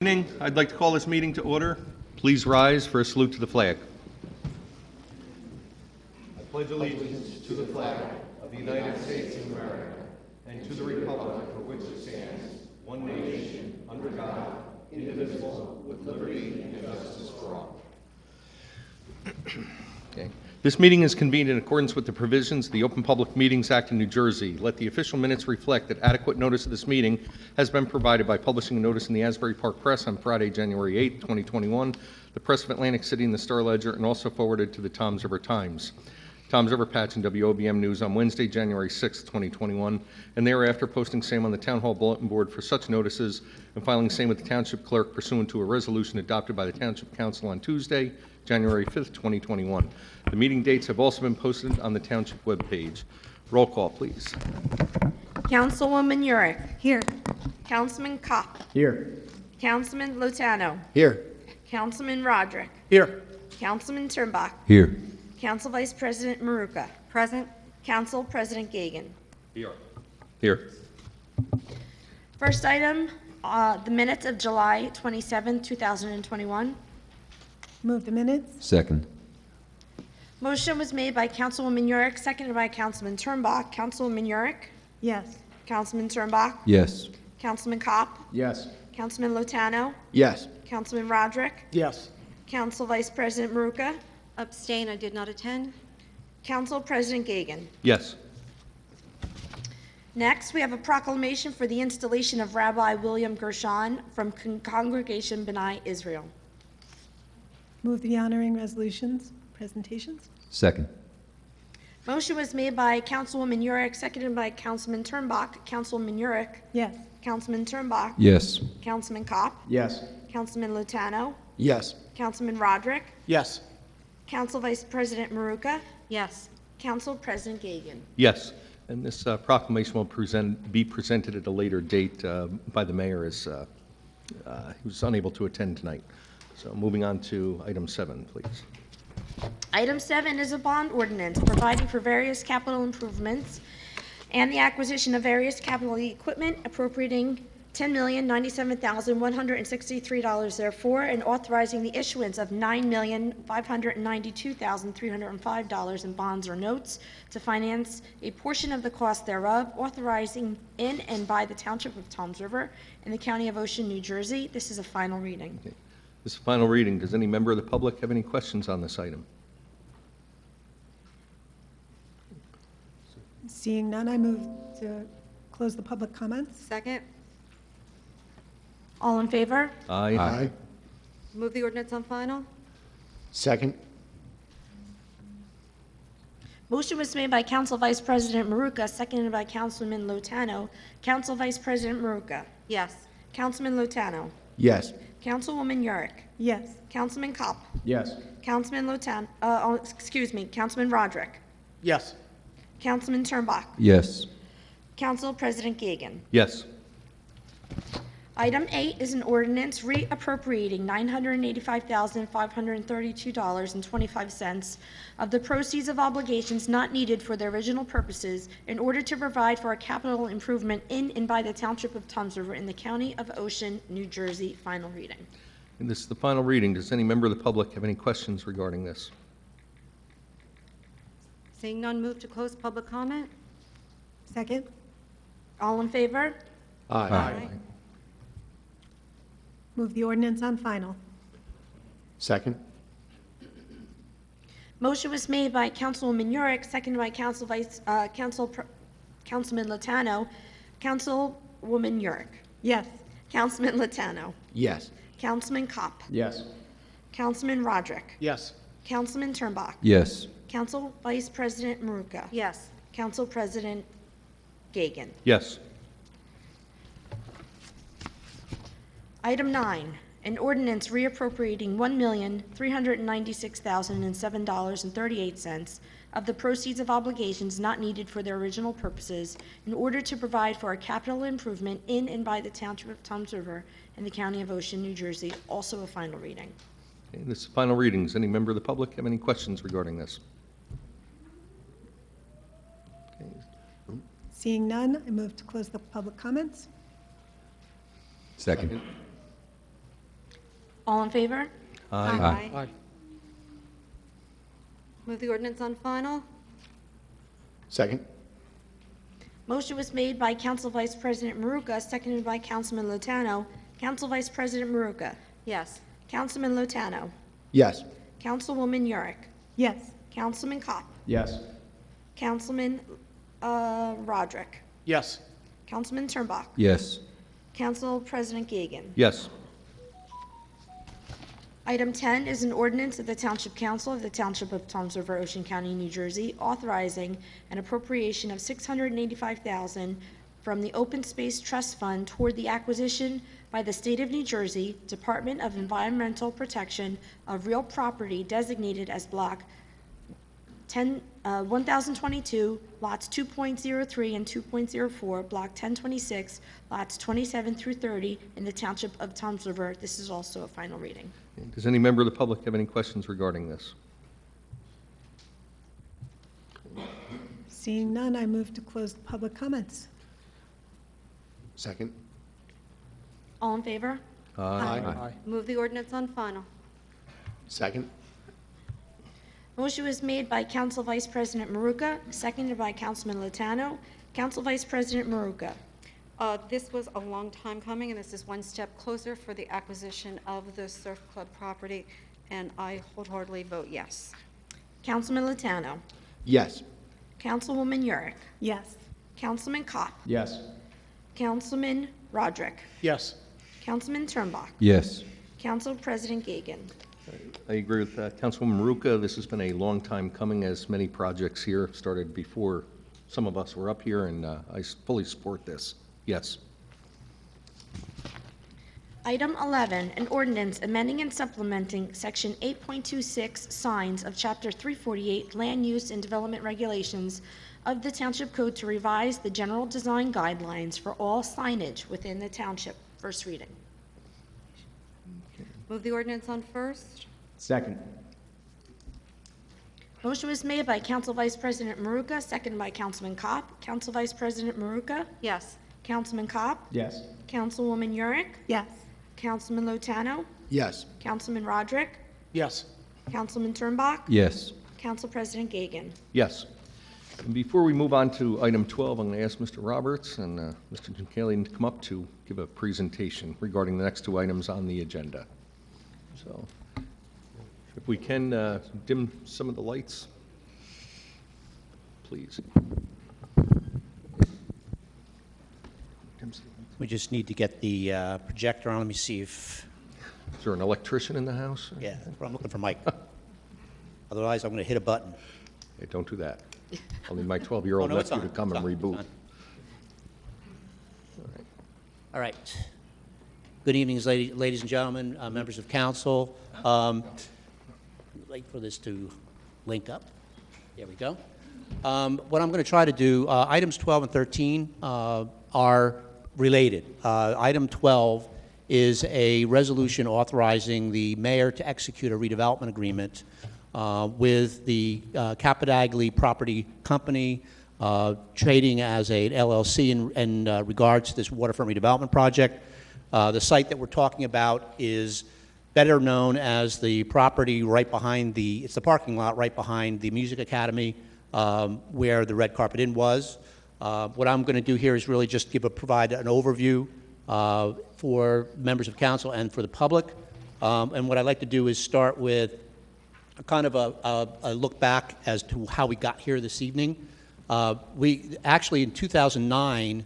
Evening. I'd like to call this meeting to order. Please rise for a salute to the flag. I pledge allegiance to the flag of the United States of America and to the republic for which it stands, one nation, under God, indivisible, with liberty and justice for all. Okay. This meeting is convened in accordance with the provisions of the Open Public Meetings Act in New Jersey. Let the official minutes reflect that adequate notice of this meeting has been provided by publishing a notice in the Asbury Park Press on Friday, January 8, 2021, the Press of Atlantic City and the Star Ledger, and also forwarded to the Toms River Times, Toms River Patch, and WOBM News on Wednesday, January 6, 2021, and thereafter posting same on the Town Hall Bulletin Board for such notices and filing same with the Township Clerk pursuant to a resolution adopted by the Township Council on Tuesday, January 5th, 2021. The meeting dates have also been posted on the Township webpage. Roll call, please. Councilwoman Urick. Here. Councilman Kopp. Here. Councilman Lotano. Here. Councilman Roderick. Here. Councilman Turnbach. Here. Council Vice President Maruka. Present. Council President Gagan. Here. Here. First item, the minutes of July 27, 2021. Move the minutes. Second. Motion was made by Councilwoman Urick, seconded by Councilman Turnbach. Councilwoman Urick. Yes. Councilman Turnbach. Yes. Councilman Kopp. Yes. Councilman Lotano. Yes. Councilman Roderick. Yes. Council Vice President Maruka. Abstain, I did not attend. Council President Gagan. Yes. Next, we have a proclamation for the installation of Rabbi William Gershon from Congregation B'nai Israel. Move the honoring resolutions, presentations. Second. Motion was made by Councilwoman Urick, seconded by Councilman Turnbach. Councilwoman Urick. Yes. Councilman Turnbach. Yes. Councilman Kopp. Yes. Councilman Lotano. Yes. Councilman Roderick. Yes. Council Vice President Maruka. Yes. Council President Gagan. Yes. And this proclamation will be presented at a later date by the mayor as he was unable to attend tonight. So moving on to item 7, please. Item 7 is a bond ordinance providing for various capital improvements and the acquisition of various capital equipment appropriating $10,097,163 therefore, and authorizing the issuance of $9,592,305 in bonds or notes to finance a portion of the cost thereof, authorizing in and by the Township of Toms River in the County of Ocean, New Jersey. This is a final reading. Okay. This is final reading. Does any member of the public have any questions on this item? Seeing none, I move to close the public comments. Second. All in favor? Aye. Move the ordinance on final. Second. Motion was made by Council Vice President Maruka, seconded by Councilman Lotano. Council Vice President Maruka. Yes. Councilman Lotano. Yes. Councilwoman Urick. Yes. Councilman Kopp. Yes. Councilman Councilman Roderick. Yes. Councilman Turnbach. Yes. Council President Gagan. Yes. Item 8 is an ordinance reappropriating $985,532.25 of the proceeds of obligations not needed for their original purposes in order to provide for a capital improvement in and by the Township of Toms River in the County of Ocean, New Jersey. Final reading. And this is the final reading. Does any member of the public have any questions regarding this? Seeing none, move to close public comment. Second. All in favor? Aye. Move the ordinance on final. Second. Motion was made by Councilwoman Urick, seconded by Councilman Lotano. Councilwoman Urick. Yes. Councilman Lotano. Yes. Councilman Kopp. Yes. Councilman Roderick. Yes. Councilman Turnbach. Yes. Council Vice President Maruka. Yes. Council President Gagan. Yes. Item 9, an ordinance reappropriating $1,396,007.38 of the proceeds of obligations not needed for their original purposes in order to provide for a capital improvement in and by the Township of Toms River in the County of Ocean, New Jersey. Also a final reading. Okay, this is final reading. Does any member of the public have any questions regarding this? Okay. Seeing none, I move to close the public comments. Second. All in favor? Aye. Move the ordinance on final. Second. Motion was made by Council Vice President Maruka, seconded by Councilman Lotano. Council Vice President Maruka. Yes. Councilman Lotano. Yes. Councilwoman Yurick. Yes. Councilman Kopp. Yes. Councilman Roderick. Yes. Councilman Turnbach. Yes. Council President Gagan. Yes. Item 10 is an ordinance of the Township Council of the Township of Toms River, Ocean County, New Jersey, authorizing an appropriation of $685,000 from the Open Space Trust Fund toward the acquisition by the State of New Jersey Department of Environmental Protection of real property designated as Block 1022, lots 2.03 and 2.04, Block 1026, lots 27 through 30 in the Township of Toms River. This is also a final reading. Does any member of the public have any questions regarding this? Seeing none, I move to close the public comments. Second. All in favor? Aye. Move the ordinance on final. Second. Motion was made by Council Vice President Maruka, seconded by Councilman Lotano. Council Vice President Maruka. This was a long time coming, and this is one step closer for the acquisition of the Surf Club property, and I wholeheartedly vote yes. Councilman Lotano. Yes. Councilwoman Yurick. Yes. Councilman Kopp. Yes. Councilman Roderick. Yes. Councilman Turnbach. Yes. Council President Gagan. I agree with Councilwoman Maruka. This has been a long time coming, as many projects here started before some of us were up here, and I fully support this. Yes. Item 11, an ordinance amending and supplementing Section 8.26 signs of Chapter 348 Land Use and Development Regulations of the Township Code to revise the general design guidelines for all signage within the township. First reading. Move the ordinance on first. Second. Motion was made by Council Vice President Maruka, seconded by Councilman Kopp. Council Vice President Maruka. Yes. Councilman Kopp. Yes. Councilwoman Yurick. Yes. Councilman Lotano. Yes. Councilman Roderick. Yes. Councilman Turnbach. Yes. Council President Gagan. Yes. And before we move on to item 12, I'm going to ask Mr. Roberts and Mr. Gincalian to come up to give a presentation regarding the next two items on the agenda. So if we can dim some of the lights, please. We just need to get the projector on. Let me see if, Is there an electrician in the house? yeah, I'm looking for Mike. Otherwise, I'm going to hit a button. Hey, don't do that. Only my 12-year-old Oh, no, it's nephew to on. come and It's on. reboot. It's on. All right. Good evening, ladies and gentlemen, members of council. Wait for this to link up. There we go. What I'm going to try to do, items 12 and 13 are related. Item 12 is a resolution authorizing the mayor to execute a redevelopment agreement with the Capadagli Property Company, trading as a LLC in regards to this waterfront redevelopment project. The site that we're talking about is better known as the property right behind it's the parking lot right behind the Music Academy, where the Red Carpet Inn was. What I'm going to do here is really just provide an overview for members of council and for the public. And what I'd like to do is start with kind of a look back as to how we got here this evening. We actually, in 2009,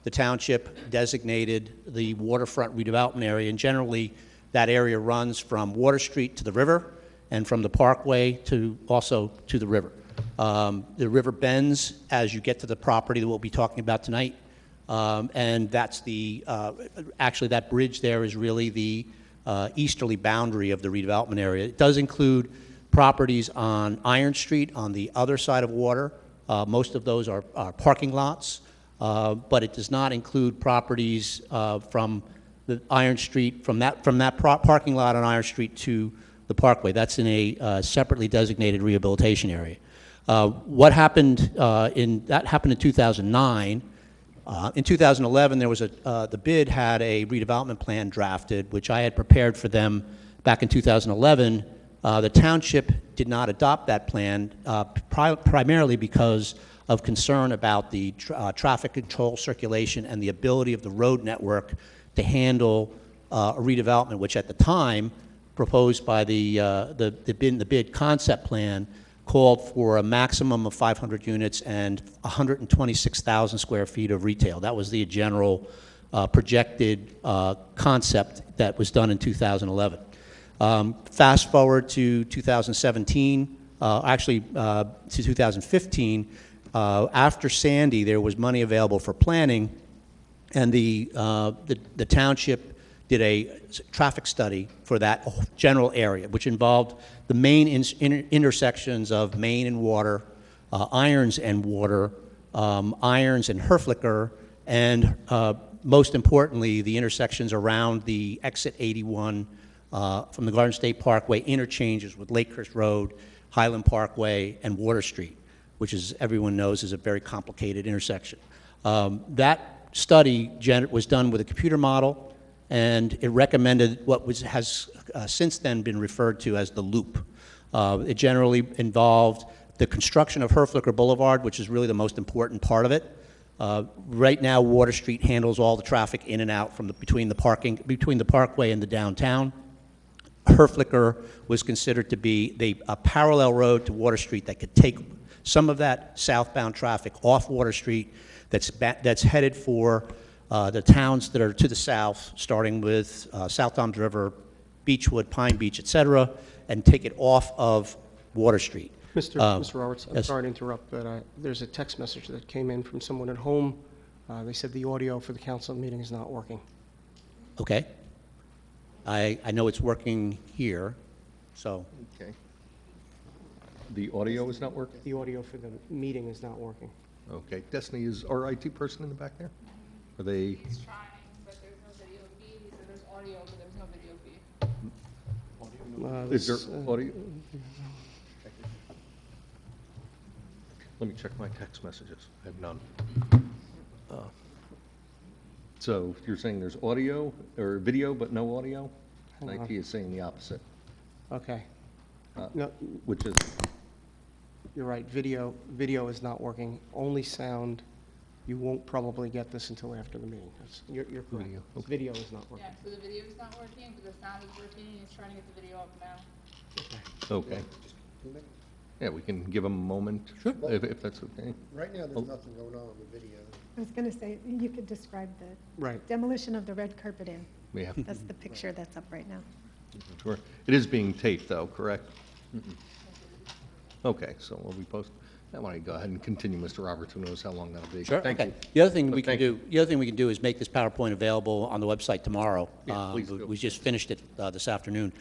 the township designated the waterfront redevelopment area, and generally that area runs from Water Street to the river and from the parkway to also to the river. The river bends as you get to the property that we'll be talking about tonight, and that's actually that bridge there is really the easterly boundary of the redevelopment area. It does include properties on Iron Street on the other side of water. Most of those are parking lots, but it does not include properties from the Iron Street, from that parking lot on Iron Street to the parkway. That's in a separately designated rehabilitation area. What happened happened in 2009. In 2011, there was the bid had a redevelopment plan drafted, which I had prepared for them back in 2011, the township did not adopt that plan primarily because of concern about the traffic control circulation and the ability of the road network to handle a redevelopment, which at the time, proposed by the bid concept plan, called for a maximum of 500 units and 126,000 square feet of retail. That was the general projected concept that was done in 2011. Fast forward to 2017, to 2015, after Sandy, there was money available for planning, and the township did a traffic study for that general area, which involved the main intersections of Main and Water, Irons and Water, Irons and Herflicker, and most importantly, the intersections around the exit 81 from the Garden State Parkway interchanges with Lakehurst Road, Highland Parkway, and Water Street, which, as everyone knows, is a very complicated intersection. That study was done with a computer model, and it recommended what has since then been referred to as the loop. It generally involved the construction of Herflicker Boulevard, which is really the most important part of it. Right now, Water Street handles all the traffic in and out from between the parkway and the downtown. Herflicker was considered to be a parallel road to Water Street that could take some of that southbound traffic off Water Street that's headed for the towns that are to the south, starting with South Toms River, Beechwood, Pine Beach, et cetera, and take it off of Water Street. Mr. Roberts, I'm yes. sorry to interrupt, but there's a text message that came in from someone at home. They said the audio for the council meeting is not working. Okay. I know it's working here, so. Okay. The audio is not working? The audio for the meeting is not working. Okay. Destiny, is our IT person in the back there? Are they? He's trying, but there's no video feed. He said there's audio, but there's no video feed. Is there audio? Let me check my text messages. I have none. So you're saying there's audio or video, but no audio? Hang on. IT is saying the opposite, Okay. No, which is, you're right, video is not working, only sound. You won't probably get this until after the meeting. You're correct. Video, okay. Video is not working. Yeah, so the video is not working, but the sound is working. He's trying to get the video up now. okay. Yeah, we can give them a moment. Sure. If that's okay. Right now, there's nothing going on with the video. I was going to say, you could describe the Right. demolition of the red carpet inn. We have, That's the picture that's up right now. sure. It is being taped though, correct? Okay, so we'll be posting. I want to go ahead and continue, Mr. Roberts, who knows how long that'll be. Sure. Thank Okay. you. The other thing But we can thank do, the other thing we can do is make this PowerPoint available on the website tomorrow. Yeah, please do. We just finished it this afternoon.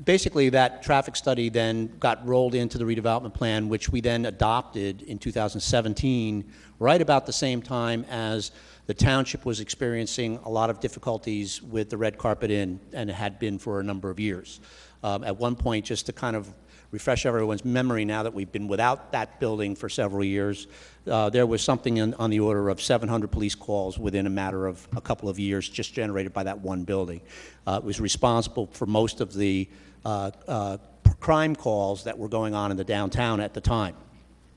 Basically, that traffic study then got rolled into the redevelopment plan, which we then adopted in 2017, right about the same time as the township was experiencing a lot of difficulties with the red carpet inn, and it had been for a number of years. At one point, just to kind of refresh everyone's memory now that we've been without that building for several years, there was something on the order of 700 police calls within a matter of a couple of years just generated by that one building. It was responsible for most of the crime calls that were going on in the downtown at the time.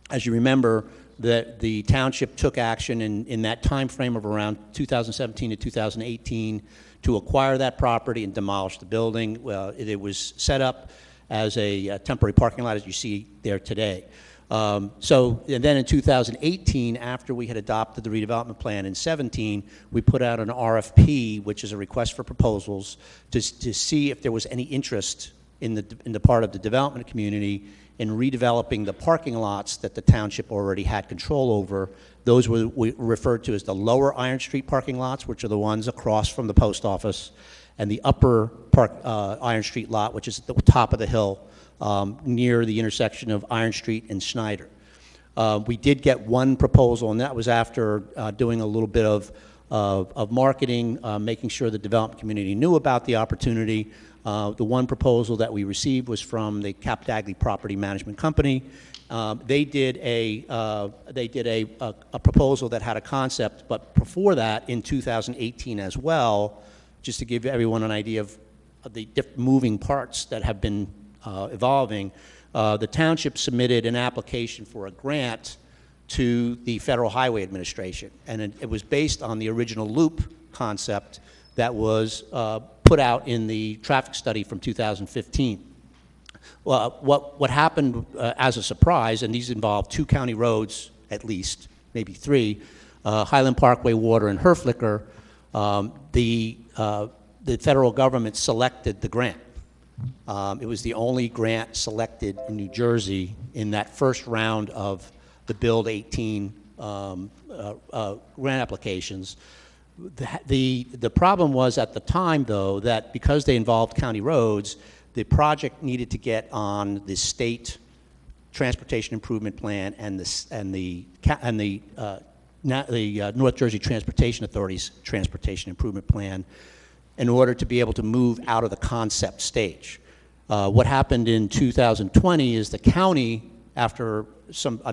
As you remember, the township took action in that time frame of around 2017 to 2018 to acquire that property and demolish the building. It was set up as a temporary parking lot, as you see there today. And then in 2018, after we had adopted the redevelopment plan in 17, we put out an RFP, which is a request for proposals, to see if there was any interest in the part of the development community in redeveloping the parking lots that the township already had control over. Those were referred to as the lower Iron Street parking lots, which are the ones across from the post office, and the upper Iron Street lot, which is at the top of the hill near the intersection of Iron Street and Schneider. We did get one proposal, and that was after doing a little bit of marketing, making sure the development community knew about the opportunity. The one proposal that we received was from the Capitagli Property Management Company. They did a proposal that had a concept, but before that, in 2018 as well, just to give everyone an idea of moving parts that have been evolving, the township submitted an application for a grant to the Federal Highway Administration, and it was based on the original loop concept that was put out in the traffic study from 2015. Well, what happened as a surprise, and these involved 2 county roads at least, maybe 3, Highland Parkway, Water, and Herflicker, the federal government selected the grant. It was the only grant selected in New Jersey in that first round of the Build 18 grant applications. The problem was at the time, though, that because they involved county roads, the project needed to get on the state transportation improvement plan and the North Jersey Transportation Authority's transportation improvement plan in order to be able to move out of the concept stage. What happened in 2020 is the county, after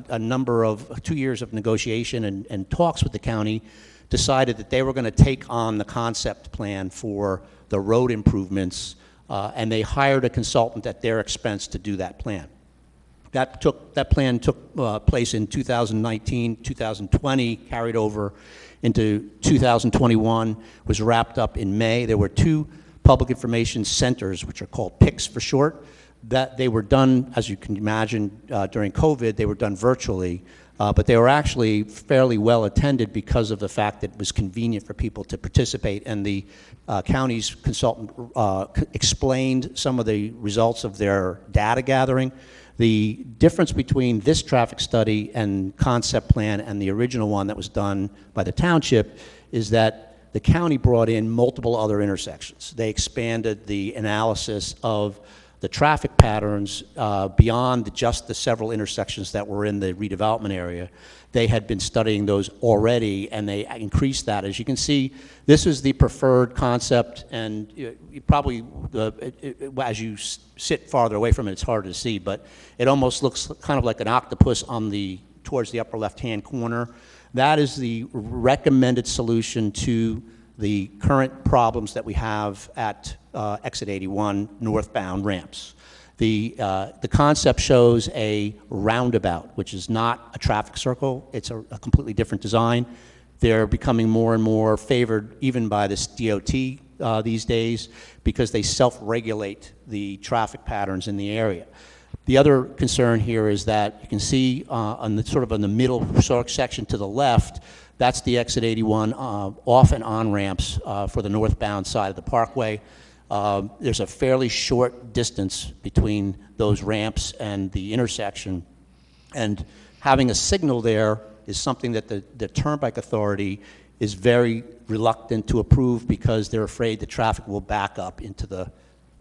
a number of 2 years of negotiation and talks with the county, decided that they were going to take on the concept plan for the road improvements, and they hired a consultant at their expense to do that plan. That plan took place in 2019, 2020, carried over into 2021, was wrapped up in May. There were 2 public information centers, which are called PICs for short, that they were done, as you can imagine, during COVID, they were done virtually, but they were actually fairly well attended because of the fact that it was convenient for people to participate, and the county's consultant explained some of the results of their data gathering. The difference between this traffic study and concept plan and the original one that was done by the township is that the county brought in multiple other intersections. They expanded the analysis of the traffic patterns beyond just the several intersections that were in the redevelopment area. They had been studying those already, and they increased that. As you can see, this is the preferred concept, and you probably, as you sit farther away from it, it's harder to see, but it almost looks kind of like an octopus towards the upper left-hand corner. That is the recommended solution to the current problems that we have at Exit 81 northbound ramps. The concept shows a roundabout, which is not a traffic circle. It's a completely different design. They're becoming more and more favored even by this DOT these days because they self-regulate the traffic patterns in the area. The other concern here is that you can see on the middle section to the left, that's the Exit 81 off and on ramps for the northbound side of the parkway. There's a fairly short distance between those ramps and the intersection, and having a signal there is something that the Turnpike Authority is very reluctant to approve because they're afraid the traffic will back up into the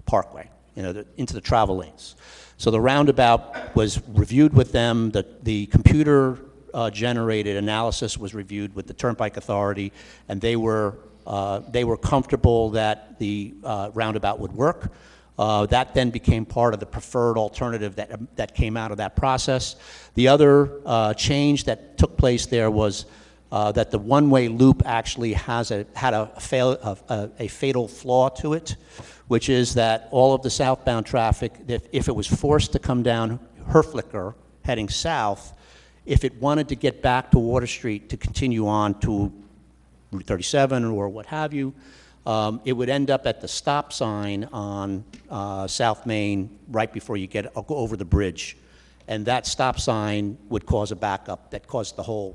parkway, into the travel lanes. So the roundabout was reviewed with them. The computer generated analysis was reviewed with the Turnpike Authority, and they were comfortable that the roundabout would work. That then became part of the preferred alternative that came out of that process. The other change that took place there was that the one-way loop actually had a fatal flaw to it, which is that all of the southbound traffic, if it was forced to come down Herflicker heading south, if it wanted to get back to Water Street to continue on to Route 37 or what have you, it would end up at the stop sign on South Main right before you go over the bridge. And that stop sign would cause a backup that caused the whole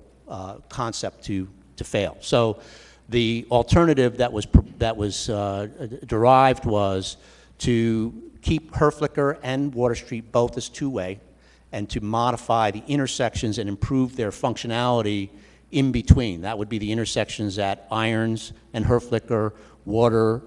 concept to fail. So the alternative that was derived was to keep Herflicker and Water Street both as two-way and to modify the intersections and improve their functionality in between. That would be the intersections at Irons and Herflicker, Water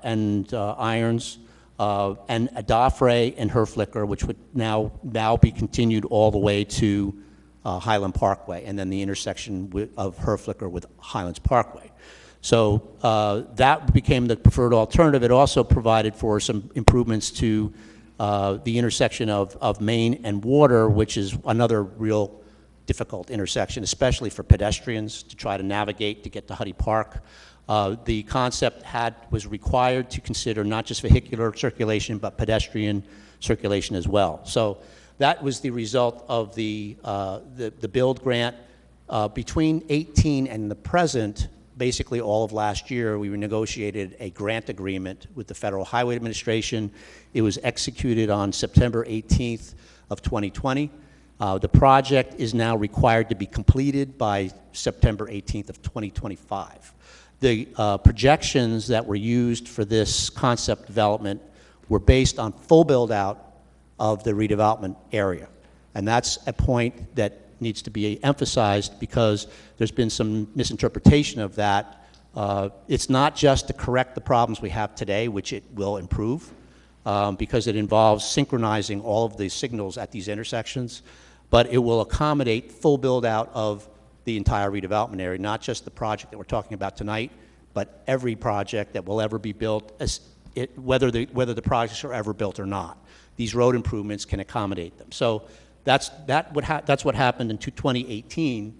and Irons, and Adafre and Herflicker, which would now be continued all the way to Highland Parkway, and then the intersection of Herflicker with Highlands Parkway. So that became the preferred alternative. It also provided for some improvements to the intersection of Main and Water, which is another real difficult intersection, especially for pedestrians to try to navigate to get to Huddy Park. The concept was required to consider not just vehicular circulation, but pedestrian circulation as well. So that was the result of the build grant. Between 18 and the present, basically all of last year, we negotiated a grant agreement with the Federal Highway Administration. It was executed on September 18th of 2020. The project is now required to be completed by September 18th of 2025. The projections that were used for this concept development were based on full build-out of the redevelopment area. And that's a point that needs to be emphasized because there's been some misinterpretation of that. It's not just to correct the problems we have today, which it will improve, because it involves synchronizing all of the signals at these intersections, but it will accommodate full build-out of the entire redevelopment area, not just the project that we're talking about tonight, but every project that will ever be built, whether the projects are ever built or not. These road improvements can accommodate them. So that's what happened in 2018.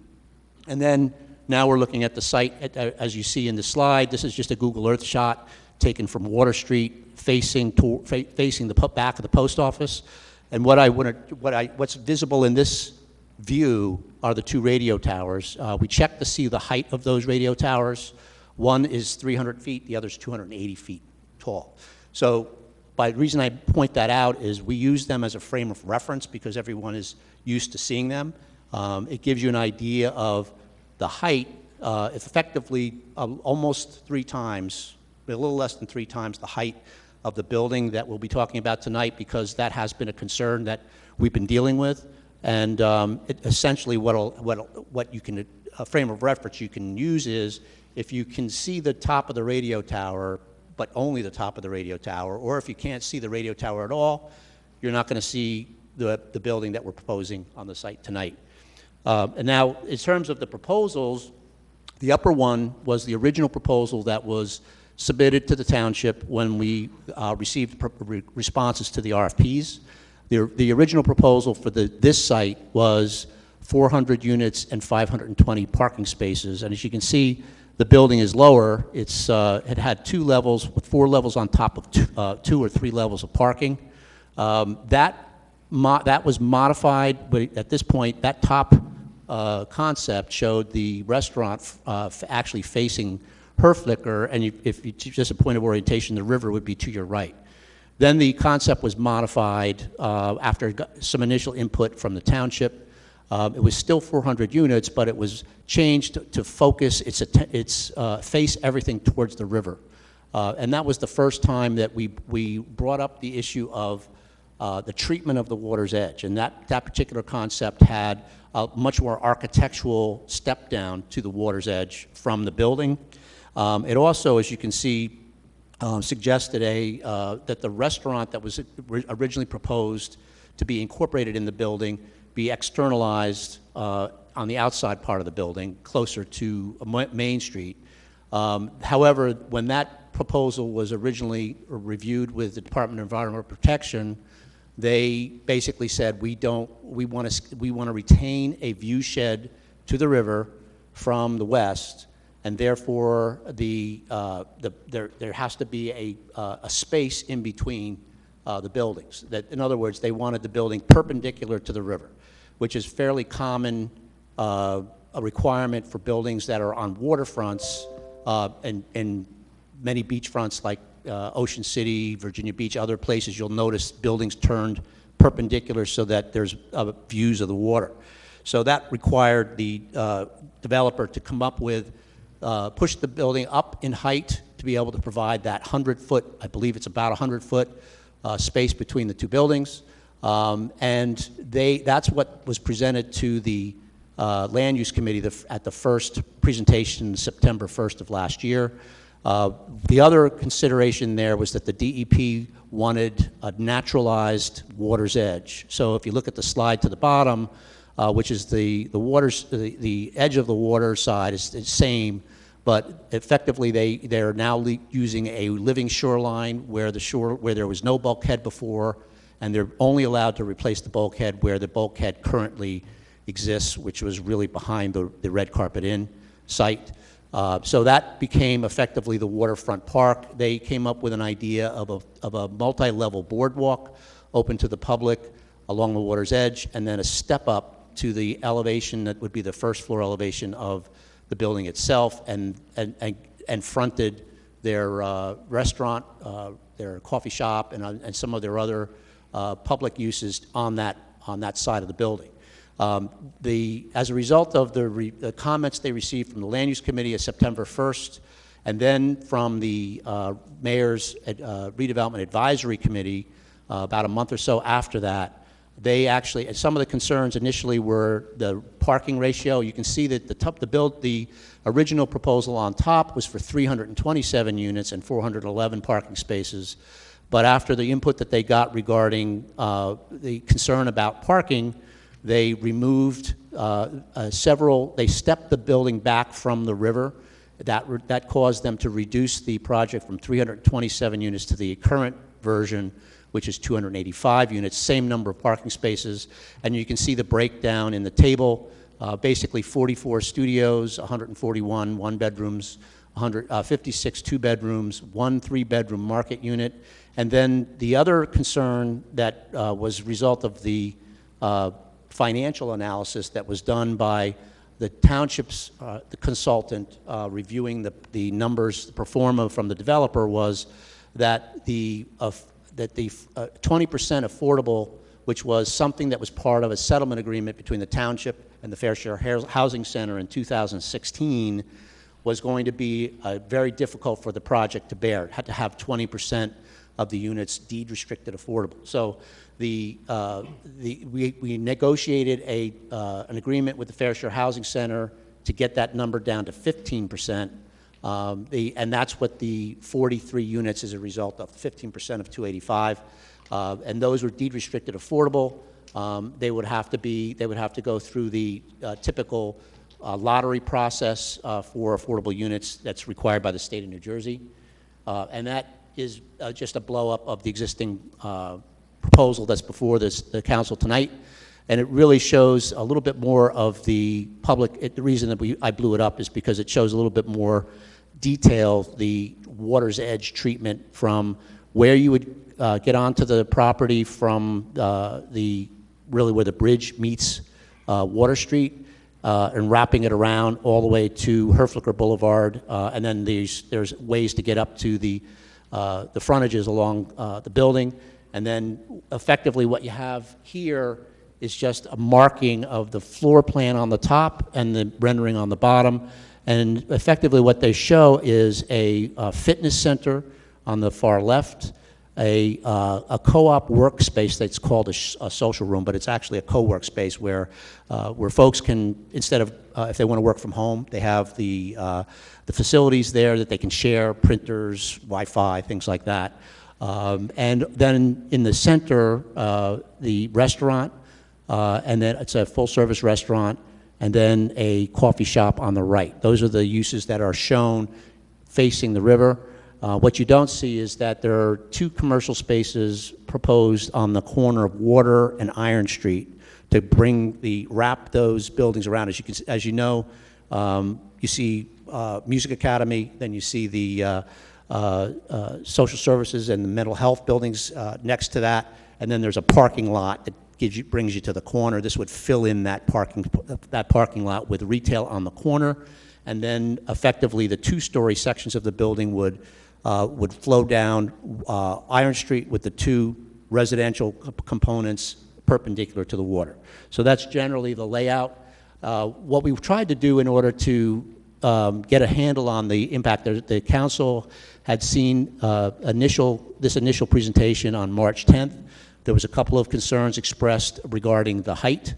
And then now we're looking at the site, as you see in the slide. This is just a Google Earth shot taken from Water Street, facing the back of the post office. And what's visible in this view are the two radio towers. We checked to see the height of those radio towers. One is 300 feet, the other is 280 feet tall. So the reason I point that out is we use them as a frame of reference because everyone is used to seeing them. It gives you an idea of the height. It's effectively almost 3 times, a little less than 3 times the height of the building that we'll be talking about tonight, because that has been a concern that we've been dealing with. And essentially a frame of reference you can use is if you can see the top of the radio tower, but only the top of the radio tower, or if you can't see the radio tower at all, you're not going to see the building that we're proposing on the site tonight. And now, in terms of the proposals, the upper one was the original proposal that was submitted to the township when we received responses to the RFPs. The original proposal for this site was 400 units and 520 parking spaces. And as you can see, the building is lower. It had 2 levels with 4 levels on top of 2 or 3 levels of parking. That was modified, but at this point, that top concept showed the restaurant actually facing Herflicker, and if you just a point of orientation, the river would be to your right. Then the concept was modified after some initial input from the township. It was still 400 units, but it was changed to focus its face everything towards the river. And that was the first time that we brought up the issue of the treatment of the water's edge. And that particular concept had a much more architectural step down to the water's edge from the building. It also, as you can see, suggested that the restaurant that was originally proposed to be incorporated in the building be externalized on the outside part of the building, closer to Main Street. However, when that proposal was originally reviewed with the Department of Environmental Protection, they basically said we want to retain a view shed to the river from the west, and therefore there has to be a space in between the buildings. That, in other words, they wanted the building perpendicular to the river, which is fairly common, a requirement for buildings that are on waterfronts and many beachfronts like Ocean City, Virginia Beach, other places. You'll notice buildings turned perpendicular so that there's views of the water. So that required the developer to come up with, push the building up in height to be able to provide that 100-foot, I believe it's about 100-foot space between the two buildings. And that's what was presented to the Land Use Committee at the first presentation, September 1st of last year. The other consideration there was that the DEP wanted a naturalized water's edge. So if you look at the slide to the bottom, which is the edge of the water side is the same, but effectively they're now using a living shoreline where there was no bulkhead before, and they're only allowed to replace the bulkhead where the bulkhead currently exists, which was really behind the Red Carpet Inn site. So that became effectively the waterfront park. They came up with an idea of a multi-level boardwalk open to the public along the water's edge, and then a step up to the elevation that would be the first floor elevation of the building itself, and fronted their restaurant, their coffee shop, and some of their other public uses on that side of the building. As a result of the comments they received from the Land Use Committee of September 1st, and then from the Mayor's Redevelopment Advisory Committee about a month or so after that, they actually, some of the concerns initially were the parking ratio. You can see that the original proposal on top was for 327 units and 411 parking spaces. But after the input that they got regarding the concern about parking, they removed they stepped the building back from the river. That caused them to reduce the project from 327 units to the current version, which is 285 units, same number of parking spaces. And you can see the breakdown in the table, basically 44 studios, 141 one-bedrooms, 56 two-bedrooms, 1 3-bedroom market unit. And then the other concern that was a result of the financial analysis that was done by the Township's the consultant reviewing the numbers, the pro forma from the developer, was that the 20% affordable, which was something that was part of a settlement agreement between the Township and the Fair Share Housing Center in 2016, was going to be very difficult for the project to bear. It had to have 20% of the units deed restricted affordable. So we negotiated an agreement with the Fair Share Housing Center to get that number down to 15%. And that's what the 43 units is a result of, 15% of 285. And those were deed restricted affordable. They would have to go through the typical lottery process for affordable units that's required by the state of New Jersey. And that is just a blow-up of the existing proposal that's before the council tonight. And it really shows a little bit more of the public. The reason that I blew it up is because it shows a little bit more detail, the water's edge treatment from where you would get onto the property from really where the bridge meets Water Street, and wrapping it around all the way to Herflicker Boulevard, and then there's ways to get up to the frontages along the building. And then effectively what you have here is just a marking of the floor plan on the top and the rendering on the bottom. And effectively what they show is a fitness center on the far left, a co-op workspace that's called a social room, but it's actually a co-work space where folks can, instead of, if they want to work from home, they have the facilities there that they can share, printers, Wi-Fi, things like that. And then in the center, the restaurant, and then it's a full-service restaurant, and then a coffee shop on the right. Those are the uses that are shown facing the river. What you don't see is that there are 2 commercial spaces proposed on the corner of Water and Iron Street to wrap those buildings around. As you know, you see Music Academy, then you see the social services and the mental health buildings next to that, and then there's a parking lot that brings you to the corner. This would fill in that parking lot with retail on the corner, and then effectively the 2-story sections of the building would flow down Iron Street with the 2 residential components perpendicular to the water. So that's generally the layout. What we've tried to do in order to get a handle on the impact, the council had seen this initial presentation on March 10th. There was a couple of concerns expressed regarding the height.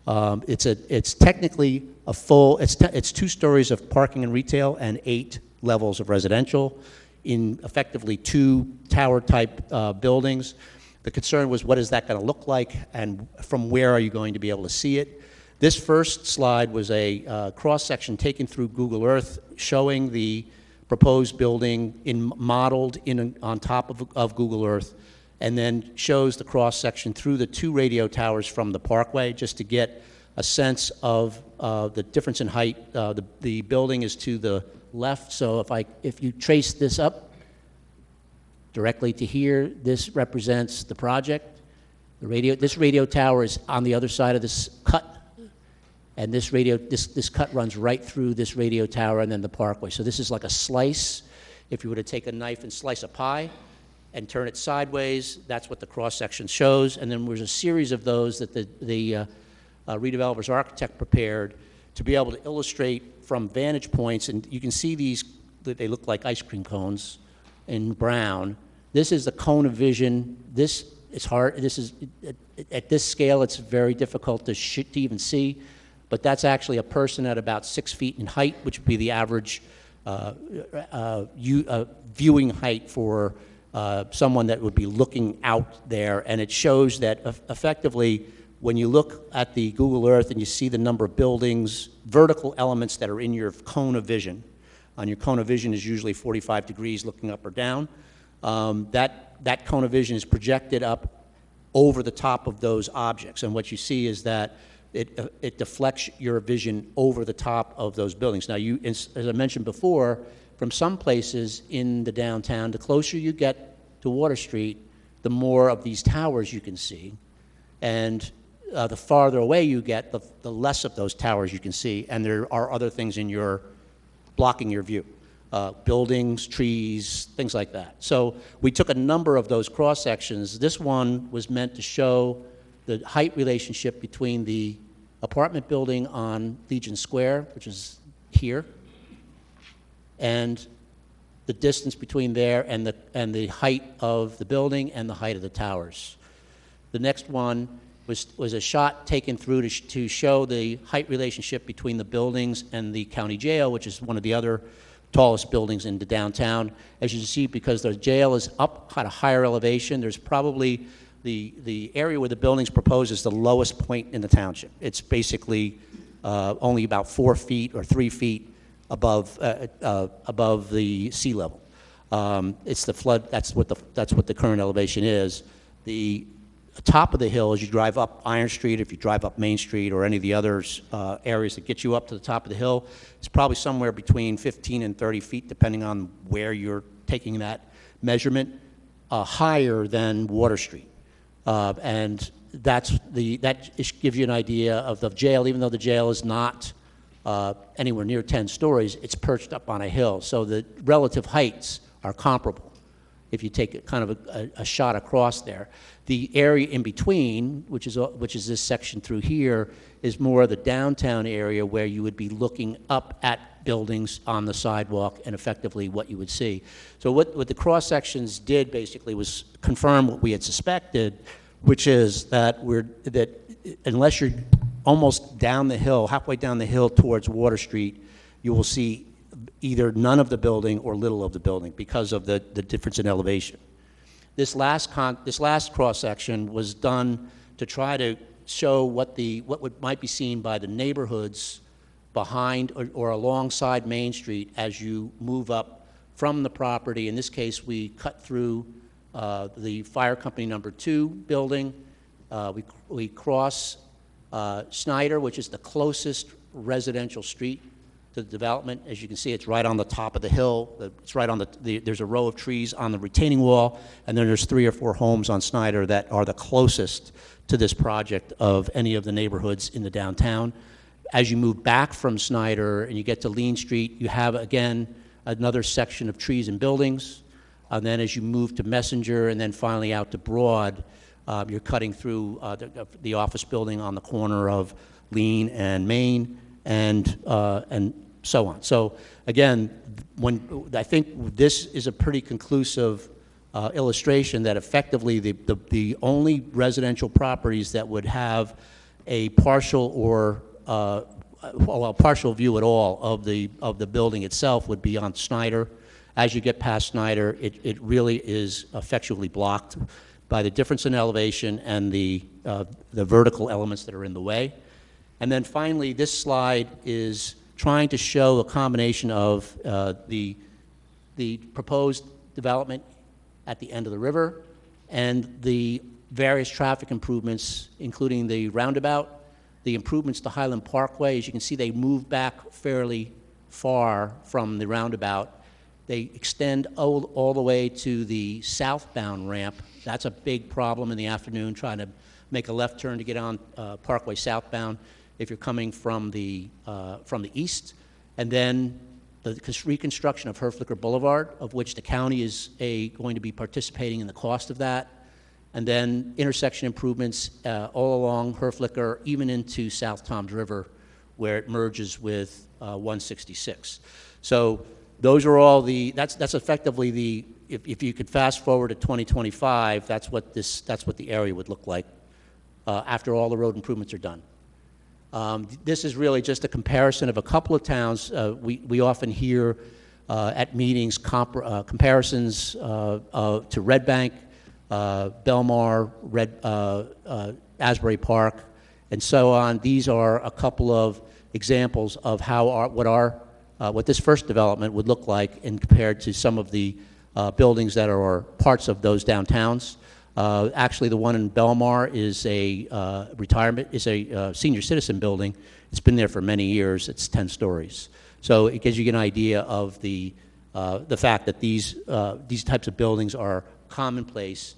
It's technically it's 2 stories of parking and retail and 8 levels of residential in effectively 2 tower-type buildings. The concern was, what is that going to look like, and from where are you going to be able to see it? This first slide was a cross-section taken through Google Earth showing the proposed building modeled on top of Google Earth, and then shows the cross-section through the 2 radio towers from the parkway, just to get a sense of the difference in height. The building is to the left. So if you trace this up directly to here, this represents the project. This radio tower is on the other side of this cut, and this cut runs right through this radio tower and then the parkway. So this is like a slice. If you were to take a knife and slice a pie and turn it sideways, that's what the cross-section shows. And then there's a series of those that the redeveloper's architect prepared to be able to illustrate from vantage points. And you can see these, they look like ice cream cones in brown. This is the cone of vision. This is hard. This is, at this scale, it's very difficult to even see. But that's actually a person at about 6 feet in height, which would be the average viewing height for someone that would be looking out there. And it shows that effectively, when you look at the Google Earth and you see the number of buildings, vertical elements that are in your cone of vision, on your cone of vision is usually 45 degrees looking up or down, that cone of vision is projected up over the top of those objects. And what you see is that it deflects your vision over the top of those buildings. Now, as I mentioned before, from some places in the downtown, the closer you get to Water Street, the more of these towers you can see. And the farther away you get, the less of those towers you can see. And there are other things blocking your view. Buildings, trees, things like that. So we took a number of those cross-sections. This one was meant to show the height relationship between the apartment building on Legion Square, which is here, and the distance between there and the height of the building and the height of the towers. The next one was a shot taken through to show the height relationship between the buildings and the county jail, which is one of the other tallest buildings in the downtown. As you can see, because the jail is up at a higher elevation, there's probably the area where the building's proposed is the lowest point in the township. It's basically only about 4 feet or 3 feet above the sea level. It's the flood. That's what the current elevation is. The top of the hill, as you drive up Iron Street, if you drive up Main Street or any of the other areas that get you up to the top of the hill, it's probably somewhere between 15 and 30 feet, depending on where you're taking that measurement, higher than Water Street. And that gives you an idea of the jail. Even though the jail is not anywhere near 10 stories, it's perched up on a hill. So the relative heights are comparable if you take kind of a shot across there. The area in between, which is this section through here, is more of the downtown area where you would be looking up at buildings on the sidewalk and effectively what you would see. So what the cross-sections did basically was confirm what we had suspected, which is that unless you're almost down the hill, halfway down the hill towards Water Street, you will see either none of the building or little of the building because of the difference in elevation. This last cross-section was done to try to show what might be seen by the neighborhoods behind or alongside Main Street as you move up from the property. In this case, we cut through the Fire Company number 2 building. We cross Snyder, which is the closest residential street to the development. As you can see, it's right on the top of the hill. It's right on there's a row of trees on the retaining wall, and then there's 3 or 4 homes on Snyder that are the closest to this project of any of the neighborhoods in the downtown. As you move back from Snyder and you get to Lean Street, you have, again, another section of trees and buildings. And then as you move to Messenger and then finally out to Broad, you're cutting through the office building on the corner of Lean and Main, and so on. So again, I think this is a pretty conclusive illustration that effectively the only residential properties that would have a partial or partial view at all of the building itself would be on Snyder. As you get past Snyder, it really is effectually blocked by the difference in elevation and the vertical elements that are in the way. And then finally, this slide is trying to show a combination of the proposed development at the end of the river and the various traffic improvements, including the roundabout, the improvements to Highland Parkway. As you can see, they move back fairly far from the roundabout. They extend all the way to the southbound ramp. That's a big problem in the afternoon, trying to make a left turn to get on Parkway southbound if you're coming from the east. And then the reconstruction of Herflicker Boulevard, of which the county is going to be participating in the cost of that. And then intersection improvements all along Herflicker, even into South Toms River, where it merges with 166. So those are all that's effectively if you could fast forward to 2025, that's what the area would look like after all the road improvements are done. This is really just a comparison of a couple of towns. We often hear at meetings comparisons to Red Bank, Belmar, Asbury Park, and so on. These are a couple of examples of how what this first development would look like in compared to some of the buildings that are parts of those downtowns. Actually, the one in Belmar is a senior citizen building. It's been there for many years. It's 10 stories. So it gives you an idea of the fact that these types of buildings are commonplace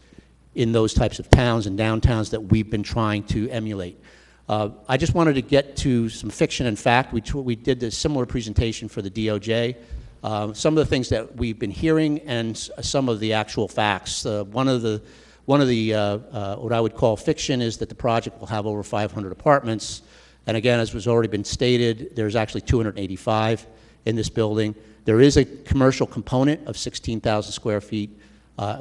in those types of towns and downtowns that we've been trying to emulate. I just wanted to get to some fiction and fact. We did a similar presentation for the DOJ. Some of the things that we've been hearing and some of the actual facts. One of the what I would call fiction is that the project will have over 500 apartments. And again, as was already been stated, there's actually 285 in this building. There is a commercial component of 16,000 square feet,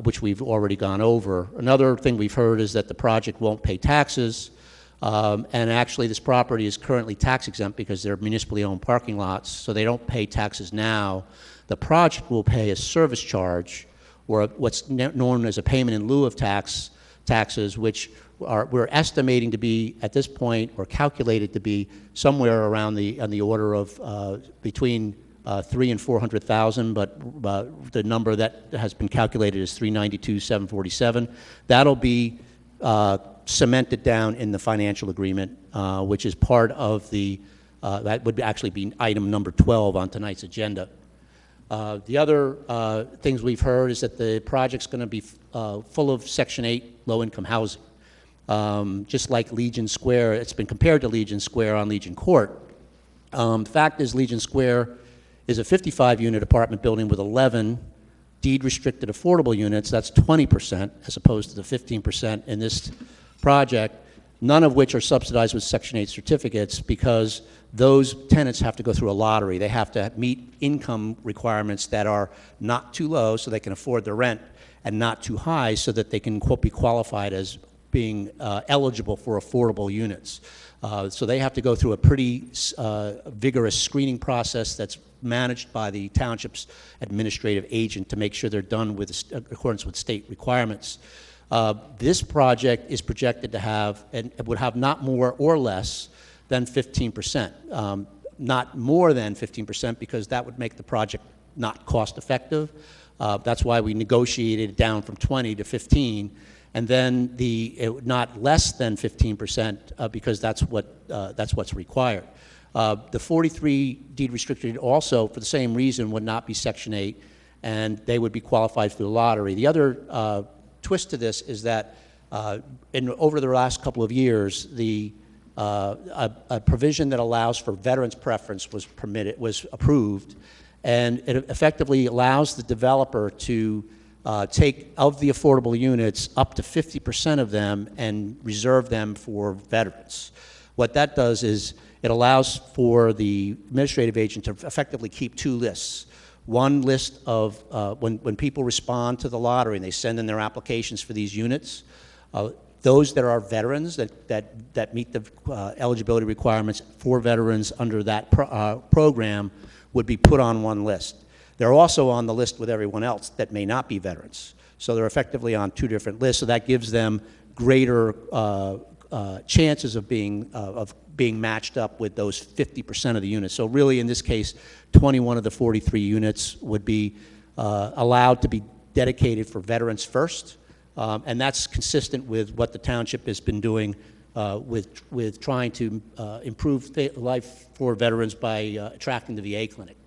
which we've already gone over. Another thing we've heard is that the project won't pay taxes. And actually, this property is currently tax exempt because they're municipally owned parking lots, so they don't pay taxes now. The project will pay a service charge, or what's known as a payment in lieu of taxes, which we're estimating to be, at this point, or calculated to be somewhere around on the order of between $300,000 and $400,000, but the number that has been calculated is $392,747. That'll be cemented down in the financial agreement, which is part of that would actually be item number 12 on tonight's agenda. The other things we've heard is that the project's going to be full of Section 8 low-income housing. Just like Legion Square, it's been compared to Legion Square on Legion Court. The fact is Legion Square is a 55-unit apartment building with 11 deed-restricted affordable units. That's 20% as opposed to the 15% in this project, none of which are subsidized with Section 8 certificates because those tenants have to go through a lottery. They have to meet income requirements that are not too low so they can afford their rent and not too high so that they can be qualified as being eligible for affordable units. So they have to go through a pretty vigorous screening process that's managed by the township's administrative agent to make sure they're done in accordance with state requirements. This project is projected to have, and it would have not more or less than 15%. Not more than 15% because that would make the project not cost effective. That's why we negotiated it down from 20 to 15. And then not less than 15% because that's what's required. The 43 deed restricted also, for the same reason, would not be Section 8, and they would be qualified for the lottery. The other twist to this is that over the last couple of years, a provision that allows for veterans preference was approved, and it effectively allows the developer to take of the affordable units up to 50% of them and reserve them for veterans. What that does is it allows for the administrative agent to effectively keep two lists. One list of when people respond to the lottery and they send in their applications for these units, those that are veterans that meet the eligibility requirements for veterans under that program would be put on one list. They're also on the list with everyone else that may not be veterans. So they're effectively on two different lists, so that gives them greater chances of being matched up with those 50% of the units. So really, in this case, 21 of the 43 units would be allowed to be dedicated for veterans first, and that's consistent with what the township has been doing with trying to improve life for veterans by attracting the VA clinic.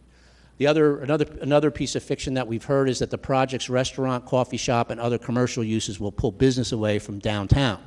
Another piece of fiction that we've heard is that the project's restaurant, coffee shop, and other commercial uses will pull business away from downtown.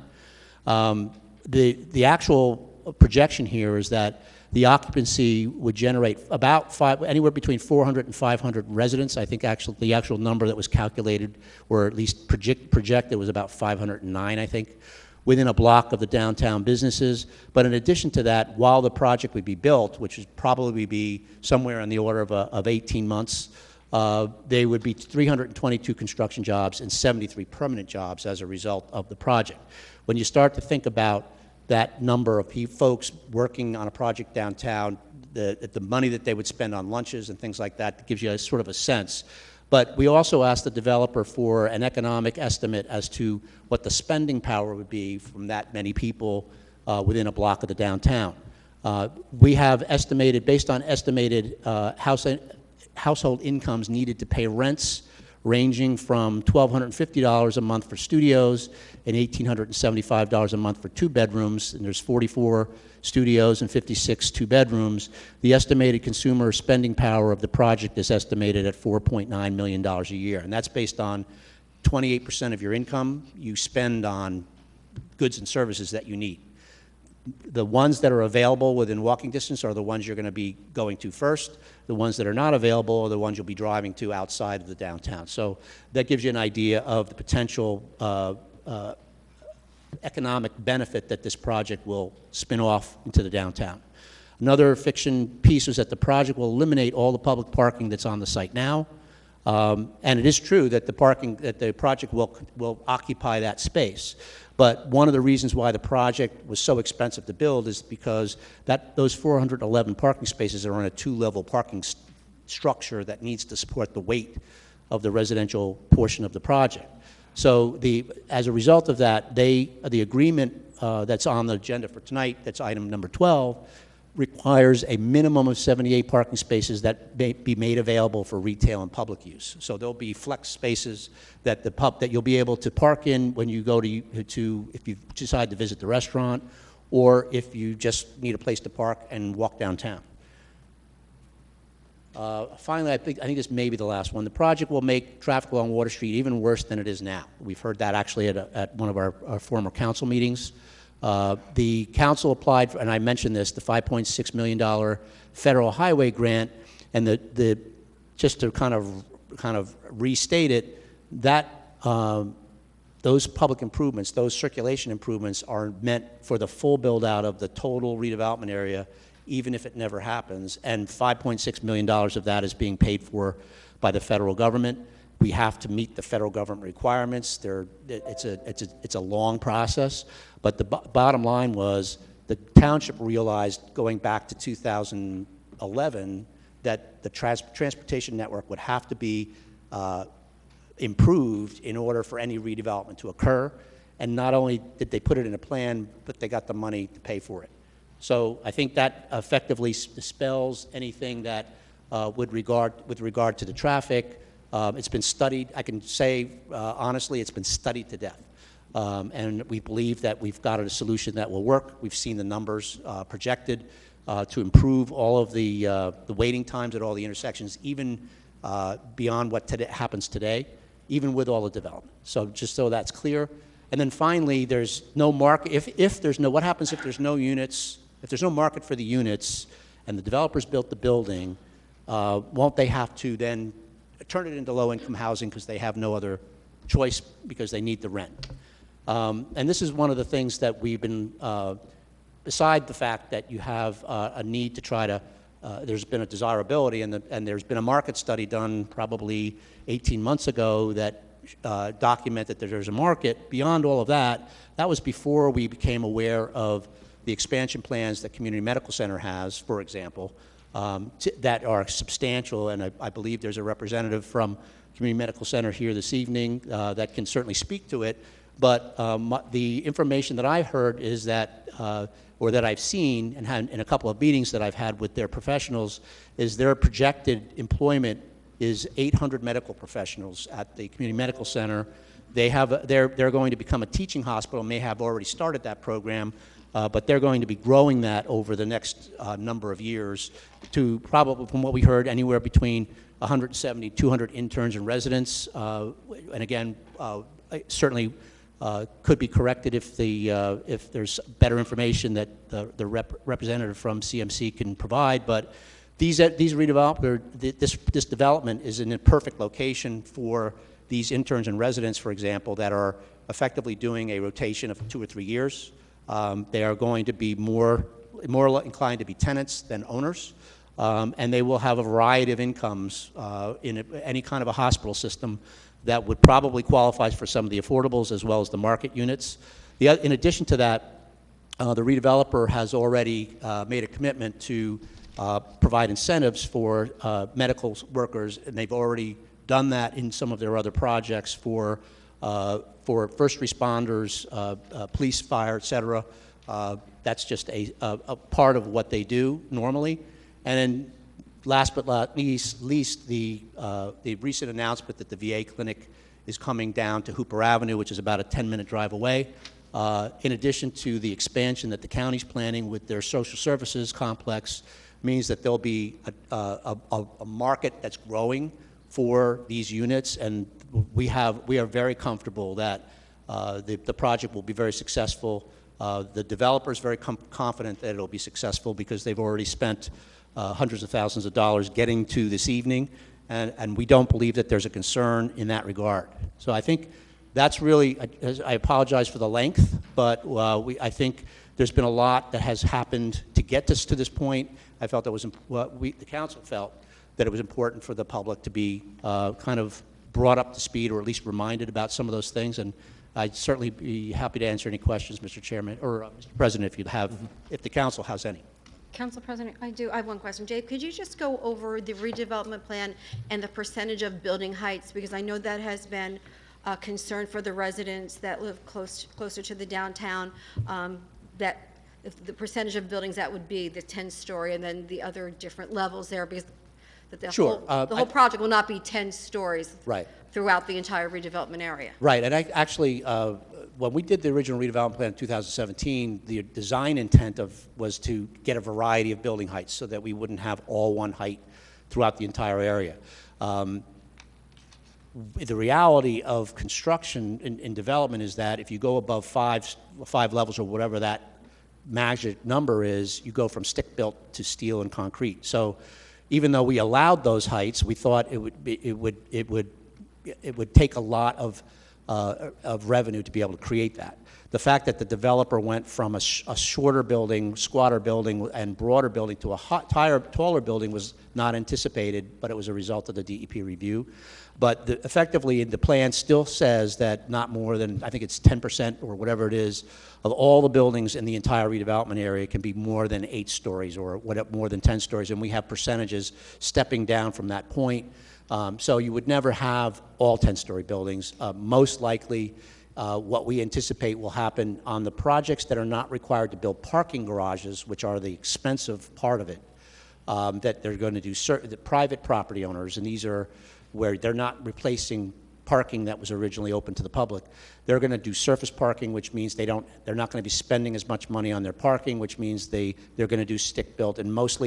The actual projection here is that the occupancy would generate anywhere between 400 and 500 residents. I think the actual number that was calculated, or at least projected, was about 509, I think, within a block of the downtown businesses. But in addition to that, while the project would be built, which would probably be somewhere in the order of 18 months, there would be 322 construction jobs and 73 permanent jobs as a result of the project. When you start to think about that number of folks working on a project downtown, the money that they would spend on lunches and things like that gives you a sort of a sense. But we also asked the developer for an economic estimate as to what the spending power would be from that many people within a block of the downtown. We have estimated, based on estimated household incomes needed to pay rents, ranging from $1,250 a month for studios and $1,875 a month for 2 bedrooms, and there's 44 studios and 56 2-bedrooms. The estimated consumer spending power of the project is estimated at $4.9 million a year, and that's based on 28% of your income you spend on goods and services that you need. The ones that are available within walking distance are the ones you're going to be going to first. The ones that are not available are the ones you'll be driving to outside of the downtown. So that gives you an idea of the potential economic benefit that this project will spin off into the downtown. Another fiction piece is that the project will eliminate all the public parking that's on the site now. And it is true that the project will occupy that space. But one of the reasons why the project was so expensive to build is because those 411 parking spaces are on a 2-level parking structure that needs to support the weight of the residential portion of the project. So as a result of that, the agreement that's on the agenda for tonight, that's item number 12, requires a minimum of 78 parking spaces that may be made available for retail and public use. So there'll be flex spaces that you'll be able to park in when you go to if you decide to visit the restaurant, or if you just need a place to park and walk downtown. Finally, I think this may be the last one. The project will make traffic along Water Street even worse than it is now. We've heard that actually at one of our former council meetings. The council applied for, and I mentioned this, the $5.6 million federal highway grant, and just to kind of restate it, that those public improvements, those circulation improvements, are meant for the full build out of the total redevelopment area, even if it never happens. And $5.6 million of that is being paid for by the federal government. We have to meet the federal government requirements. It's a long process, but the bottom line was the township realized, going back to 2011, that the transportation network would have to be improved in order for any redevelopment to occur. And not only did they put it in a plan, but they got the money to pay for it. So I think that effectively dispels anything that with regard to the traffic. It's been studied. I can say honestly, it's been studied to death. And we believe that we've got a solution that will work. We've seen the numbers projected to improve all of the waiting times at all the intersections, even beyond what happens today, even with all the development. So just so that's clear. And then finally, there's no market. What happens if there's no units? If there's no market for the units, and the developers built the building, won't they have to then turn it into low-income housing because they have no other choice because they need the rent? And this is one of the things that we've been, beside the fact that you have a need to try to, there's been a desirability, and there's been a market study done probably 18 months ago that documented that there's a market. Beyond all of that, that was before we became aware of the expansion plans that Community Medical Center has, for example, that are substantial, and I believe there's a representative from Community Medical Center here this evening that can certainly speak to it. But the information that I've heard is that, or that I've seen and had in a couple of meetings that I've had with their professionals, is their projected employment is 800 medical professionals at the Community Medical Center. They're going to become a teaching hospital, may have already started that program. but they're going to be growing that over the next number of years to probably, from what we heard, anywhere between 170, 200 interns and residents. And again, certainly could be corrected if there's better information that the representative from CMC can provide. But these this development is in a perfect location for these interns and residents, for example, that are effectively doing a rotation of 2 or 3 years. They are going to be more inclined to be tenants than owners, and they will have a variety of incomes in any kind of a hospital system that would probably qualify for some of the affordables as well as the market units. In addition to that, the redeveloper has already made a commitment to provide incentives for medical workers, and they've already done that in some of their other projects for first responders, police, fire, et cetera. That's just a part of what they do normally. And then last but not least, the recent announcement that the VA clinic is coming down to Hooper Avenue, which is about a 10-minute drive away, in addition to the expansion that the county's planning with their social services complex, means that there'll be a market that's growing for these units, and we are very comfortable that the project will be very successful. The developer is very confident that it'll be successful because they've already spent hundreds of thousands of dollars getting to this evening, and we don't believe that there's a concern in that regard. So I think that's really, I apologize for the length, but I think there's been a lot that has happened to get us to this point. I felt that the council felt that it was important for the public to be kind of brought up to speed, or at least reminded about some of those things, and I'd certainly be happy to answer any questions, Mr. Chairman, or Mr. President, if the council has any. Council President, I have one question. Jay, could you just go over the redevelopment plan and the percentage of building heights? Because I know that has been a concern for the residents that live closer to the downtown, that if the percentage of buildings that would be the 10-story and then the other different levels there, because the whole project will not be 10 stories throughout the entire redevelopment area. Right, and actually, when we did the original redevelopment plan in 2017, the design intent was to get a variety of building heights so that we wouldn't have all one height throughout the entire area. The reality of construction in development is that if you go above five levels or whatever that magic number is, you go from stick-built to steel and concrete. So even though we allowed those heights, we thought it would take a lot of revenue to be able to create that. The fact that the developer went from a shorter building, squatter building, and broader building to a taller building was not anticipated, but it was a result of the DEP review. But effectively, the plan still says that not more than, I think it's 10% or whatever it is, of all the buildings in the entire redevelopment area can be more than 8 stories or more than 10 stories, and we have percentages stepping down from that point. So you would never have all 10-story buildings. Most likely, what we anticipate will happen on the projects that are not required to build parking garages, which are the expensive part of it, that they're going to do the private property owners, and these are where they're not replacing parking that was originally open to the public. They're going to do surface parking, which means they're not going to be spending as much money on their parking, which means they're going to do stick-built, and most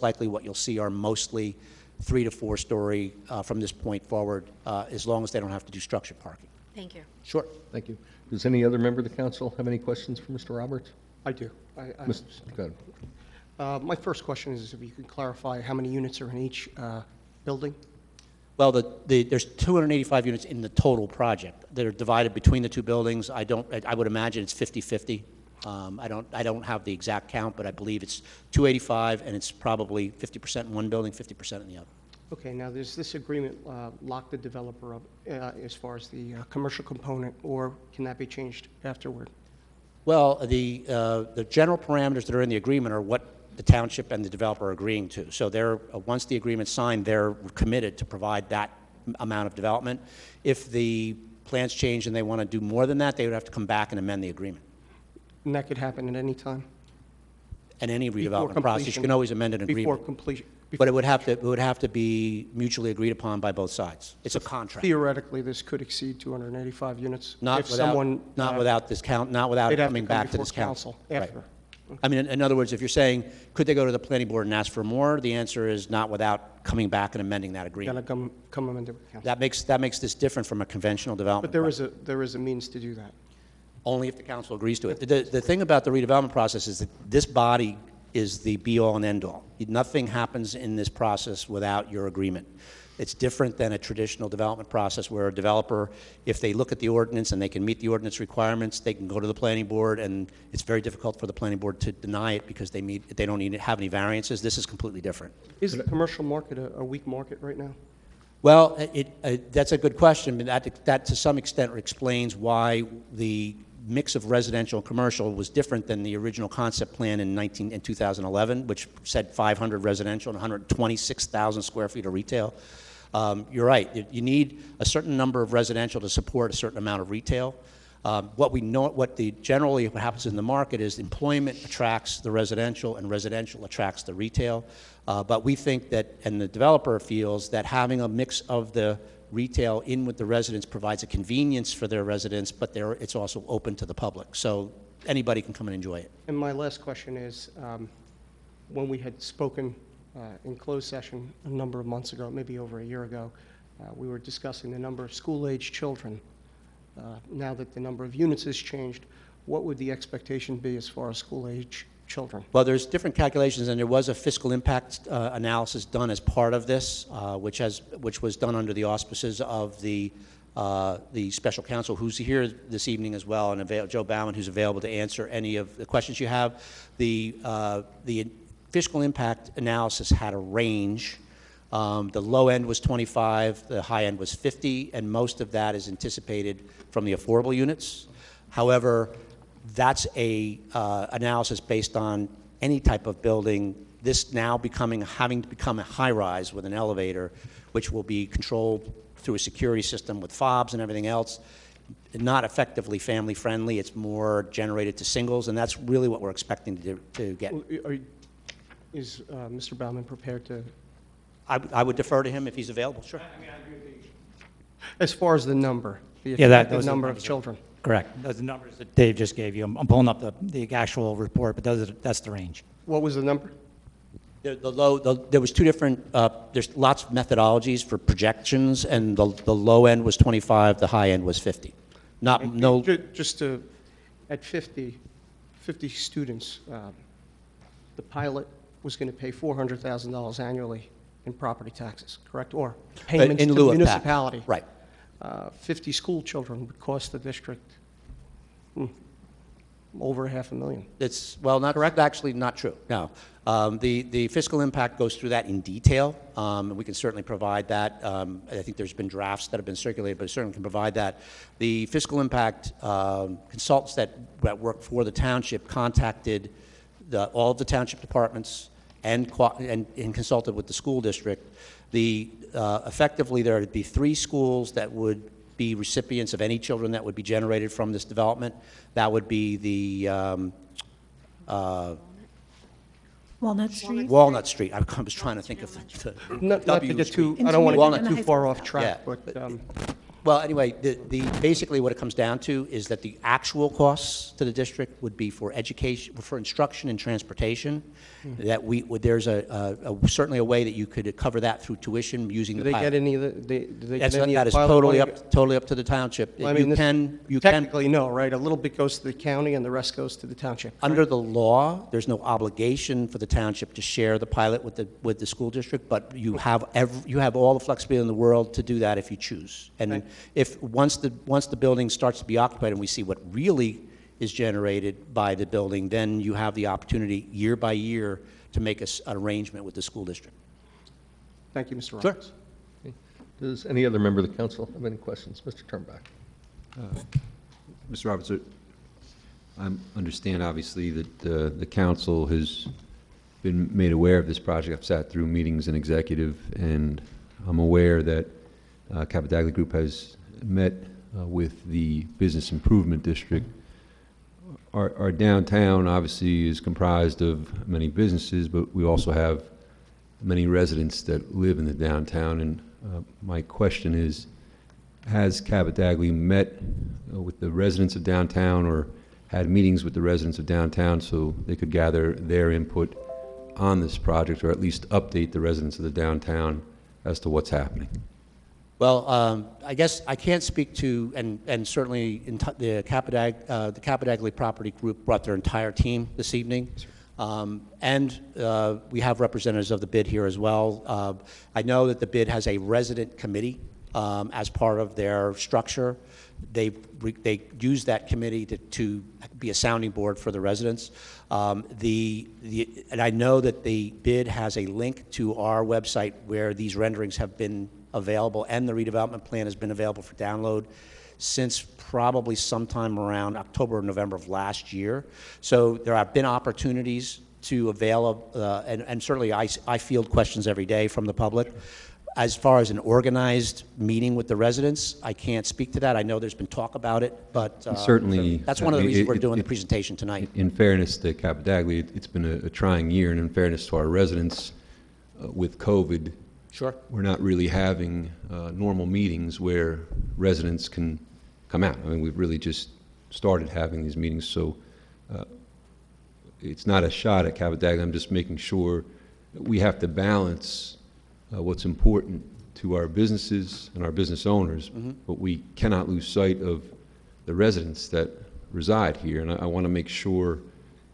likely what you'll see are mostly 3 to 4 story from this point forward, as long as they don't have to do structured parking. Thank you. Sure. Thank you. Does any other member of the council have any questions for Mr. Roberts? I do. Go ahead. My first question is if you could clarify how many units are in each building? Well, there's 285 units in the total project that are divided between the two buildings. I would imagine it's 50-50. I don't have the exact count, but I believe it's 285, and it's probably 50% in one building, 50% in the other. Okay, now does this agreement lock the developer up as far as the commercial component, or can that be changed afterward? Well, the general parameters that are in the agreement are what the township and the developer are agreeing to. So once the agreement's signed, they're committed to provide that amount of development. If the plans change and they want to do more than that, they would have to come back and amend the agreement. And that could happen at any time? And any redevelopment process, you can always amend an agreement. Before completion? But it would have to be mutually agreed upon by both sides. It's a contract. Theoretically, this could exceed 285 units? Not if someone, without this count, not without they'd have to coming come back to before this council. after. I mean, in other words, if you're saying, could they go to the planning board and ask for more, the answer is not without coming back and amending that Gotta agreement. come into account. That makes this different from a conventional development. But there is a means to do that. Only if the council agrees to it. The thing about the redevelopment process is that this body is the be-all and end-all. Nothing happens in this process without your agreement. It's different than a traditional development process where a developer, if they look at the ordinance and they can meet the ordinance requirements, they can go to the planning board, and it's very difficult for the planning board to deny it because they don't need to have any variances. This is completely different. Is the commercial market a weak market right now? Well, that's a good question. That to some extent explains why the mix of residential and commercial was different than the original concept plan in 2011, which said 500 residential and 126,000 square feet of retail. You're right. You need a certain number of residential to support a certain amount of retail. Generally what happens in the market is employment attracts the residential and residential attracts the retail. But we think that, and the developer feels that having a mix of the retail in with the residents provides a convenience for their residents, but it's also open to the public. So anybody can come and enjoy it. And my last question is, when we had spoken in closed session a number of months ago, maybe over a year ago, we were discussing the number of school-age children. Now that the number of units has changed, what would the expectation be as far as school-age children? Well, there's different calculations, and there was a fiscal impact analysis done as part of this, which was done under the auspices of the special counsel, who's here this evening as well, and Joe Bauman, who's available to answer any of the questions you have. The fiscal impact analysis had a range. The low end was 25, the high end was 50, and most of that is anticipated from the affordable units. However, that's a analysis based on any type of building. This now having to become a high-rise with an elevator, which will be controlled through a security system with fobs and everything else. Not effectively family-friendly. It's more generated to singles, and that's really what we're expecting to get. Is Mr. Bauman prepared to? I would defer to him if he's available. Sure. As far as the number, the Yeah, effective those are the number of numbers. children. Correct. Those are the numbers that Dave just gave you. I'm pulling up the actual report, but that's the range. What was the number? There was two different, there's lots of methodologies for projections, and the low end was 25, the high end was 50. Just to, at 50 students, the pilot was going to pay $400,000 annually in property taxes, correct? Or payments in to lieu the of municipality. Right. 50 school children would cost the district over $500,000. Actually not true, no. The fiscal impact goes through that in detail, and we can certainly provide that. I think there's been drafts that have been circulated, but certainly can provide that. The fiscal impact consultants that work for the township contacted all of the township departments and consulted with the school district. Effectively, there would be 3 schools that would be recipients of any children that would be generated from this development. That would be the Walnut Street? Walnut Street. I was trying to think of the Not to W get Street. too, I don't want to Walnut get too far off track, Yeah. but Well, anyway, basically what it comes down to is that the actual costs to the district would be for education, for instruction and transportation. That there's certainly a way that you could cover that through tuition using do the they pilot. get any of the, do they get any That of is the pilot totally money? up to the township. Well, I mean, You can technically, no, right? A little bit goes to the county and the rest goes to the township. right? under the law, there's no obligation for the township to share the pilot with the school district, but you have all the flexibility in the world to do that if you choose. And Okay. if once the building starts to be occupied and we see what really is generated by the building, then you have the opportunity year by year to make an arrangement with the school district. Thank you, Mr. Sure. Roberts. Does any other member of the council have any questions? Mr. Turnback. Mr. Roberts, I understand obviously that the council has been made aware of this project. I've sat through meetings in executive, and I'm aware that Capadaglia Group has met with the Business Improvement District. Our downtown obviously is comprised of many businesses, but we also have many residents that live in the downtown. And my question is, has Capadaglia met with the residents of downtown, or had meetings with the residents of downtown so they could gather their input on this project, or at least update the residents of the downtown as to what's happening. Well, I guess I can't speak to, and certainly the Capodagley Property Group brought their entire team this evening. And we have representatives of the bid here as well. I know that the bid has a resident committee as part of their structure. They use that committee to be a sounding board for the residents. And I know that the bid has a link to our website where these renderings have been available, and the redevelopment plan has been available for download since probably sometime around October or November of last year. So there have been opportunities to avail of, and certainly I field questions every day from the public. As far as an organized meeting with the residents, I can't speak to that. I know there's been talk about it, but Certainly, that's one of the I mean, reasons we're doing the presentation tonight. In fairness to Capodagley, it's been a trying year, and in fairness to our residents, with COVID, Sure. we're not really having normal meetings where residents can come out. I mean, we've really just started having these meetings, so it's not a shot at Capodagley. I'm just making sure that we have to balance what's important to our businesses and our business owners, but we cannot lose sight of the residents that reside here, and I want to make sure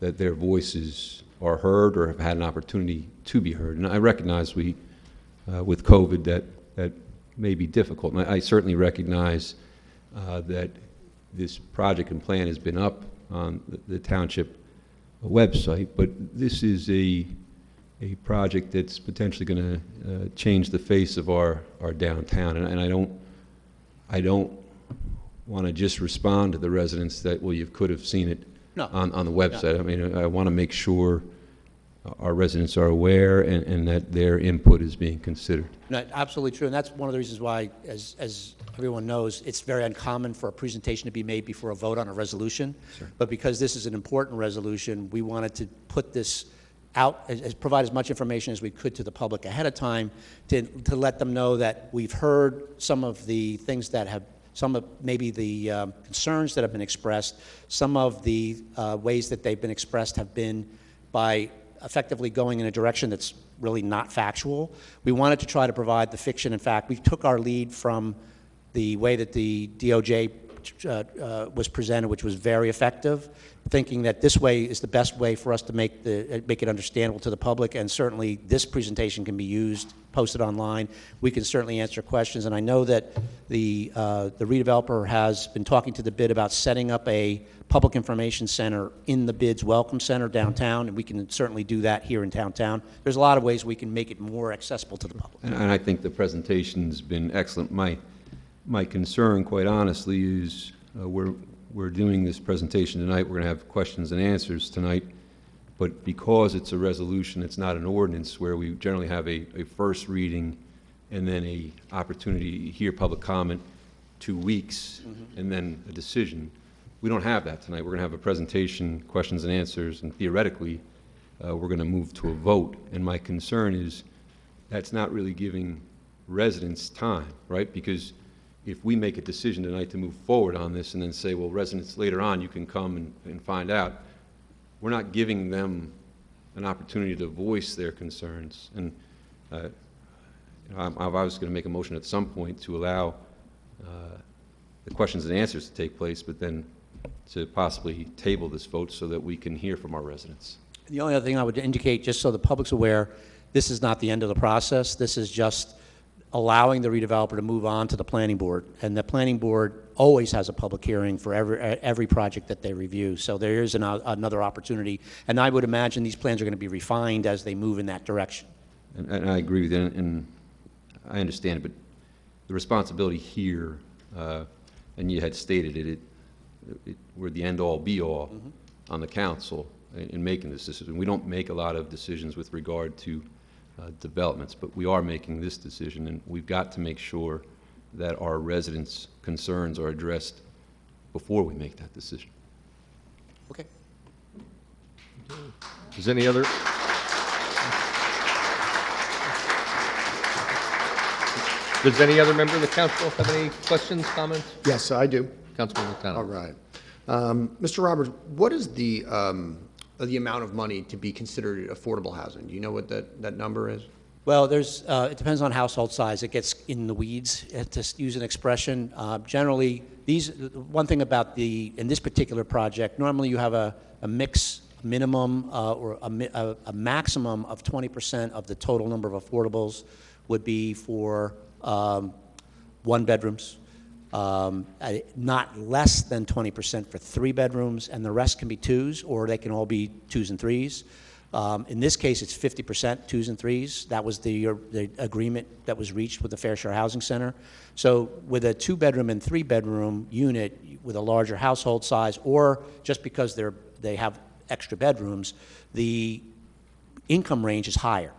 that their voices are heard or have had an opportunity to be heard. And I recognize with COVID that may be difficult, and I certainly recognize that this project and plan has been up on the Township website, but this is a project that's potentially going to change the face of our downtown, and I don't want to just respond to the residents that, well, you could have seen it on the website. I mean, I want to make sure our residents are aware and that their input is being considered. No, absolutely true, and that's one of the reasons why, as everyone knows, it's very uncommon for a presentation to be made before a vote on a resolution. Sure. But because this is an important resolution, we wanted to put this out, provide as much information as we could to the public ahead of time to let them know that we've heard some of the things that have, some of maybe the concerns that have been expressed. Some of the ways that they've been expressed have been by effectively going in a direction that's really not factual. We wanted to try to provide the fiction and fact. We took our lead from the way that the DOJ was presented, which was very effective, thinking that this way is the best way for us to make it understandable to the public, and certainly this presentation can be used, posted online. We can certainly answer questions, and I know that the redeveloper has been talking to the bid about setting up a public information center in the bid's welcome center downtown, and we can certainly do that here in downtown. There's a lot of ways we can make it more accessible to the public. And I think the presentation's been excellent. My concern, quite honestly, is we're doing this presentation tonight. We're going to have questions and answers tonight, but because it's a resolution, it's not an ordinance where we generally have a first reading and then a opportunity to hear public comment, 2 weeks, and then a decision. We don't have that tonight. We're going to have a presentation, questions and answers, and theoretically, we're going to move to a vote. And my concern is that's not really giving residents time, right? Because if we make a decision tonight to move forward on this and then say, well, residents, later on, you can come and find out, we're not giving them an opportunity to voice their concerns. And I was going to make a motion at some point to allow the questions and answers to take place, but then to possibly table this vote so that we can hear from our residents. The only other thing I would indicate, just so the public's aware, this is not the end of the process. This is just allowing the redeveloper to move on to the planning board. And the planning board always has a public hearing for every project that they review. So there is another opportunity. And I would imagine these plans are going to be refined as they move in that direction. And I agree with you, and I understand it, but the responsibility here, and you had stated it, we're the end-all, be-all on the council in making this decision. We don't make a lot of decisions with regard to developments, but we are making this decision, and we've got to make sure that our residents' concerns are addressed before we make that decision. Okay. Does any other? Does any other member of the council have any questions, comments? Yes, I do. Councilman Montano. All right. Mr. Roberts, what is the amount of money to be considered affordable housing? Do you know what that number is? Well, it depends on household size. It gets in the weeds, to use an expression. Generally, one thing about in this particular project, normally you have a minimum or a maximum of 20% of the total number of affordables would be for one bedrooms, not less than 20% for 3 bedrooms, and the rest can be 2s, or they can all be 2s and 3s. In this case, it's 50% 2s and 3s. That was the agreement that was reached with the Fair Share Housing Center. So with a 2-bedroom and 3-bedroom unit with a larger household size, or just because they have extra bedrooms, the income range is higher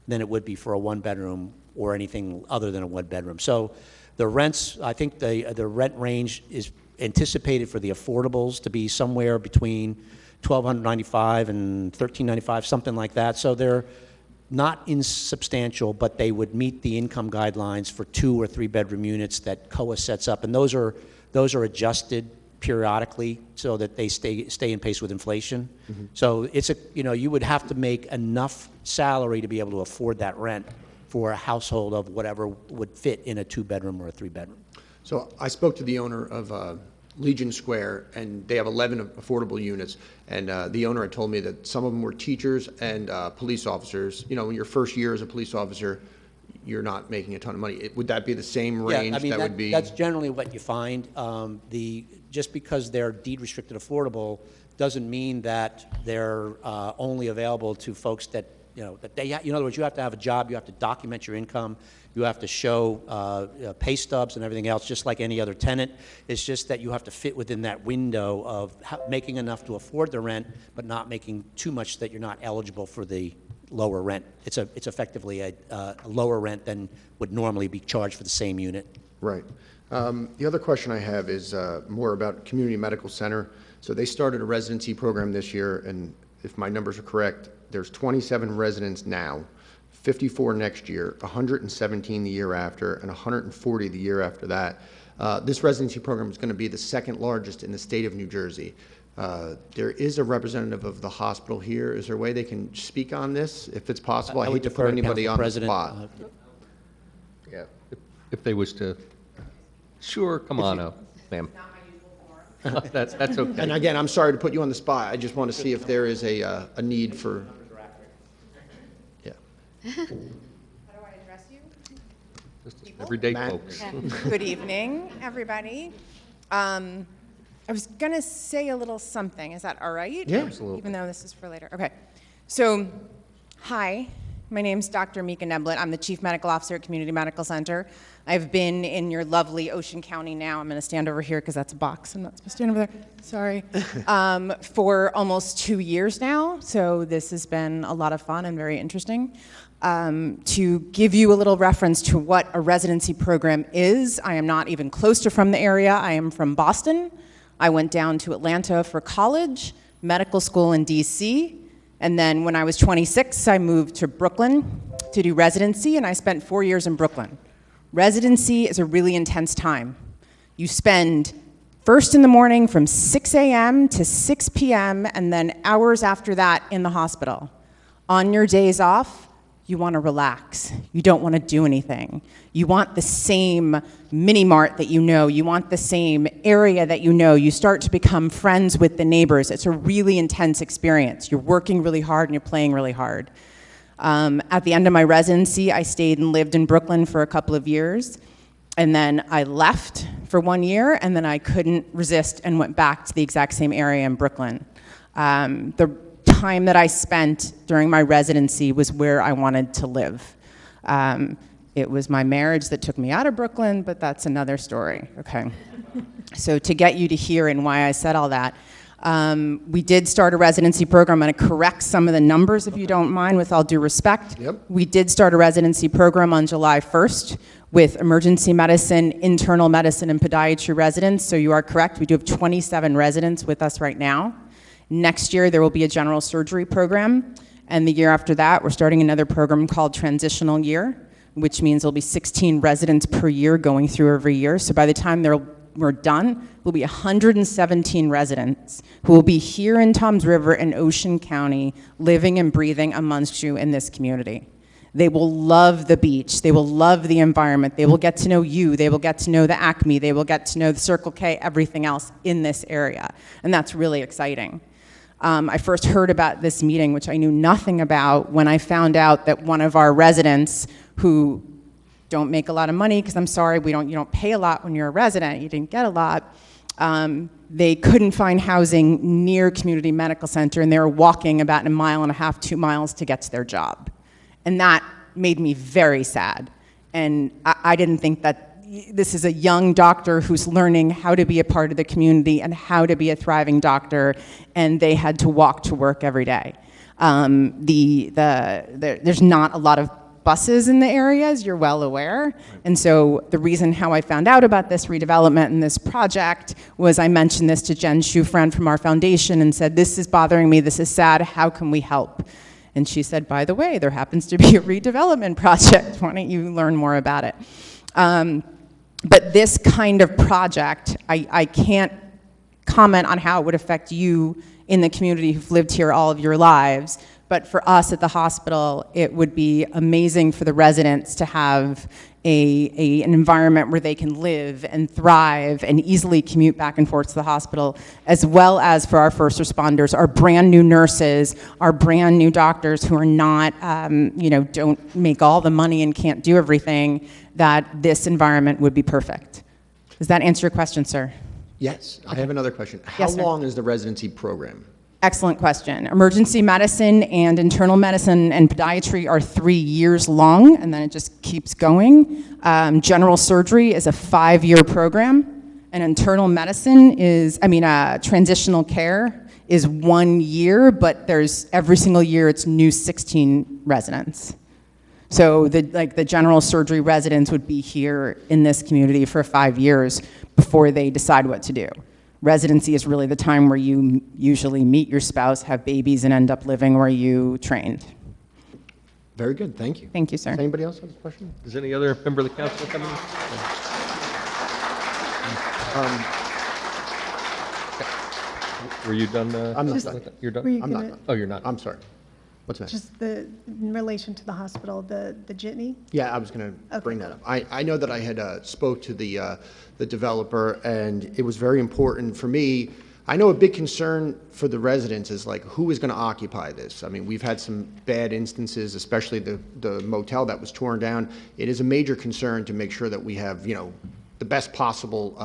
than it would be for a 1-bedroom or anything other than a 1-bedroom. So the rents, I think the rent range is anticipated for the affordables to be somewhere between $1,295 and $1,395, something like that. So they're not insubstantial, but they would meet the income guidelines for 2 or 3-bedroom units that COA sets up, and those are adjusted periodically so that they stay in pace with inflation. Mm-hmm. So it's you would have to make enough salary to be able to afford that rent for a household of whatever would fit in a 2-bedroom or a 3-bedroom. So I spoke to the owner of Legion Square, and they have 11 affordable units, and the owner had told me that some of them were teachers and police officers. You know, in your first year as a police officer, you're not making a ton of money. Would that be the same range? Yeah, I mean, that would be. That's generally what you find. Just because they're deed-restricted affordable doesn't mean that they're only available to folks that, in other words, you have to have a job, you have to document your income, you have to show pay stubs and everything else, just like any other tenant. It's just that you have to fit within that window of making enough to afford the rent, but not making too much that you're not eligible for the lower rent. It's effectively a lower rent than would normally be charged for the same unit. Right. The other question I have is more about Community Medical Center. So they started a residency program this year, and if my numbers are correct, there's 27 residents now, 54 next year, 117 the year after, and 140 the year after that. This residency program is going to be the second largest in the state of New Jersey. There is a representative of the hospital here. Is there a way they can speak on this, if it's possible? I hate to put anybody on the spot. Yeah, if they wish to. Sure, come on up, ma'am. That's okay. And again, I'm sorry to put you on the spot. I just want to see if there is a need for. Yeah. How do I address you? Just everyday folks. Good evening, everybody. I was going to say a little something. Is that all right? Yeah, absolutely. Even though this is for later. Okay. So, hi. My name's Dr. Mika Neblett. I'm the Chief Medical Officer at Community Medical Center. I've been in your lovely Ocean County now. I'm going to stand over here because that's a box. I'm not supposed to stand over there. Sorry. For almost 2 years now. So this has been a lot of fun and very interesting. To give you a little reference to what a residency program is, I am not even close to from the area. I am from Boston. I went down to Atlanta for college, medical school in DC, and then when I was 26, I moved to Brooklyn to do residency, and I spent 4 years in Brooklyn. Residency is a really intense time. You spend first in the morning from 6 a.m. to 6 p.m., and then hours after that in the hospital. On your days off, you want to relax. You don't want to do anything. You want the same mini-mart that you know. You want the same area that you know. You start to become friends with the neighbors. It's a really intense experience. You're working really hard and you're playing really hard. At the end of my residency, I stayed and lived in Brooklyn for a couple of years. And then I left for 1 year, and then I couldn't resist and went back to the exact same area in Brooklyn. The time that I spent during my residency was where I wanted to live. It was my marriage that took me out of Brooklyn, but that's another story, okay? So to get you to hear and why I said all that, we did start a residency program. I'm going to correct some of the numbers, if you don't mind, with all due respect. Yep. We did start a residency program on July 1st with emergency medicine, internal medicine, and podiatry residents. So you are correct. We do have 27 residents with us right now. Next year, there will be a general surgery program. And the year after that, we're starting another program called Transitional Year, which means there'll be 16 residents per year going through every year. So by the time there'll we're done, will be 117 residents who will be here in Toms River and Ocean County, living and breathing amongst you in this community. They will love the beach. They will love the environment. They will get to know you. They will get to know the Acme. They will get to know the Circle K, everything else in this area. And that's really exciting. I first heard about this meeting, which I knew nothing about, when I found out that one of our residents who don't make a lot of money, because I'm sorry, you don't pay a lot when you're a resident, you didn't get a lot, they couldn't find housing near Community Medical Center, and they were walking about 1.5 miles, 2 miles to get to their job. And that made me very sad. And I didn't think that this is a young doctor who's learning how to be a part of the community and how to be a thriving doctor, and they had to walk to work every day. There's not a lot of buses in the area, as you're well aware. And so the reason how I found out about this redevelopment and this project was I mentioned this to Jen Schufriend from our foundation and said, this is bothering me, this is sad, how can we help? And she said, by the way, there happens to be a redevelopment project. Why don't you learn more about it? But this kind of project, I can't comment on how it would affect you in the community who've lived here all of your lives. But for us at the hospital, it would be amazing for the residents to have an environment where they can live and thrive and easily commute back and forth to the hospital, as well as for our first responders, our brand new nurses, our brand new doctors who are not, don't make all the money and can't do everything, that this environment would be perfect. Does that answer your question, sir? Yes. I have another question. How Yes, sir. long is the residency program? Excellent question. Emergency medicine and internal medicine and podiatry are 3 years long, and then it just keeps going. General surgery is a 5-year program, and internal medicine transitional care is 1 year, but there's every single year it's new 16 residents. So the general surgery residents would be here in this community for 5 years before they decide what to do. Residency is really the time where you usually meet your spouse, have babies, and end up living where you trained. Very good, thank you. Thank you, sir. Does anybody else have a question? Does any other member of the council come in? Were you done? I'm not with done. that? You're done? Were you I'm not gonna- done. Oh, you're not? I'm sorry. What's that? Just in relation to the hospital, the jitney? Yeah, I was going to bring that up. I know that I had spoke to the developer, and it was very important for me. I know a big concern for the residents is like, who is going to occupy this? I mean, we've had some bad instances, especially the motel that was torn down. It is a major concern to make sure that we have, the best possible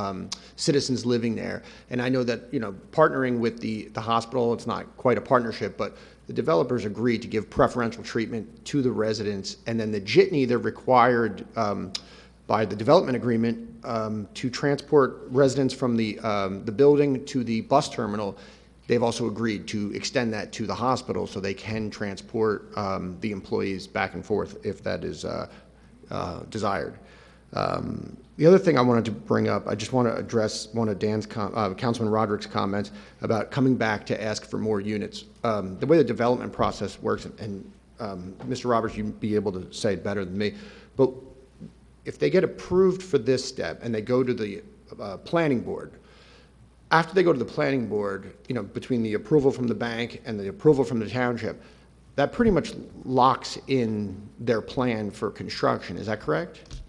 citizens living there. And I know that, partnering with the hospital, it's not quite a partnership, but the developers agreed to give preferential treatment to the residents. And then the jitney, they're required by the development agreement to transport residents from the building to the bus terminal. They've also agreed to extend that to the hospital so they can transport the employees back and forth if that is desired. The other thing I wanted to bring up, I just want to address one of Councilman Roderick's comments about coming back to ask for more units. The way the development process works, and Mr. Roberts, you'd be able to say it better than me, but if they get approved for this step and they go to the planning board, after they go to the planning board, between the approval from the bank and the approval from the township, that pretty much locks in their plan for construction. Is that correct?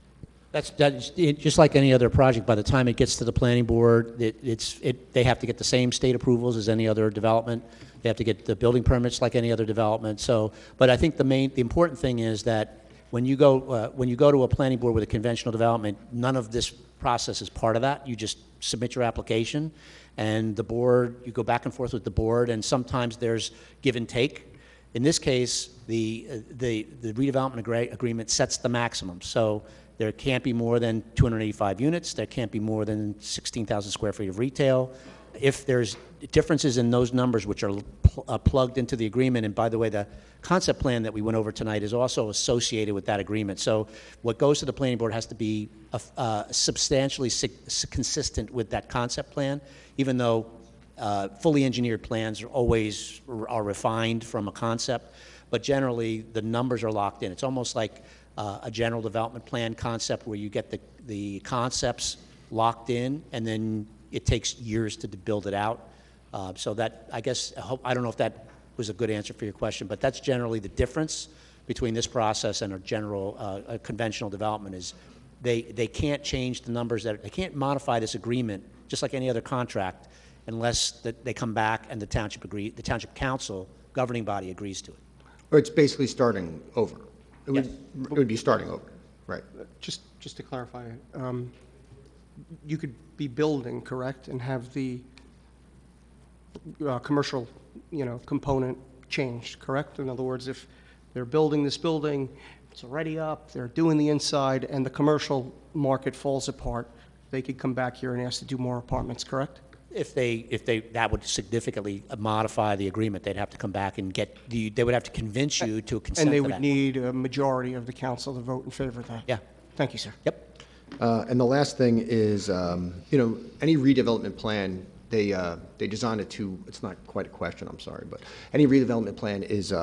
That's just like any other project. By the time it gets to the planning board, they have to get the same state approvals as any other development. They have to get the building permits like any other development. So, but I think the important thing is that when you go to a planning board with a conventional development, none of this process is part of that. You just submit your application, and the board, you go back and forth with the board, and sometimes there's give and take. In this case, the redevelopment agreement sets the maximum. So there can't be more than 285 units. There can't be more than 16,000 square feet of retail. If there's differences in those numbers which are plugged into the agreement, and by the way, the concept plan that we went over tonight is also associated with that agreement. So what goes to the planning board has to be substantially consistent with that concept plan, even though fully engineered plans are refined from a concept, but generally the numbers are locked in. It's almost like a general development plan concept where you get the concepts locked in, and then it takes years to build it out. So that, I guess, I don't know if that was a good answer for your question, but that's generally the difference between this process and a general, a conventional development is they can't change the numbers they can't modify this agreement, just like any other contract, unless they come back and the township council, governing body, agrees to it. Or it's basically starting over. It Yes. would be starting over, right? Just to clarify, you could be building, correct, and have the commercial, component changed, correct? In other words, if they're building this building, it's already up, they're doing the inside, and the commercial market falls apart, they could come back here and ask to do more apartments, correct? If that would significantly modify the agreement, they'd have to come back and they would have to convince you to consent And to they that. would need a majority of the council to vote in favor of that? Yeah. Thank you, sir. Yep. And the last thing is, any redevelopment plan, they design it to, it's not quite a question, I'm sorry, but any redevelopment plan is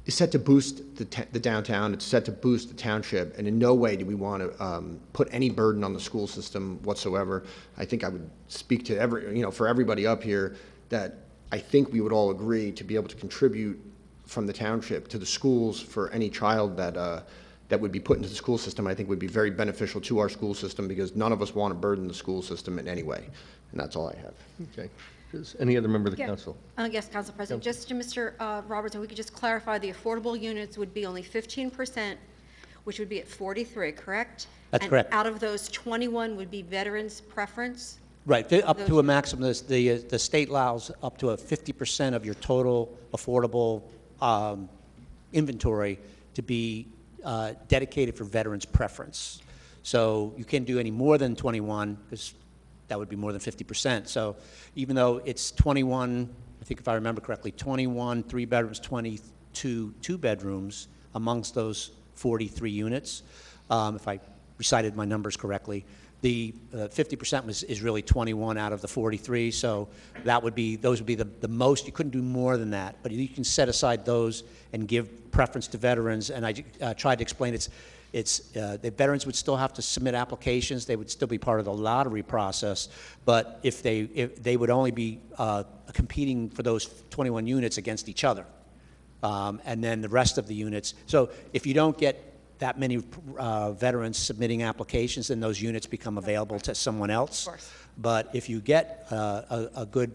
set to boost the downtown, it's set to boost the township, and in no way do we want to put any burden on the school system whatsoever. I think I would speak to for everybody up here, that I think we would all agree to be able to contribute from the township to the schools for any child that would be put into the school system. I think would be very beneficial to our school system, because none of us want to burden the school system in any way. And that's all I have. Okay. Does any other member of the Yeah. council? Yes, Council President, just to Mr. Robertson, we could just clarify, the affordable units would be only 15%, which would be at 43, correct? That's correct. And out of those, 21 would be veterans' preference? Right, up to a maximum, the state allows up to a 50% of your total affordable inventory to be dedicated for veterans' preference. So you can't do any more than 21, because that would be more than 50%. So even though it's 21, I think if I remember correctly, 21 3 bedrooms, 22 2 bedrooms amongst those 43 units, if I recited my numbers correctly, the 50% is really 21 out of the 43, so those would be the most. You couldn't do more than that, but you can set aside those and give preference to veterans. And I tried to explain the veterans would still have to submit applications. They would still be part of the lottery process, but if they would only be competing for those 21 units against each other, and then the rest of the units. So if you don't get that many veterans submitting applications, then those units become available to someone else. Of course. But if you get a good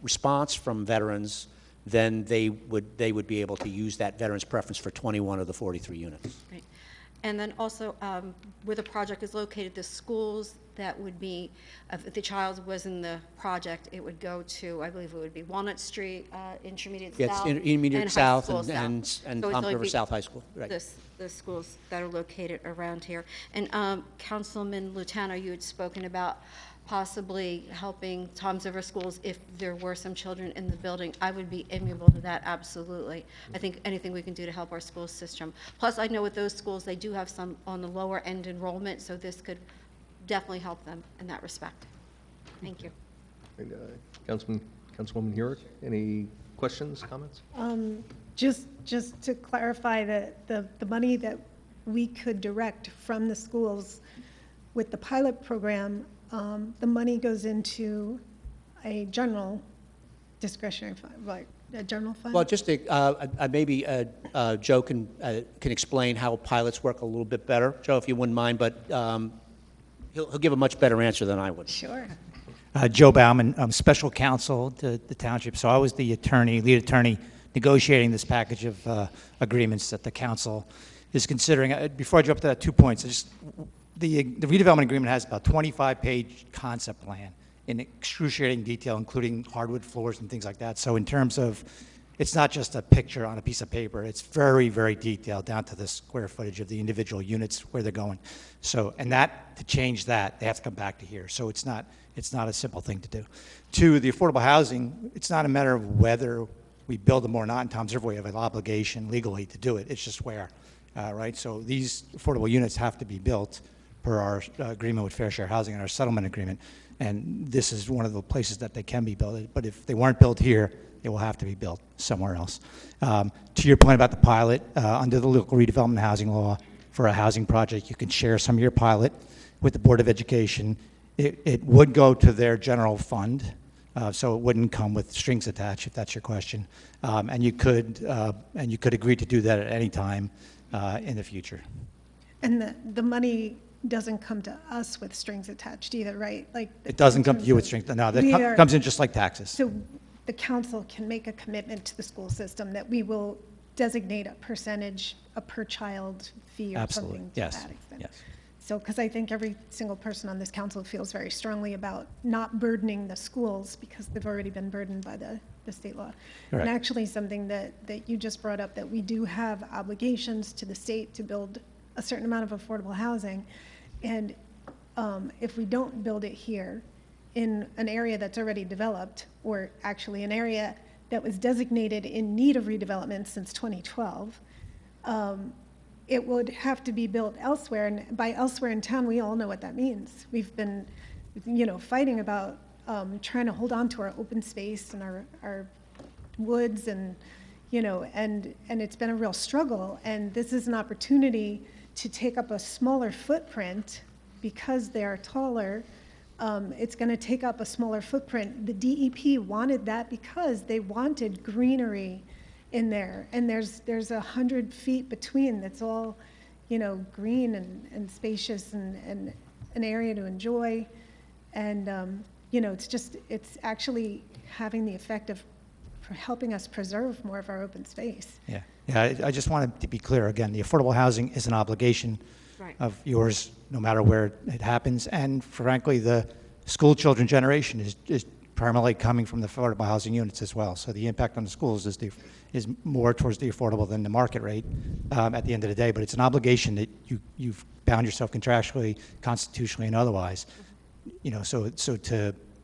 response from veterans, then they would be able to use that veterans preference for 21 of the 43 units. Right. And then also, where the project is located, the schools that would be, if the child was in the project, it would go to, I believe it would be Walnut Street, Intermediate Yeah, South. it's Intermediate and High South School and So Palm it's only River be South High School. Right. The schools that are located around here. And Councilman Lutano, you had spoken about possibly helping Toms River schools if there were some children in the building. I would be amiable to that, absolutely. I think anything we can do to help our school system. Plus, I know with those schools, they do have some on the lower end enrollment, so this could definitely help them in that respect. Thank you. And, Councilwoman Hurek, any questions, comments? Just to clarify that the money that we could direct from the schools with the pilot program, the money goes into a general discretionary fund, like a general fund? Well, just maybe Joe can explain how pilots work a little bit better. Joe, if you wouldn't mind, but he'll give a much better answer than I would. Sure. Joe Bauman, I'm special counsel to the township, so I was the lead attorney negotiating this package of agreements that the council is considering. Before I jump to that, 2 points. The redevelopment agreement has about 25-page concept plan in excruciating detail, including hardwood floors and things like that. So in terms of, it's not just a picture on a piece of paper. It's very, very detailed, down to the square footage of the individual units, where they're going. So, and to change that, they have to come back to here. So it's not a simple thing to do. 2, the affordable housing, it's not a matter of whether we build them or not. In Toms River, we have an obligation legally to do it. It's just where, right? So these affordable units have to be built per our agreement with Fair Share Housing and our settlement agreement. And this is one of the places that they can be built. But if they weren't built here, they will have to be built somewhere else. To your point about the pilot, under the local redevelopment housing law, for a housing project, you can share some of your pilot with the Board of Education, It would go to their general fund, so it wouldn't come with strings attached, if that's your question. And you could agree to do that at any time in the future. And the money doesn't come to us with strings attached either, right? Like It doesn't in come to terms you with of- strings, no, that we are- comes in just like taxes. So the council can make a commitment to the school system that we will designate a percentage, a per-child fee or Absolutely, something to yes, that extent. yes. So, because I think every single person on this council feels very strongly about not burdening the schools because they've already been burdened by the state law. Correct. And actually, something that you just brought up, that we do have obligations to the state to build a certain amount of affordable housing. And if we don't build it here in an area that's already developed, or actually an area that was designated in need of redevelopment since 2012, it would have to be built elsewhere. And by elsewhere in town, we all know what that means. We've been, fighting about trying to hold on to our open space and our woods and, and it's been a real struggle. And this is an opportunity to take up a smaller footprint because they are taller. It's going to take up a smaller footprint. The DEP wanted that because they wanted greenery in there, and there's 100 feet between that's all, green and spacious and an area to enjoy. And, it's actually having the effect of helping us preserve more of our open space. Yeah, I just wanted to be clear, again, the affordable housing is an obligation Right. of yours, no matter where it happens, and frankly, the school children generation is primarily coming from the affordable housing units as well, so the impact on the schools is more towards the affordable than the market rate at the end of the day, but it's an obligation that you've bound yourself contractually, constitutionally, and otherwise. So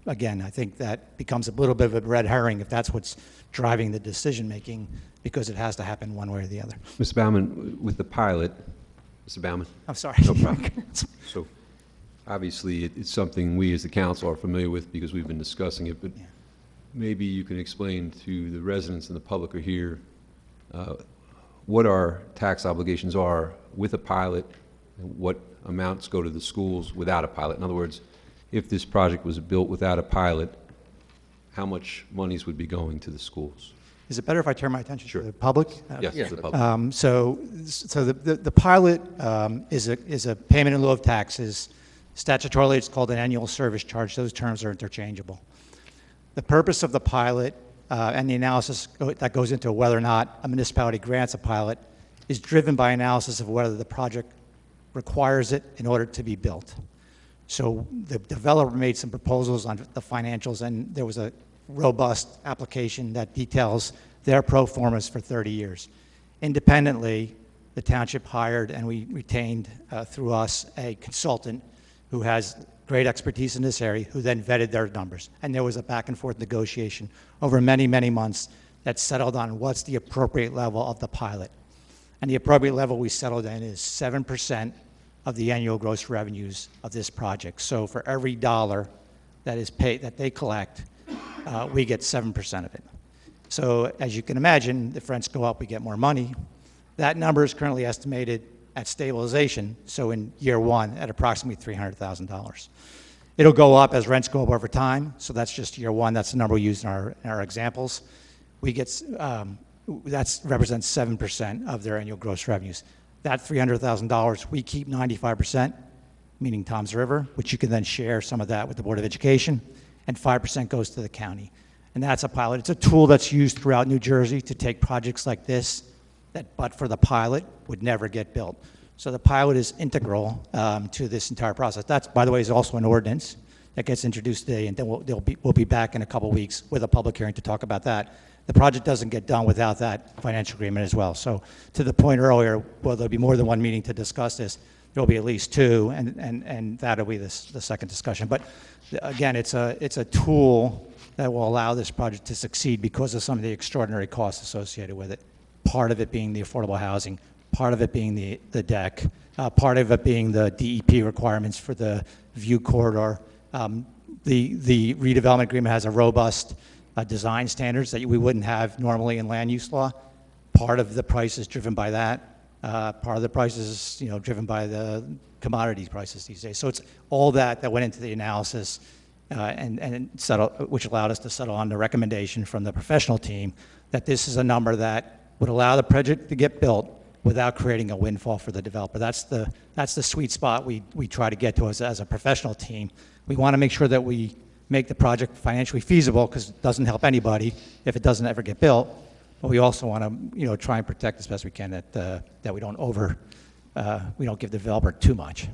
again, I think that becomes a little bit of a red herring if that's what's driving the decision-making, because it has to happen one way or the other. Mr. Baumann, with the pilot, Mr. Baumann? I'm sorry. No problem. So, obviously, it's something we as the council are familiar with because we've been discussing it, but maybe you can explain to the residents and the public who are here what our tax obligations are with a pilot, and what amounts go to the schools without a pilot. In other words, if this project was built without a pilot, how much monies would be going to the schools? Is it better if I turn my attention Sure. to the public? Yes, Yeah. to the public. So the pilot is a payment in lieu of taxes. Statutorily, it's called an annual service charge. Those terms are interchangeable. The purpose of the pilot and the analysis that goes into whether or not a municipality grants a pilot is driven by analysis of whether the project requires it in order to be built. So the developer made some proposals on the financials, and there was a robust application that details their pro formas for 30 years. Independently, the township hired, and we retained through us, a consultant who has great expertise in this area, who then vetted their numbers. And there was a back and forth negotiation over many, many months that settled on what's the appropriate level of the pilot. And the appropriate level we settled in is 7% of the annual gross revenues of this project. So for every dollar that is paid, that they collect, we get 7% of it. So as you can imagine, if rents go up, we get more money. That number is currently estimated at stabilization, so in year one, at approximately $300,000. It'll go up as rents go up over time, so that's just year one. That's the number we use in our examples. We get, that represents 7% of their annual gross revenues. That $300,000, we keep 95%, meaning Tom's River, which you can then share some of that with the Board of Education, and 5% goes to the county. And that's a pilot. It's a tool that's used throughout New Jersey to take projects like this that, but for the pilot, would never get built. So the pilot is integral to this entire process. That's, by the way, is also an ordinance that gets introduced today, and then we'll be back in a couple weeks with a public hearing to talk about that. The project doesn't get done without that financial agreement as well. So to the point earlier, well, there'll be more than one meeting to discuss this. There'll be at least two, and that'll be the second discussion. But again, it's a tool that will allow this project to succeed because of some of the extraordinary costs associated with it. Part of it being the affordable housing, part of it being the deck, part of it being the DEP requirements for the view corridor. The redevelopment agreement has a robust design standards that we wouldn't have normally in land use law. Part of the price is driven by that. Part of the price is driven by the commodity prices these days. So it's all that went into the analysis, and settle, which allowed us to settle on the recommendation from the professional team that this is a number that would allow the project to get built without creating a windfall for the developer. That's the sweet spot we try to get to as a professional team. We want to make sure that we make the project financially feasible, because it doesn't help anybody if it doesn't ever get built. But we also want to, try and protect as best we can that we don't we don't give the developer too much.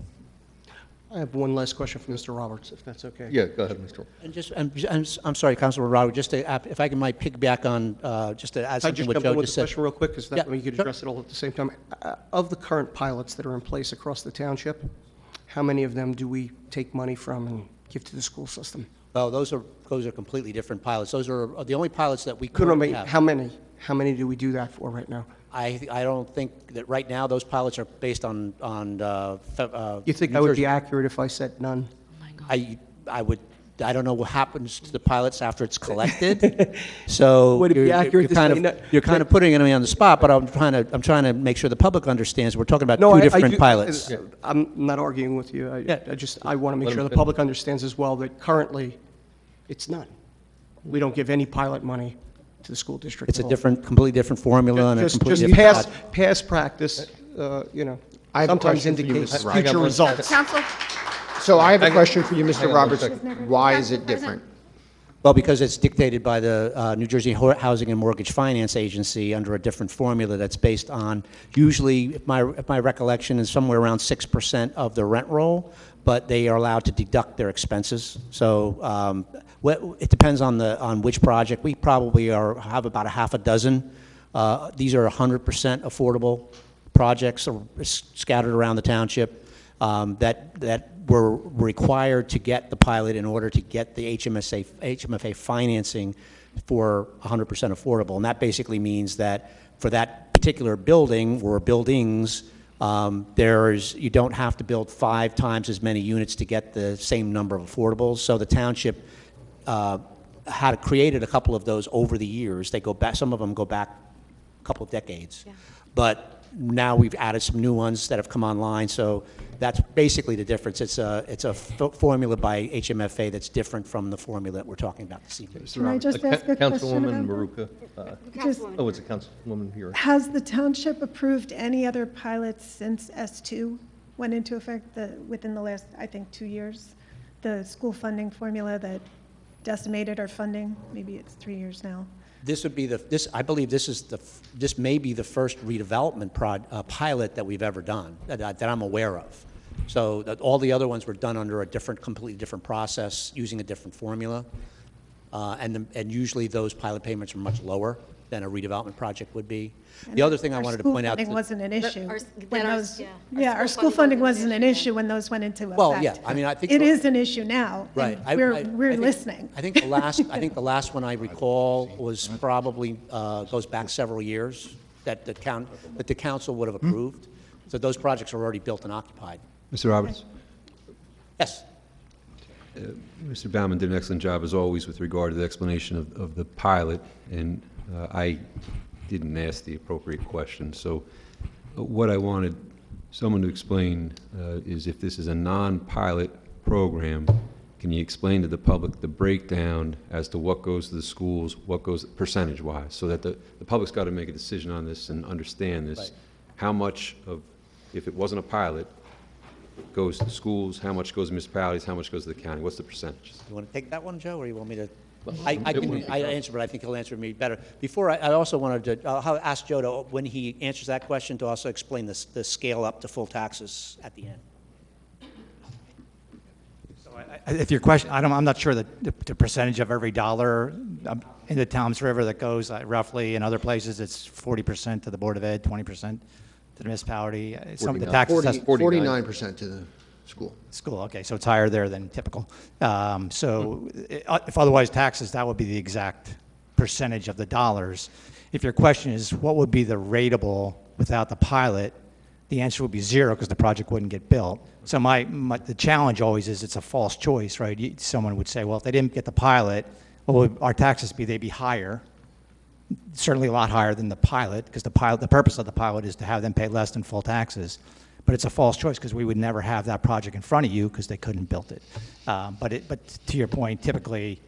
I have one last question for Mr. Roberts, if that's okay. Yeah, go ahead, Mr. And I'm sorry, Councilor Rodwood, just to, if I might piggyback on, just to add Can I something just what jump Joe in with just the said. question real quick, because that Yeah, way you could sure. address it all at the same time. Of the current pilots that are in place across the township, how many of them do we take money from and give to the school system? Oh, those are completely different pilots. Those are the only pilots that we Couldn't currently be, have. how many? How many do we do that for right now? I don't think that right now those pilots are based on You think New I would Jersey. be accurate if I said none? I don't know what happens to the pilots after it's collected. So Would it be you're accurate to kind say of, no- you're kind of putting me on the spot, but I'm trying to make sure the public understands we're talking about No, two I different do- pilots. I'm not arguing with you. Yeah. I want to make Let sure him the finish. public understands as well that currently, it's none. We don't give any pilot money to the school district It's at a all. different, completely different formula and a Just completely different. past practice, I have a sometimes question for you, indicates Mr. Roberts. future results. Council, So I have a Hang on. question for you, Hang Mr. on one Roberts. second. Why is it different? Well, because it's dictated by the New Jersey Housing and Mortgage Finance Agency under a different formula that's based on, usually, if my recollection is somewhere around 6% of the rent roll, but they are allowed to deduct their expenses. So it depends on which project. We probably have about a half a dozen. These are 100% affordable projects scattered around the township that were required to get the pilot in order to get the HMFA financing for 100% affordable. And that basically means that for that particular building or buildings, you don't have to build 5 times as many units to get the same number of affordables. So the township had created a couple of those over the years. They go back, some of them go back a couple of decades. Yeah. But now we've added some new ones that have come online, so that's basically the difference. It's a formula by HMFA that's different from the formula that we're talking about this evening. Can I just ask a question Councilwoman about that? Maruka. Just- Oh, it's a councilwoman here. Has the township approved any other pilots since S2 went into effect within the last, I think, 2 years? The school funding formula that decimated our funding, maybe it's 3 years now. This would be I believe this may be the first redevelopment pilot that we've ever done, that I'm aware of. So all the other ones were done under a completely different process, using a different formula. And usually those pilot payments are much lower than a redevelopment project would be. The other thing I wanted to point out. Our school funding wasn't an issue. our School funding wasn't an issue when those went into effect. Well, yeah, I mean, I think. It is an issue now. Right. And we're listening. I think the last one I recall was probably, goes back several years, that the council would have approved. So those projects are already built and occupied. Mr. Roberts? Yes. Mr. Baumann did an excellent job, as always, with regard to the explanation of the pilot, and I didn't ask the appropriate question. So what I wanted someone to explain is, if this is a non-pilot program, can you explain to the public the breakdown as to what goes to the schools, what goes percentage-wise, so that the public's got to make a decision on this and understand this. Right. How much of, if it wasn't a pilot, goes to schools, how much goes to municipalities, how much goes to the county? What's the percentage? You want to take that one, Joe, or you want me to? I answer, but I think he'll answer me better. Before, I also wanted to ask Joe to, when he answers that question, to also explain the scale up to full taxes at the end. If your question, I'm not sure the percentage of every dollar in the Toms River that goes roughly. In other places, it's 40% to the Board of Ed, 20% to the municipality. Some of the 49. taxes. 49% to the school. School, okay, so it's higher there than typical. So if otherwise taxes, that would be the exact percentage of the dollars. If your question is, what would be the rateable without the pilot, the answer would be 0, because the project wouldn't get built. So the challenge always is, it's a false choice, right? Someone would say, well, if they didn't get the pilot, what would our taxes be? They'd be higher, certainly a lot higher than the pilot, because the purpose of the pilot is to have them pay less than full taxes. but it's a false choice because we would never have that project in front of you because they couldn't build it. But to your point, typically,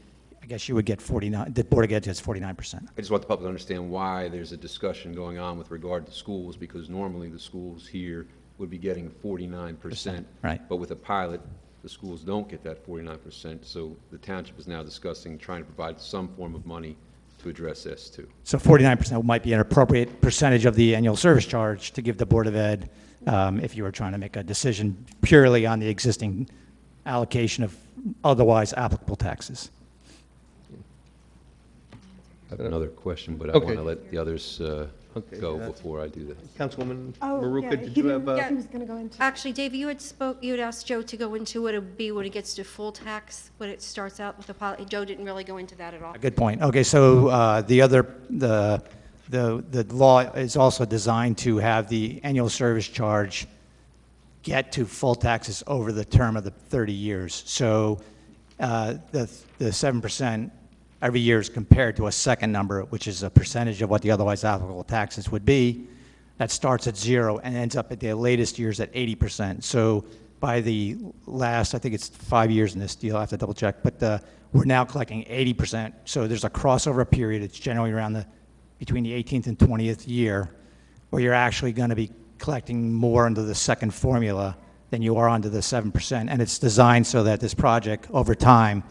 I guess you would get 49, the Board of Ed gets 49%. I just want the public to understand why there's a discussion going on with regard to schools, because normally the schools here would be getting 49%. Right. But with a pilot, the schools don't get that 49%, so the township is now discussing trying to provide some form of money to address this too. So 49% might be an appropriate percentage of the annual service charge to give the Board of Ed if you were trying to make a decision purely on the existing allocation of otherwise applicable taxes. I have another question, but I Okay. want to let the others Okay, go that's- before I do that. Councilwoman Oh, Maruka, yeah, did he you have? didn't- Yeah. He was going to go into. Actually, Dave, you had asked Joe to go into what it would be when it gets to full tax, when it starts out with the pilot. Joe didn't really go into that at all. Good point. Okay, so the law is also designed to have the annual service charge get to full taxes over the term of the 30 years. So the 7% every year is compared to a second number, which is a percentage of what the otherwise applicable taxes would be. That starts at 0 and ends up at the latest years at 80%. So by the last, I think it's 5 years in this deal, I have to double check, but we're now collecting 80%. So there's a crossover period. It's generally around between the 18th and 20th year where you're actually going to be collecting more under the second formula than you are under the 7%. And it's designed so that this project over time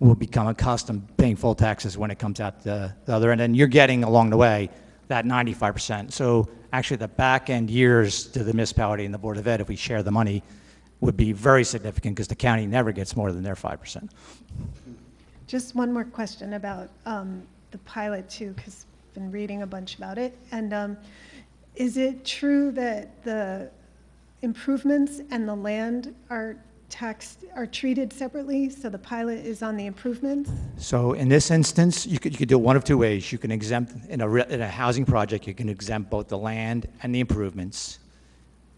will become accustomed paying full taxes when it comes out the other end. And you're getting along the way that 95%. So actually the back end years to the municipality and the Board of Ed, if we share the money, would be very significant because the county never gets more than their 5%. Just one more question about the pilot too, because I've been reading a bunch about it. And is it true that the improvements and the land are treated separately? So the pilot is on the improvements? So in this instance, you could do it one of two ways. You can exempt, in a housing project, you can exempt both the land and the improvements,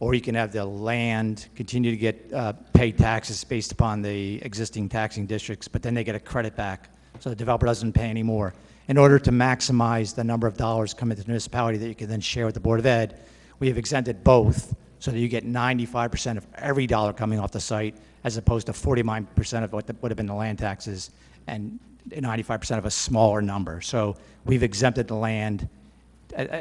or you can have the land continue to get paid taxes based upon the existing taxing districts, but then they get a credit back, so the developer doesn't pay any more. In order to maximize the number of dollars coming to the municipality that you can then share with the Board of Ed, we have exempted both, so that you get 95% of every dollar coming off the site, as opposed to 49% of what would have been the land taxes, and 95% of a smaller number. So we've exempted the land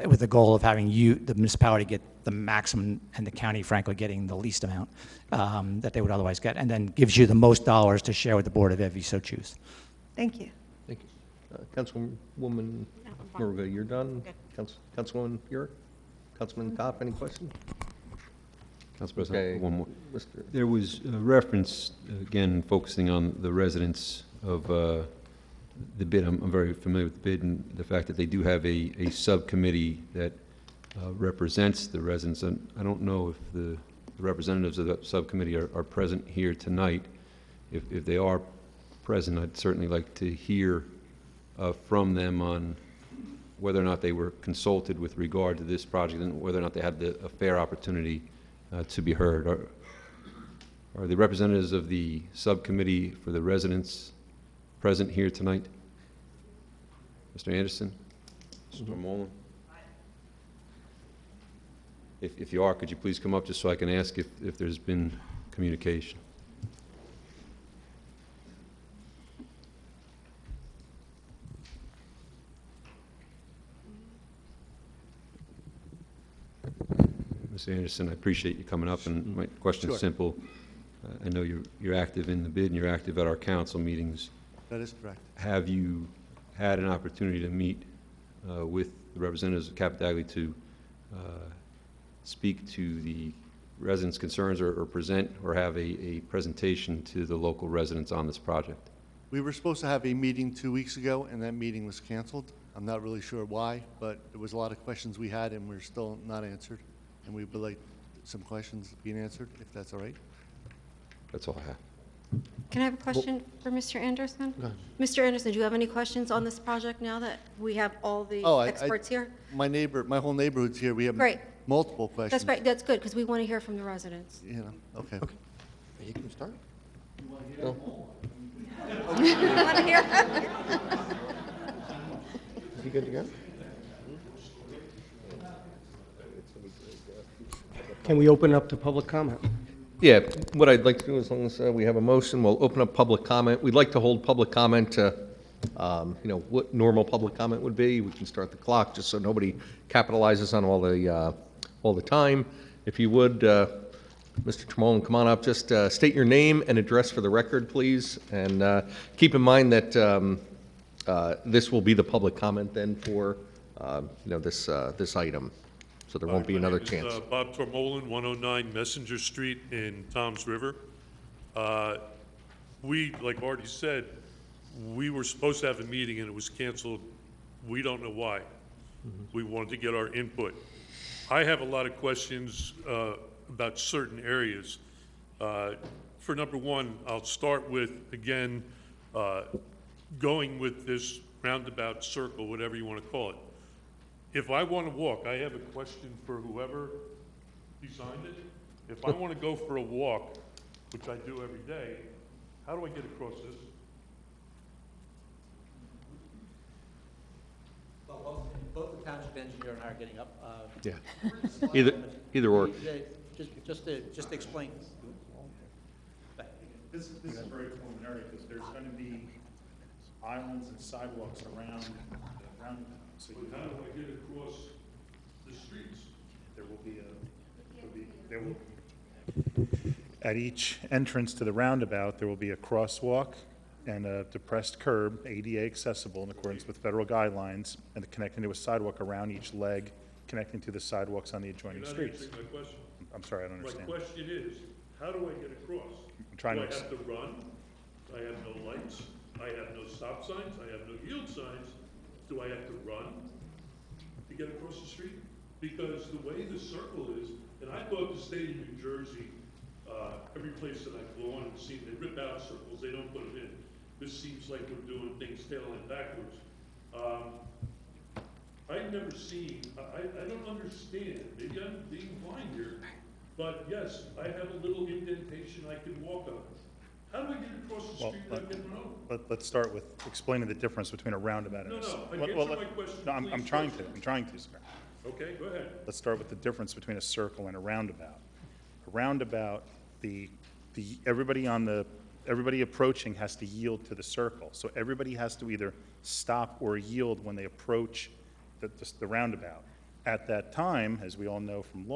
with the goal of having the municipality get the maximum, and the county, frankly, getting the least amount that they would otherwise get, and then gives you the most dollars to share with the Board of Ed if you so choose. Thank you. Thank you. Councilwoman Maruka, you're done? Councilwoman Burek? Councilman Kopp, any questions? Council President, Okay. one more. Mr. There was a reference, again, focusing on the residents of the bid. I'm very familiar with the bid and the fact that they do have a subcommittee that represents the residents. And I don't know if the representatives of that subcommittee are present here tonight. If they are present, I'd certainly like to hear from them on whether or not they were consulted with regard to this project and whether or not they had a fair opportunity to be heard. Are the representatives of the subcommittee for the residents present here tonight? Mr. Anderson? Mr. Mullen? If you are, could you please come up just so I can ask if there's been communication? Mr. Anderson, I appreciate you coming up, and my question is simple. I know you're active in the bid and you're active at our council meetings. That is correct. Have you had an opportunity to meet with the representatives of Capitagli to speak to the residents' concerns or present or have a presentation to the local residents on this project? We were supposed to have a meeting 2 weeks ago, and that meeting was canceled. I'm not really sure why, but there was a lot of questions we had, and we're still not answered. And we would like some questions being answered, if that's all right. That's all I have. Can I have a question for Mr. Anderson? Mr. Anderson, do you have any questions on this project now that we have all the Oh, experts here? My whole neighborhood's here. We have Great. multiple questions. That's right, that's good, because we want to hear from the residents. You know, okay. You can start. You want to hear? Is he good to go? Can we open it up to public comment? Yeah, what I'd like to do, as long as we have a motion, we'll open up public comment. We'd like to hold public comment to, what normal public comment would be. We can start the clock, just so nobody capitalizes on all the time. If you would, Mr. Tremolin, come on up, just state your name and address for the record, please. And keep in mind that this will be the public comment then for, this item. So there won't be another chance. My name is Bob Tormolin, 109 Messenger Street in Toms River. We, like Artie said, we were supposed to have a meeting and it was canceled. We don't know why. We wanted to get our input. I have a lot of questions about certain areas. For number one, I'll start with, again, going with this roundabout circle, whatever you want to call it. If I want to walk, I have a question for whoever designed it. If I want to go for a walk, which I do every day, how do I get across this? Well, both the township engineer and I are getting up. Yeah. Either or. Just to explain. This is very preliminary because there's going to be islands and sidewalks around the roundabout. So But how do I get across the streets? there will be, at each entrance to the roundabout, there will be a crosswalk and a depressed curb, ADA accessible in accordance with federal guidelines, and connecting to a sidewalk around each leg, connecting to the sidewalks on the adjoining You're not streets. answering my question. I'm sorry, I don't understand. My question is, how do I get across? I'm trying Do I to have to run? I have no lights. I have no stop signs. I have no yield signs. Do I have to run to get across the street? Because the way the circle is, and I thought the state of New Jersey, every place that I've gone and seen, they rip out circles, they don't put them in. This seems like we're doing things tail end backwards. I've never seen, I don't understand, maybe I'm being blind here, but yes, I have a little indentation I can walk on. How do I get across the Well, street without getting run over? Let's start with explaining the difference between a roundabout and No, a... no, answer my question, No, I'm please, trying first. to, sir. Okay, go ahead. Let's start with the difference between a circle and a roundabout. A roundabout, everybody approaching has to yield to the circle. So everybody has to either stop or yield when they approach the roundabout. At that time, as we all know from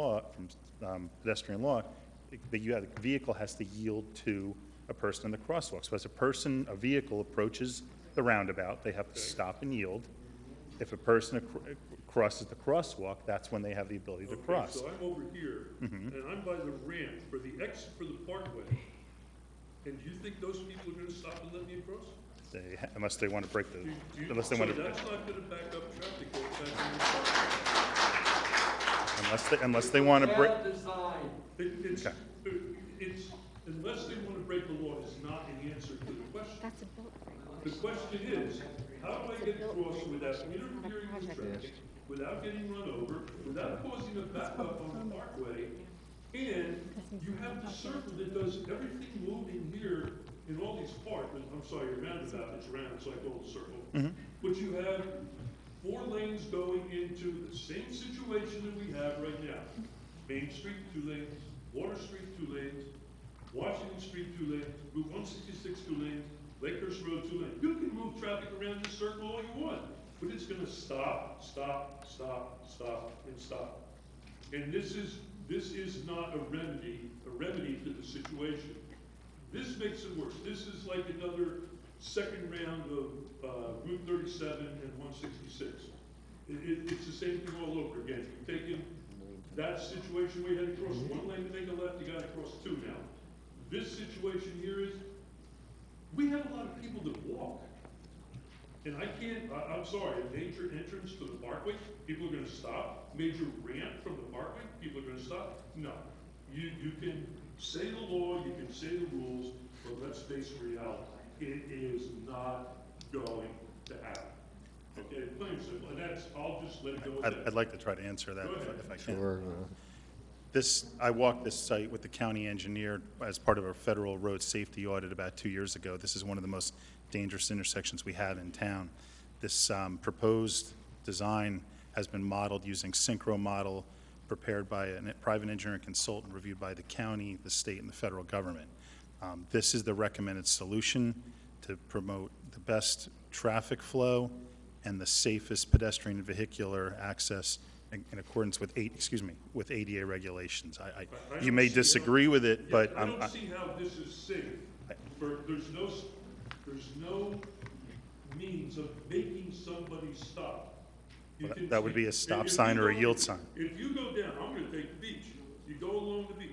pedestrian law, the vehicle has to yield to a person in the crosswalk. So as a vehicle approaches the roundabout, they have to stop and yield. If a person crosses the crosswalk, that's when they have the ability to cross. So I'm over here, and I'm by the ramp for the exit for the parkway. And do you think those people are gonna stop and let me across? Unless they want to break the, unless they So want to, that's not gonna back up traffic going back unless they want to break, It's, Okay. it's, unless they wanna break the law is not an answer to the question. That's a built. The question is, how do I get across without interfering with traffic, without getting run over, without causing a backup on the parkway? And you have the circle that does everything moving here in all these parts. I'm sorry, a roundabout, it's round, so I call it a circle. But you have 4 lanes going into the same situation that we have right now. Main Street, 2 lanes, Water Street, 2 lanes, Washington Street, 2 lanes, Route 166, 2 lanes, Lakehurst Road, 2 lanes. You can move traffic around this circle all you want, but it's gonna stop, stop, stop, stop, and stop. And this is not a remedy to the situation. This makes it worse. This is like another second round of Route 37 and 166. It's the same thing all over again. You've taken that situation where you had to cross 1 lane to make a left, you got to cross 2 now. This situation here is, we have a lot of people that walk. And I'm sorry, a major entrance to the parkway, people are gonna stop. Major ramp from the parkway, people are gonna stop. No, you can say the law, you can say the rules, but let's face reality. It is not going to happen. Okay, plain and simple, and that's, I'll just let it go with that. I'd like to try to answer that Go ahead. if I can. I walked this site with the county engineer as part of our federal road safety audit about 2 years ago. This is one of the most dangerous intersections we have in town. This proposed design has been modeled using synchro model prepared by a private engineer and consultant, reviewed by the county, the state, and the federal government. This is the recommended solution to promote the best traffic flow and the safest pedestrian and vehicular access in accordance with with ADA regulations. You may disagree with it, but I don't see how this is safe. There's no means of making somebody stop. that would be a stop sign or a yield sign. If you go down, I'm gonna take the beach, you go along the beach,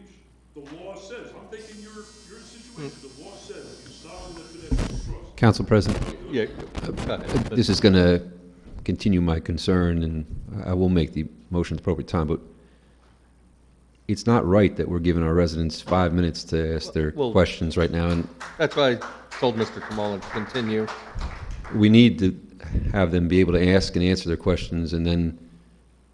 the law says, I'm taking your situation, the law says, you stop and let pedestrians cross. Council President, Yeah, go ahead. this is going to continue my concern, and I will make the motion at the appropriate time, but it's not right that we're giving our residents 5 minutes to ask their Well- questions right now, and That's why I told Mr. Kamala to continue. we need to have them be able to ask and answer their questions and then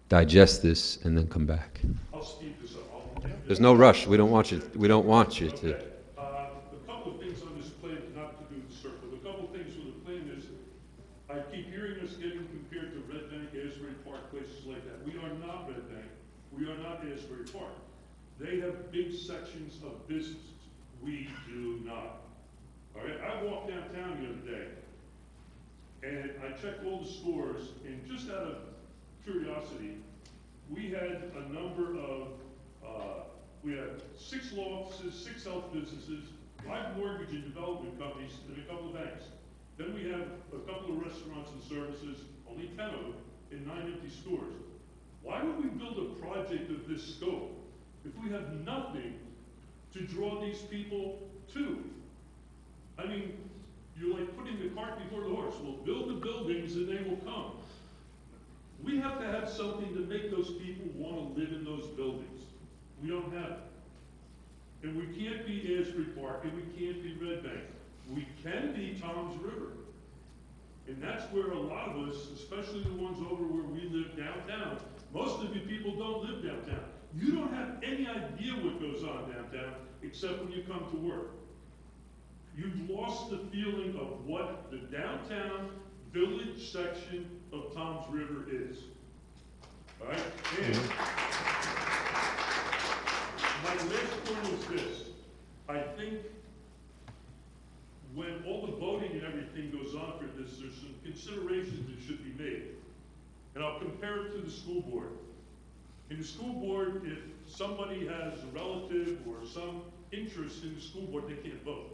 digest this and then come back. I'll speed this up. There's no rush. We don't want you to. Okay. A couple of things on this plan, not to do the circle. A couple of things with the plan is, I keep hearing us getting compared to Red Bank, Asbury Park, places like that. We are not Red Bank. We are not Asbury Park. They have big sections of businesses. We do not. All right, I walked downtown the other day, and I checked all the stores, and just out of curiosity, we had a number of, we had 6 law offices, 6 health businesses, 5 mortgage and development companies, and a couple of banks. Then we have a couple of restaurants and services, only 10 of them, and 9 empty stores. Why would we build a project of this scope if we have nothing to draw these people to? I mean, you're like putting the cart before the horse. We'll build the buildings and they will come. We have to have something to make those people want to live in those buildings. We don't have it. And we can't be Asbury Park and we can't be Red Bank. We can be Tom's River. And that's where a lot of us, especially the ones over where we live downtown, most of you people don't live downtown. You don't have any idea what goes on downtown except when you come to work. You've lost the feeling of what the downtown village section of Tom's River is. All right? And my last point is this. I think when all the voting and everything goes on for this, there's some considerations that should be made. And I'll compare it to the school board. In the school board, if somebody has a relative or some interest in the school board, they can't vote.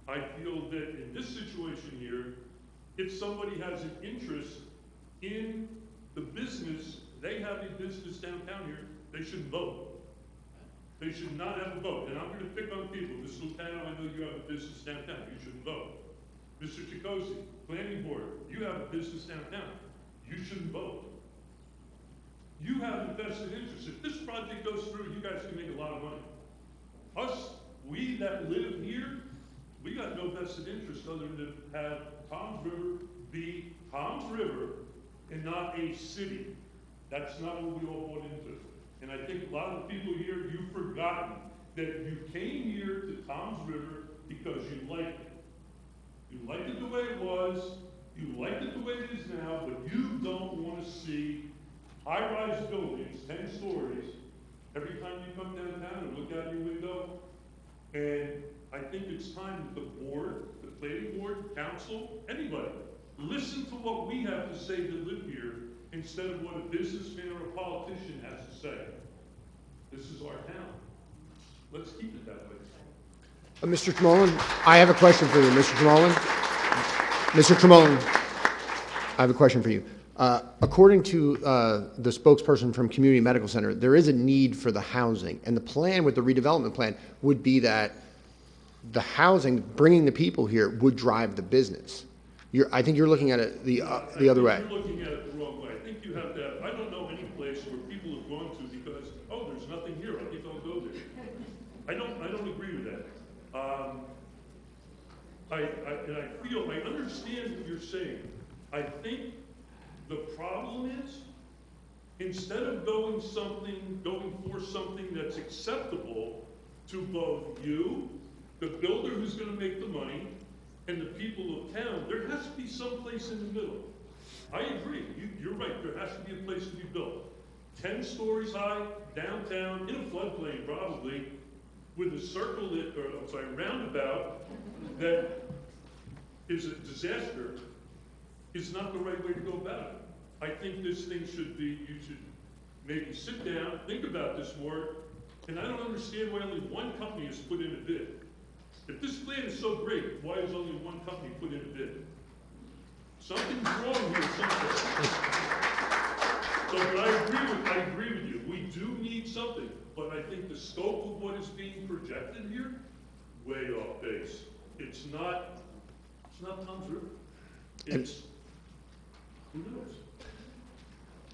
I feel that in this situation here, if somebody has an interest in the business, they have a business downtown here, they shouldn't vote. They should not have a vote. And I'm going to pick on people. Ms. Lutano, I know you have a business downtown. You shouldn't vote. Mr. Chikosi, planning board, you have a business downtown. You shouldn't vote. You have a vested interest. If this project goes through, you guys can make a lot of money. Us, we that live here, we got no vested interest other than to have Tom's River be Tom's River and not a city. That's not what we all bought into. And I think a lot of the people here, you've forgotten that you came here to Tom's River because you liked it. You liked it the way it was, you liked it the way it is now, but you don't want to see high-rise buildings, 10 stories, every time you come downtown and look out your window. And I think it's time that the board, the planning board, council, anybody, listen to what we have to say that live here instead of what a businessman or a politician has to say. This is our town. Let's keep it that way. Mr. Tremolin, I have a question for you. Mr. Tremolin? Mr. Tremolin, I have a question for you. According to the spokesperson from Community Medical Center, there is a need for the housing, and the plan with the redevelopment plan would be that the housing, bringing the people here, would drive the business. I think you're looking at it the other way. You're looking at it the wrong way. I think you have to, I don't know any place where people have gone to because, oh, there's nothing here, I think I'll go there. I don't agree with that. And I feel, I understand what you're saying. I think the problem is, instead of going for something that's acceptable to both you, the builder who's gonna make the money, and the people of town, there has to be some place in the middle. I agree, you're right, there has to be a place to be built. 10 stories high, downtown, in a floodplain probably, with a circle that, or I'm sorry, roundabout that is a disaster, is not the right way to go about it. I think this thing should be, you should maybe sit down, think about this more, and I don't understand why only one company has put in a bid. If this plan is so great, why has only one company put in a bid? Something's wrong here someplace. So, but I agree with you. We do need something, but I think the scope of what is being projected here, way off base. It's not Tom's River. It's, who knows?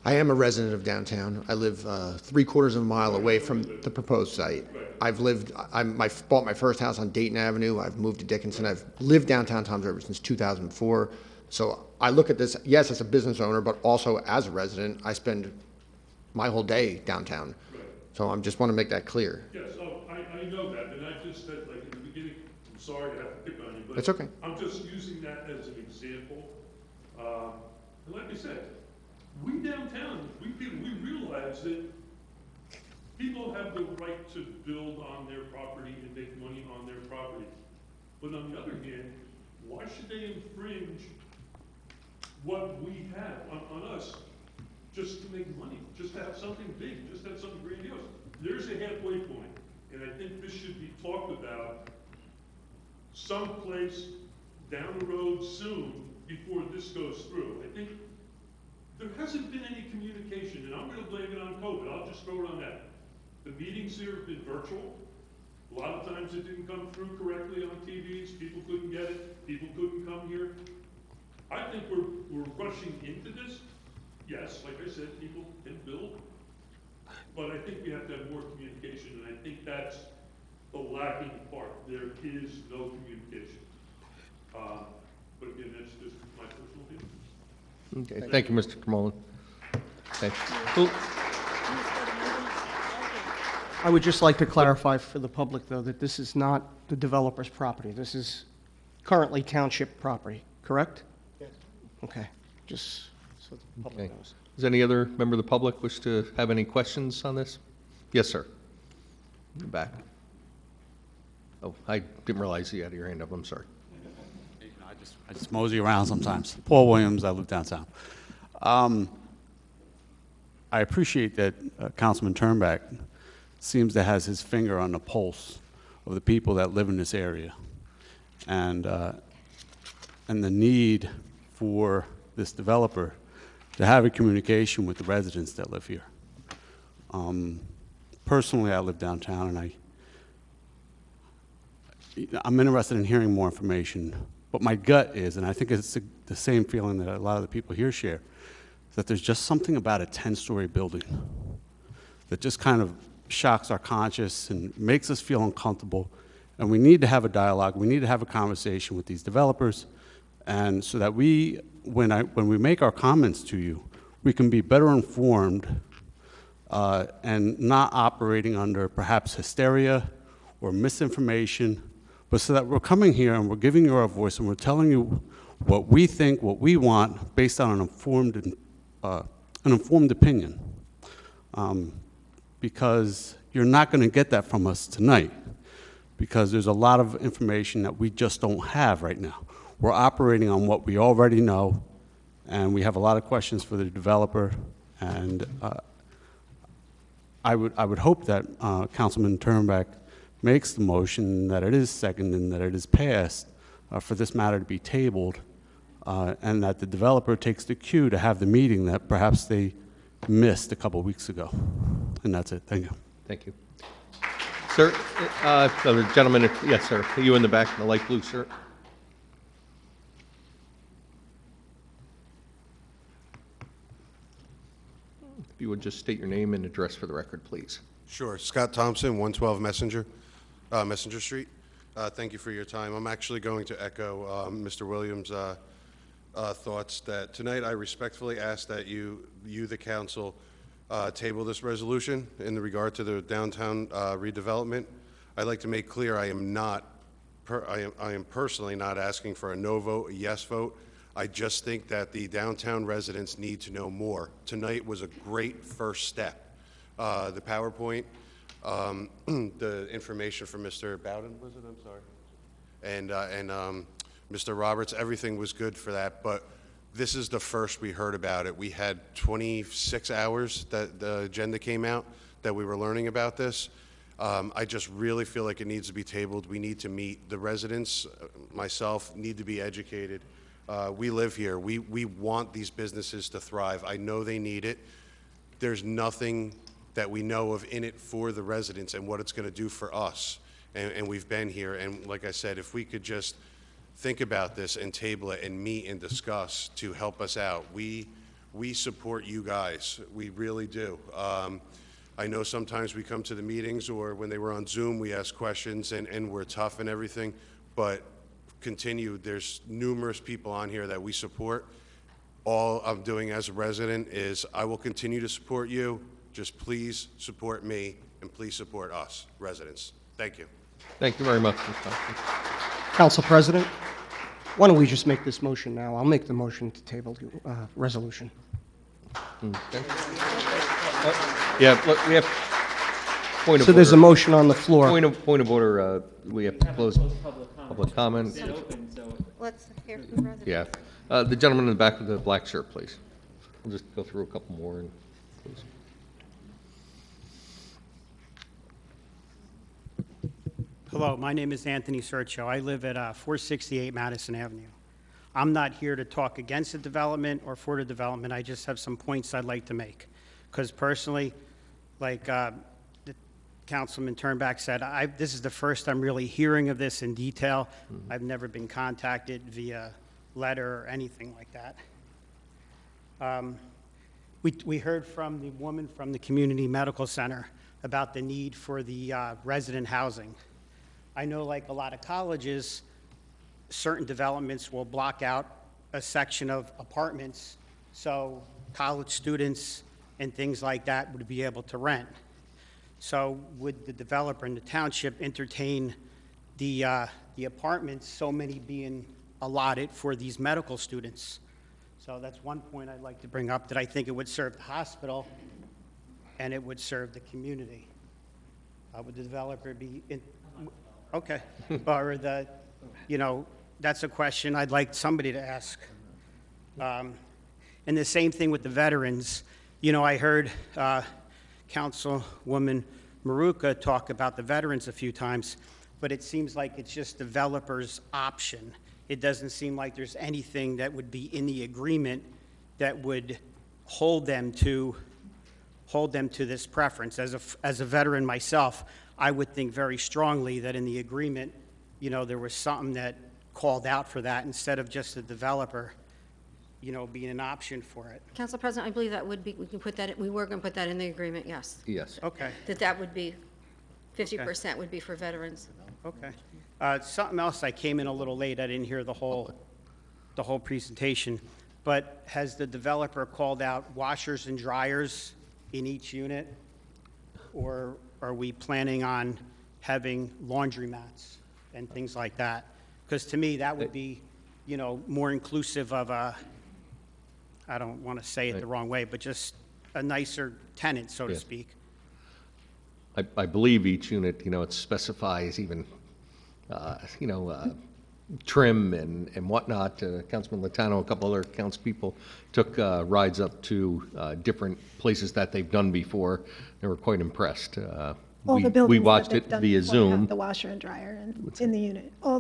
I am a resident of downtown. I live 3/4 of a mile away from the proposed site. I bought my first house on Dayton Avenue. I've moved to Dickinson. I've lived downtown Toms River since 2004. So I look at this, yes, as a business owner, but also as a resident. I spend my whole day downtown. Right. So I just want to make that clear. Yes, I know that, and I just said, like, in the beginning, I'm sorry to have to pick on you, but. It's okay. I'm just using that as an example. And like I said, we downtown, we realize that people have the right to build on their property and make money on their property. But on the other hand, why should they infringe what we have on us just to make money, just to have something big, just to have something grandiose? There's a halfway point, and I think this should be talked about someplace down the road soon before this goes through. I think there hasn't been any communication, and I'm gonna blame it on COVID. I'll just throw it on that. The meetings here have been virtual. A lot of times it didn't come through correctly on TVs. People couldn't get it. People couldn't come here. I think we're rushing into this. Yes, like I said, people can build, but I think we have to have more communication, and I think that's the lacking part. There is no communication. But again, that's just my personal opinion. Okay, thank you, Mr. Kamala. Okay. Who- I would just like to clarify for the public, though, that this is not the developer's property. This is currently township property, correct? Yes. Okay, just so the public Okay. knows. Does any other member of the public wish to have any questions on this? Yes, sir. In the back. Oh, I didn't realize you had your hand up. I'm sorry. I just mosey around sometimes. Paul Williams, I live downtown. I appreciate that Councilman Turnback seems to has his finger on the pulse of the people that live in this area, and the need for this developer to have a communication with the residents that live here. Personally, I live downtown, and I'm interested in hearing more information. But my gut is, and I think it's the same feeling that a lot of the people here share, is that there's just something about a 10-story building that just kind of shocks our conscience and makes us feel uncomfortable. And we need to have a dialogue. We need to have a conversation with these developers, and so that when we make our comments to you, we can be better informed and not operating under perhaps hysteria or misinformation, but so that we're coming here and we're giving you our voice and we're telling you what we think, what we want, based on an informed opinion. Because you're not going to get that from us tonight, because there's a lot of information that we just don't have right now. We're operating on what we already know, and we have a lot of questions for the developer, and I would hope that Councilman Turnback makes the motion, that it is seconded and that it is passed for this matter to be tabled, and that the developer takes the cue to have the meeting that perhaps they missed a couple weeks ago. And that's it. Thank you. Thank you. Sir, the gentleman, yes, sir. You in the back in the light blue shirt? If you would just state your name and address for the record, please. Sure. Scott Thompson, 112 Messenger Street. Thank you for your time. I'm actually going to echo Mr. Williams' thoughts that tonight I respectfully ask that you the council, table this resolution in regard to the downtown redevelopment. I'd like to make clear I am personally not asking for a no vote, a yes vote. I just think that the downtown residents need to know more. Tonight was a great first step. The PowerPoint, the information from Mr. Bowden, was it? I'm sorry. And Mr. Roberts, everything was good for that, but this is the first we heard about it. We had 26 hours that the agenda came out that we were learning about this. I just really feel like it needs to be tabled. We need to meet. The residents, myself, need to be educated. We live here. We want these businesses to thrive. I know they need it. There's nothing that we know of in it for the residents and what it's going to do for us. And we've been here. And like I said, if we could just think about this and table it and meet and discuss to help us out. We support you guys. We really do. I know sometimes we come to the meetings or when they were on Zoom, we ask questions and we're tough and everything, but continue. There's numerous people on here that we support. All I'm doing as a resident is I will continue to support you. Just please support me and please support us, residents. Thank you. Thank you very much, Ms. Thompson. Council President, why don't we just make this motion now? I'll make the motion to table the resolution. Okay. Yeah, look, we have point of So there's a order. motion on the floor. Point of order, we have to close public comment. Let's hear from the residents. Yeah. The gentleman in the back with the black shirt, please. We'll just go through a couple more and close. Hello, my name is Anthony Sergio. I live at 468 Madison Avenue. I'm not here to talk against the development or for the development. I just have some points I'd like to make. Because personally, like the Councilman Turnback said, this is the first I'm really hearing of this in detail. I've never been contacted via letter or anything like that. We heard from the woman from the Community Medical Center about the need for the resident housing. I know, like a lot of colleges, certain developments will block out a section of apartments so college students and things like that would be able to rent. So would the developer in the township entertain the apartments, so many being allotted for these medical students? So that's one point I'd like to bring up, that I think it would serve the hospital and it would serve the community. Would the developer be in? Okay. Or that's a question I'd like somebody to ask. And the same thing with the veterans. I heard Councilwoman Maruka talk about the veterans a few times, but it seems like it's just developers' option. It doesn't seem like there's anything that would be in the agreement that would hold them to this preference. As a veteran myself, I would think very strongly that in the agreement, there was something that called out for that instead of just the developer, being an option for it. Council President, I believe that would be, we were going to put that in the agreement, yes. Yes. Okay. That would be, 50% would be for veterans. Okay. Something else, I came in a little late, I didn't hear the whole presentation, but has the developer called out washers and dryers in each unit? Or are we planning on having laundromats and things like that? Because to me, that would be, more inclusive of I don't want to say it the wrong way, but just a nicer tenant, so to Yeah. speak. I believe each unit, it specifies even, trim and whatnot. Councilman Latano, a couple other councilpeople took rides up to different places that they've done before. They were quite impressed. All We the buildings that watched they've it done via before have Zoom. the washer and dryer in the unit. All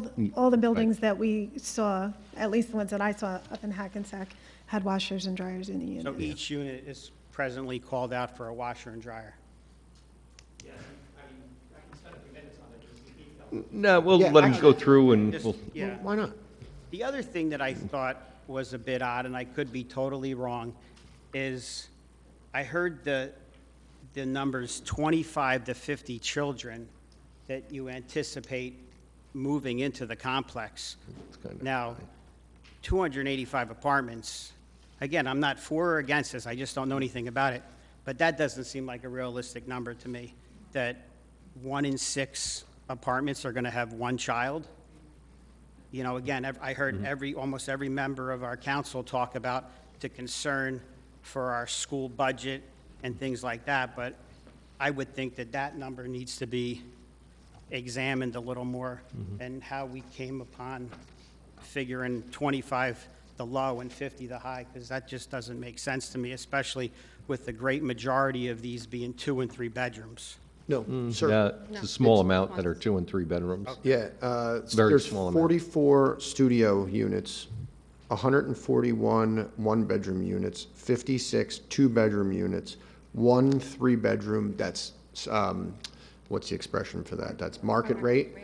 the buildings that we saw, at least the ones that I saw up in Hackensack, had washers and dryers in the unit. So each unit is presently called out for a washer and dryer? No, we'll Yeah, let him go through and Just- we'll, yeah. Why not? The other thing that I thought was a bit odd, and I could be totally wrong, is I heard the numbers 25 to 50 children that you anticipate moving into the complex. Now, 285 apartments, again, I'm not for or against this, I just don't know anything about it, but that doesn't seem like a realistic number to me, that 1 in 6 apartments are going to have one child. You know, again, I heard almost every member of our council talk about the concern for our school budget and things like that, but I would think that that number needs to be examined a little more, and how we came upon figuring 25 the low and 50 the high, because that just doesn't make sense to me, especially with the great majority of these being 2 and 3 bedrooms. No, sir. Yeah, it's a small amount that are 2 and 3 bedrooms. Yeah, Very there's small amount. 44 studio units, 141 one-bedroom units, 56 two-bedroom units, 1 3-bedroom, that's, what's the expression for that? That's market rate.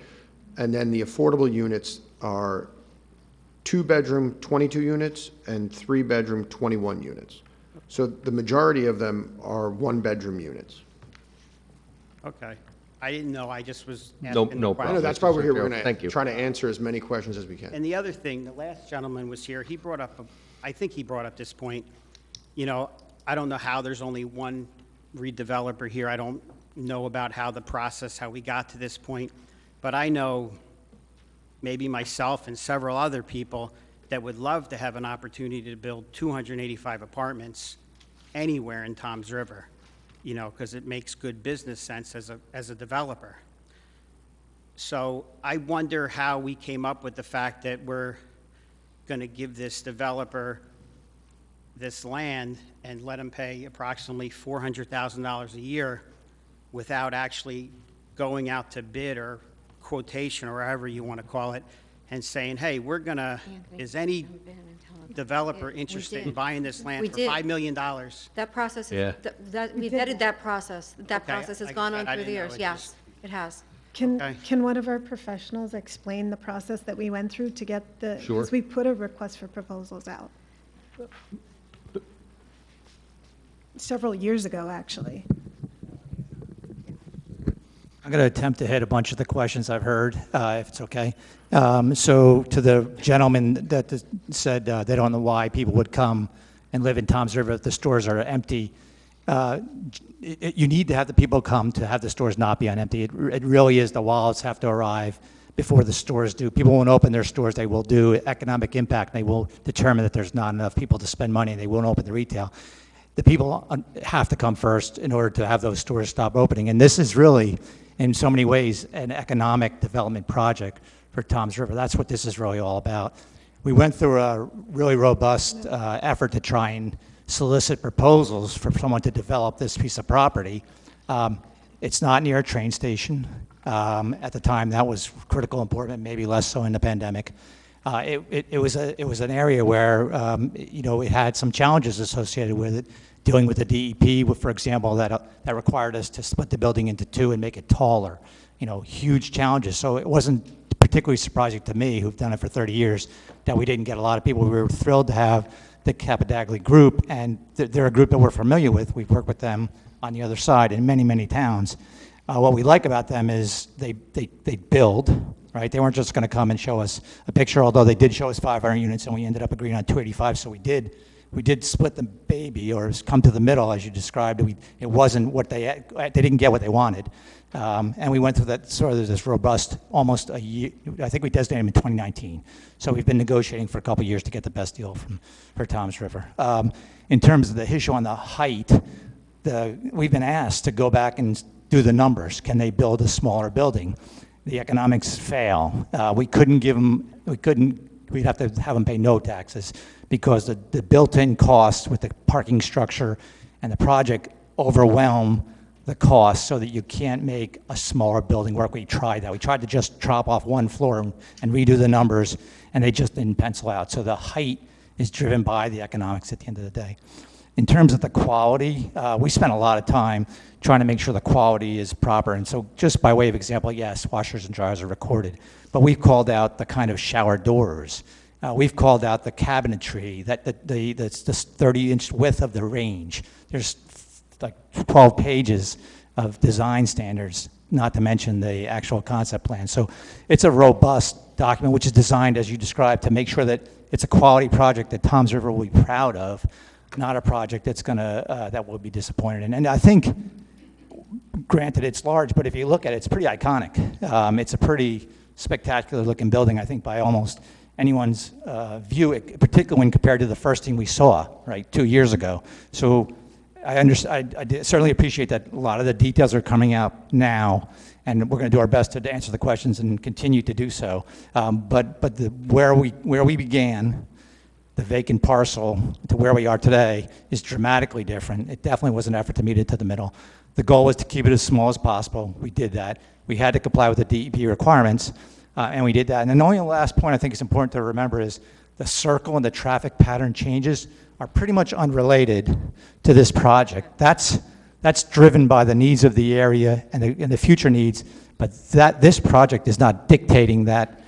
And then the affordable units are 2-bedroom, 22 units, and 3-bedroom, 21 units. So the majority of them are one-bedroom units. Okay. I didn't know, I just was asking No the problem. question. No, that's why we're here. We're Thank going you. to try to answer as many questions as we can. And the other thing, the last gentleman was here, he brought up, I think he brought up this point, you know, I don't know how there's only one redeveloper here. I don't know about how the process, how we got to this point, but I know maybe myself and several other people that would love to have an opportunity to build 285 apartments anywhere in Toms River, you know, because it makes good business sense as a developer. So I wonder how we came up with the fact that we're going to give this developer this land and let him pay approximately $400,000 a year without actually going out to bid or quotation or however you want to call it, and saying, hey, we're going to, is any developer interested in buying this land We for did. $5 million? That process, Yeah. we vetted that process. That Okay, process has I- gone on I through the didn't know. years. It Yes, just- it has. Okay. Can one of our professionals explain the process that we went through to get the? Sure. Because we put a request for proposals out. Several years ago, actually. I'm going to attempt to hit a bunch of the questions I've heard, if it's okay. So to the gentleman that said they don't know why people would come and live in Toms River if the stores are empty, you need to have the people come to have the stores not be on empty. It really is, the wallets have to arrive before the stores do. People won't open their stores, they will do economic impact, they will determine that there's not enough people to spend money, and they won't open the retail. The people have to come first in order to have those stores stop opening. And this is really, in so many ways, an economic development project for Toms River. That's what this is really all about. We went through a really robust effort to try and solicit proposals for someone to develop this piece of property. It's not near a train station. At the time, that was critical important, maybe less so in the pandemic. It was an area where you know, it had some challenges associated with it, dealing with the DEP, for example, that required us to split the building into 2 and make it taller. You know, huge challenges. So it wasn't particularly surprising to me, who've done it for 30 years, that we didn't get a lot of people. We were thrilled to have the Capadagli group, and they're a group that we're familiar with. We've worked with them on the other side in many, many towns. What we like about them is they build, right? They weren't just going to come and show us a picture, although they did show us 500 units, and we ended up agreeing on 285, so we did split the baby, or come to the middle, as you described. It wasn't what they didn't get what they wanted. And we went through that sort of this robust, almost a year, I think we designated them in 2019. So we've been negotiating for a couple of years to get the best deal for Toms River. In terms of the issue on the height, we've been asked to go back and do the numbers. Can they build a smaller building? The economics fail. We'd have to have them pay no taxes, because the built-in costs with the parking structure and the project overwhelm the cost, so that you can't make a smaller building work. We tried that. We tried to just chop off 1 floor and redo the numbers, and they just didn't pencil out. So the height is driven by the economics at the end of the day. In terms of the quality, we spent a lot of time trying to make sure the quality is proper. And so just by way of example, yes, washers and dryers are recorded, but we've called out the kind of shower doors. We've called out the cabinetry, that's the 30-inch width of the range. There's like 12 pages of design standards, not to mention the actual concept plan. So it's a robust document, which is designed, as you described, to make sure that it's a quality project that Toms River will be proud of, not a project that's that will be disappointed in. And I think, granted, it's large, but if you look at it, it's pretty iconic. It's a pretty spectacular-looking building, I think, by almost anyone's view, particularly when compared to the first thing we saw, right, 2 years ago. So I certainly appreciate that a lot of the details are coming out now, and we're going to do our best to answer the questions and continue to do so. But where we began, the vacant parcel, to where we are today, is dramatically different. It definitely was an effort to meet it to the middle. The goal was to keep it as small as possible. We did that. We had to comply with the DEP requirements, and we did that. And then the only last point I think is important to remember is the circle and the traffic pattern changes are pretty much unrelated to this project. That's driven by the needs of the area and the future needs, but this project is not dictating that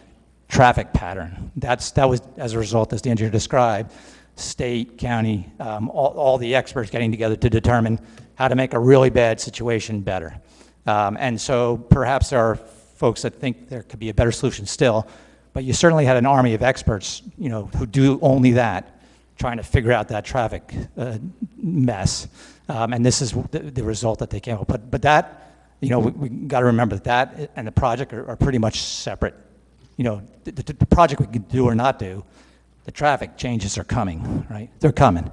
traffic pattern. That was as a result, as the engineer described, state, county, all the experts getting together to determine how to make a really bad situation better. And so perhaps there are folks that think there could be a better solution still, but you certainly had an army of experts, who do only that, trying to figure out that traffic mess. And this is the result that they came up with. But that, we got to remember that and the project are pretty much separate. The project we can do or not do, the traffic changes are coming, right? They're coming.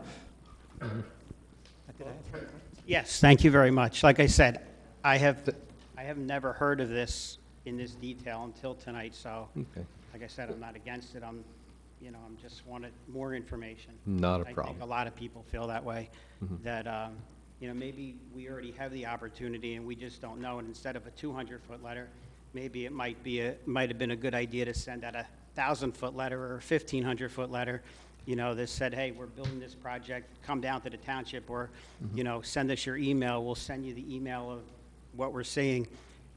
Yes, thank you very much. Like I said, I have never heard of this in this detail until tonight, so like I said, I'm not against it. I'm just wanted more information. Not a I problem. think a lot of people feel that way, that, maybe we already have the opportunity and we just don't know, and instead of a 200-foot letter, maybe it might have been a good idea to send out a 1,000-foot letter or a 1,500-foot letter, that said, hey, we're building this project, come down to the township, or, send us your email, we'll send you the email of what we're seeing.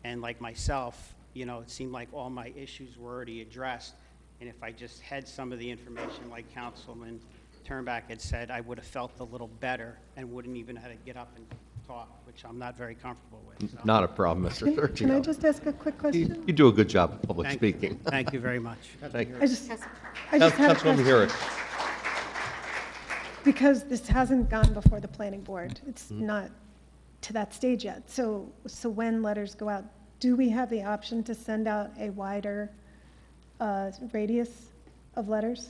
And like myself, it seemed like all my issues were already addressed, and if I just had some of the information like Councilman Turnback had said, I would have felt a little better and wouldn't even have to get up and talk, which I'm not very comfortable with. So. Not a problem, Mr. Thurcio. Can I just ask a quick question? You do a good job of public Thank speaking. Thank you very much. Thank you. I just had a Councilwoman question. Herrick. Because this hasn't gone before the planning board. It's not to that stage yet. So when letters go out, do we have the option to send out a wider radius of letters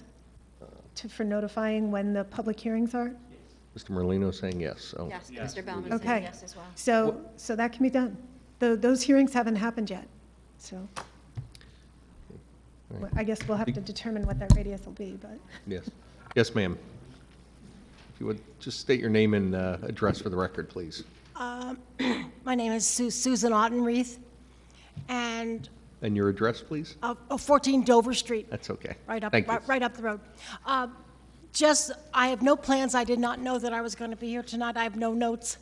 for notifying when the public hearings are? Mr. Merlino saying yes, so. Yes, Mr. Baumann said Okay. yes as well. So that can be done. Those hearings haven't happened yet, so. Well, I guess we'll have to determine what that radius will be, but. Yes. Yes, ma'am. If you would just state your name and address for the record, please. My name is Susan Ottenreith, and And your address, please? 14 Dover Street. That's okay. Right up, Thank you. right up the road. I have no plans. I did not know that I was going to be here tonight. I have no notes.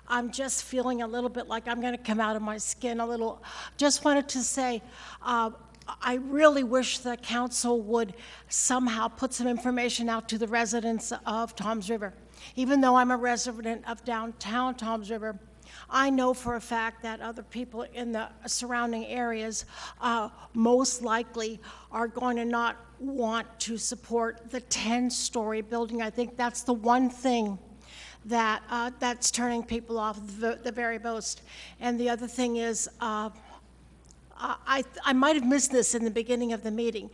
I'm just feeling a little bit like I'm going to come out of my skin a little. Just wanted to say, I really wish the council would somehow put some information out to the residents of Toms River. Even though I'm a resident of downtown Toms River, I know for a fact that other people in the surrounding areas most likely are going to not want to support the 10-story building. I think that's the one thing that that's turning people off the very most. And the other thing is, I might have missed this in the beginning of the meeting.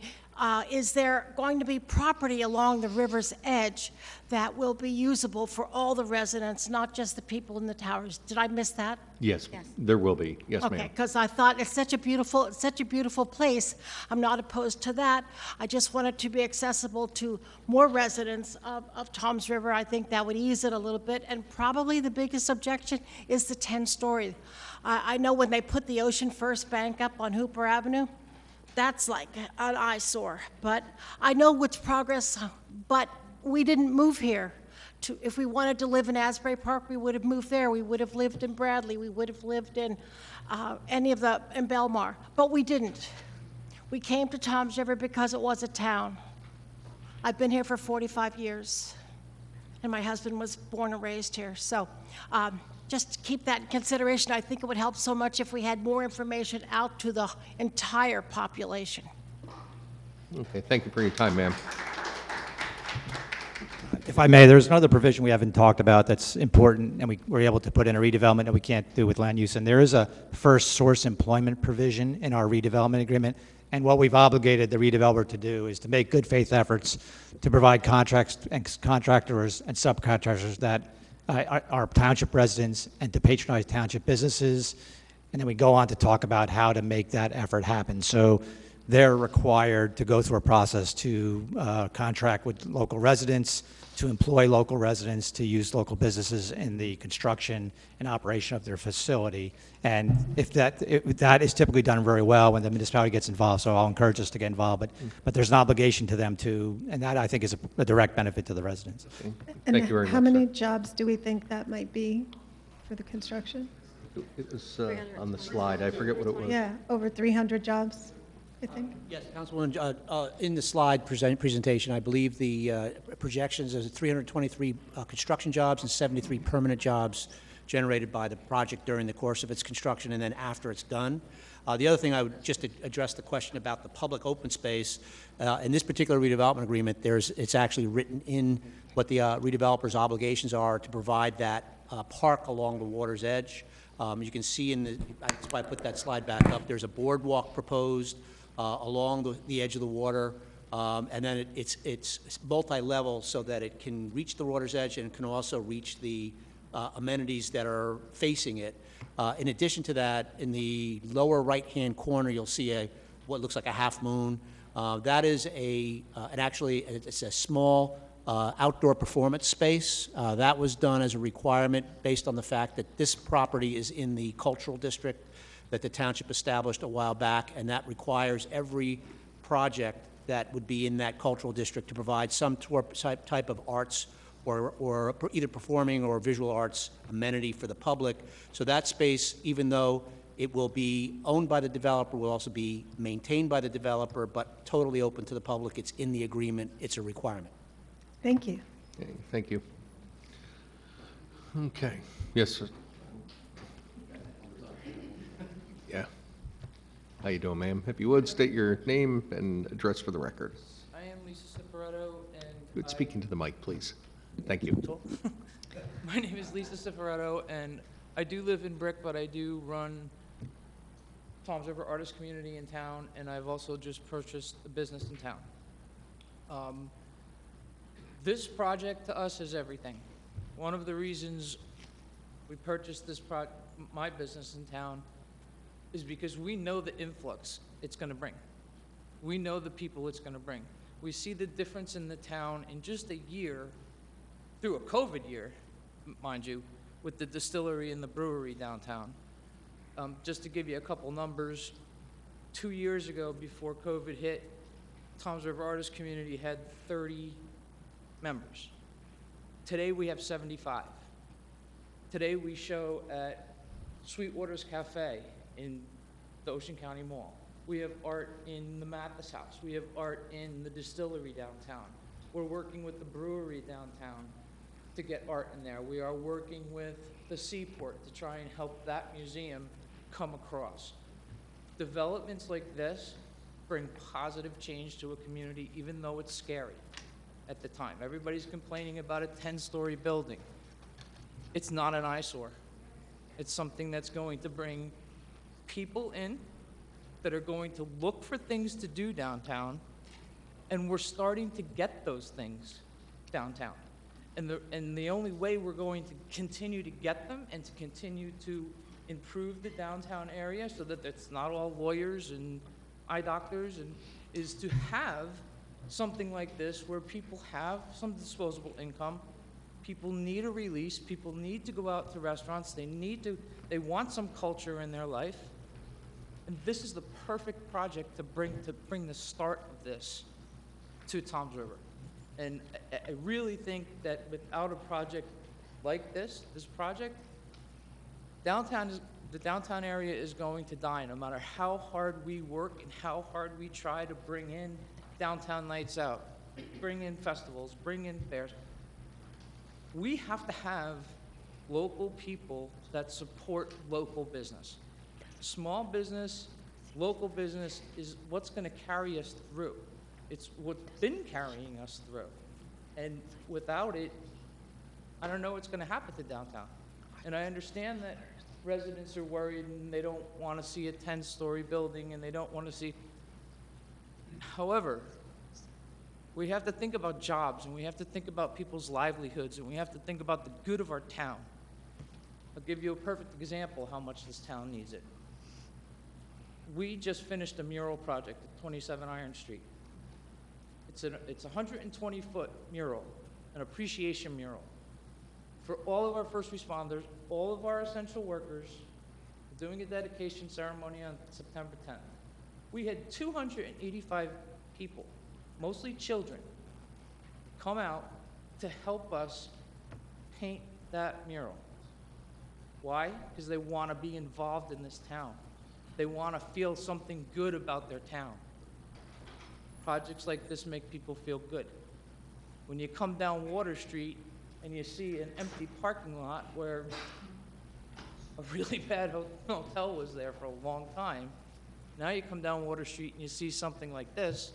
Is there going to be property along the river's edge that will be usable for all the residents, not just the people in the towers? Did I miss that? Yes, there will be. Yes, ma'am. Okay, because I thought it's such a beautiful place. I'm not opposed to that. I just want it to be accessible to more residents of Toms River. I think that would ease it a little bit. And probably the biggest objection is the 10-story. I know when they put the Ocean First Bank up on Hooper Avenue, that's like an eyesore. But I know with progress, but we didn't move here. If we wanted to live in Asbury Park, we would have moved there. We would have lived in Bradley. We would have lived in in Belmar. But we didn't. We came to Toms River because it was a town. I've been here for 45 years, and my husband was born and raised here. So just keep that in consideration. I think it would help so much if we had more information out to the entire population. Okay, thank you for your time, ma'am. If I may, there's another provision we haven't talked about that's important, and we were able to put in a redevelopment that we can't do with land use, and there is a first source employment provision in our redevelopment agreement. And what we've obligated the redeveloper to do is to make good faith efforts to provide contracts and contractors and subcontractors that are township residents and to patronize township businesses. And then we go on to talk about how to make that effort happen. So they're required to go through a process to contract with local residents, to employ local residents, to use local businesses in the construction and operation of their facility. And if that is typically done very well when the municipality gets involved, so I'll encourage us to get involved, but there's an obligation to them to, and that I think is a direct benefit to the residents. And Thank you very how much, many sir. jobs do we think that might be for the construction? It was on the slide. I forget what it was. Yeah, over 300 jobs, I think. Yes, Councilwoman, in the slide presentation, I believe the projections is 323 construction jobs and 73 permanent jobs generated by the project during the course of its construction and then after it's done. The other thing I would just address the question about the public open space. In this particular redevelopment agreement, it's actually written in what the redeveloper's obligations are to provide that park along the water's edge. You can see that's why I put that slide back up. There's a boardwalk proposed along the edge of the water, and then it's multi-level so that it can reach the water's edge and can also reach the amenities that are facing it. In addition to that, in the lower right-hand corner, you'll see what looks like a half moon. That is it's a small outdoor performance space. That was done as a requirement based on the fact that this property is in the cultural district that the township established a while back, and that requires every project that would be in that cultural district to provide some type of arts or either performing or visual arts amenity for the public. So that space, even though it will be owned by the developer, will also be maintained by the developer, but totally open to the public. It's in the agreement. It's a requirement. Thank you. Okay, thank you. Okay. Yes, sir. Yeah. How you doing, ma'am? If you would, state your name and address for the record. I am Lisa Cifaretto, and Good, speaking to the mic, please. Thank you. my name is Lisa Cifaretto, and I do live in Brick, but I do run Tom's River Artist Community in town, and I've also just purchased a business in town. This project to us is everything. One of the reasons we purchased my business in town is because we know the influx it's going to bring. We know the people it's going to bring. We see the difference in the town in just a year, through a COVID year, mind you, with the distillery and the brewery downtown. Just to give you a couple numbers, 2 years ago, before COVID hit, Tom's River Artist Community had 30 members. Today we have 75. Today we show at Sweetwater's Cafe in the Ocean County Mall. We have art in the Mathis House. We have art in the distillery downtown. We're working with the brewery downtown to get art in there. We are working with the Seaport to try and help that museum come across. Developments like this bring positive change to a community, even though it's scary at the time. Everybody's complaining about a 10-story building. It's not an eyesore. It's something that's going to bring people in that are going to look for things to do downtown, and we're starting to get those things downtown. And the only way we're going to continue to get them and to continue to improve the downtown area so that it's not all lawyers and eye doctors, and is to have something like this where people have some disposable income. People need a release. People need to go out to restaurants. They want some culture in their life. And this is the perfect project to bring the start of this to Tom's River. And I really think that without a project like this project, the downtown area is going to die, no matter how hard we work and how hard we try to bring in downtown nights out, bring in festivals, bring in fairs. We have to have local people that support local business. Small business, local business is what's going to carry us through. It's what's been carrying us through. And without it, I don't know what's going to happen to downtown. And I understand that residents are worried and they don't want to see a 10-story building and they don't want to see, However, we have to think about jobs, and we have to think about people's livelihoods, and we have to think about the good of our town. I'll give you a perfect example of how much this town needs it. We just finished a mural project at 27 Iron Street. It's a 120-foot mural, an appreciation mural for all of our first responders, all of our essential workers. We're doing a dedication ceremony on September 10th. We had 285 people, mostly children, come out to help us paint that mural. Why? Because they want to be involved in this town. They want to feel something good about their town. Projects like this make people feel good. When you come down Water Street and you see an empty parking lot where a really bad hotel was there for a long time, now you come down Water Street and you see something like this,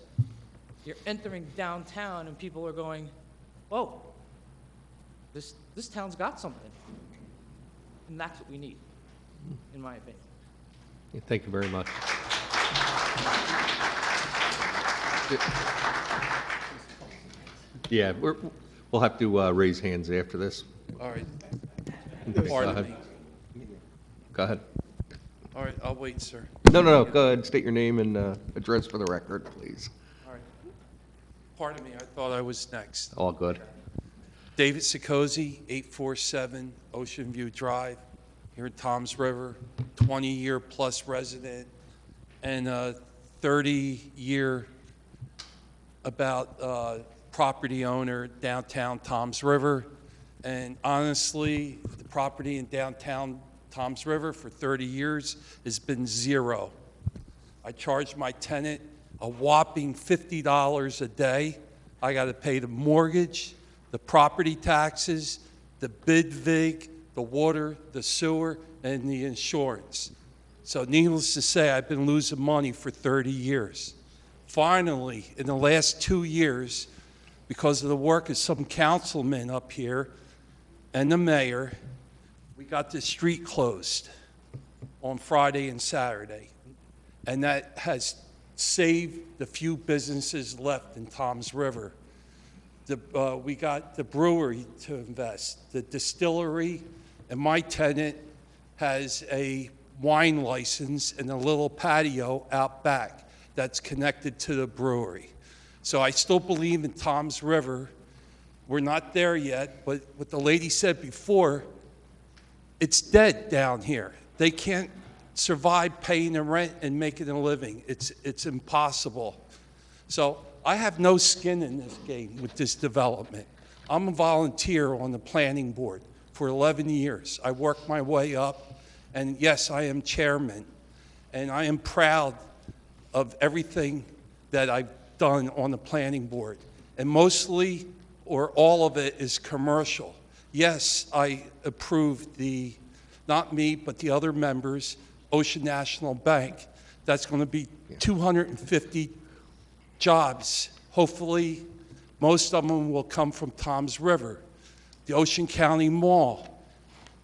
you're entering downtown and people are going, whoa, this town's got something. And that's what we need, in my opinion. Yeah, thank you very much. Yeah, we'll have to raise hands after this. All right. Go Pardon ahead. me. Go ahead. All right, I'll wait, sir. No. Go ahead. State your name and address for the record, please. All right. Pardon me, I thought I was next. All good. David Sikosi, 847 Ocean View Drive, here in Toms River, 20-year-plus resident, and a 30-year property owner downtown Toms River. And honestly, the property in downtown Toms River for 30 years has been zero. I charge my tenant a whopping $50 a day. I got to pay the mortgage, the property taxes, the bid vig, the water, the sewer, and the insurance. So needless to say, I've been losing money for 30 years. Finally, in the last 2 years, because of the work of some councilmen up here and the mayor, we got the street closed on Friday and Saturday. And that has saved the few businesses left in Toms River. We got the brewery to invest, the distillery, and my tenant has a wine license and a little patio out back that's connected to the brewery. So I still believe in Toms River. We're not there yet, but what the lady said before, it's dead down here. They can't survive paying the rent and making a living. It's impossible. So I have no skin in this game with this development. I'm a volunteer on the planning board for 11 years. I worked my way up, and yes, I am chairman, and I am proud of everything that I've done on the planning board. And mostly, or all of it, is commercial. Yes, I approved the, not me, but the other members, Ocean National Bank. That's going to be 250 jobs. Hopefully, most of them will come from Toms River. The Ocean County Mall,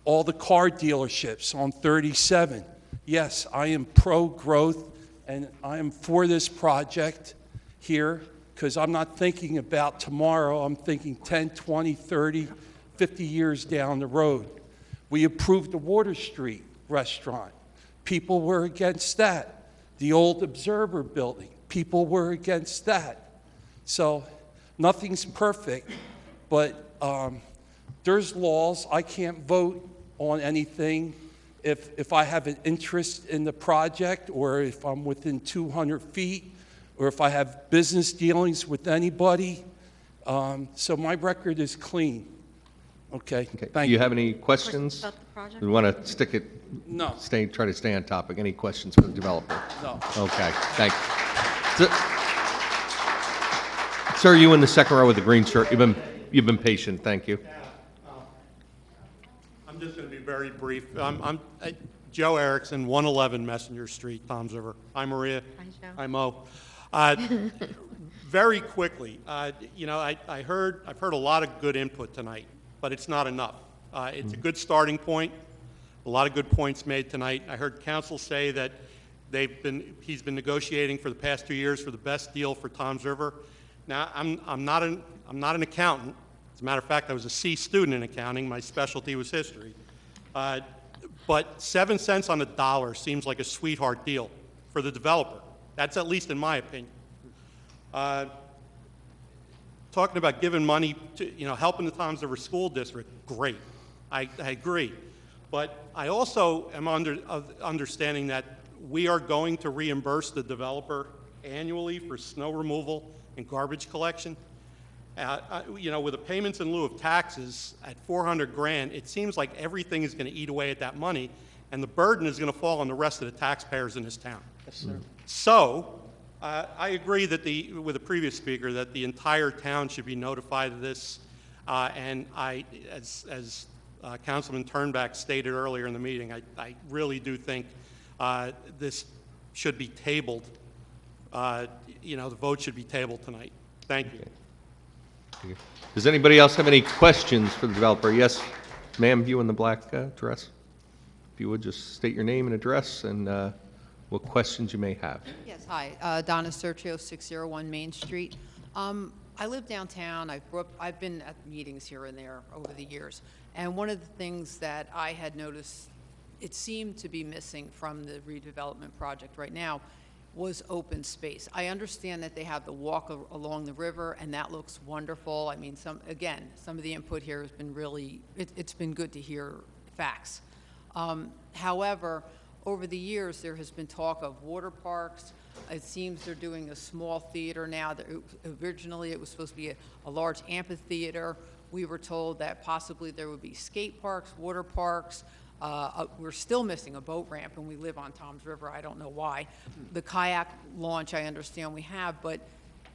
all the car dealerships on 37. Yes, I am pro-growth, and I am for this project here because I'm not thinking about tomorrow. I'm thinking 10, 20, 30, 50 years down the road. We approved the Water Street restaurant. People were against that. The old Observer building, people were against that. So nothing's perfect, but there's laws. I can't vote on anything if I have an interest in the project or if I'm within 200 feet or if I have business dealings with anybody. So my record is clean. Okay, thank Do you. you have any questions? About the project? We want to stick it, No. try to stay on topic. Any questions for the developer? No. Okay, thank you. Sir, you in the second row with the green shirt. You've been patient. Thank you. I'm just going to be very brief. I'm Joe Erickson, 111 Messenger Street, Toms River. Hi, Maria. Hi, Joe. Hi, Mo. Very quickly, I've heard a lot of good input tonight, but it's not enough. It's a good starting point. A lot of good points made tonight. I heard council say that He's been negotiating for the past 2 years for the best deal for Toms River. Now, I'm not an accountant. As a matter of fact, I was a C student in accounting. My specialty was history. But 7 cents on the dollar seems like a sweetheart deal for the developer. That's at least in my opinion. Talking about giving money to, helping the Toms River School District, great. I agree. But I also am understanding that we are going to reimburse the developer annually for snow removal and garbage collection. With the payments in lieu of taxes at $400,000, it seems like everything is going to eat away at that money, and the burden is going to fall on the rest of the taxpayers in this town. Yes, sir. So, I agree with the previous speaker that the entire town should be notified of this, and as Councilman Turnback stated earlier in the meeting, I really do think this should be tabled. The vote should be tabled tonight. Thank you. Does anybody else have any questions for the developer? Yes, ma'am, you in the black dress. If you would just state your name and address and what questions you may have. Yes, hi, Donna Sergio, 601 Main Street. I live downtown. I've been at meetings here and there over the years, and one of the things that I had noticed, it seemed to be missing from the redevelopment project right now, was open space. I understand that they have the walk along the river, and that looks wonderful. I mean, some of the input here has been really, it's been good to hear facts. However, over the years, there has been talk of water parks. It seems they're doing a small theater now. Originally, it was supposed to be a large amphitheater. We were told that possibly there would be skate parks, water parks. We're still missing a boat ramp, and we live on Toms River. I don't know why. The kayak launch, I understand we have, but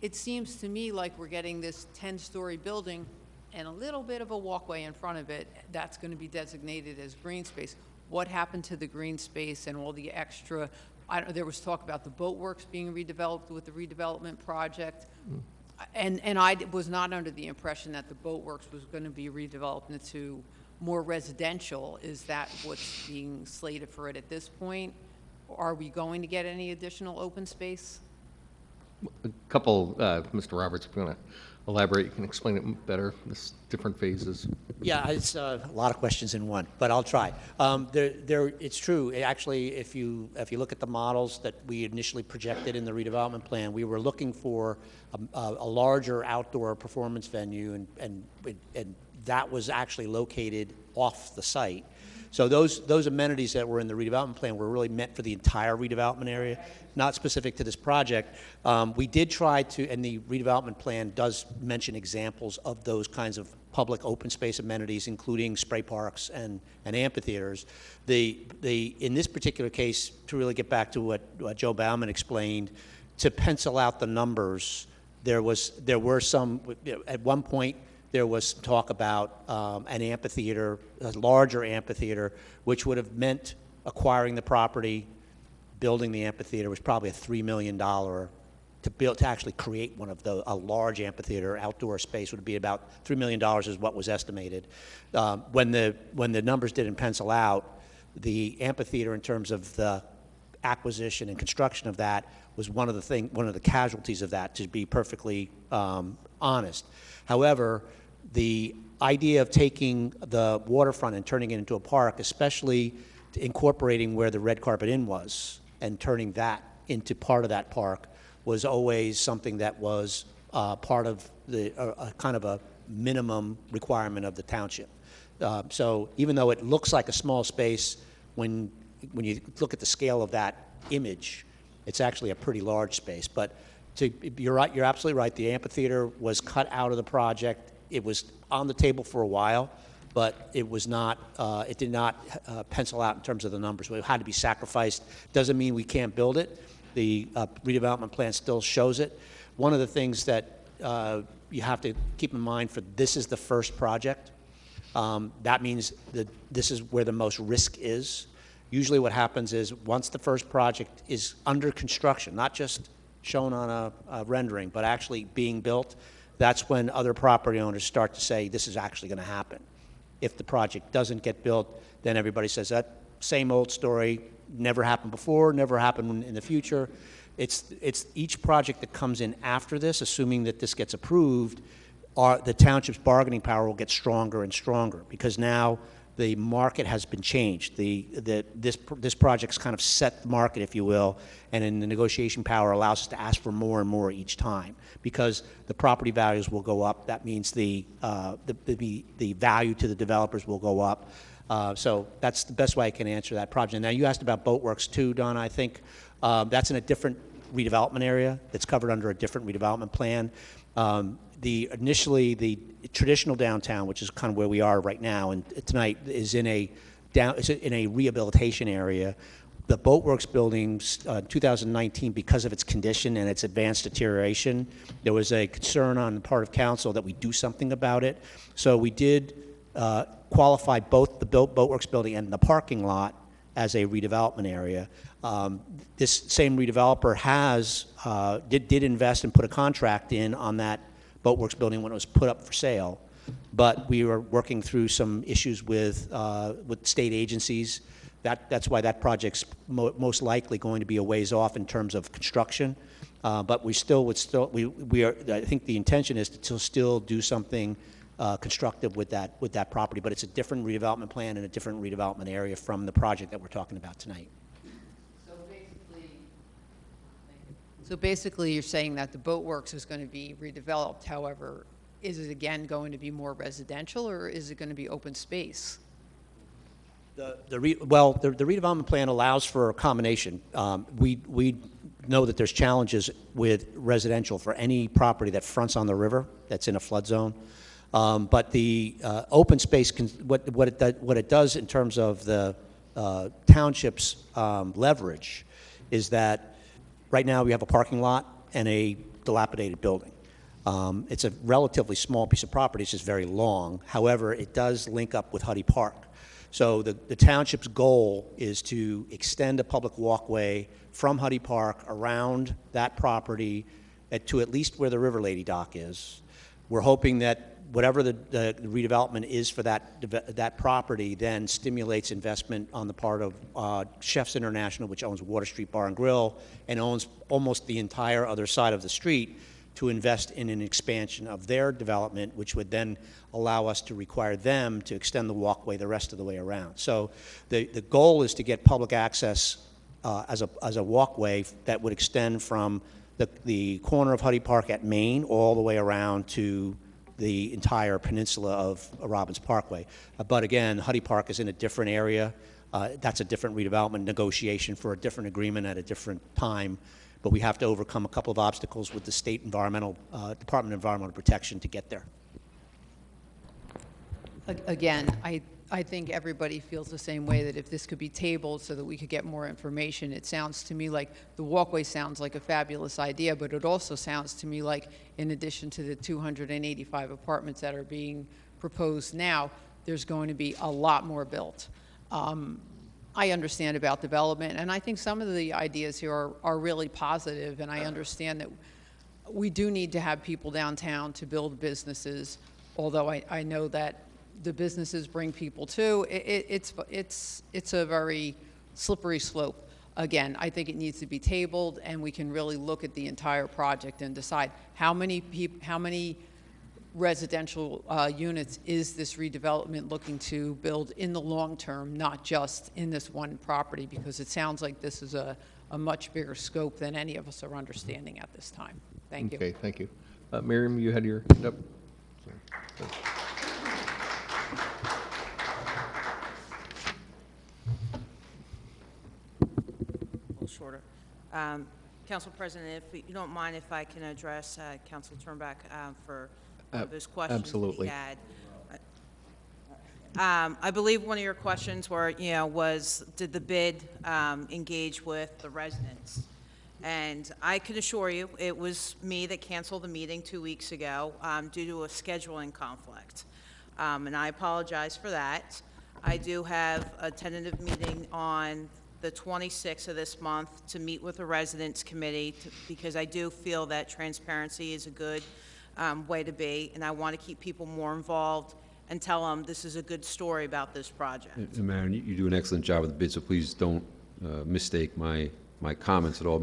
it seems to me like we're getting this 10-story building and a little bit of a walkway in front of it that's going to be designated as green space. What happened to the green space and all the extra? There was talk about the boat works being redeveloped with the redevelopment project. And I was not under the impression that the boat works was going to be redeveloped into more residential. Is that what's being slated for it at this point? Are we going to get any additional open space? A couple, Mr. Roberts, if you want to elaborate, you can explain it better, this different phases. Yeah, it's a lot of questions in one, but I'll try. It's true. Actually, if you look at the models that we initially projected in the redevelopment plan, we were looking for a larger outdoor performance venue, and that was actually located off the site. So those amenities that were in the redevelopment plan were really meant for the entire redevelopment area, not specific to this project. We did try to, and the redevelopment plan does mention examples of those kinds of public open space amenities, including spray parks and amphitheaters. In this particular case, to really get back to what Joe Bauman explained, to pencil out the numbers, there were some, at one point, there was talk about an amphitheater, a larger amphitheater, which would have meant acquiring the property, building the amphitheater was probably a $3 million to actually create one of a large amphitheater outdoor space would be about $3 million is what was estimated. When the numbers didn't pencil out, the amphitheater in terms of the acquisition and construction of that was one of the casualties of that, to be perfectly honest. However, the idea of taking the waterfront and turning it into a park, especially incorporating where the Red Carpet Inn was and turning that into part of that park, was always something that was part of the kind of a minimum requirement of the township. So even though it looks like a small space, when you look at the scale of that image, it's actually a pretty large space. But you're right, you're absolutely right. The amphitheater was cut out of the project. It was on the table for a while, but it was not. It did not pencil out in terms of the numbers. It had to be sacrificed. Doesn't mean we can't build it. The redevelopment plan still shows it. One of the things that you have to keep in mind for this is the first project. That means that this is where the most risk is. Usually what happens is once the first project is under construction, not just shown on a rendering, but actually being built, that's when other property owners start to say this is actually going to happen. If the project doesn't get built, then everybody says same old story, never happened before, never happened in the future. It's each project that comes in after this, assuming that this gets approved, the township's bargaining power will get stronger and stronger, because now the market has been changed. This project's kind of set the market, if you will, and in the negotiation power allows us to ask for more and more each time, because the property values will go up. That means the value to the developers will go up. So that's the best way I can answer that project. Now, you asked about Boatworks too, Donna. I think that's in a different redevelopment area that's covered under a different redevelopment plan. Initially, the traditional downtown, which is kind of where we are right now, and tonight is in a rehabilitation area. The Boatworks buildings, 2019, because of its condition and its advanced deterioration, there was a concern on the part of council that we do something about it. So we did qualify both the Boatworks building and the parking lot as a redevelopment area. This same redeveloper did invest and put a contract in on that Boatworks building when it was put up for sale, but we were working through some issues with state agencies. That's why that project's most likely going to be a ways off in terms of construction. But we are. I think the intention is to still do something constructive with that property, but it's a different redevelopment plan and a different redevelopment area from the project that we're talking about tonight. So basically, you're saying that the Boatworks is going to be redeveloped. However, is it again going to be more residential, or is it going to be open space? The redevelopment plan allows for a combination. We know that there's challenges with residential for any property that fronts on the river that's in a flood zone. But the open space, what it does in terms of the township's leverage is that right now we have a parking lot and a dilapidated building. It's a relatively small piece of property. It's just very long. However, it does link up with Huddy Park. So the township's goal is to extend a public walkway from Huddy Park around that property to at least where the River Lady Dock is. We're hoping that whatever the redevelopment is for that property then stimulates investment on the part of Chefs International, which owns Water Street Bar and Grill and owns almost the entire other side of the street, to invest in an expansion of their development, which would then allow us to require them to extend the walkway the rest of the way around. So the goal is to get public access as a walkway that would extend from the corner of Huddy Park at Main all the way around to the entire peninsula of Robbins Parkway. But again, Huddy Park is in a different area. That's a different redevelopment negotiation for a different agreement at a different time. But we have to overcome a couple of obstacles with the state Department of Environmental Protection to get there. Again, I think everybody feels the same way, that if this could be tabled so that we could get more information. It sounds to me like the walkway sounds like a fabulous idea, but it also sounds to me like, in addition to the 285 apartments that are being proposed now, there's going to be a lot more built. I understand about development, and I think some of the ideas here are really positive, and I understand that we do need to have people downtown to build businesses, although I know that the businesses bring people too. It's a very slippery slope. Again, I think it needs to be tabled, and we can really look at the entire project and decide how many residential units is this redevelopment looking to build in the long term, not just in this one property, because it sounds like this is a much bigger scope than any of us are understanding at this time. Thank you. Okay, thank you. Miriam, you had your hand up? Sorry. A little shorter. Council President, if you don't mind, if I can address Council Turnback for those questions absolutely. that he had. I believe one of your questions was, did the bid engage with the residents? And I can assure you, it was me that canceled the meeting 2 weeks ago due to a scheduling conflict. And I apologize for that. I do have a tentative meeting on the 26th of this month to meet with the residents committee because I do feel that transparency is a good way to be, and I want to keep people more involved and tell them this is a good story about this project. And Marion, you do an excellent job with the bid, so please don't mistake my comments at all.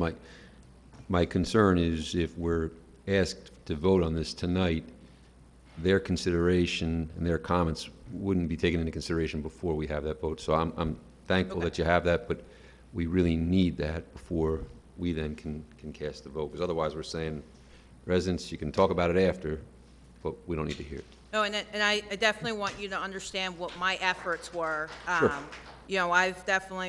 My concern is if we're asked to vote on this tonight, their consideration and their comments wouldn't be taken into consideration before we have that vote. So I'm thankful that you have that, but we really need that before we then can cast the vote. Because otherwise, we're saying, residents, you can talk about it after, but we don't need to hear it. No, and I definitely want you to understand what my efforts were. Sure. You know,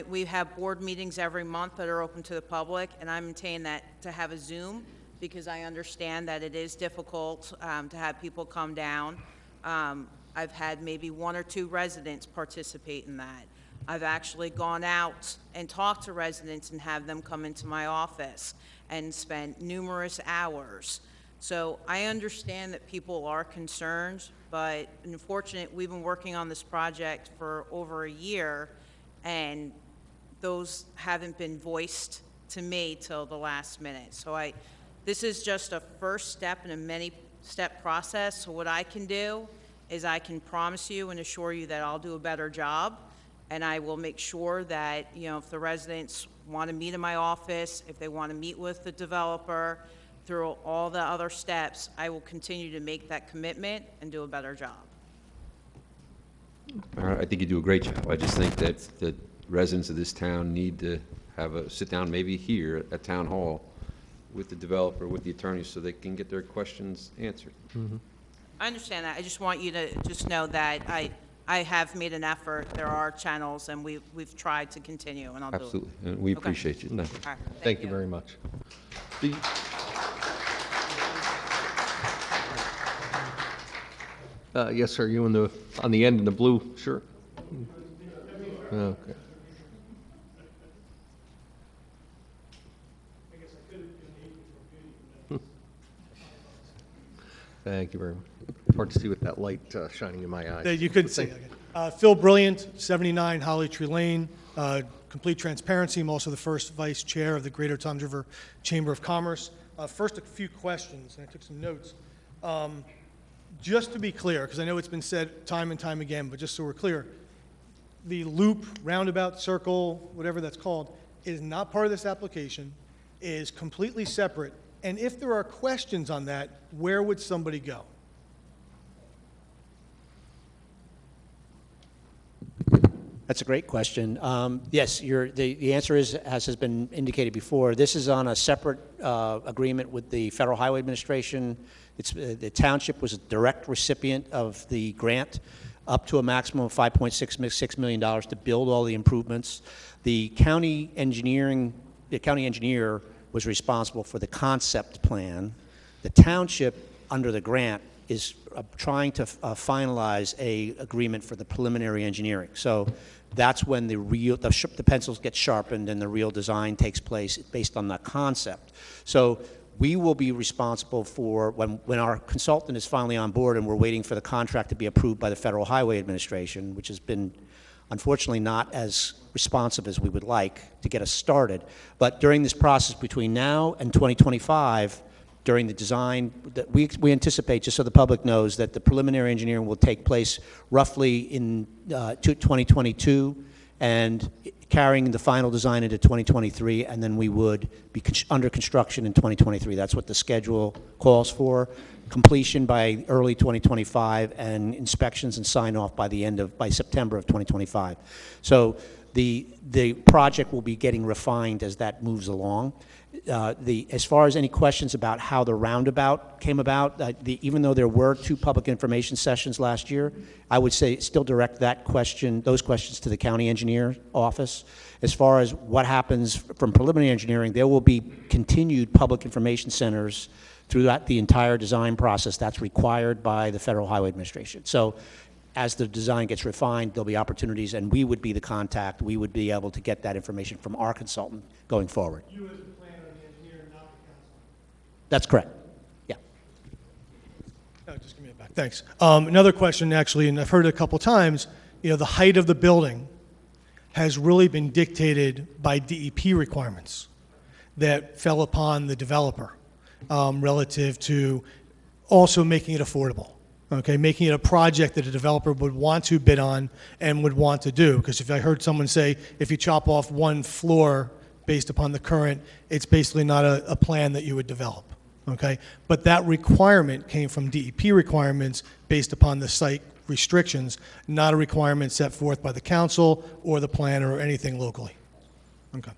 we have board meetings every month that are open to the public, and I maintain that to have a Zoom, because I understand that it is difficult to have people come down. I've had maybe 1 or 2 residents participate in that. I've actually gone out and talked to residents and have them come into my office and spent numerous hours. So I understand that people are concerned, but unfortunately, we've been working on this project for over a year, and those haven't been voiced to me till the last minute. So this is just a first step in a many-step process. So what I can do is I can promise you and assure you that I'll do a better job, and I will make sure that, you know, if the residents want to meet in my office, if they want to meet with the developer, through all the other steps, I will continue to make that commitment and do a better job. I think you do a great job. I just think that the residents of this town need to have a sit-down, maybe here at Town Hall, with the developer, with the attorneys, so they can get their questions answered. I understand that. I just want you to just know that I have made an effort. There are channels, and we've tried to continue, and I'll do it. Absolutely, and we Okay. appreciate you. Thank you. All right. Thank you very much. Yes, sir, you on the end in the blue shirt? Okay. Thank you very much. Hard to see with that light shining in my eyes. That you couldn't see. Phil Brilliant, 79 Holly Tree Lane. Complete transparency, I'm also the first vice chair of the Greater Toms River Chamber of Commerce. First, a few questions, and I took some notes. Just to be clear, because I know it's been said time and time again, but just so we're clear, the loop, roundabout, circle, whatever that's called, is not part of this application, is completely separate, and if there are questions on that, where would somebody go? That's a great question. Yes, the answer is, as has been indicated before, this is on a separate agreement with the Federal Highway Administration. The township was a direct recipient of the grant, up to a maximum of $5.6 million to build all the improvements. The county engineer was responsible for the concept plan. The township, under the grant, is trying to finalize a agreement for the preliminary engineering. So that's when the pencils get sharpened and the real design takes place based on that concept. So we will be responsible for, when our consultant is finally on board and we're waiting for the contract to be approved by the Federal Highway Administration, which has been unfortunately not as responsive as we would like to get us started. But during this process between now and 2025, during the design, we anticipate, just so the public knows, that the preliminary engineering will take place roughly in 2022 and carrying the final design into 2023, and then we would be under construction in 2023. That's what the schedule calls for. Completion by early 2025 and inspections and sign off by September of 2025. So the project will be getting refined as that moves along. As far as any questions about how the roundabout came about, even though there were 2 public information sessions last year, I would say still direct those questions to the county engineer office. As far as what happens from preliminary engineering, there will be continued public information centers throughout the entire design process. That's required by the Federal Highway Administration. So as the design gets refined, there'll be opportunities, and we would be the contact. We would be able to get that information from our consultant going forward. You as the planner and the engineer, not the council. That's correct. Yeah. No, just give me it back. Thanks. Another question, actually, and I've heard it a couple times, the height of the building has really been dictated by DEP requirements that fell upon the developer relative to also making it affordable. okay, making it a project that a developer would want to bid on and would want to do. Because if I heard someone say, if you chop off one floor based upon the current, it's basically not a plan that you would develop, okay? But that requirement came from DEP requirements based upon the site restrictions, not a requirement set forth by the council or the planner or anything locally. Okay.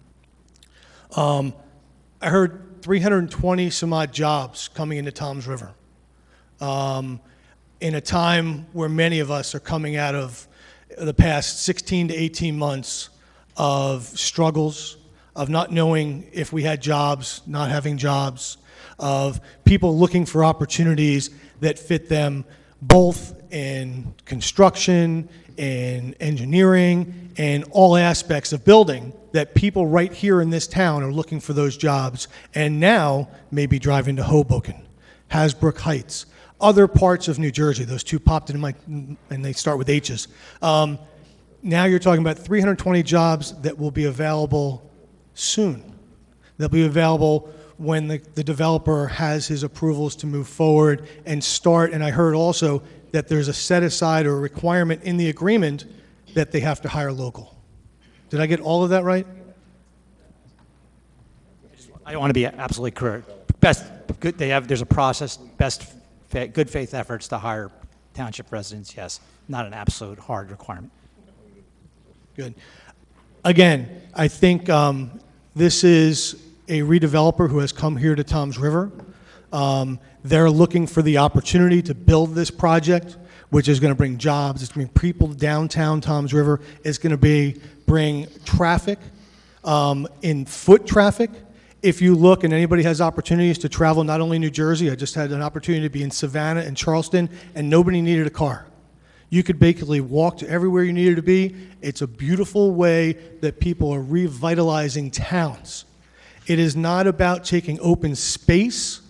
I heard 320 some odd jobs coming into Toms River. In a time where many of us are coming out of the past 16 to 18 months of struggles, of not knowing if we had jobs, not having jobs, of people looking for opportunities that fit them both in construction, in engineering, and all aspects of building, that people right here in this town are looking for those jobs and now maybe driving to Hoboken, Hasbrook Heights, other parts of New Jersey. Those two popped into my, and they start with H's. Now you're talking about 320 jobs that will be available soon. They'll be available when the developer has his approvals to move forward and start. And I heard also that there's a set aside or a requirement in the agreement that they have to hire local. Did I get all of that right? I don't want to be absolutely correct. Good, there's a process, good faith efforts to hire township residents, yes. Not an absolute hard requirement. Good. Again, I think this is a redeveloper who has come here to Toms River. They're looking for the opportunity to build this project, which is going to bring jobs. It's going to bring people to downtown Toms River. It's going to bring traffic, in foot traffic. If you look, and anybody has opportunities to travel not only New Jersey, I just had an opportunity to be in Savannah and Charleston, and nobody needed a car. You could basically walk to everywhere you needed to be. It's a beautiful way that people are revitalizing towns. It is not about taking open space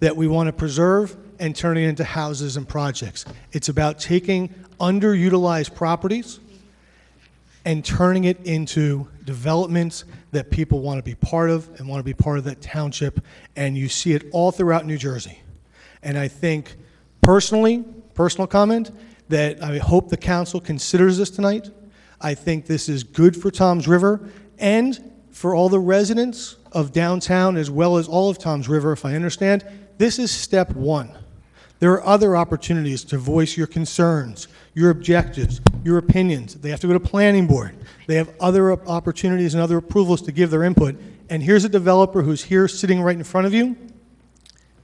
that we want to preserve and turning it into houses and projects. It's about taking underutilized properties and turning it into developments that people want to be part of and want to be part of that township. And you see it all throughout New Jersey. And I think personal comment, that I hope the council considers this tonight. I think this is good for Toms River and for all the residents of downtown as well as all of Toms River, if I understand. This is step one. There are other opportunities to voice your concerns, your objectives, your opinions. They have to go to planning board. They have other opportunities and other approvals to give their input. And here's a developer who's here sitting right in front of you.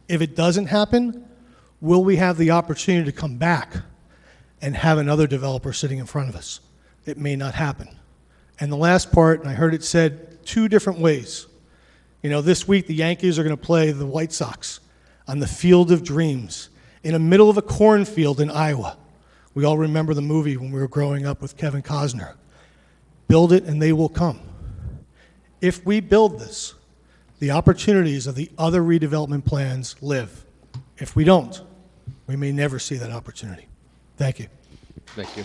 If it doesn't happen, will we have the opportunity to come back and have another developer sitting in front of us? It may not happen. And the last part, and I heard it said two different ways. You know, this week the Yankees are going to play the White Sox on the Field of Dreams in the middle of a cornfield in Iowa. We all remember the movie when we were growing up with Kevin Costner. Build it and they will come. If we build this, the opportunities of the other redevelopment plans live. If we don't, we may never see that opportunity. Thank you. Thank you.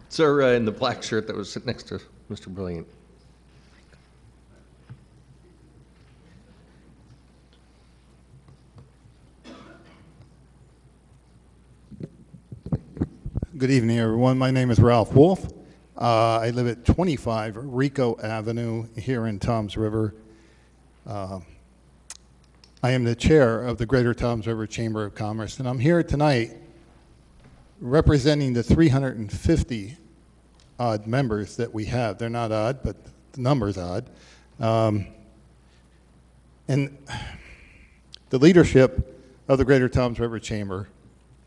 Sir, in the black shirt that was sitting next to Mr. Brilliant. Good evening, everyone. My name is Ralph Wolf. I live at 25 Rico Avenue here in Toms River. I am the chair of the Greater Toms River Chamber of Commerce, and I'm here tonight representing the 350 odd members that we have. They're not odd, but the number's odd. And the leadership of the Greater Toms River Chamber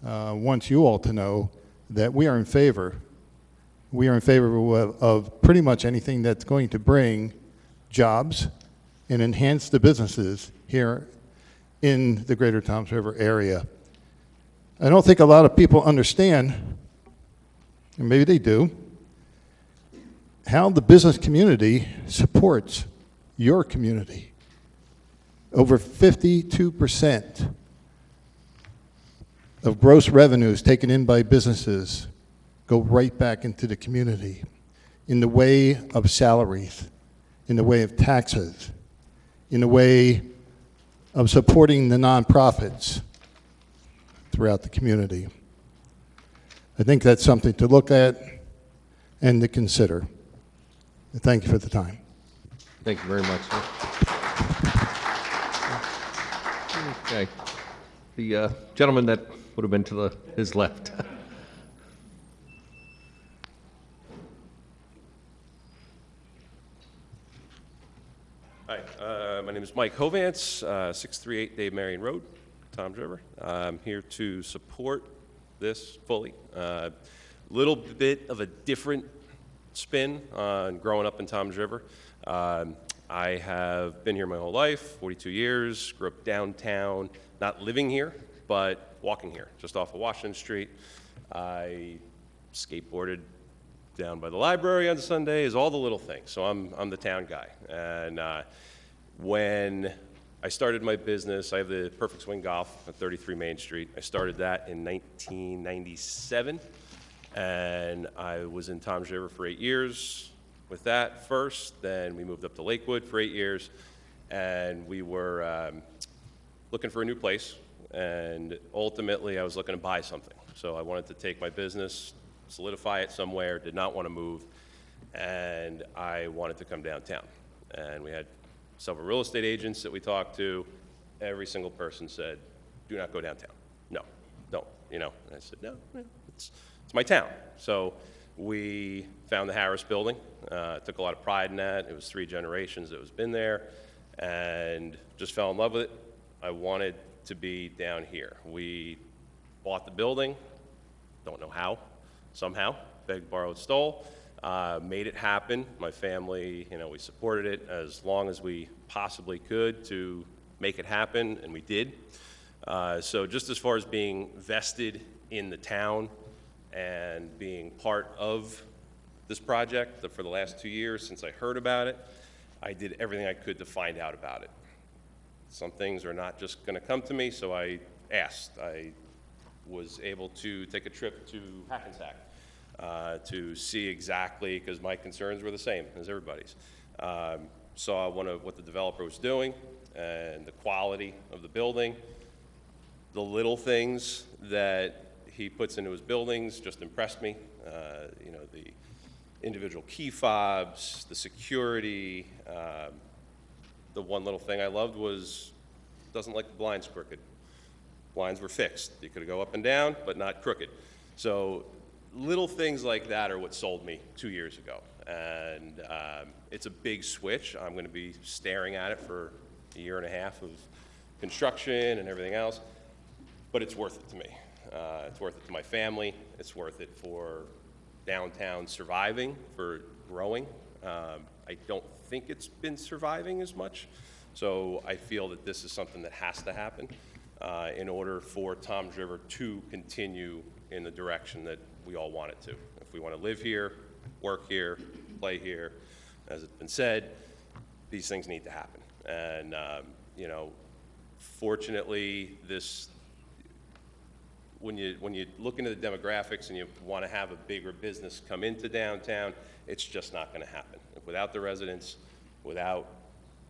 wants you all to know that we are in favor. We are in favor of pretty much anything that's going to bring jobs and enhance the businesses here in the Greater Toms River area. I don't think a lot of people understand, and maybe they do, how the business community supports your community. Over 52% of gross revenues taken in by businesses go right back into the community in the way of salaries, in the way of taxes, in the way of supporting the nonprofits throughout the community. I think that's something to look at and to consider. Thank you for the time. Thank you very much, sir. Okay. The gentleman that would have been to his left. Hi, my name is Mike Hovance, 638 Dave Marion Road, Toms River. I'm here to support this fully. Little bit of a different spin on growing up in Toms River. I have been here my whole life, 42 years, grew up downtown, not living here, but walking here, just off of Washington Street. I skateboarded down by the library on Sundays, all the little things. So I'm the town guy. And when I started my business, I have the Perfect Swing Golf at 33 Main Street. I started that in 1997, and I was in Toms River for 8 years with that first. Then we moved up to Lakewood for 8 years, and we were looking for a new place. And ultimately, I was looking to buy something. So I wanted to take my business, solidify it somewhere, did not want to move, and I wanted to come downtown. And we had several real estate agents that we talked to. Every single person said, do not go downtown. No, don't, you know. And I said, no, it's my town. So we found the Harris Building. Took a lot of pride in that. It was 3 generations that was been there, and just fell in love with it. I wanted to be down here. We bought the building, don't know how, somehow, begged, borrowed, stole, made it happen. My family, you know, we supported it as long as we possibly could to make it happen, and we did. So just as far as being vested in the town and being part of this project for the last 2 years since I heard about it, I did everything I could to find out about it. Some things are not just going to come to me, so I asked. I was able to take a trip to Hackensack to see exactly, because my concerns were the same as everybody's. Saw what the developer was doing and the quality of the building. The little things that he puts into his buildings just impressed me. You know, the individual key fobs, the security. The one little thing I loved was, doesn't like the blinds crooked. Blinds were fixed. You could go up and down, but not crooked. So little things like that are what sold me 2 years ago. And it's a big switch. I'm going to be staring at it for a year and a half of construction and everything else. But it's worth it to me. It's worth it to my family. It's worth it for downtown surviving, for growing. I don't think it's been surviving as much. So I feel that this is something that has to happen in order for Toms River to continue in the direction that we all want it to. If we want to live here, work here, play here, as it's been said, these things need to happen. And, you know, fortunately, when you look into the demographics and you want to have a bigger business come into downtown, it's just not going to happen. Without the residents, without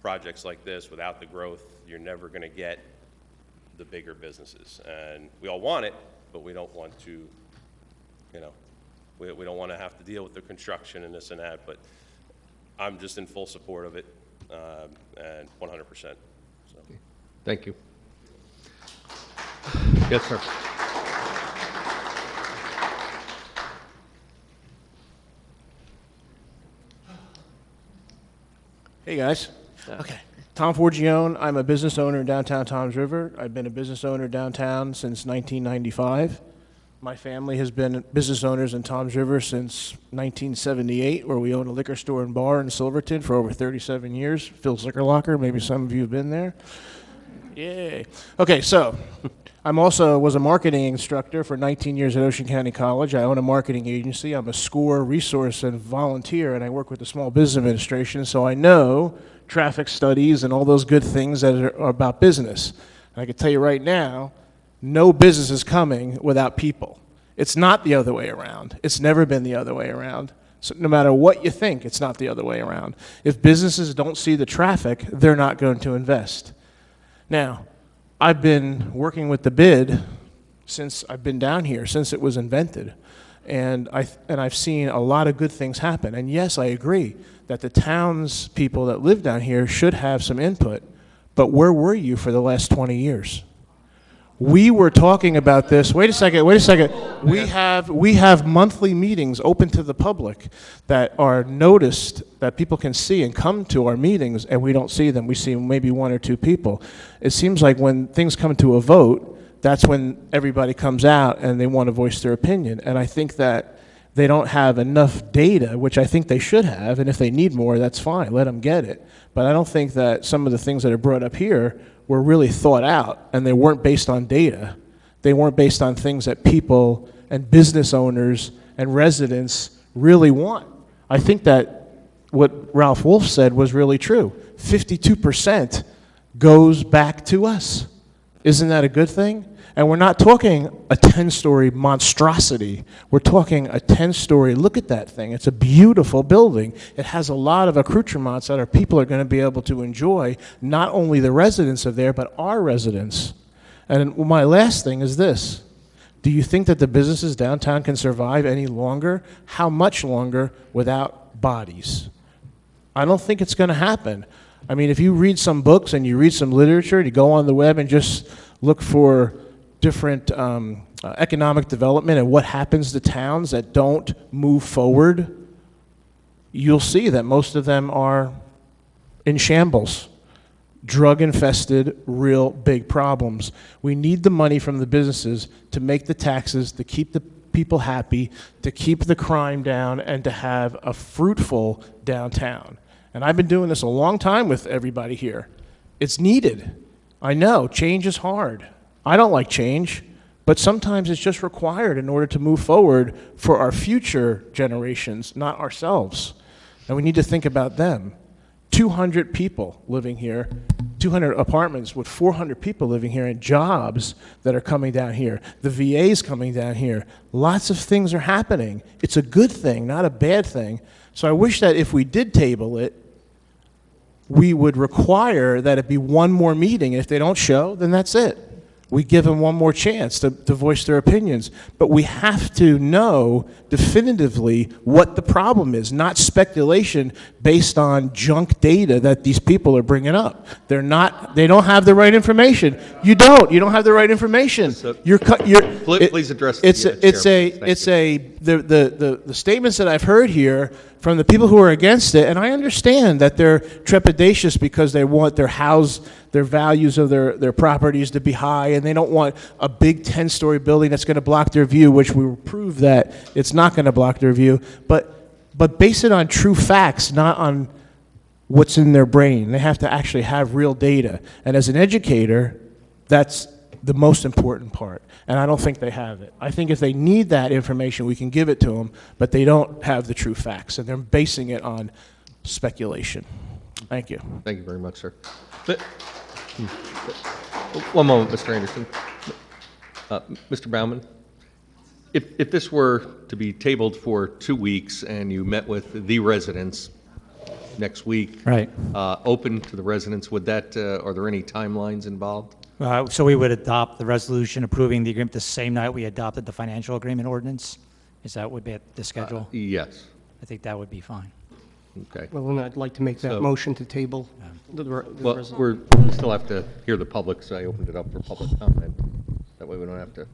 projects like this, without the growth, you're never going to get the bigger businesses. And we all want it, but we don't want to, you know, we don't want to have to deal with the construction and this and that, but I'm just in full support of it, and 100%. So. Thank you. Yes, sir. Hey, guys. Okay. Tom Forgione. I'm a business owner in downtown Toms River. I've been a business owner downtown since 1995. My family has been business owners in Toms River since 1978, where we own a liquor store and bar in Silverton for over 37 years. Phil's Liquor Locker. Maybe some of you have been there. Yay. Okay, so I'm also was a marketing instructor for 19 years at Ocean County College. I own a marketing agency. I'm a SCORE resource and volunteer, and I work with the Small Business Administration, so I know traffic studies and all those good things that are about business. And I can tell you right now, no business is coming without people. It's not the other way around. It's never been the other way around. So no matter what you think, it's not the other way around. If businesses don't see the traffic, they're not going to invest. Now, I've been working with the bid since I've been down here, since it was invented. And I've seen a lot of good things happen. And yes, I agree that the townspeople that live down here should have some input. But where were you for the last 20 years? We were talking about this. Wait a second. We have monthly meetings open to the public that are noticed, that people can see and come to our meetings, and we don't see them. We see maybe one or two people. It seems like when things come to a vote, that's when everybody comes out and they want to voice their opinion. And I think that they don't have enough data, which I think they should have, and if they need more, that's fine, let them get it. But I don't think that some of the things that are brought up here were really thought out, and they weren't based on data. They weren't based on things that people and business owners and residents really want. I think that what Ralph Wolf said was really true. 52% goes back to us. Isn't that a good thing? And we're not talking a 10-story monstrosity. We're talking a 10-story, look at that thing. It's a beautiful building. It has a lot of accoutrements that our people are going to be able to enjoy, not only the residents of there, but our residents. And my last thing is this. Do you think that the businesses downtown can survive any longer? How much longer without bodies? I don't think it's going to happen. I mean, if you read some books and you read some literature, you go on the web and just look for different economic development and what happens to towns that don't move forward, you'll see that most of them are in shambles. Drug-infested, real big problems. We need the money from the businesses to make the taxes, to keep the people happy, to keep the crime down, and to have a fruitful downtown. And I've been doing this a long time with everybody here. It's needed. I know, change is hard. I don't like change, but sometimes it's just required in order to move forward for our future generations, not ourselves. And we need to think about them. 200 people living here, 200 apartments with 400 people living here, and jobs that are coming down here. The VA's coming down here. Lots of things are happening. It's a good thing, not a bad thing. So I wish that if we did table it, we would require that it be one more meeting. And if they don't show, then that's it. We give them one more chance to voice their opinions. But we have to know definitively what the problem is, not speculation based on junk data that these people are bringing up. They don't have the right information. You don't have the right information. Please address the statements that I've heard here from the people who are against it, and I understand that they're trepidatious because they want their values of their properties to be high, and they don't want a big 10-story building that's going to block their view, which we will prove that it's not going to block their view. But base it on true facts, not on what's in their brain. They have to actually have real data. And as an educator, that's the most important part. And I don't think they have it. I think if they need that information, we can give it to them, but they don't have the true facts, and they're basing it on speculation. Thank you. Thank you very much, sir. One moment, Mr. Anderson. Mr. Baumann, if this were to be tabled for 2 weeks and you met with the residents next week, right, open to the residents, would that, are there any timelines involved? So we would adopt the resolution approving the agreement the same night we adopted the financial agreement ordinance? Is that would be the schedule? Yes. I think that would be fine. Okay. Well, then I'd like to make that motion to table the Well, resolution. we still have to hear the public, so I opened it up for public comment. That way we don't have to,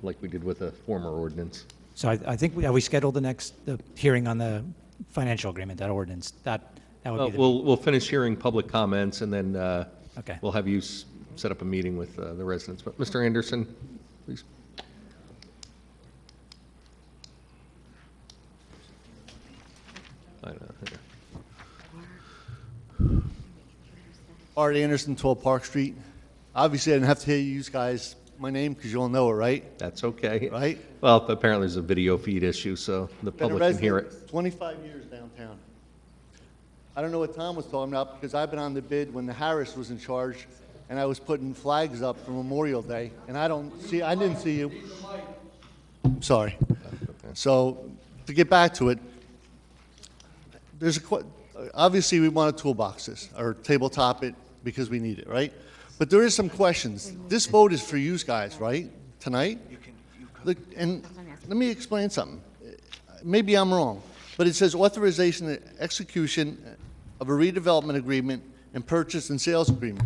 like we did with a former ordinance. So I think we scheduled the hearing on the financial agreement, that ordinance. That would be We'll finish hearing public comments, and then okay. We'll have you set up a meeting with the residents. But Mr. Anderson, please. Art Anderson, 12 Park Street. Obviously, I didn't have to hear you guys my name because you all know it, right? That's okay. Right? Well, apparently there's a video feed issue, so the public can hear it. 25 years downtown. I don't know what Tom was talking about because I've been on the bid when the Harris was in charge, and I was putting flags up for Memorial Day, and I didn't see you. Sorry. So to get back to it, obviously we want to toolbox this, or tabletop it, because we need it, right? But there is some questions. This vote is for you guys, right, tonight? Look, and let me explain something. Maybe I'm wrong, but it says authorization and execution of a redevelopment agreement and purchase and sales agreement.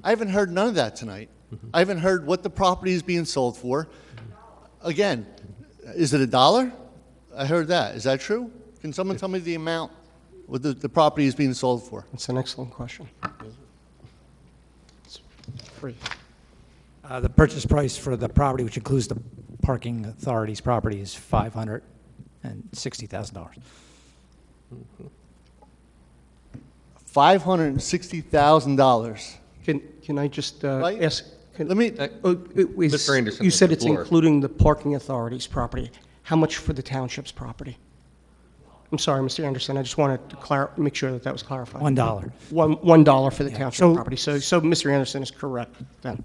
I haven't heard none of that tonight. I haven't heard what the property is being sold for. Again, is it $1? I heard that. Is that true? Can someone tell me the amount what the property is being sold for? That's an excellent question. It's free. The purchase price for the property, which includes the parking authority's property, is $560,000. $560,000. Can I just Right? ask? Let me. Mr. Anderson You has said the it's floor. including the parking authority's property. How much for the township's property? I'm sorry, Mr. Anderson, I just wanted to make sure that that was clarified. $1. $1 for the township So- property. So Mr. Anderson is correct then.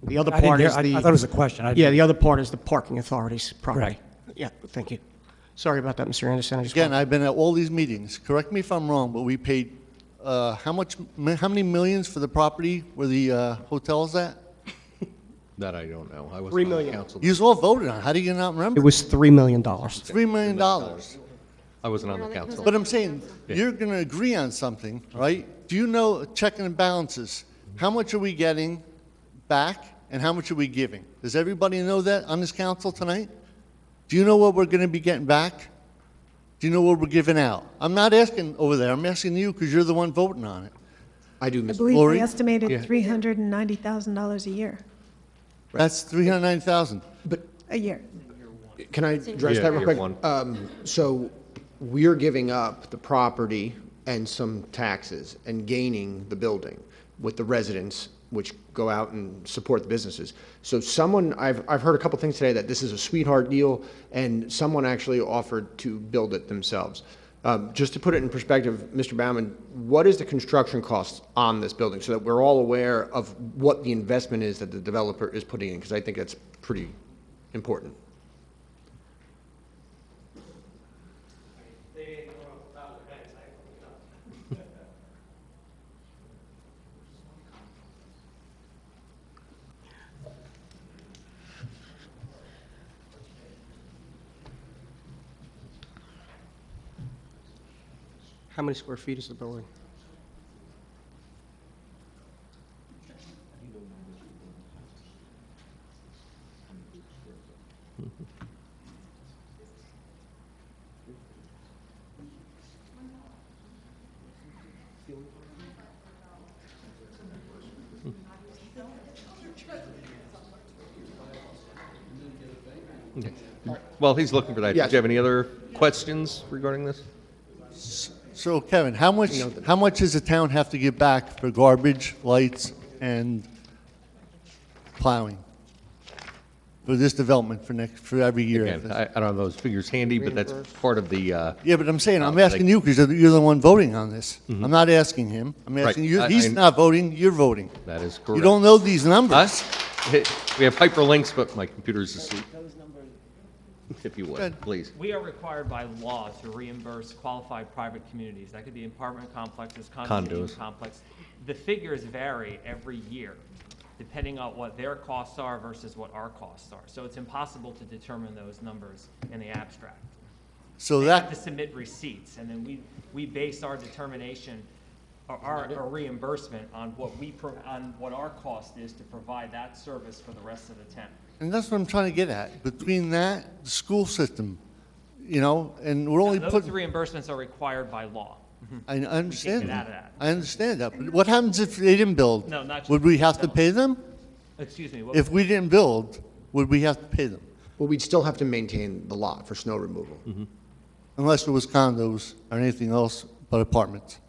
The other I didn't part hear- is I the... thought it was a question. Yeah, the other part is the parking authority's property. Right. Yeah, thank you. Sorry about that, Mr. Anderson. I just Again, wanted- I've been at all these meetings. Correct me if I'm wrong, but we paid how many millions for the property where the hotel's at? That I don't know. I wasn't $3 on the million. council. You all voted on it. How do you not remember? It was $3 million. $3 million. I wasn't on the council. But I'm saying, you're going to agree on something, right? Do you know checking and balances? How much are we getting back and how much are we giving? Does everybody know that on this council tonight? Do you know what we're going to be getting back? Do you know what we're giving out? I'm not asking over there. I'm asking you because you're the one voting on it. I do, I Mr. believe Lori? they estimated Yeah. $390,000 a year, That's $390,000. a year. Can I address Yeah, that real year quick? one. So we're giving up the property and some taxes and gaining the building with the residents, which go out and support the businesses. So I've heard a couple things today that this is a sweetheart deal, and someone actually offered to build it themselves. Just to put it in perspective, Mr. Baumann, what is the construction cost on this building so that we're all aware of what the investment is that the developer is putting in? Because I think that's pretty important. How many square feet is the building? Well, he's looking for that. Yes. Did you have any other questions regarding this? So Kevin, how much does the town have to give back for garbage, lights, and plowing for this development for every year? Again, I don't have those figures handy, but that's part of the, Yeah, but I'm saying, I'm asking you because you're the one voting on this. I'm not asking him. I'm Right. asking you. I- He's not voting, you're voting. that is correct. You don't know these numbers. Us? We have hyperlinks, but my computer's asleep. If you Good. would, please. We are required by law to reimburse qualified private communities. That could be apartment complexes, Condos. condominium complex. The figures vary every year, depending on what their costs are versus what our costs are. So it's impossible to determine those numbers in the abstract. So They that, have to submit receipts, and then we base our determination, our reimbursement on what our cost is to provide that service for the rest of the town. and that's what I'm trying to get at. Between that, the school system, and we're only Those putting, reimbursements are required by law. I understand it out of that. that. I understand that. But what happens if they didn't build? No, not Would we have to pay them? Excuse me. If we didn't build, would we have to pay them? Well, we'd still have to maintain the lot for snow removal. Unless it was condos or anything else but apartments.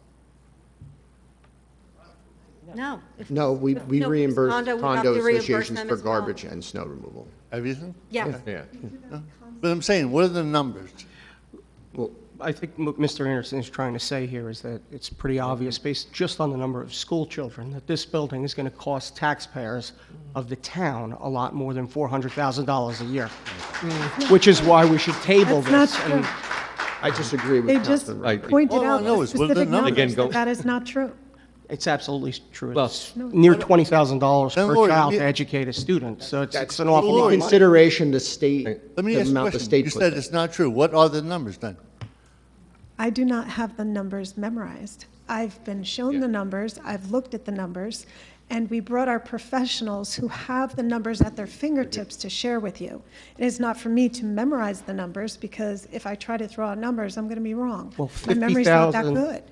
No. No, we No, if it's reimburse condo, we have condo to reimburse associations them for as well. garbage and snow removal. Everything? Yeah. Yeah. But I'm saying, what are the numbers? Well, I think what Mr. Anderson is trying to say here is that it's pretty obvious, based just on the number of school children, that this building is going to cost taxpayers of the town a lot more than $400,000 a year, which is why we should table That's this. not and- true. I disagree with They just Councilman Rowe. pointed All I out know the is what are the specific numbers? numbers, Again, go- that is not true. It's absolutely true. Well, It's No. near $20,000 Then, per Lori, child you- to educate a student, so it's That's an awful lot of money. consideration the state, Let me the ask you a amount the question. state You put said there. it's not true. What are the numbers then? I do not have the numbers memorized. I've been shown the numbers, I've looked at the numbers, and we brought our professionals who have the numbers at their fingertips to share with you. It is not for me to memorize the numbers, because if I try to throw out numbers, I'm going to be wrong. Well, My memory's not that 50,000 good.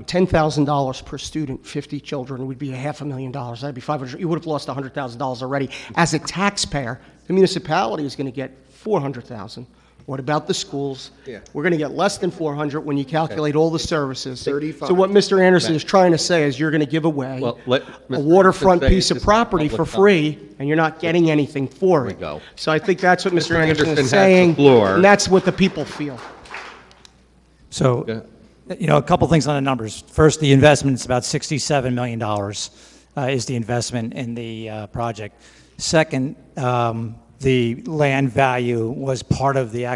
$10,000 per student, 50 children would be $500,000. That'd be 500. You would have lost $100,000 already. As a taxpayer, the municipality is going to get $400,000. What about the schools? Yeah. We're going to get less than 400 when you calculate all the services. 35. So what Mr. Anderson is trying to say is you're going to give away Well, let a Mr. waterfront Anderson say piece of this is property for public free, and you're not getting anything for we it. go. So I think that's what Mr. Mr. Anderson Anderson has is the saying, floor. and that's what the people feel. So, Go ahead. a couple things on the numbers. First, the investment is about $67 million is the investment in the project. Second, the land value was part of the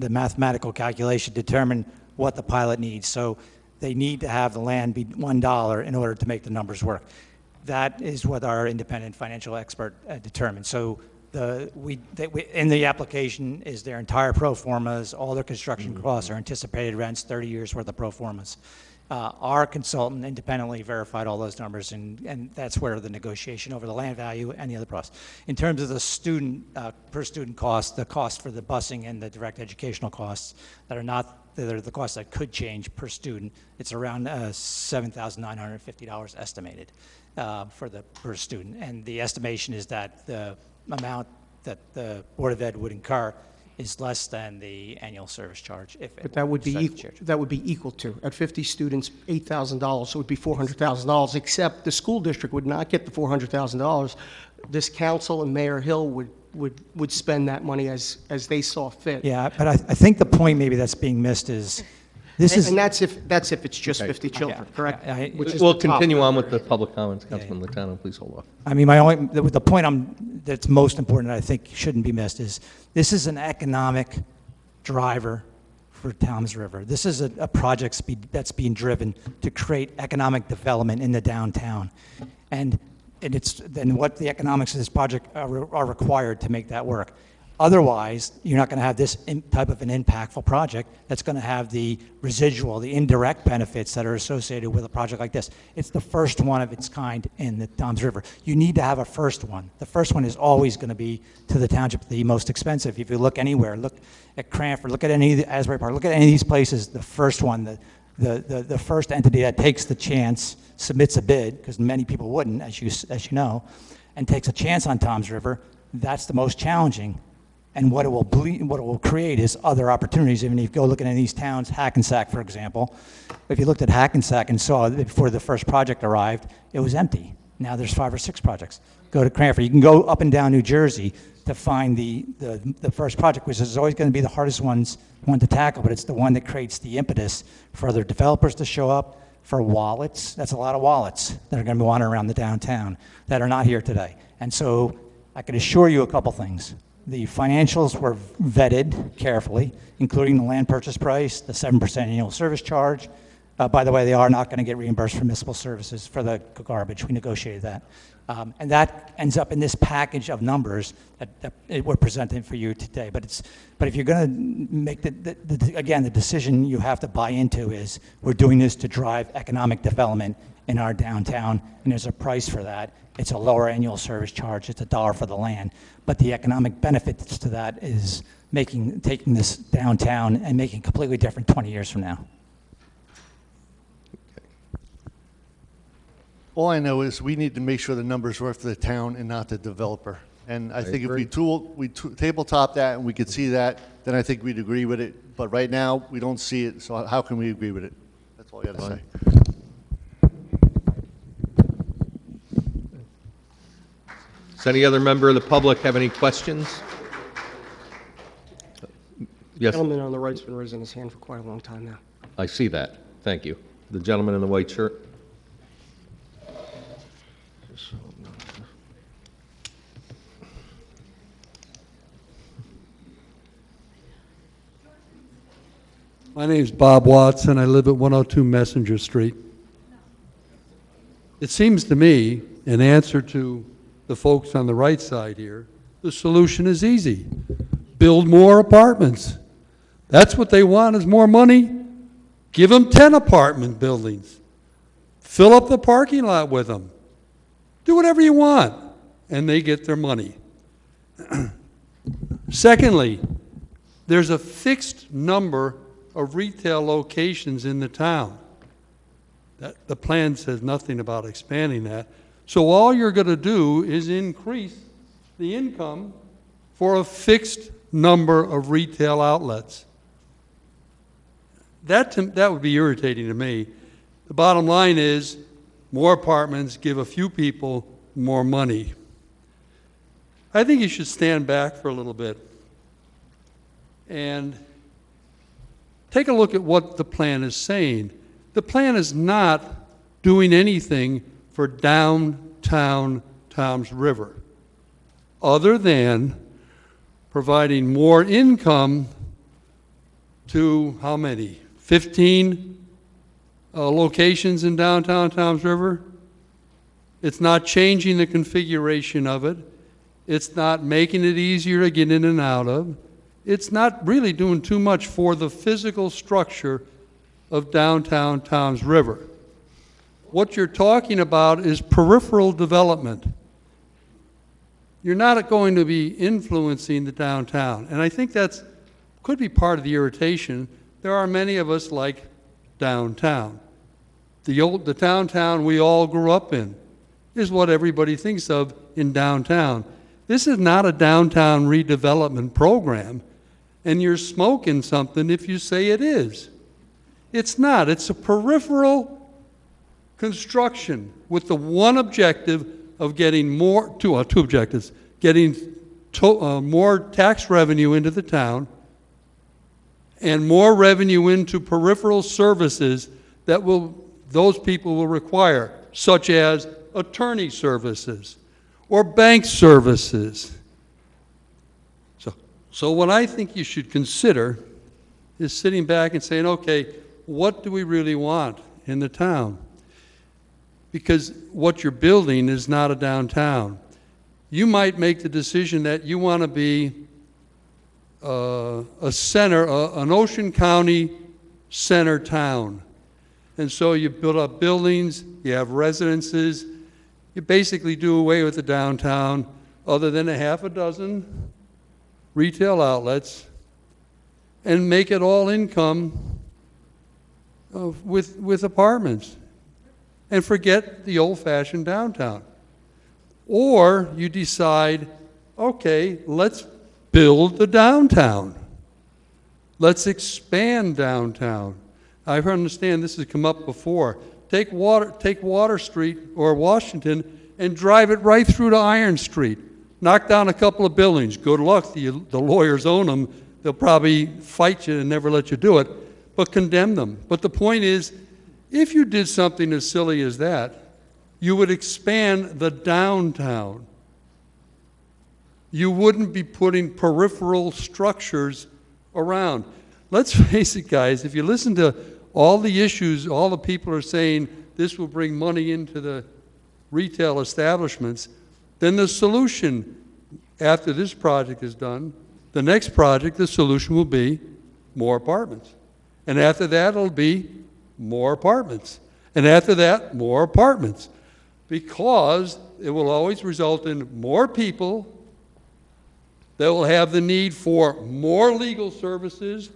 mathematical calculation to determine what the pilot needs. So they need to have the land be $1 in order to make the numbers work. That is what our independent financial expert determined. So in the application is their entire pro formas, all their construction costs, our anticipated rents, 30 years worth of pro formas. Our consultant independently verified all those numbers, and that's where the negotiation over the land value and the other costs. In terms of the student, per student cost, the cost for the busing and the direct educational costs that are the costs that could change per student, it's around $7,950 estimated per student. And the estimation is that the amount that the Board of Ed would incur is less than the annual service charge. But that would be equal to, at 50 students, $8,000, so it would be $400,000, except the school district would not get the $400,000. This council and Mayor Hill would spend that money as they saw fit. Yeah, but I think the point maybe that's being missed is, And that's if it's just 50 children, correct? We'll continue on with the public comments. Councilman Latano, please hold off. I mean, the point that's most important that I think shouldn't be missed is this is an economic driver for Towns River. This is a project that's being driven to create economic development in the downtown. And it's then what the economics of this project are required to make that work. Otherwise, you're not going to have this type of an impactful project that's going to have the residual, the indirect benefits that are associated with a project like this. It's the first one of its kind in the Toms River. You need to have a first one. The first one is always going to be, to the township, the most expensive. If you look anywhere, look at Cranford, look at any of the Asbury Park, look at any of these places, the first one, the first entity that takes the chance, submits a bid, because many people wouldn't, as you know, and takes a chance on Toms River, that's the most challenging. And what it will create is other opportunities. Even if you go look at any of these towns, Hackensack, for example, if you looked at Hackensack and saw before the first project arrived, it was empty. Now there's 5 or 6 projects. Go to Cranford. You can go up and down New Jersey to find the first project, which is always going to be the hardest one to tackle, but it's the one that creates the impetus for other developers to show up, for wallets. That's a lot of wallets that are going to be wandering around the downtown that are not here today. And so I can assure you a couple things. The financials were vetted carefully, including the land purchase price, the 7% annual service charge. By the way, they are not going to get reimbursed for municipal services for the garbage. We negotiated that. And that ends up in this package of numbers that we're presenting for you today. But if you're going to make again, the decision you have to buy into is we're doing this to drive economic development in our downtown, and there's a price for that. It's a lower annual service charge. It's $1 for the land. But the economic benefits to that is taking this downtown and making it completely different 20 years from now. All I know is we need to make sure the numbers work for the town and not the developer. And I think agree. if we tabletop that and we could see that, then I think we'd agree with it. But right now, we don't see it, so how can we agree with it? That's all I got to say. Does any other member of the public have any questions? Yes, Gentleman on the right's been raising his hand for quite a long time now. I see that. Thank you. The gentleman in the white shirt. My name's Bob Watson. I live at 102 Messenger Street. It seems to me, in answer to the folks on the right side here, the solution is easy. Build more apartments. That's what they want, is more money. Give them 10 apartment buildings. Fill up the parking lot with them. Do whatever you want, and they get their money. Secondly, there's a fixed number of retail locations in the town. The plan says nothing about expanding that. So all you're going to do is increase the income for a fixed number of retail outlets. That would be irritating to me. The bottom line is more apartments give a few people more money. I think you should stand back for a little bit and take a look at what the plan is saying. The plan is not doing anything for downtown Toms River other than providing more income to how many? 15 locations in downtown Toms River? It's not changing the configuration of it. It's not making it easier to get in and out of. It's not really doing too much for the physical structure of downtown Toms River. What you're talking about is peripheral development. You're not going to be influencing the downtown. And I think that's could be part of the irritation. There are many of us like downtown. The downtown we all grew up in is what everybody thinks of in downtown. This is not a downtown redevelopment program, and you're smoking something if you say it is. It's not. It's a peripheral construction with the one objective of getting more, two objectives, getting more tax revenue into the town and more revenue into peripheral services that those people will require, such as attorney services or bank services. So what I think you should consider is sitting back and saying, okay, what do we really want in the town? Because what you're building is not a downtown. You might make the decision that you want to be a center, an Ocean County center town. And so you build up buildings, you have residences, you basically do away with the downtown other than a half a dozen retail outlets and make it all income with apartments and forget the old-fashioned downtown. Or you decide, okay, let's build the downtown. Let's expand downtown. I understand this has come up before. Take Water Street or Washington and drive it right through to Iron Street. Knock down a couple of buildings. Good luck. The lawyers own them. They'll probably fight you and never let you do it, but condemn them. But the point is, if you did something as silly as that, you would expand the downtown. You wouldn't be putting peripheral structures around. Let's face it, guys, if you listen to all the issues, all the people are saying this will bring money into the retail establishments, then the solution after this project is done, the next project, the solution will be more apartments. And after that, it'll be more apartments. And after that, more apartments. Because it will always result in more people that will have the need for more legal services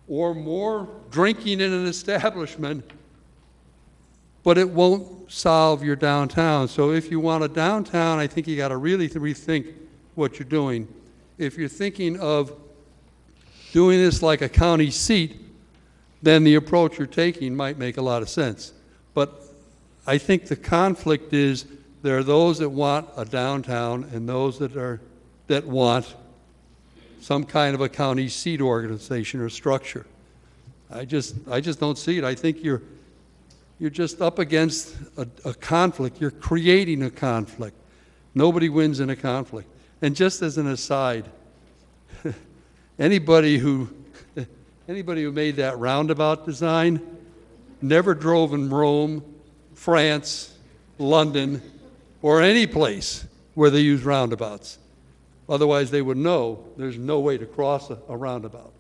or more drinking in an establishment, but it won't solve your downtown. So if you want a downtown, I think you got to really rethink what you're doing. If you're thinking of doing this like a county seat, then the approach you're taking might make a lot of sense. But I think the conflict is there are those that want a downtown and those that want some kind of a county seat organization or structure. I just don't see it. I think you're just up against a conflict. You're creating a conflict. Nobody wins in a conflict. And just as an aside, anybody who anybody who made that roundabout design never drove in Rome, France, London, or any place where they use roundabouts. Otherwise, they would know there's no way to cross a roundabout.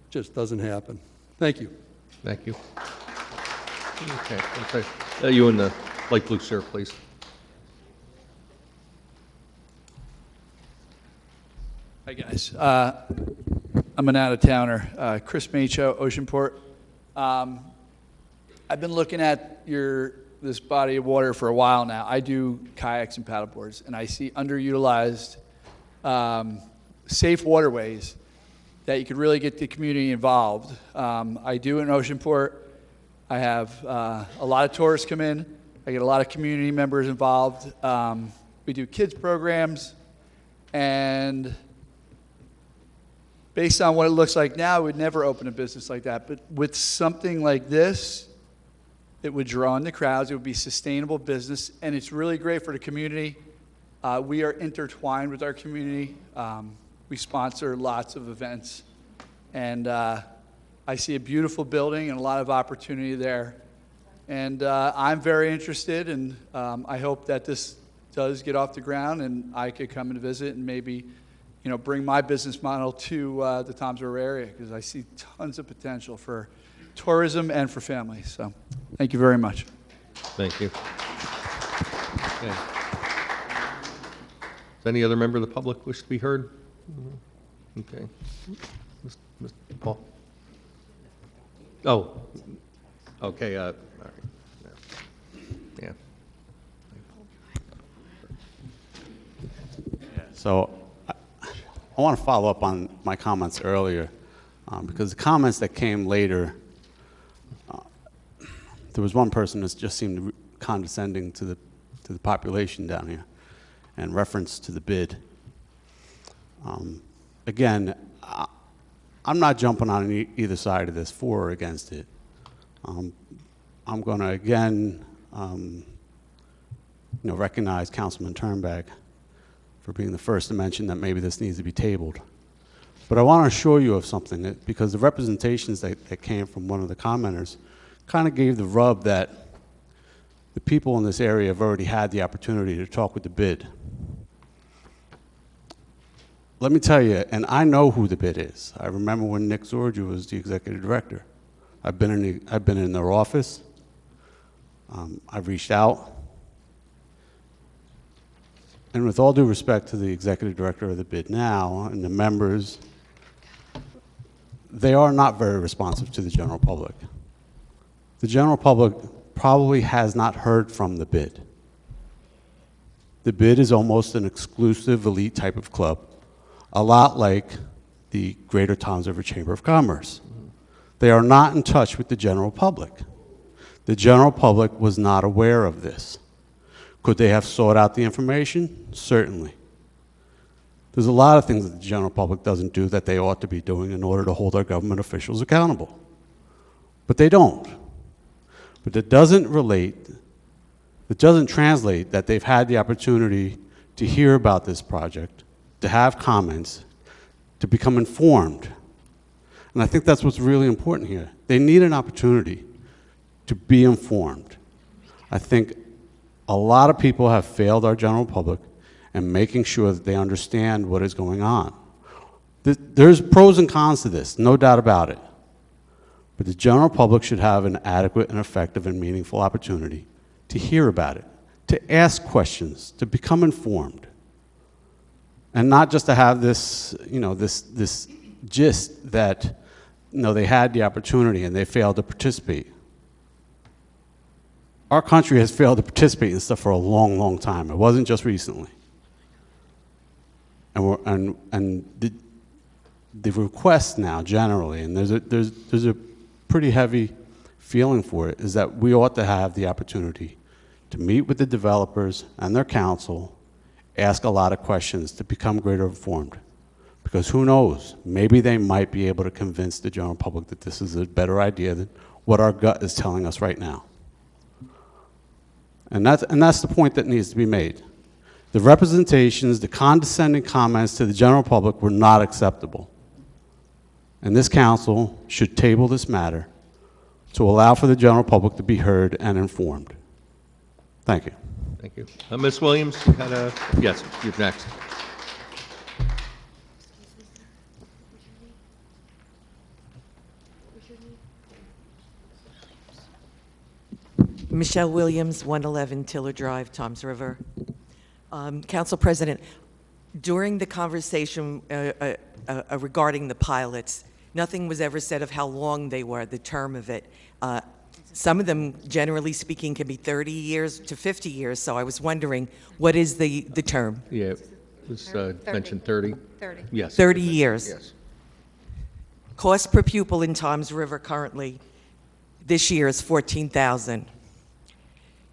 Just doesn't happen. Thank you. Thank you. Okay. You in the light blue shirt, please. Hi, guys. I'm an out-of-towner, Chris Macho, Oceanport. I've been looking at this body of water for a while now. I do kayaks and paddleboards, and I see underutilized safe waterways that you could really get the community involved. I do in Oceanport. I have a lot of tourists come in. I get a lot of community members involved. We do kids programs, and based on what it looks like now, we'd never open a business like that. But with something like this, it would draw in the crowds. It would be sustainable business, and it's really great for the community. We are intertwined with our community. We sponsor lots of events, and I see a beautiful building and a lot of opportunity there. And I'm very interested, and I hope that this does get off the ground, and I could come and visit and maybe, bring my business model to the Toms River area, because I see tons of potential for tourism and for families. So, thank you very much. Thank you. Okay. Does any other member of the public wish to be heard? Okay. Mr. Paul? Oh, okay, all right. Yeah. So I want to follow up on my comments earlier, because the comments that came later, there was one person that just seemed condescending to the population down here, in reference to the bid. Again, I'm not jumping on either side of this, for or against it. I'm going to again, recognize Councilman Turnback for being the first to mention that maybe this needs to be tabled. But I want to assure you of something, because the representations that came from one of the commenters kind of gave the rub that the people in this area have already had the opportunity to talk with the bid. Let me tell you, and I know who the bid is. I remember when Nick Zorgia was the executive director. I've been in their office. I've reached out. And with all due respect to the executive director of the bid now and the members, they are not very responsive to the general public. The general public probably has not heard from the bid. The bid is almost an exclusive elite type of club, a lot like the Greater Toms River Chamber of Commerce. They are not in touch with the general public. The general public was not aware of this. Could they have sought out the information? Certainly. There's a lot of things that the general public doesn't do that they ought to be doing in order to hold our government officials accountable. But they don't. But it doesn't translate that they've had the opportunity to hear about this project, to have comments, to become informed. And I think that's what's really important here. They need an opportunity to be informed. I think a lot of people have failed our general public in making sure that they understand what is going on. There's pros and cons to this, no doubt about it. But the general public should have an adequate and effective and meaningful opportunity to hear about it, to ask questions, to become informed. And not just to have this, this gist that, they had the opportunity and they failed to participate. Our country has failed to participate in stuff for a long, long time. It wasn't just recently. And the request now, generally, and there's a pretty heavy feeling for it, is that we ought to have the opportunity to meet with the developers and their counsel, ask a lot of questions to become greater informed. Because who knows, maybe they might be able to convince the general public that this is a better idea than what our gut is telling us right now. And that's the point that needs to be made. The representations, the condescending comments to the general public were not acceptable. And this council should table this matter to allow for the general public to be heard and informed. Thank you. Thank you. Ms. Williams, you had a, yes, you're next. Michelle Williams, 111 Tiller Drive, Toms River. Council President, during the conversation regarding the pilots, nothing was ever said of how long they were, the term of it. Some of them, generally speaking, can be 30 years to 50 years, so I was wondering, what is the term? Yeah, it was mentioned 30. 30. Yes. 30 years. Yes. Cost per pupil in Toms River currently, this year is $14,000.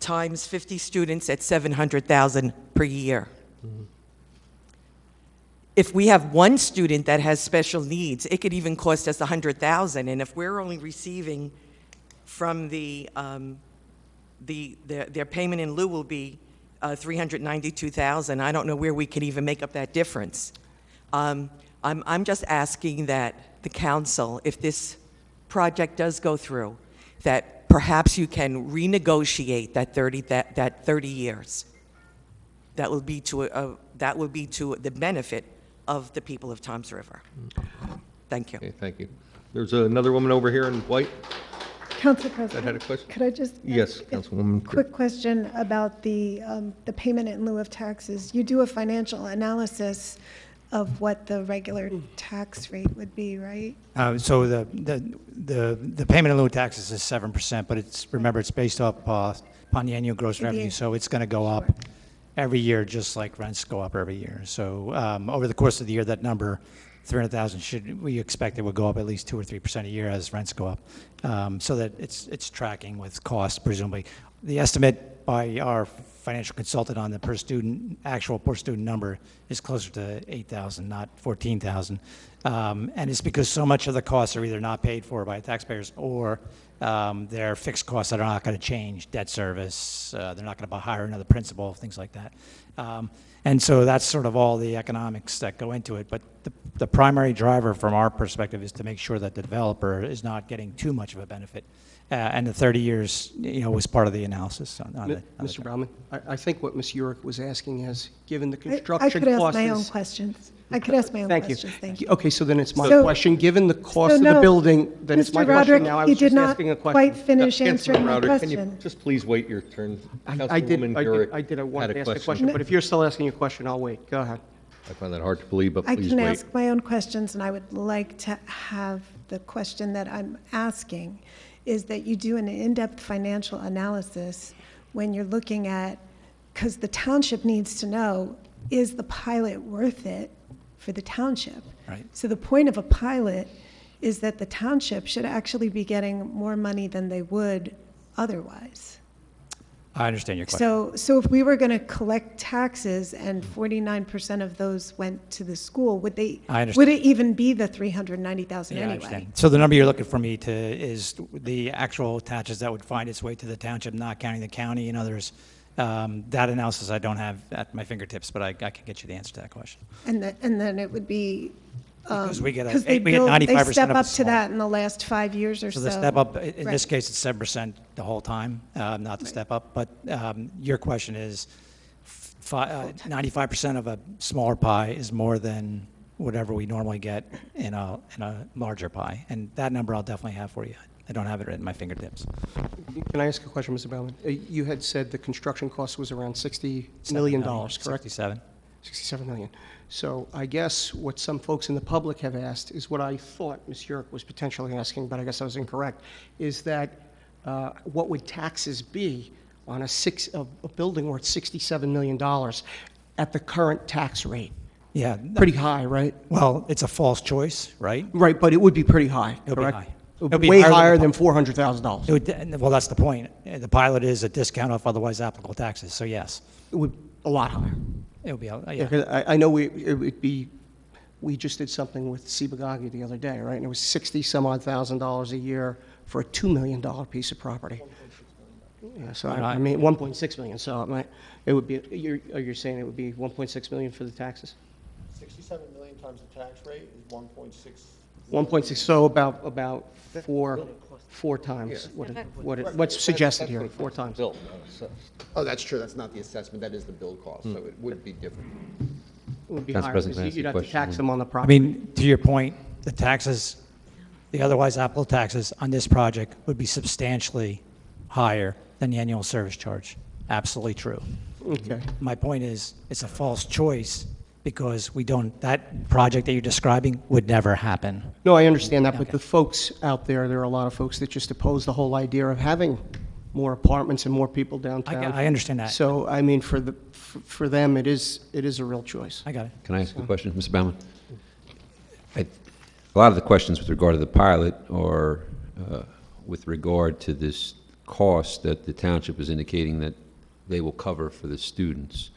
Times 50 students at $700,000 per year. If we have one student that has special needs, it could even cost us $100,000. And if we're only receiving from their payment in lieu will be $392,000, I don't know where we can even make up that difference. I'm just asking that the council, if this project does go through, that perhaps you can renegotiate that 30 years. That will be to the benefit of the people of Toms River. Thank you. Okay, thank you. There's another woman over here in white Council that President. had a question. Could I just? Yes, ask Councilwoman. a quick question about the payment in lieu of taxes. You do a financial analysis of what the regular tax rate would be, right? So the payment in lieu of taxes is 7%, but remember, it's based upon the annual gross revenue, so it's going to go up every year, just like rents go up every year. So over the course of the year, that number, 300,000, we expect it would go up at least 2 or 3% a year as rents go up, so that it's tracking with cost, presumably. The estimate by our financial consultant on the actual per student number is closer to 8,000, not 14,000. And it's because so much of the costs are either not paid for by taxpayers or they're fixed costs that are not going to change, debt service, they're not going to hire another principal, things like that. And so that's sort of all the economics that go into it. But the primary driver from our perspective is to make sure that the developer is not getting too much of a benefit. And the 30 years, was part of the analysis on Mr. Baumann, I think what Ms. Urick was asking is, given the I construction could ask cost my own is... questions. I could ask my own Thank questions. Thank you. Okay, so then it's my So- question. Given the cost of the no, building, then it's my Mr. question Roderick, now. I you was did just not asking a question. quite finish Councilman answering my Browder, can you question. just please wait your turn? I Councilwoman Burek did. I wanted had to a ask the question, but if you're still asking a question, I'll wait. Go ahead. I find that hard to believe, but I please can wait. ask my own questions, and I would like to have the question that I'm asking is that you do an in-depth financial analysis when you're looking at, because the township needs to know, is the pilot worth it for the township? Right. So the point of a pilot is that the township should actually be getting more money than they would otherwise. I understand your question. So if we were going to collect taxes and 49% of those went to the school, would I understand. would it even be the 390,000 Yeah, I anyway? understand. So the number you're looking for me is the actual taxes that would find its way to the township, not counting the county and others. That analysis I don't have at my fingertips, but I can get you the answer to that question. And then it would be, Because we get because they 95% step of up the to that in the last 5 years or so. So the step up, in Right. this case, it's 7% the whole time, not the step up. But your question is, 95% of a smaller pie is more than whatever we normally get in a larger pie. And that number I'll definitely have for you. I don't have it at my fingertips. Can I ask a question, Mr. Baumann? You had said the construction cost was around $60 million, correct? 67. 67 million. So I guess what some folks in the public have asked is what I thought Ms. Urick was potentially asking, but I guess I was incorrect, is that what would taxes be on a building worth $67 million at the current tax rate? Yeah. Pretty high, right? Well, it's a false choice, right? Right, but it would be pretty high, It'll be correct? high. It would It'll be be way higher higher than than $400,000. Well, that's the point. The pilot is a discount off otherwise applicable taxes, so yes. It would a lot higher. It would be, Yeah, yeah. 'cause I know it would be, we just did something with Sibagagi the other day, right? And it was $60-some-odd thousand a year for a $2 million piece of property. Yeah, so I mean, 1.6 million, so it would be, you're saying it would be 1.6 million for the taxes? 67 million times the tax rate is 1.6 1.6, so about four times what's suggested here, 4 times. Oh, that's true, that's not the assessment, that is the build cost, so it would be different. It would be Council higher, President, can I because ask you you'd a have to question? tax them on the I property. mean, to your point, the taxes, the otherwise applicable taxes on this project would be substantially higher than the annual service charge. Absolutely true. Okay. My point is, it's a false choice because that project that you're describing would never happen. No, I understand that, but Okay. the folks out there are a lot of folks that just oppose the whole idea of having more apartments and more people downtown. I understand that. So, I mean, for them, it is a real choice. I got it. Can I ask a question, Mr. Baumann? A lot of the questions with regard to the pilot are with regard to this cost that the township is indicating that they will cover for the students.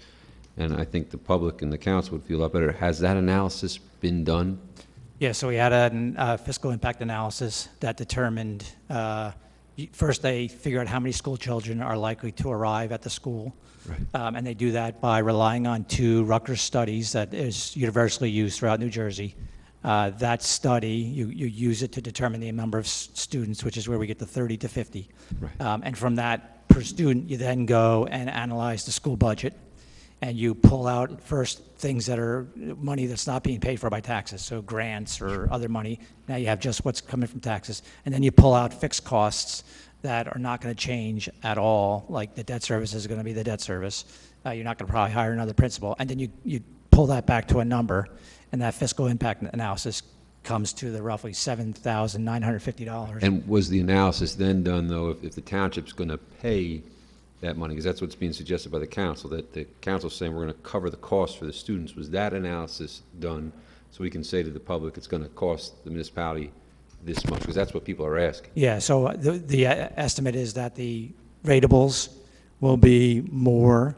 And I think the public and the council would feel a lot better. Has that analysis been done? Yeah, so we had a fiscal impact analysis that determined, first they figure out how many school children are likely to arrive at the school. Right. And they do that by relying on 2 Rutgers studies that is universally used throughout New Jersey. That study, you use it to determine the number of students, which is where we get the 30 to 50. Right. And from that per student, you then go and analyze the school budget, and you pull out first things that are money that's not being paid for by taxes, so grants or other money. Now you have just what's coming from taxes. And then you pull out fixed costs that are not going to change at all, like the debt service is going to be the debt service. You're not going to probably hire another principal. And then you pull that back to a number, and that fiscal impact analysis comes to the roughly $7,950. And was the analysis then done, though, if the township's going to pay that money? Because that's what's being suggested by the council, that the council's saying we're going to cover the cost for the students. Was that analysis done so we can say to the public it's going to cost the municipality this much? Because that's what people are asking. Yeah, so the estimate is that the ratables will be more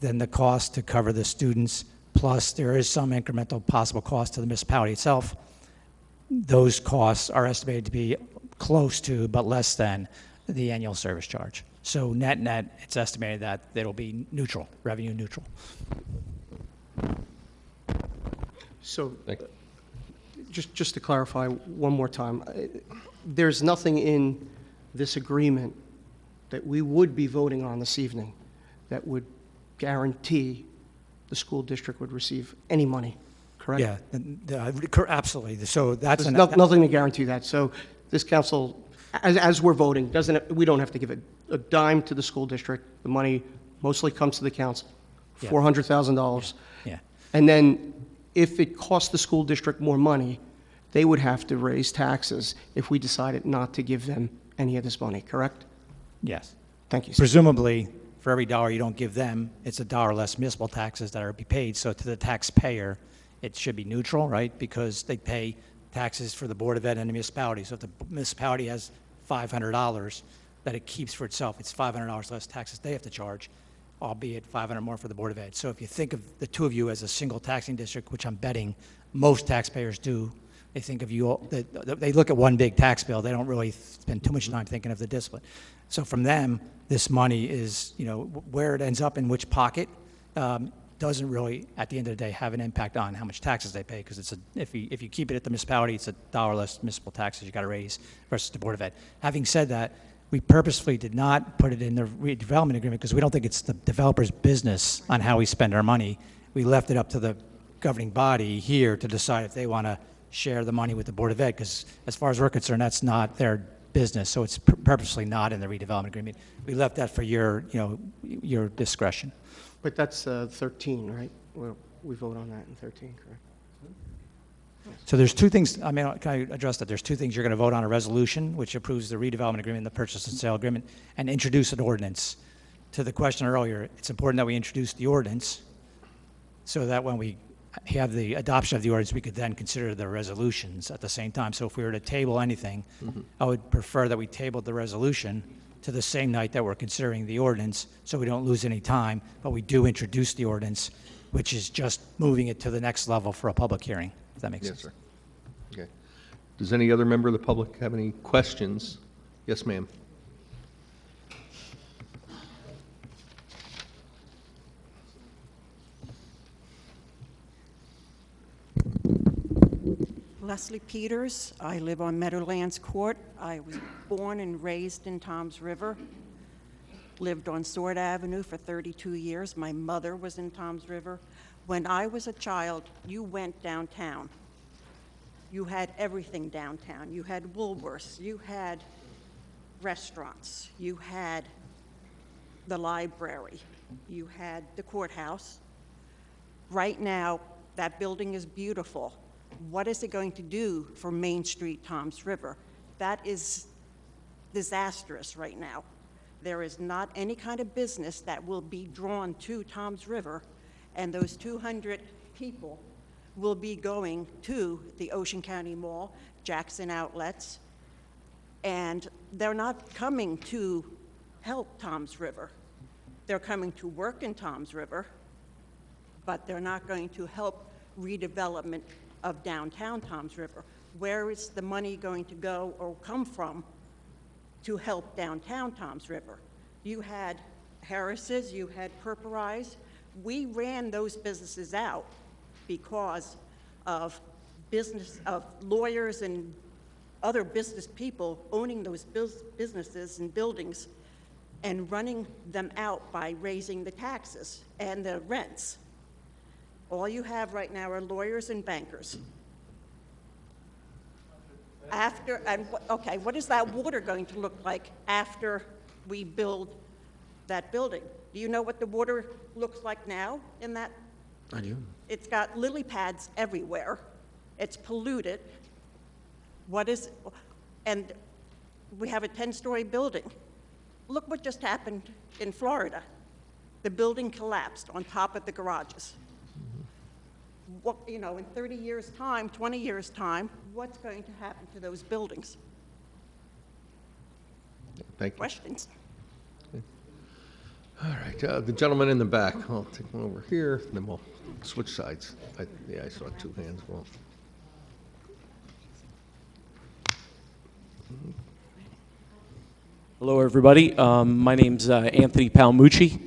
than the cost to cover the students, plus there is some incremental possible cost to the municipality itself. Those costs are estimated to be close to, but less than, the annual service charge. So net, it's estimated that it'll be neutral, revenue neutral. So, just to clarify one more time, there's nothing in this agreement that we would be voting on this evening that would guarantee the school district would receive any money, correct? Yeah, absolutely. So that's There's nothing to guarantee that. So this council, as we're voting, we don't have to give a dime to the school district. The money mostly comes to the council, Yeah. $400,000. Yeah. And then if it costs the school district more money, they would have to raise taxes if we decided not to give them any of this money, correct? Yes. Thank you, sir. Presumably, for every dollar you don't give them, it's $1 less municipal taxes that are to be paid. So to the taxpayer, it should be neutral, right? Because they pay taxes for the Board of Ed and the municipality. So if the municipality has $500 that it keeps for itself, it's $500 less taxes they have to charge, albeit $500 more for the Board of Ed. So if you think of the two of you as a single taxing district, which I'm betting most taxpayers do, they think of you, they look at one big tax bill. They don't really spend too much time thinking of the discipline. So from them, this money is, where it ends up in which pocket doesn't really, at the end of the day, have an impact on how much taxes they pay, because if you keep it at the municipality, it's $1 less municipal taxes you got to raise versus the Board of Ed. Having said that, we purposefully did not put it in the redevelopment agreement because we don't think it's the developer's business on how we spend our money. We left it up to the governing body here to decide if they want to share the money with the Board of Ed, because as far as we're concerned, that's not their business, so it's purposely not in the redevelopment agreement. We left that for your discretion. But that's 13, right? Well, we vote on that in 13, correct? So there's two things, can I address that? There's two things. You're going to vote on a resolution, which approves the redevelopment agreement, the purchase and sale agreement, and introduce an ordinance. To the question earlier, it's important that we introduce the ordinance so that when we have the adoption of the ordinance, we could then consider the resolutions at the same time. So if we were to table anything, I would prefer that we tabled the resolution to the same night that we're considering the ordinance, so we don't lose any time, but we do introduce the ordinance, which is just moving it to the next level for a public hearing, if that makes sense. Yes, sir. Okay. Does any other member of the public have any questions? Yes, ma'am. Leslie Peters. I live on Meadowlands Court. I was born and raised in Toms River. Lived on Sword Avenue for 32 years. My mother was in Toms River. When I was a child, you went downtown. You had everything downtown. You had Woolworths, you had restaurants, you had the library, you had the courthouse. Right now, that building is beautiful. What is it going to do for Main Street, Toms River? That is disastrous right now. There is not any kind of business that will be drawn to Toms River, and those 200 people will be going to the Ocean County Mall, Jackson Outlets, and they're not coming to help Toms River. They're coming to work in Toms River, but they're not going to help redevelopment of downtown Toms River. Where is the money going to go or come from to help downtown Toms River? You had Harris's, you had Purpurize. We ran those businesses out because of lawyers and other business people owning those businesses and buildings and running them out by raising the taxes and the rents. All you have right now are lawyers and bankers. Okay, what is that water going to look like after we build that building? Do you know what the water looks like now in that? I do. It's got lily pads everywhere. It's polluted. And we have a 10-story building. Look what just happened in Florida. The building collapsed on top of the garages. What, in 30 years' time, 20 years' time, what's going to happen to those buildings? Thank you. Questions? All right, the gentleman in the back, I'll take him over here, then we'll switch sides. I saw two hands go up. Hello, everybody. My name's Anthony Palmucci.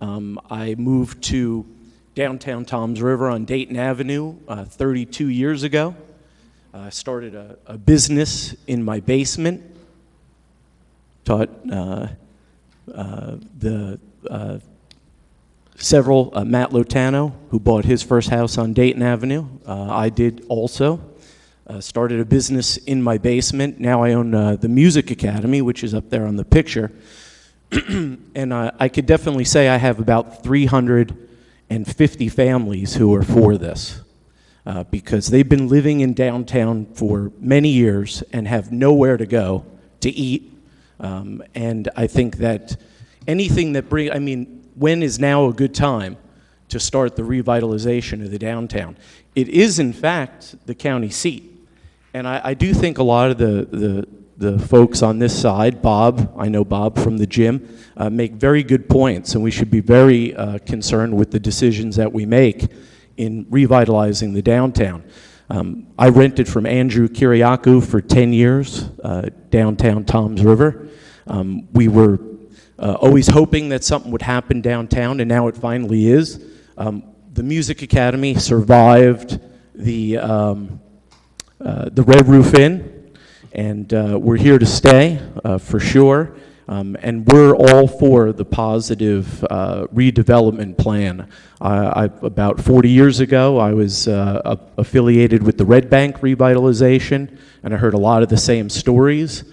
I moved to downtown Toms River on Dayton Avenue 32 years ago. I started a business in my basement, taught Matt Lotano, who bought his first house on Dayton Avenue. I did also. Started a business in my basement. Now I own the Music Academy, which is up there on the picture. And I could definitely say I have about 350 families who are for this because they've been living in downtown for many years and have nowhere to go to eat. And I think that anything that when is now a good time to start the revitalization of the downtown? It is, in fact, the county seat. And I do think a lot of the folks on this side, Bob, I know Bob from the gym, make very good points, and we should be very concerned with the decisions that we make in revitalizing the downtown. I rented from Andrew Kiriakou for 10 years, downtown Toms River. We were always hoping that something would happen downtown, and now it finally is. The Music Academy survived the Red Roof Inn, and we're here to stay for sure. And we're all for the positive redevelopment plan. About 40 years ago, I was affiliated with the Red Bank revitalization, and I heard a lot of the same stories.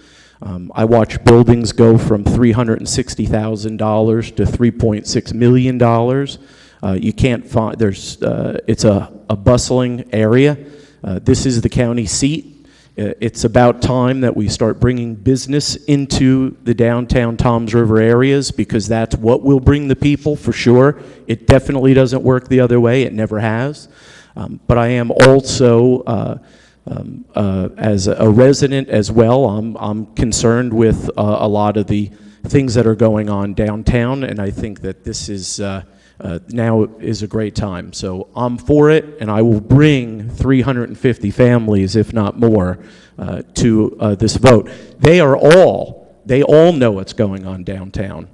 I watched buildings go from $360,000 to $3.6 million. You can't find, it's a bustling area. This is the county seat. It's about time that we start bringing business into the downtown Toms River areas because that's what will bring the people for sure. It definitely doesn't work the other way. It never has. But I am also, as a resident as well, I'm concerned with a lot of the things that are going on downtown, and I think that this is now is a great time. So I'm for it, and I will bring 350 families, if not more, to this vote. They all know what's going on downtown.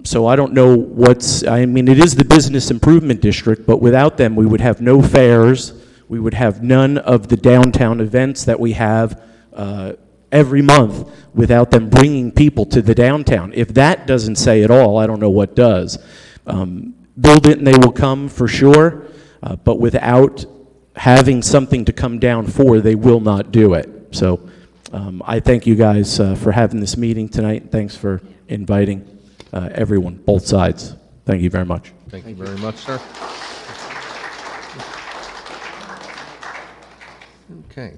So I don't know it is the business improvement district, but without them, we would have no fairs, We would have none of the downtown events that we have every month without them bringing people to the downtown. If that doesn't say it all, I don't know what does. Build it and they will come for sure, but without having something to come down for, they will not do it. So I thank you guys for having this meeting tonight. Thanks for inviting everyone, both sides. Thank you very much. Thank you very much, sir. Okay.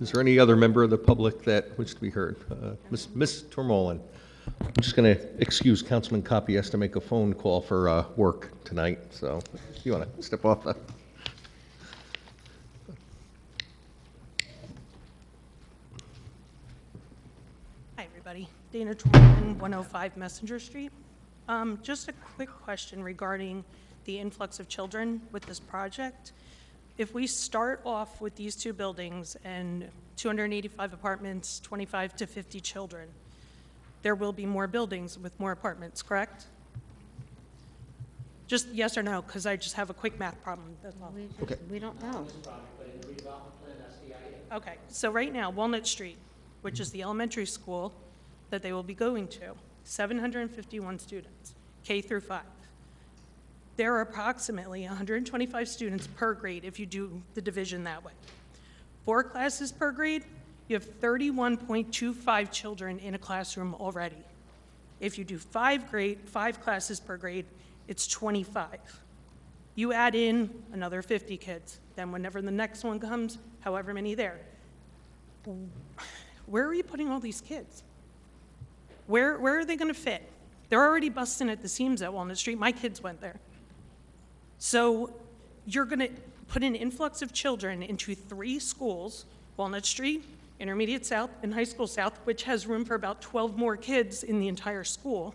Is there any other member of the public that wishes to be heard? Ms. Tormolen. I'm just going to excuse Councilman Copy has to make a phone call for work tonight, so if you want to step off that. Hi, everybody. Dana Tormolen, 105 Messenger Street. Just a quick question regarding the influx of children with this project. If we start off with these two buildings and 285 apartments, 25 to 50 children, there will be more buildings with more apartments, correct? Just yes or no, because I just have a quick math problem, that's all. Okay. We don't know. Okay, so right now, Walnut Street, which is the elementary school that they will be going to, 751 students, K through 5. There are approximately 125 students per grade if you do the division that way. 4 classes per grade, you have 31.25 children in a classroom already. If you do 5 classes per grade, it's 25. You add in another 50 kids, then whenever the next one comes, however many there. Where are you putting all these kids? Where are they going to fit? They're already busting at the seams at Walnut Street. My kids went there. So you're going to put an influx of children into 3 schools, Walnut Street, Intermediate South, and High School South, which has room for about 12 more kids in the entire school.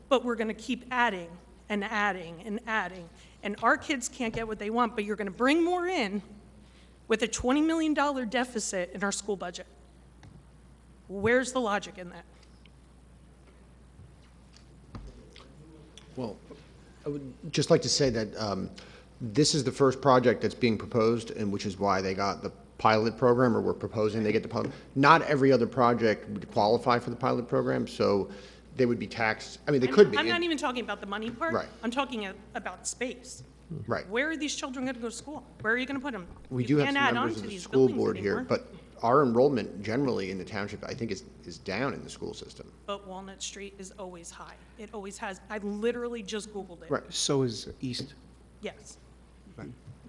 But we're going to keep adding and adding and adding. And our kids can't get what they want, but you're going to bring more in with a $20 million deficit in our school budget. Where's the logic in that? Well, I would just like to say that this is the first project that's being proposed, and which is why they got the pilot program, or we're proposing they get the pilot. Not every other project would qualify for the pilot program, so they would be taxed. I mean, they could be. I'm not even talking about the money part. Right. I'm talking about space. Right. Where are these children going to go to school? Where are you going to put them? We You do have can't some add on members to of the these school buildings board here, anymore. but our enrollment generally in the township, I think, is down in the school system. But Walnut Street is always high. It always has. I literally just Googled it. Right. So is East. Yes.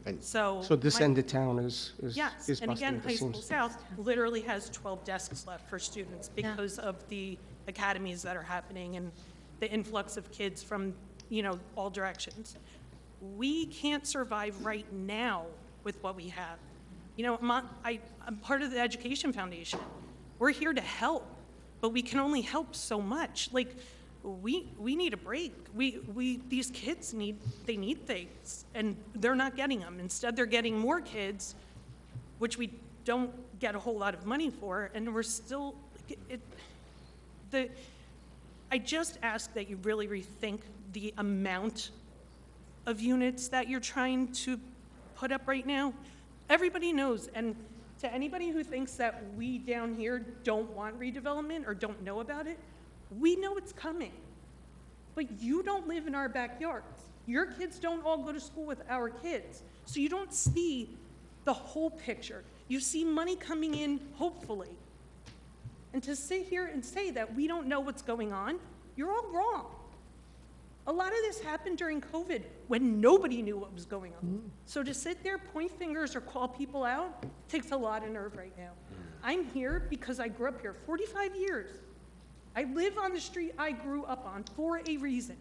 And So. So this my- end of town is Yes, is and busting again, at the High School seams. South literally has 12 desks left for students because of the academies that are happening and the influx of kids from, all directions. We can't survive right now with what we have. I'm part of the Education Foundation. We're here to help, but we can only help so much. Like, we need a break. These kids need things, and they're not getting them. Instead, they're getting more kids, which we don't get a whole lot of money for, and we're still, I just ask that you really rethink the amount of units that you're trying to put up right now. Everybody knows, and to anybody who thinks that we down here don't want redevelopment or don't know about it, we know it's coming. But you don't live in our backyards. Your kids don't all go to school with our kids. So you don't see the whole picture. You see money coming in, hopefully. And to sit here and say that we don't know what's going on, you're all wrong. A lot of this happened during COVID when nobody knew what was going on. So to sit there, point fingers, or call people out takes a lot of nerve right now. I'm here because I grew up here 45 years. I live on the street I grew up on for a reason.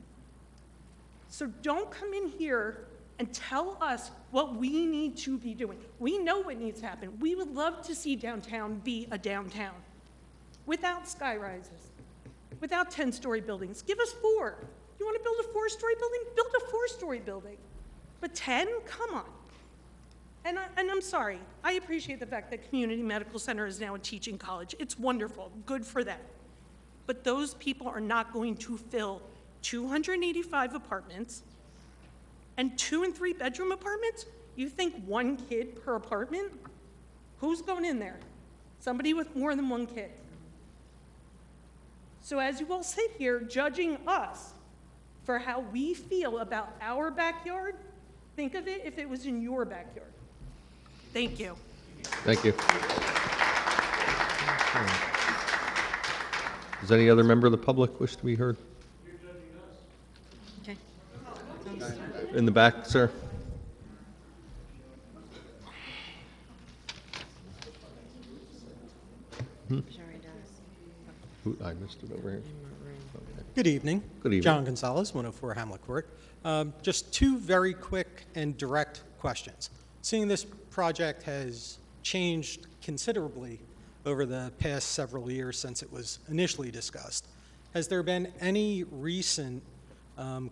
So don't come in here and tell us what we need to be doing. We know what needs to happen. We would love to see downtown be a downtown without sky rises, without 10-story buildings. Give us 4. You want to build a 4-story building? Build a 4-story building. But 10? Come on. And I'm sorry. I appreciate the fact that Community Medical Center is now a teaching college. It's wonderful. Good for them. But those people are not going to fill 285 apartments And 2 and 3 bedroom apartments? You think 1 kid per apartment? Who's going in there? Somebody with more than 1 kid. So as you all sit here judging us for how we feel about our backyard, think of it if it was in your backyard. Thank you. Thank you. Does any other member of the public wish to be heard? Okay. In the back, sir. I missed it over here. Okay. Good evening. Good evening. John Gonzalez, 104 Hamlet Court. Just 2 very quick and direct questions. Seeing this project has changed considerably over the past several years since it was initially discussed, has there been any recent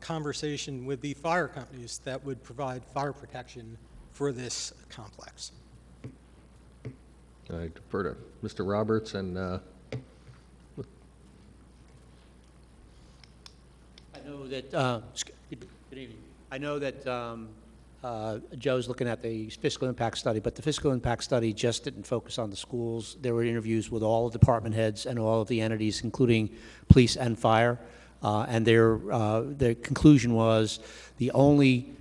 conversation with the fire companies that would provide fire protection for this complex? I defer to Mr. Roberts and I know that, good evening. I know that Joe's looking at the fiscal impact study, but the fiscal impact study just didn't focus on the schools. There were interviews with all the department heads and all of the entities, including police and fire, and their conclusion was the only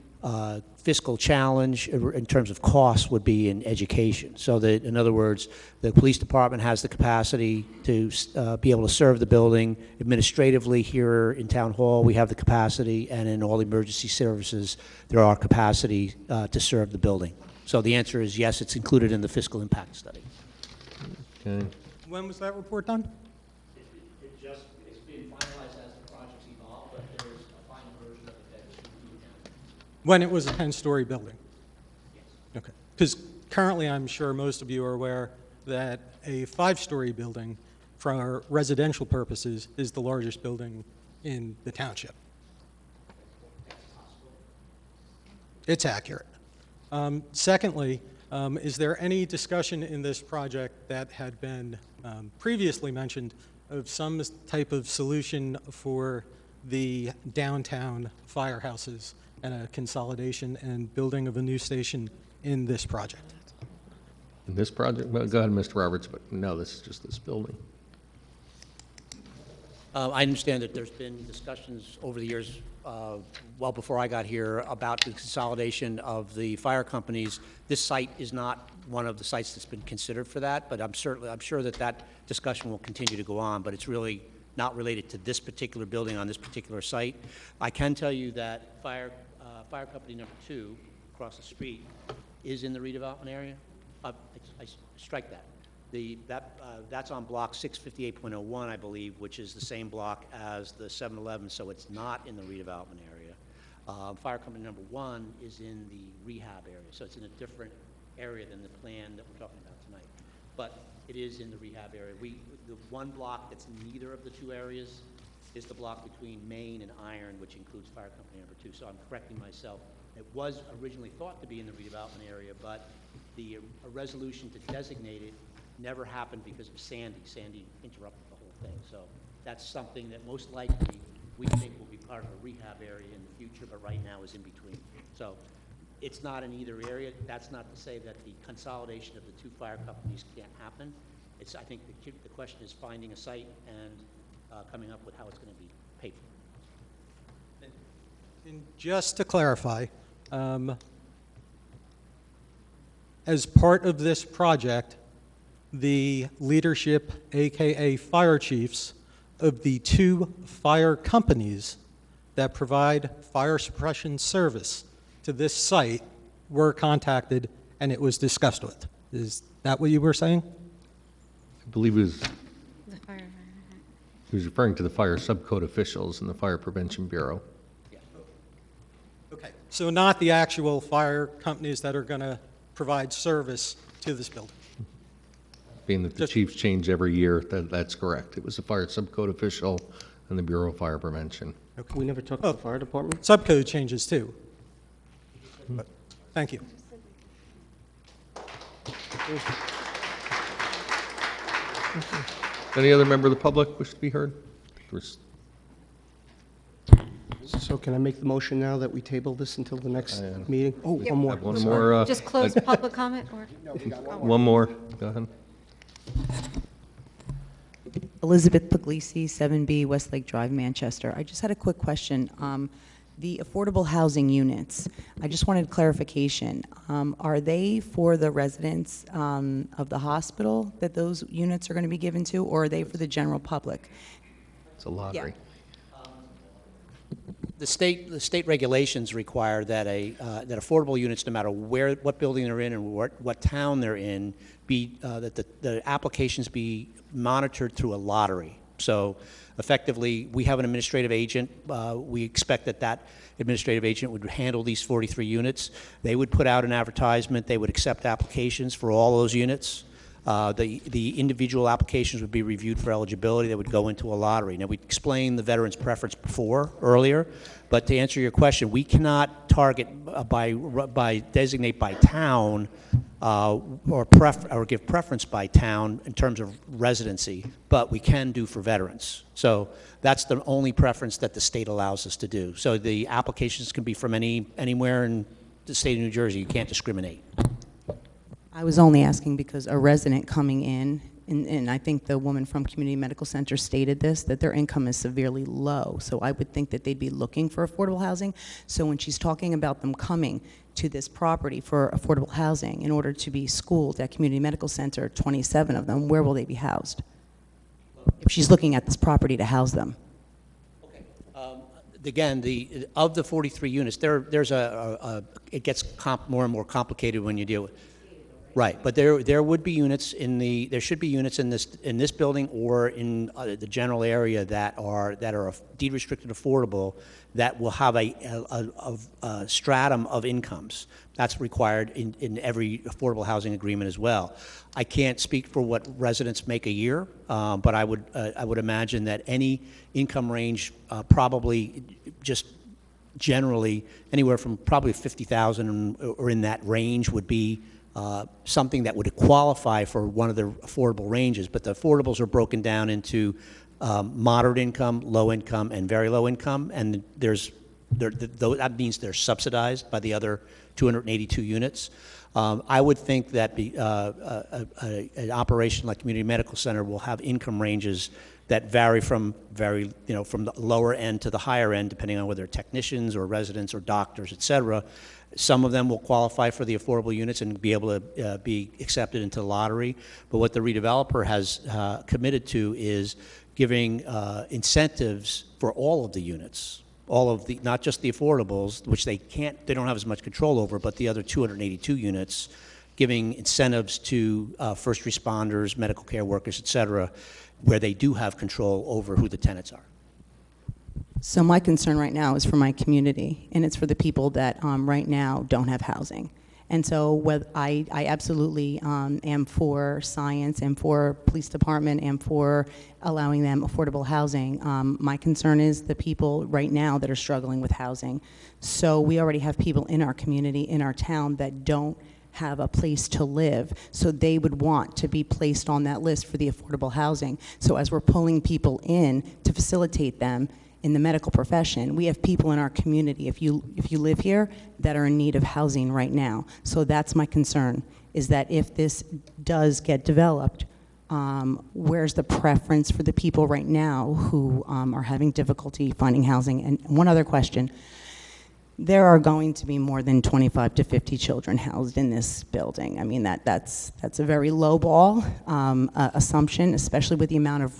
fiscal challenge in terms of costs would be in education. So that, in other words, the police department has the capacity to be able to serve the building. Administratively, here in Town Hall, we have the capacity, and in all emergency services, there are capacity to serve the building. So the answer is yes, it's included in the fiscal impact study. okay. When was that report done? It's being finalized as the projects evolve, but there is a final version of it that is included now. When it was a 10-story building? Yes. Okay. Because currently, I'm sure most of you are aware that a 5-story building, for residential purposes, is the largest building in the township. It's accurate. Secondly, is there any discussion in this project that had been previously mentioned of some type of solution for the downtown firehouses and a consolidation and building of a new station in this project? In this project, well, go ahead, Mr. Roberts, but no, this is just this building. I understand that there's been discussions over the years, well before I got here, about the consolidation of the fire companies. This site is not one of the sites that's been considered for that, but I'm sure that discussion will continue to go on, but it's really not related to this particular building on this particular site. I can tell you that fire company number 2 across the street is in the redevelopment area. I strike that. That's on block 658.01, I believe, which is the same block as the 7-Eleven, so it's not in the redevelopment area. Fire company number 1 is in the rehab area, so it's in a different area than the plan that we're talking about tonight. But it is in the rehab area. The one block that's neither of the 2 areas is the block between Main and Iron, which includes fire company number 2. So I'm correcting myself. It was originally thought to be in the redevelopment area, but a resolution to designate it never happened because of Sandy. Sandy interrupted the whole thing. So that's something that most likely we think will be part of a rehab area in the future, but right now is in between. So it's not in either area. That's not to say that the consolidation of the 2 fire companies can't happen. I think the question is finding a site and coming up with how it's going to be paid for. And just to clarify, as part of this project, the leadership, AKA fire chiefs, of the 2 fire companies that provide fire suppression service to this site were contacted and it was discussed with. Is that what you were saying? I believe he was referring to the fire subcode officials in the Fire Prevention Bureau. Okay. So not the actual fire companies that are going to provide service to this building? Being that the chiefs change every year, that's correct. It was a fire subcode official and the Bureau of Fire Prevention. We never talked to the fire department? Subcode changes too. Thank you. Any other member of the public wish to be heard? So can I make the motion now that we table this until the next meeting? Oh, We one more. have one Sorry. more, Just close public comment, or? one more. Go ahead. Elizabeth Puglisi, 7B Westlake Drive, Manchester. I just had a quick question. The affordable housing units, I just wanted clarification. Are they for the residents of the hospital that those units are going to be given to, or are they for the general public? It's a lottery. The state regulations require that that affordable units, no matter what building they're in and what town they're in, that the applications be monitored through a lottery. So effectively, we have an administrative agent. We expect that administrative agent would handle these 43 units. They would put out an advertisement. They would accept applications for all those units. The individual applications would be reviewed for eligibility. They would go into a lottery. Now, we explained the veterans' preference earlier, but to answer your question, we cannot target designate by town or give preference by town in terms of residency, but we can do for veterans. So that's the only preference that the state allows us to do. So the applications can be from anywhere in the state of New Jersey. You can't discriminate. I was only asking because a resident coming in, and I think the woman from Community Medical Center stated this, that their income is severely low. So I would think that they'd be looking for affordable housing. So when she's talking about them coming to this property for affordable housing in order to be schooled at Community Medical Center, 27 of them, where will they be housed? If she's looking at this property to house them. Again, of the 43 units, it gets more and more complicated when you deal with. Right, but there would be units there should be units in this building or in the general area that are deed restricted affordable that will have a stratum of incomes. That's required in every affordable housing agreement as well. I can't speak for what residents make a year, but I would imagine that any income range probably just generally anywhere from probably 50,000 or in that range would be something that would qualify for one of the affordable ranges, but the affordables are broken down into moderate income, low income, and very low income, and that means they're subsidized by the other 282 units. I would think that an operation like Community Medical Center will have income ranges that vary from the lower end to the higher end, depending on whether they're technicians or residents or doctors, et cetera. Some of them will qualify for the affordable units and be able to be accepted into the lottery. But what the redeveloper has committed to is giving incentives for all of the units, not just the affordables, which they don't have as much control over, but the other 282 units, giving incentives to first responders, medical care workers, et cetera, where they do have control over who the tenants are. So my concern right now is for my community, and it's for the people that right now don't have housing. And so I absolutely am for science and for police department and for allowing them affordable housing. My concern is the people right now that are struggling with housing. So we already have people in our community, in our town, that don't have a place to live, so they would want to be placed on that list for the affordable housing. So as we're pulling people in to facilitate them in the medical profession, we have people in our community, if you live here, that are in need of housing right now. So that's my concern, is that if this does get developed, where's the preference for the people right now who are having difficulty finding housing? And one other question. There are going to be more than 25 to 50 children housed in this building. I mean, that's a very low ball assumption, especially with the amount of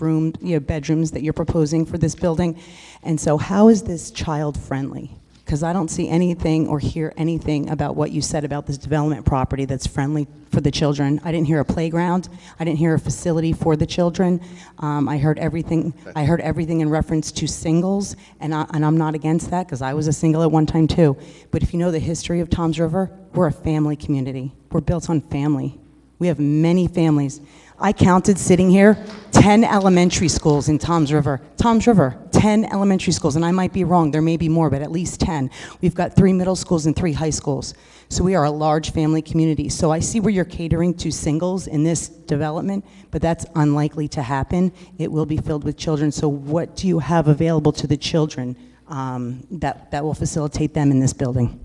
bedrooms that you're proposing for this building. And so how is this child friendly? Because I don't see anything or hear anything about what you said about this development property that's friendly for the children. I didn't hear a playground. I didn't hear a facility for the children. I heard everything in reference to singles, and I'm not against that because I was a single at one time too. But if you know the history of Toms River, we're a family community. We're built on family. We have many families. I counted sitting here 10 elementary schools in Toms River. Toms River, 10 elementary schools, and I might be wrong, there may be more, but at least 10. We've got 3 middle schools and 3 high schools. So we are a large family community. So I see where you're catering to singles in this development, but that's unlikely to happen. It will be filled with children. So what do you have available to the children that will facilitate them in this building.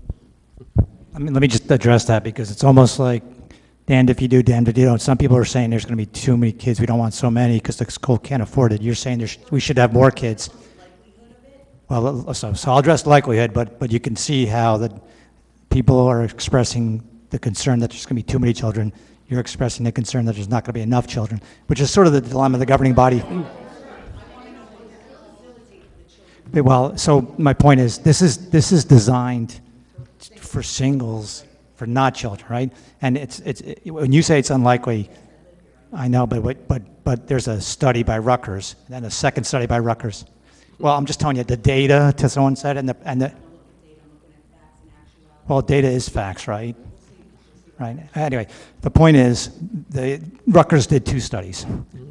I mean, let me just address that, because it's almost like damned if you do, damned if you don't. Some people are saying there's going to be too many kids, we don't want so many because the school can't afford it. You're saying we should have more kids. Well, so I'll address likelihood, but you can see how the people are expressing the concern that there's going to be too many children. You're expressing the concern that there's not going to be enough children, which is sort of the dilemma of the governing body. Well, so my point is, this is designed for singles, for not children, right? And when you say it's unlikely, I know, but there's a study by Rutgers, and then a second study by Rutgers. Well, I'm just telling you the data. To someone said, well, data is facts, right? Right. Anyway, the point is, Rutgers did 2 studies.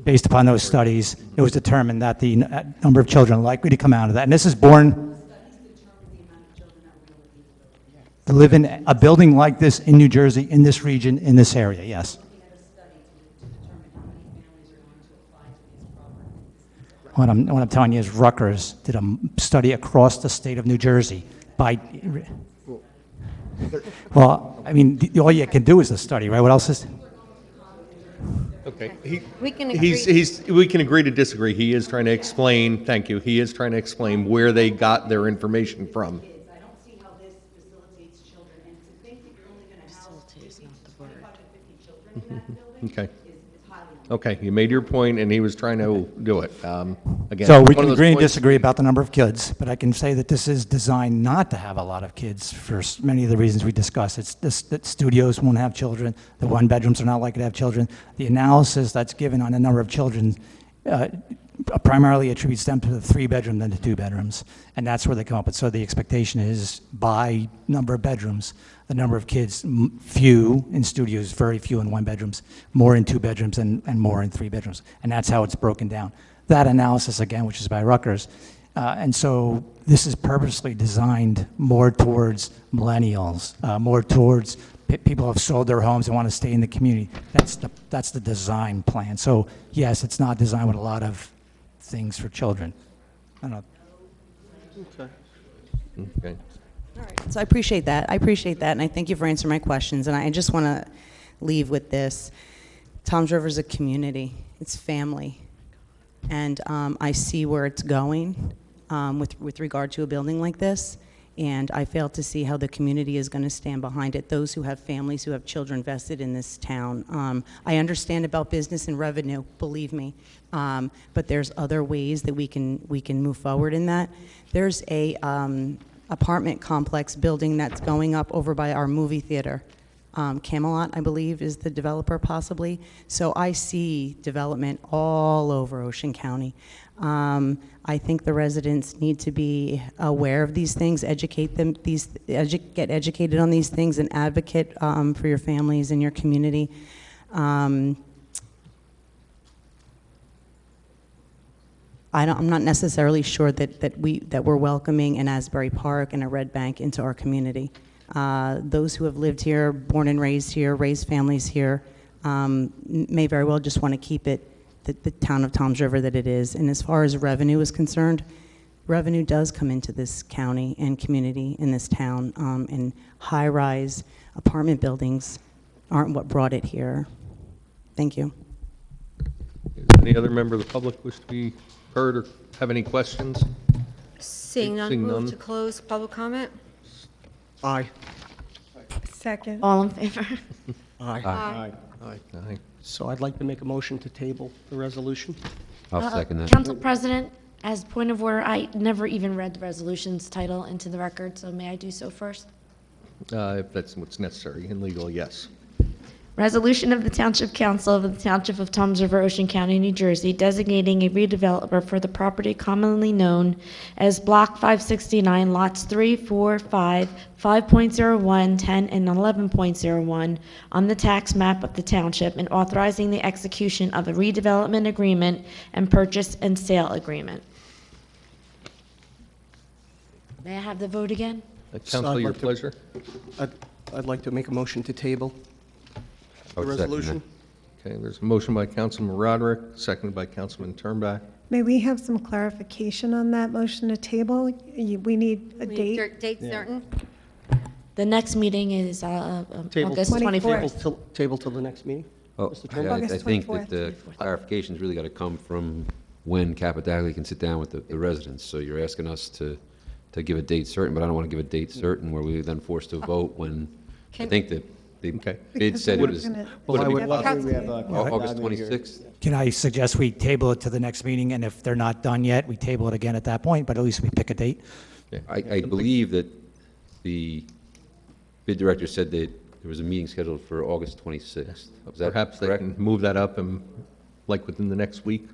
Based upon those studies, it was determined that the number of children likely to come out of that, and this is born to live in a building like this in New Jersey, in this region, in this area, yes. What I'm telling you is Rutgers did a study across the state of New Jersey by... Well, I mean, all you can do is a study, right? What else is... Okay. We can agree. We can agree to disagree. He is trying to explain, thank you, he is trying to explain where they got their information from. Okay. Okay, you made your point, and he was trying to do it. Again, So we one can of those agree and points- disagree about the number of kids, but I can say that this is designed not to have a lot of kids for many of the reasons we discussed. It's that studios won't have children, the one-bedrooms are not likely to have children. The analysis that's given on the number of children primarily attributes them to the 3-bedroom than the 2-bedrooms, and that's where they come up with. So the expectation is by number of bedrooms, the number of kids, few in studios, very few in 1-bedrooms, more in 2-bedrooms, and more in 3-bedrooms. And that's how it's broken down. That analysis, again, which is by Rutgers, and so this is purposely designed more towards millennials, more towards people who have sold their homes and want to stay in the community. That's the design plan. So yes, it's not designed with a lot of things for children. I don't know. Okay. So I appreciate that. And I thank you for answering my questions. And I just want to leave with this. Toms River is a community. It's family. And I see where it's going with regard to a building like this. And I fail to see how the community is going to stand behind it, those who have families, who have children vested in this town. I understand about business and revenue, believe me, but there's other ways that we can move forward in that. There's a apartment complex building that's going up over by our movie theater. Camelot, I believe, is the developer possibly. So I see development all over Ocean County. I think the residents need to be aware of these things, educate them, get educated on these things, and advocate for your families and your community. I'm not necessarily sure that we're welcoming an Asbury Park and a Red Bank into our community. Those who have lived here, born and raised here, raised families here, may very well just want to keep it the town of Toms River that it is. And as far as revenue is concerned, revenue does come into this county and community in this town, and high-rise apartment buildings aren't what brought it here. Thank you. Any other member of the public wish to be heard or have any questions? Seeing none, Seeing move none. to close public comment. Aye. Second. All in favor? Aye. Aye. Aye. So I'd like to make a motion to table the resolution. I'll second that. Council President, as point of order, I never even read the resolution's title into the record, so may I do so first? If that's what's necessary and legal, yes. Resolution of the Township Council of the Township of Toms River, Ocean County, New Jersey, designating a redeveloper for the property commonly known as Block 569, Lots 3, 4, 5, 5.01, 10, and 11.01 on the tax map of the township, and authorizing the execution of a redevelopment agreement and purchase and sale agreement. May I have the vote again? Council, your pleasure. I'd like to make a motion to table the I'll second resolution. Okay, there's a motion by Councilman Roderick, seconded by Councilman Turnback. May we have some clarification on that motion to table? We need a date. Date certain? The next meeting is Table August 24th. Table till the next meeting? Oh, Mr. Turnbull? I August think 24th. that the clarification's really got to come from when Capadaglia can sit down with the residents. So you're asking us to give a date certain, but I don't want to give a date certain where we then forced to vote when I think that the bid Because said we're it was gonna- would it be we have possible? we have, August 26th. Can I suggest we table it to the next meeting, and if they're not done yet, we table it again at that point, but at least we pick a date? I believe that the bid director said that there was a meeting scheduled for August 26th. Was that Perhaps they correct? can move that up and, like, within the next week?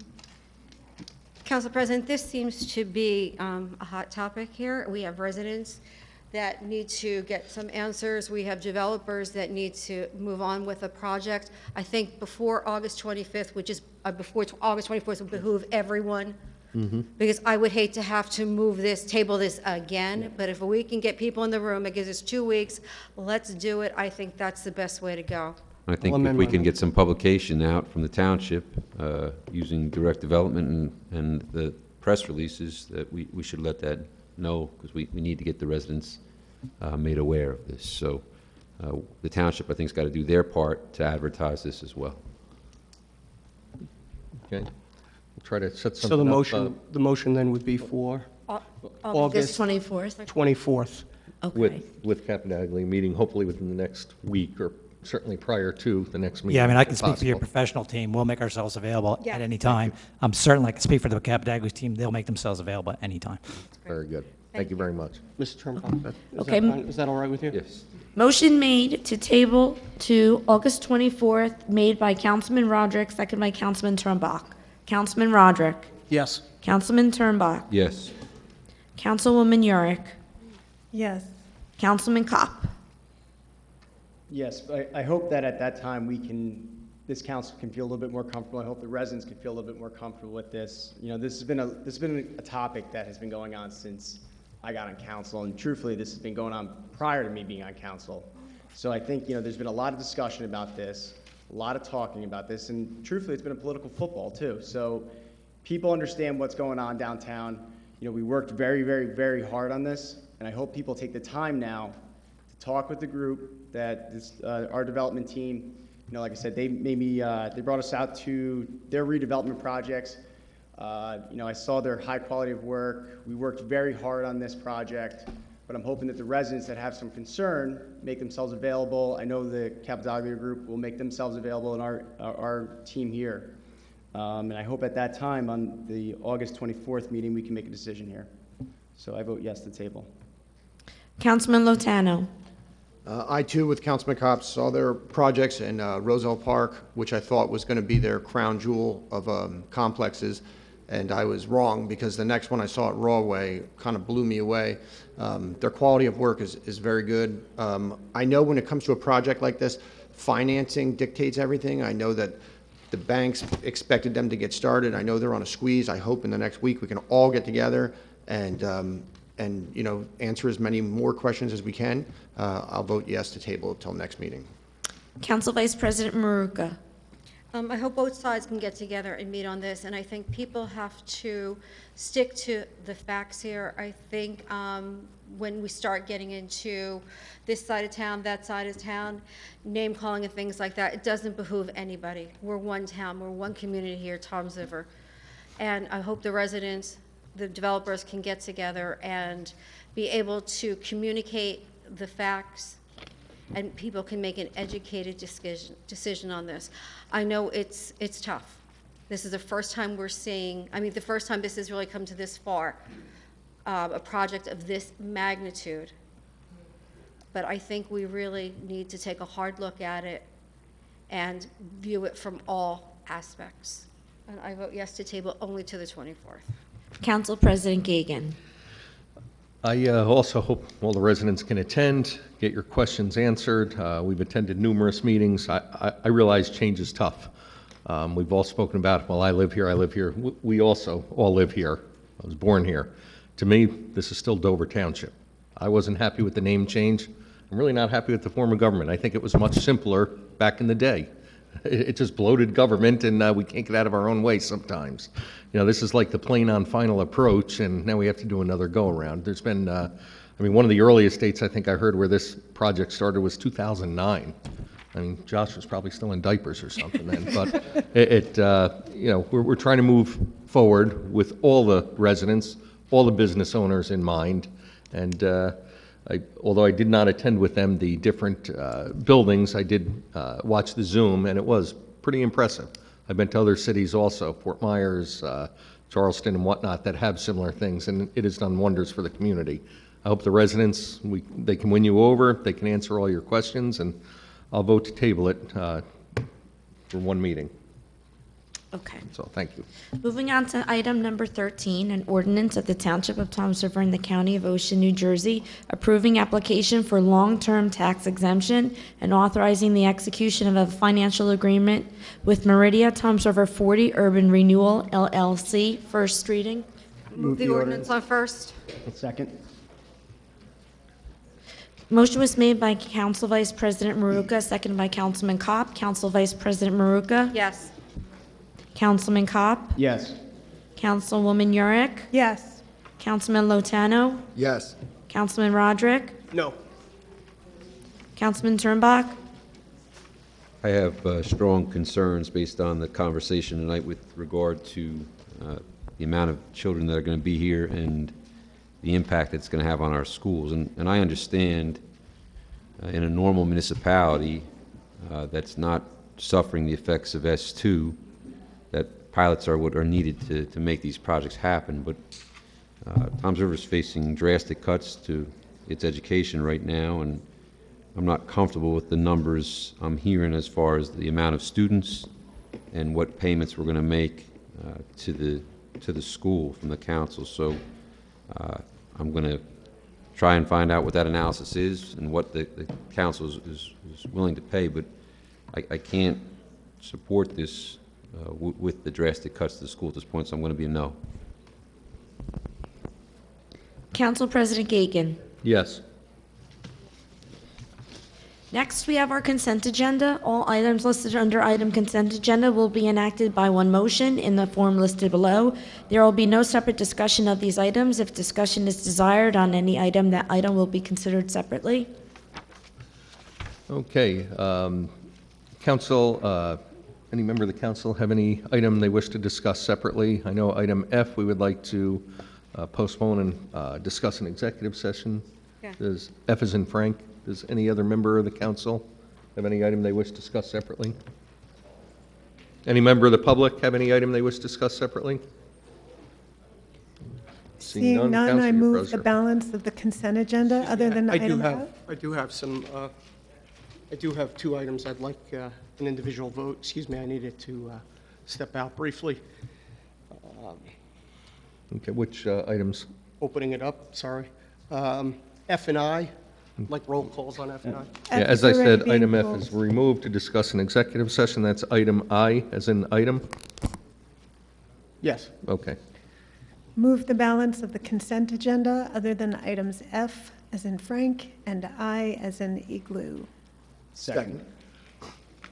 Council President, this seems to be a hot topic here. We have residents that need to get some answers. We have developers that need to move on with a project. I think before August 25th, which is before August 24th, would behoove everyone, because I would hate to have to table this again. But if we can get people in the room, it gives us 2 weeks, let's do it. I think that's the best way to go. I think if we can get some publication out from the township using direct development and the press releases, that we should let that know, because we need to get the residents made aware of this. So the township, I think, has got to do their part to advertise this as well. Okay. We'll try to set something So up. the motion then would be for August 24th. 24th. Okay. With Capadaglia meeting, hopefully within the next week, or certainly prior to the next meeting. Yeah, I mean, I can if speak for your possible. professional team. We'll make ourselves available Yeah. at any time. I'm certainly, I can speak for the Capadaglia team. They'll make themselves available at any time. Very good. Thank you very much. Mr. Turnbull, Okay. is that all right with you? Yes. Motion made to table to August 24th, made by Councilman Roderick, second by Councilman Turnbull. Councilman Roderick. Yes. Councilman Turnbull. Yes. Councilwoman Yurick. Yes. Councilman Kopp. Yes, I hope that at that time this council can feel a little bit more comfortable. I hope the residents can feel a little bit more comfortable with this. You know, this has been a topic that has been going on since I got on council, and truthfully, this has been going on prior to me being on council. So I think, there's been a lot of discussion about this, a lot of talking about this, and truthfully, it's been a political football too. So people understand what's going on downtown. We worked very, very, very hard on this, and I hope people take the time now to talk with the group that our development team, like I said, they brought us out to their redevelopment projects. I saw their high quality of work. We worked very hard on this project, but I'm hoping that the residents that have some concern make themselves available. I know the Capadaglia group will make themselves available in our team here. And I hope at that time, on the August 24th meeting, we can make a decision here. So I vote yes to table. Councilman Lotano. I too, with Councilman Kopp, saw their projects in Roselle Park, which I thought was going to be their crown jewel of complexes, and I was wrong, because the next one I saw at Rawway kind of blew me away. Their quality of work is very good. I know when it comes to a project like this, financing dictates everything. I know that the banks expected them to get started. I know they're on a squeeze. I hope in the next week we can all get together and answer as many more questions as we can. I'll vote yes to table until next meeting. Council Vice President Maruka. I hope both sides can get together and meet on this, and I think people have to stick to the facts here. I think when we start getting into this side of town, that side of town, name calling and things like that, it doesn't behoove anybody. We're one town, we're one community here, Toms River. And I hope the residents, the developers can get together and be able to communicate the facts, and people can make an educated decision on this. I know it's tough. This is the first time we're seeing, the first time this has really come to this far, a project of this magnitude. But I think we really need to take a hard look at it and view it from all aspects. And I vote yes to table only to the 24th. Council President Gagan. I also hope all the residents can attend, get your questions answered. We've attended numerous meetings. I realize change is tough. We've all spoken about, well, I live here. We also all live here. I was born here. To me, this is still Dover Township. I wasn't happy with the name change. I'm really not happy with the form of government. I think it was much simpler back in the day. it's just bloated government, and we can't get out of our own way sometimes. You know, this is like the plain on final approach, and now we have to do another go-around. There's been, one of the earliest dates I think I heard where this project started was 2009. I mean, Josh was probably still in diapers or something then, but we're trying to move forward with all the residents, all the business owners in mind, and although I did not attend with them the different buildings, I did watch the Zoom, and it was pretty impressive. I've been to other cities also, Fort Myers, Charleston, and whatnot, that have similar things, and it has done wonders for the community. I hope the residents, they can win you over, they can answer all your questions, and I'll vote to table it for one meeting. Okay. So, thank you. Moving on to item number 13, an ordinance of the Township of Toms River in the County of Ocean, New Jersey, approving application for long-term tax exemption and authorizing the execution of a financial agreement with Meridia Toms River 40 Urban Renewal LLC. First reading. Move the ordinance on first. Second. Motion was made by Council Vice President Maruka, seconded by Councilman Kopp. Council Vice President Maruka? Yes. Councilman Kopp? Yes. Councilwoman Yurick? Yes. Councilman Lotano? Yes. Councilman Roderick? No. Councilman Turnbach? I have strong concerns based on the conversation tonight with regard to the amount of children that are going to be here and the impact it's going to have on our schools. And I understand in a normal municipality that's not suffering the effects of S2, that pilots are what are needed to make these projects happen. But Toms River is facing drastic cuts to its education right now, and I'm not comfortable with the numbers I'm hearing as far as the amount of students and what payments we're going to make to the school from the council. So I'm going to try and find out what that analysis is and what the council is willing to pay, but I can't support this with the drastic cuts to the school at this point, so I'm going to be a no. Council President Gagan. Yes. Next, we have our consent agenda. All items listed under item consent agenda will be enacted by one motion in the form listed below. There will be no separate discussion of these items. If discussion is desired on any item, that item will be considered separately. Okay. Council, any member of the council have any item they wish to discuss separately? I know item F we would like to postpone and discuss an executive session. Yeah. Does F as in Frank? Does any other member of the council have any item they wish to discuss separately? Any member of the public have any item they wish to discuss separately? Seeing none, Councilor I move Yebrosser. the balance of the consent agenda, other than item F. I do have some, I do have two items I'd like an individual vote. Excuse me, I needed to step out briefly. Okay, which items? Opening it up, sorry. F and I, like roll calls on F and I. Yeah, as I said, item F is removed to discuss an executive session. That's item I, as in item? Yes. Okay. Move the balance of the consent agenda, other than items F as in Frank and I as in Igloo. Second.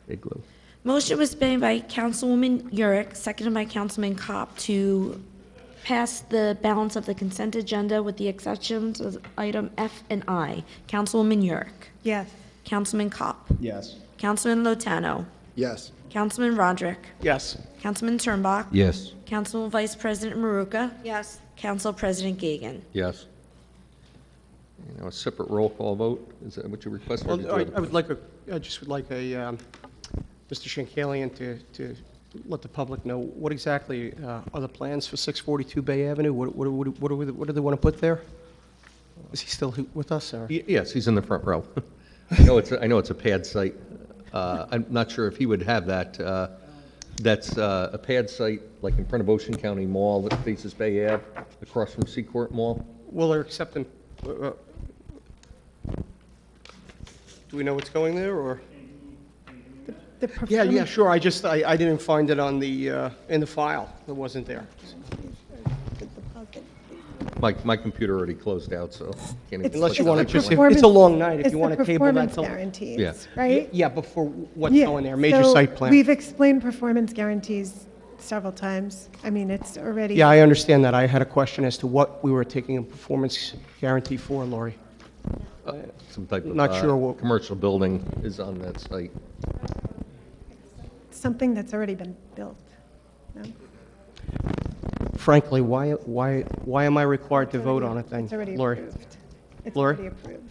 Igloo. Motion was made by Councilwoman Yurick, seconded by Councilman Kopp, to pass the balance of the consent agenda with the exceptions of item F and I. Councilwoman Yurick. Yes. Councilman Kopp. Yes. Councilman Lotano. Yes. Councilman Roderick. Yes. Councilman Turnbach. Yes. Council Vice President Maruka. Yes. Council President Gagan. Yes. A separate roll call vote? Is that what you requested? or did you have a- I would like I just would like Mr. Shankalian to let the public know what exactly are the plans for 642 Bay Avenue? What do they want to put there? Is he still with us, or? Yes, he's in the front row. I know it's a pad site. I'm not sure if he would have that. That's a pad site, like in front of Ocean County Mall that faces Bay Ave, across from Seacourt Mall. Well, they're accepting. Do we know what's going there, or? Yeah, sure. I didn't find it on the in the file. It wasn't there. My computer already closed out, so can't even. Unless you click want on to it. just, performance- it's a long night, if it's you the want to table that performance till. guarantees, Yeah. right? Yeah, before what's Yeah, going there, major so site plan. We've explained performance guarantees several times. I mean, it's already. Yeah, I understand that. I had a question as to what we were taking a performance guarantee for, Lori. Some type of Not sure what- commercial building is on that site. Something that's already been built. No? Frankly, why am I required to vote on it then, It's already Lori? approved. It's Lori? already approved.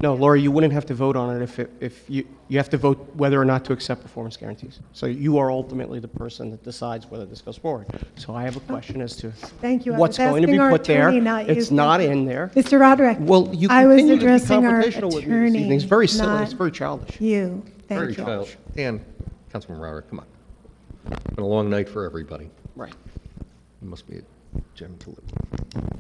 No, Lori, you wouldn't have to vote on it if you have to vote whether or not to accept performance guarantees. So you are ultimately the person that decides whether this goes forward. So I have a question as to Thank you. I what's was going to be asking our put there. attorney, not you. It's not Thank you. in there. Mr. Roderick. Well, you I was continue to be addressing our confrontational with me this attorney, evening. It's very silly. not It's very childish. You. Very Thank you. child. Dan, Councilman Rauer, come on. It's been a long night for everybody. Right. It must be a gem to live.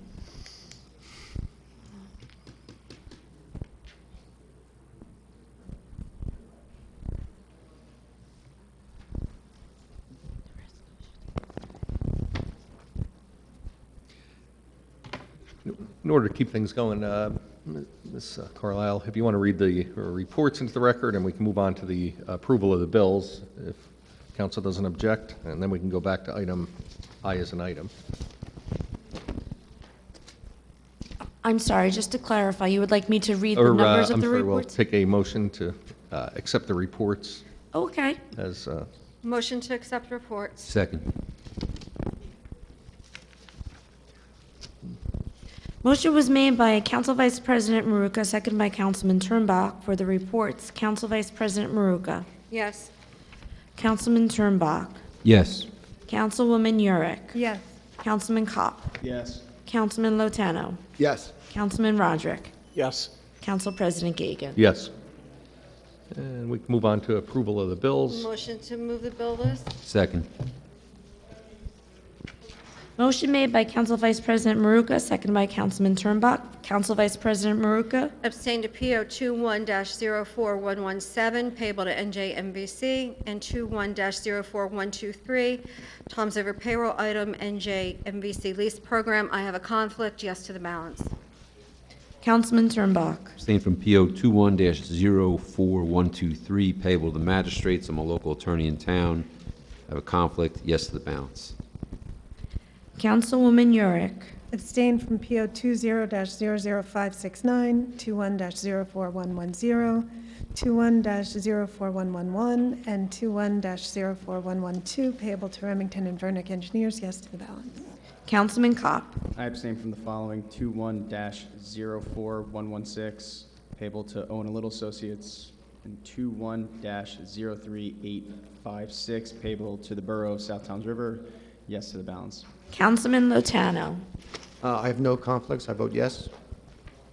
In order to keep things going, Ms. Carlisle, if you want to read the reports into the record, and we can move on to the approval of the bills, if council doesn't object, and then we can go back to item I as an item. I'm sorry, just to clarify, you would like me to read the numbers of I'm the sorry, we'll reports? take a motion to accept the reports Okay. as, Motion to accept reports. Second. Motion was made by Council Vice President Maruka, second by Councilman Turnbach for the reports. Council Vice President Maruka. Yes. Councilman Turnbach. Yes. Councilwoman Yurick. Yes. Councilman Kopp. Yes. Councilman Lotano. Yes. Councilman Roderick. Yes. Council President Gagan. yes. And we can move on to approval of the bills. Motion to move the bill list. Second. Motion made by Council Vice President Maruka, second by Councilman Turnbach. Council Vice President Maruka. Abstain to PO 21-04117, payable to NJMVC, and 21-04123, Tom's River payroll item, NJMVC lease program. I have a conflict, yes to the balance. Councilman Turnbach. Abstain from PO 21-04123, payable to magistrates. I'm a local attorney in town. I have a conflict, yes to the balance. Councilwoman Yurick. Abstain from PO 20-00569, 21-04110, 21-04111, and 21-04112, payable to Remington and Vernick Engineers. Yes to the balance. Councilman Kopp. I abstain from the following: 21-04116, payable to Owen and Little Associates, and 21-03856, payable to the Borough of South Towns River. Yes to the balance. Councilman Lotano. I have no conflicts. I vote yes.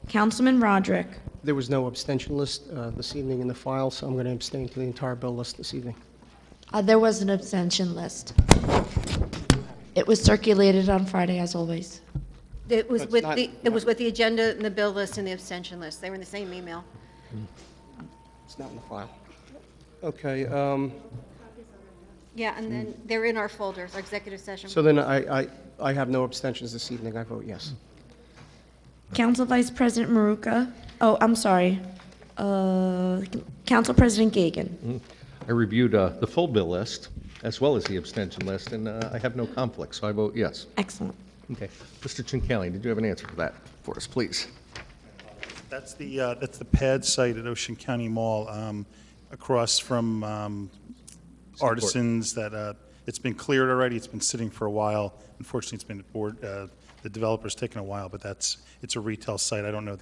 Councilman Roderick. There was no abstention list this evening in the file, so I'm going to abstain to the entire bill list this evening. There was an abstention list. It was circulated on Friday, as always. It was It's with not- the, it was with the agenda and the bill list and the abstention list. They were in the same email. It's not in the file. Okay, Yeah, and then they're in our folders, our executive session. so then I have no abstentions this evening. I vote yes. Council Vice President Maruka. Oh, I'm sorry. Council President Gagan. I reviewed the full bill list as well as the abstention list, and I have no conflict, so I vote yes. Excellent. Okay. Mr. Chincalli, did you have an answer for that for us, please? That's the pad site at Ocean County Mall, across from Artisans. That it's been cleared already. It's been sitting for a while. Unfortunately, it's been the developer's taken a while, but it's a retail site. I don't know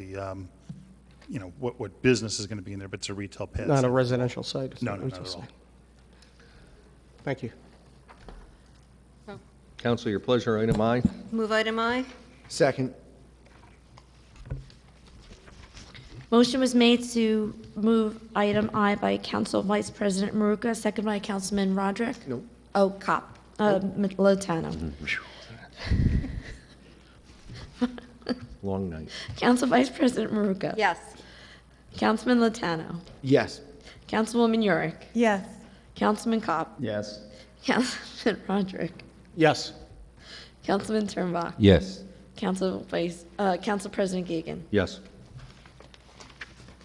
what business is going to be in there, but it's a retail pad. Not site. a residential site? It's No, not a no, not retail at all. site. Thank you. Council, your pleasure. Item I. Move item I. Second. Motion was made to move item I by Council Vice President Maruka, second by Councilman Roderick. Nope. Oh, Kopp. Lotano. Long night. Council Vice President Maruka. Yes. Councilman Lotano. Yes. Councilwoman Yurick. Yes. Councilman Kopp. Yes. Councilman Roderick. Yes. Councilman Turnbach. Yes. Council President Gagan. Yes.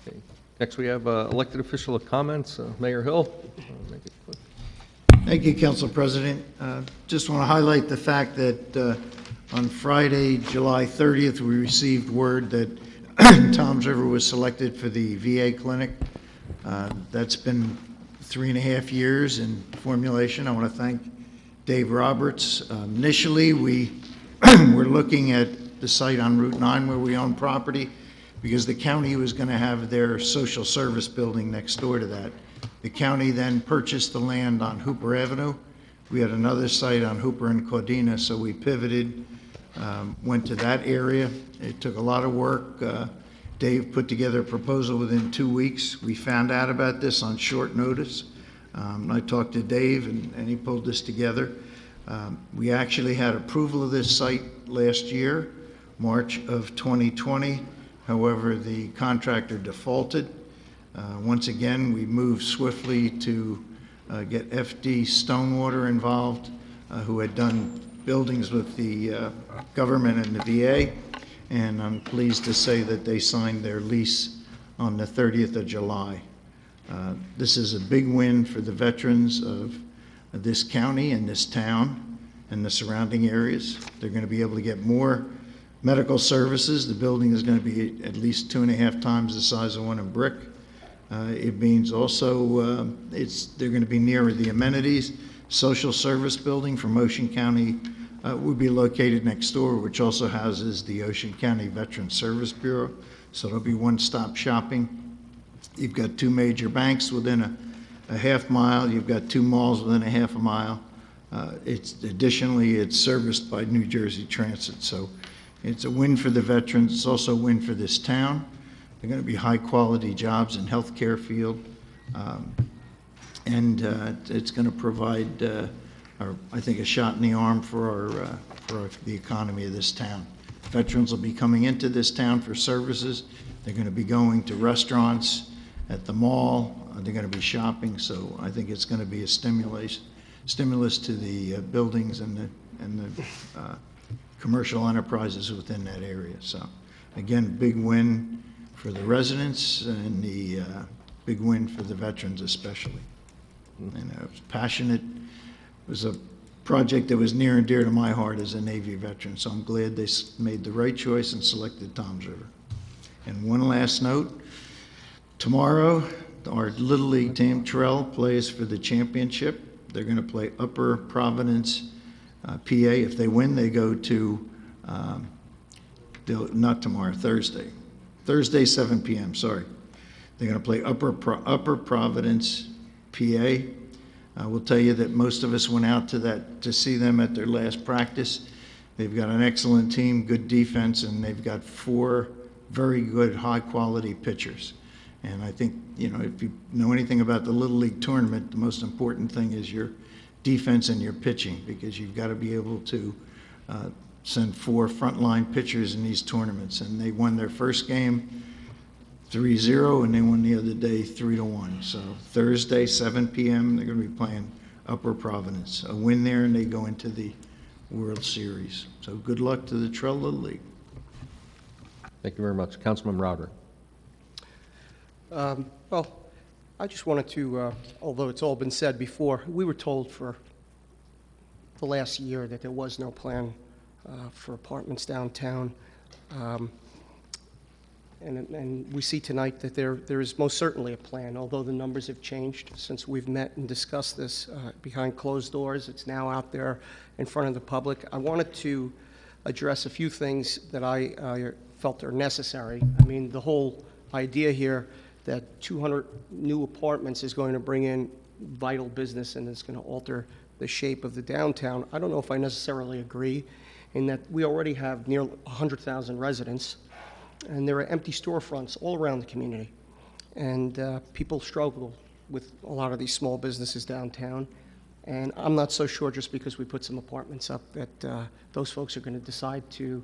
Okay. Next, we have elected official comments. Mayor Hill. Make it quick. Thank you, Council President. Just want to highlight the fact that on Friday, July 30th, we received word that Toms River was selected for the VA clinic. That's been 3.5 years in formulation. I want to thank Dave Roberts. Initially, we were looking at the site on Route 9 where we own property because the county was going to have their social service building next door to that. The county then purchased the land on Hooper Avenue. We had another site on Hooper and Caudina, so we pivoted, went to that area. It took a lot of work. Dave put together a proposal within 2 weeks. We found out about this on short notice. I talked to Dave, and he pulled this together. We actually had approval of this site last year, March of 2020. However, the contractor defaulted. Once again, we moved swiftly to get FD Stonewater involved, who had done buildings with the government and the VA, and I'm pleased to say that they signed their lease on the 30th of July. This is a big win for the veterans of this county and this town and the surrounding areas. They're going to be able to get more medical services. The building is going to be at least 2.5 times the size of one in Brick. It means also they're going to be nearer the amenities. Social service building from Ocean County will be located next door, which also houses the Ocean County Veterans Service Bureau. So there'll be one-stop shopping. You've got 2 major banks within a half mile. You've got 2 malls within a half a mile. Additionally, it's serviced by New Jersey Transit. So it's a win for the veterans. It's also a win for this town. They're going to be high-quality jobs in healthcare field, and it's going to provide, I think, a shot in the arm for the economy of this town. Veterans will be coming into this town for services. They're going to be going to restaurants, at the mall. They're going to be shopping. So I think it's going to be a stimulus to the buildings and the commercial enterprises within that area. So again, big win for the residents and the big win for the veterans especially. And I was passionate. It was a project that was near and dear to my heart as a Navy veteran, so I'm glad they made the right choice and selected Toms River. And one last note, tomorrow our Little League team, Terrell, plays for the championship. They're going to play Upper Providence, PA. If they win, they go to, not tomorrow, Thursday, 7 p.m., sorry. They're going to play Upper Providence, PA. I will tell you that most of us went out to see them at their last practice. They've got an excellent team, good defense, and they've got 4 very good, high-quality pitchers. And I think, if you know anything about the Little League tournament, the most important thing is your defense and your pitching, because you've got to be able to send 4 frontline pitchers in these tournaments. And they won their first game 3-0, and they won the other day 3-1. So Thursday, 7 p.m., they're going to be playing Upper Providence. A win there, and they go into the World Series. So good luck to the Trell Little League. Thank you very much. Councilman Rauder. Well, I just wanted to, although it's all been said before, we were told for the last year that there was no plan for apartments downtown. And we see tonight that there is most certainly a plan, although the numbers have changed since we've met and discussed this behind closed doors. It's now out there in front of the public. I wanted to address a few things that I felt are necessary. I mean, the whole idea here that 200 new apartments is going to bring in vital business and it's going to alter the shape of the downtown. I don't know if I necessarily agree in that we already have near 100,000 residents, and there are empty storefronts all around the community. And people struggle with a lot of these small businesses downtown. And I'm not so sure just because we put some apartments up that those folks are going to decide to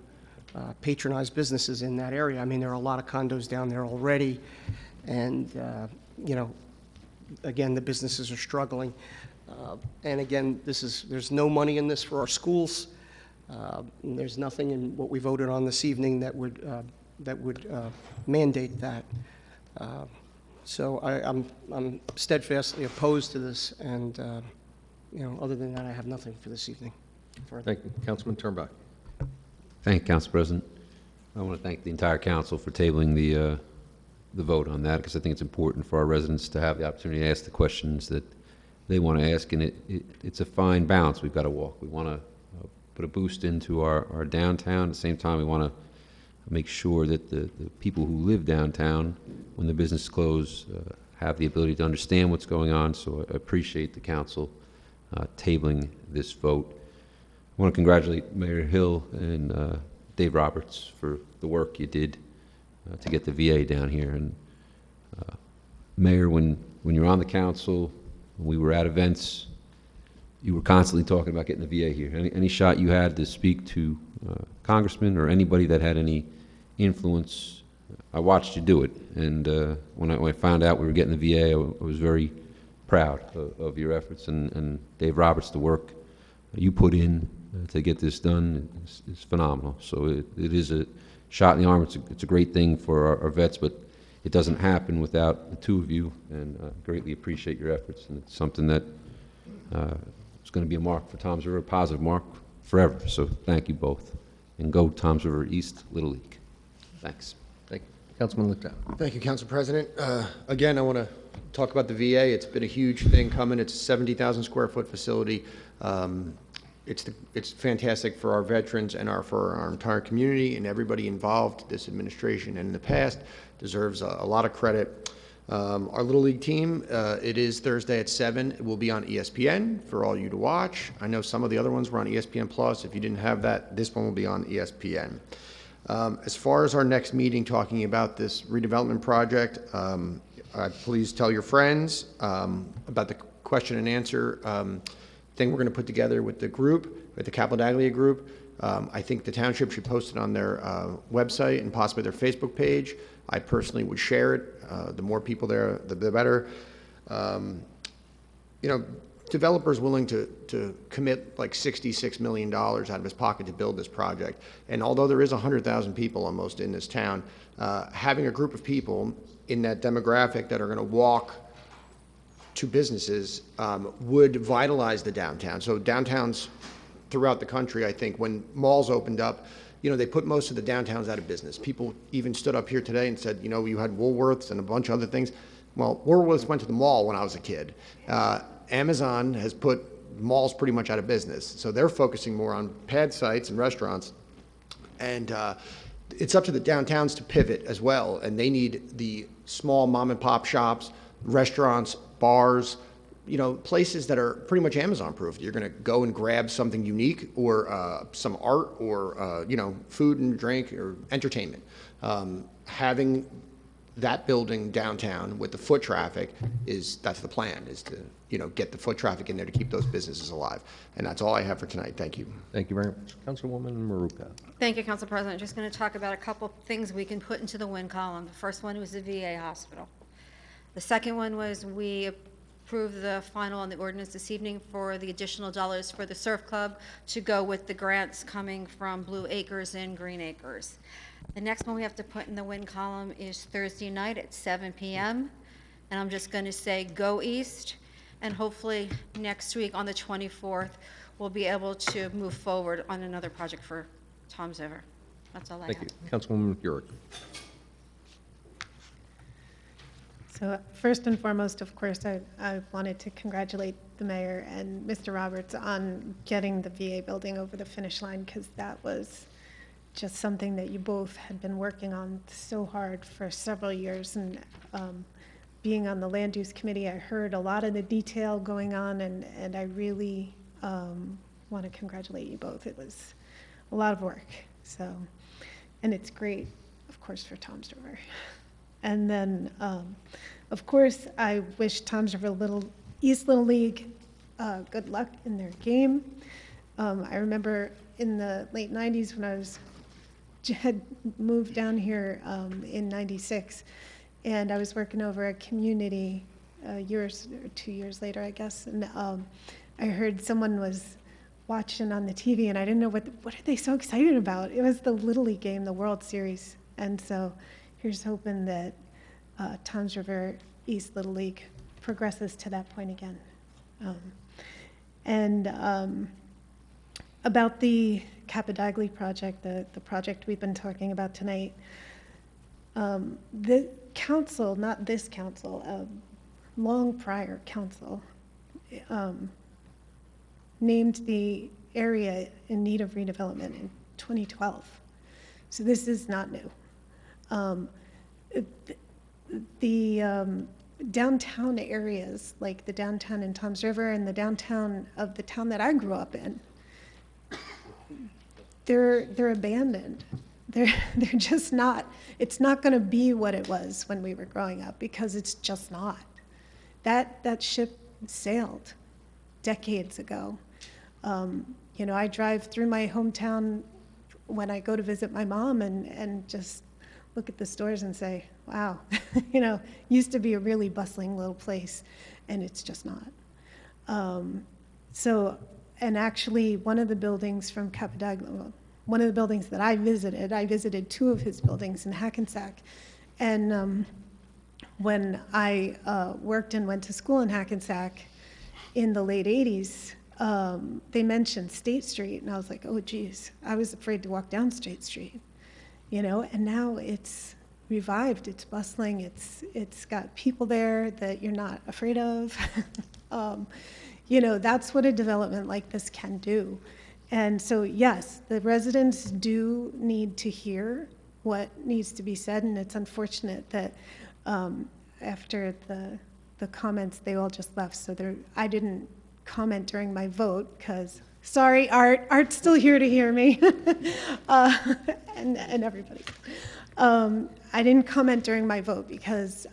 patronize businesses in that area. I mean, there are a lot of condos down there already. And, again, the businesses are struggling. And again, there's no money in this for our schools. And there's nothing in what we voted on this evening that would mandate that. So I'm steadfastly opposed to this, and other than that, I have nothing for this evening. Thank you. Councilman Turnbuck. Thank you, Council President. I want to thank the entire council for tabling the vote on that, because I think it's important for our residents to have the opportunity to ask the questions that they want to ask, and it's a fine balance we've got to walk. We want to put a boost into our downtown. At the same time, we want to make sure that the people who live downtown, when the business close, have the ability to understand what's going on. So I appreciate the council tabling this vote. I want to congratulate Mayor Hill and Dave Roberts for the work you did to get the VA down here. And Mayor, when you're on the council, when we were at events, you were constantly talking about getting the VA here. Any shot you had to speak to congressmen or anybody that had any influence, I watched you do it. And when I found out we were getting the VA, I was very proud of your efforts. And Dave Roberts, the work you put in to get this done is phenomenal. So it is a shot in the arm. It's a great thing for our vets, but it doesn't happen without the two of you, and I greatly appreciate your efforts. And it's something that is going to be a mark for Toms River, a positive mark forever. So thank you both. And go Toms River East Little League. Thanks. Thank you. Councilman Liptow. Thank you, Council President. Again, I want to talk about the VA. It's been a huge thing coming. It's a 70,000 square foot facility. It's fantastic for our veterans and for our entire community, and everybody involved. This administration and in the past deserves a lot of credit. Our Little League team, it is Thursday at 7. It will be on ESPN for all you to watch. I know some of the other ones were on ESPN Plus. If you didn't have that, this one will be on ESPN. As far as our next meeting talking about this redevelopment project, please tell your friends about the question and answer thing we're going to put together with the group, with the Capodaglia group. I think the township should post it on their website and possibly their Facebook page. I personally would share it. The more people there, the better. Developers willing to commit like $66 million out of his pocket to build this project. And although there is 100,000 people almost in this town, having a group of people in that demographic that are going to walk to businesses would vitalize the downtown. So downtowns throughout the country, I think, when malls opened up, they put most of the downtowns out of business. People even stood up here today and said, you had Woolworths and a bunch of other things. Well, Woolworths went to the mall when I was a kid. Amazon has put malls pretty much out of business. So they're focusing more on pad sites and restaurants. And it's up to the downtowns to pivot as well. And they need the small mom and pop shops, restaurants, bars, places that are pretty much Amazon proof. You're going to go and grab something unique or some art or, food and drink or entertainment. Having that building downtown with the foot traffic that's the plan, is to, get the foot traffic in there to keep those businesses alive. And that's all I have for tonight. Thank you. Thank you very much. Councilwoman Maruka. Thank you, Council President. Just going to talk about a couple things we can put into the win column. The first one was the VA hospital. The second one was we approved the final on the ordinance this evening for the additional dollars for the Surf Club to go with the grants coming from Blue Acres and Green Acres. The next one we have to put in the win column is Thursday night at 7 p.m. And I'm just going to say go East, and hopefully next week on the 24th we'll be able to move forward on another project for Toms River. That's all I have. Thank you. Councilwoman Burek. So first and foremost, of course, I wanted to congratulate the mayor and Mr. Roberts on getting the VA building over the finish line, because that was just something that you both had been working on so hard for several years. And being on the land use committee, I heard a lot of the detail going on, and I really want to congratulate you both. It was a lot of work. So, and it's great, of course, for Toms River. And then, of course, I wish Toms River East Little League good luck in their game. I remember in the late 90s when I had moved down here in 96, and I was working over a community 2 years later, I guess, and I heard someone was watching on the TV, and I didn't know what are they so excited about. It was the Little League game, the World Series, and so here's hoping that Toms River East Little League progresses to that point again. About the Capadagli project, the project we've been talking about tonight, the council, not this council, long prior council, named the area in need of redevelopment in 2012. So this is not new. The downtown areas, like the downtown in Toms River and the downtown of the town that I grew up in, they're abandoned. They're just not, it's not going to be what it was when we were growing up, because it's just not. That ship sailed decades ago. You know, I drive through my hometown when I go to visit my mom and just look at the stores and say, wow, you know, used to be a really bustling little place, and it's just not. And actually, one of the buildings from Capadagli, one of the buildings that I visited two of his buildings in Hackensack. And when I worked and went to school in Hackensack in the late 80s, they mentioned State Street, and I was like, oh, geez, I was afraid to walk down State Street, you know, and now it's revived, it's bustling, it's got people there that you're not afraid of. You know, that's what a development like this can do. And so, yes, the residents do need to hear what needs to be said, and it's unfortunate that after the comments, they all just left. So I didn't comment during my vote because, sorry, Art's still here to hear me, and everybody. I didn't comment during my vote because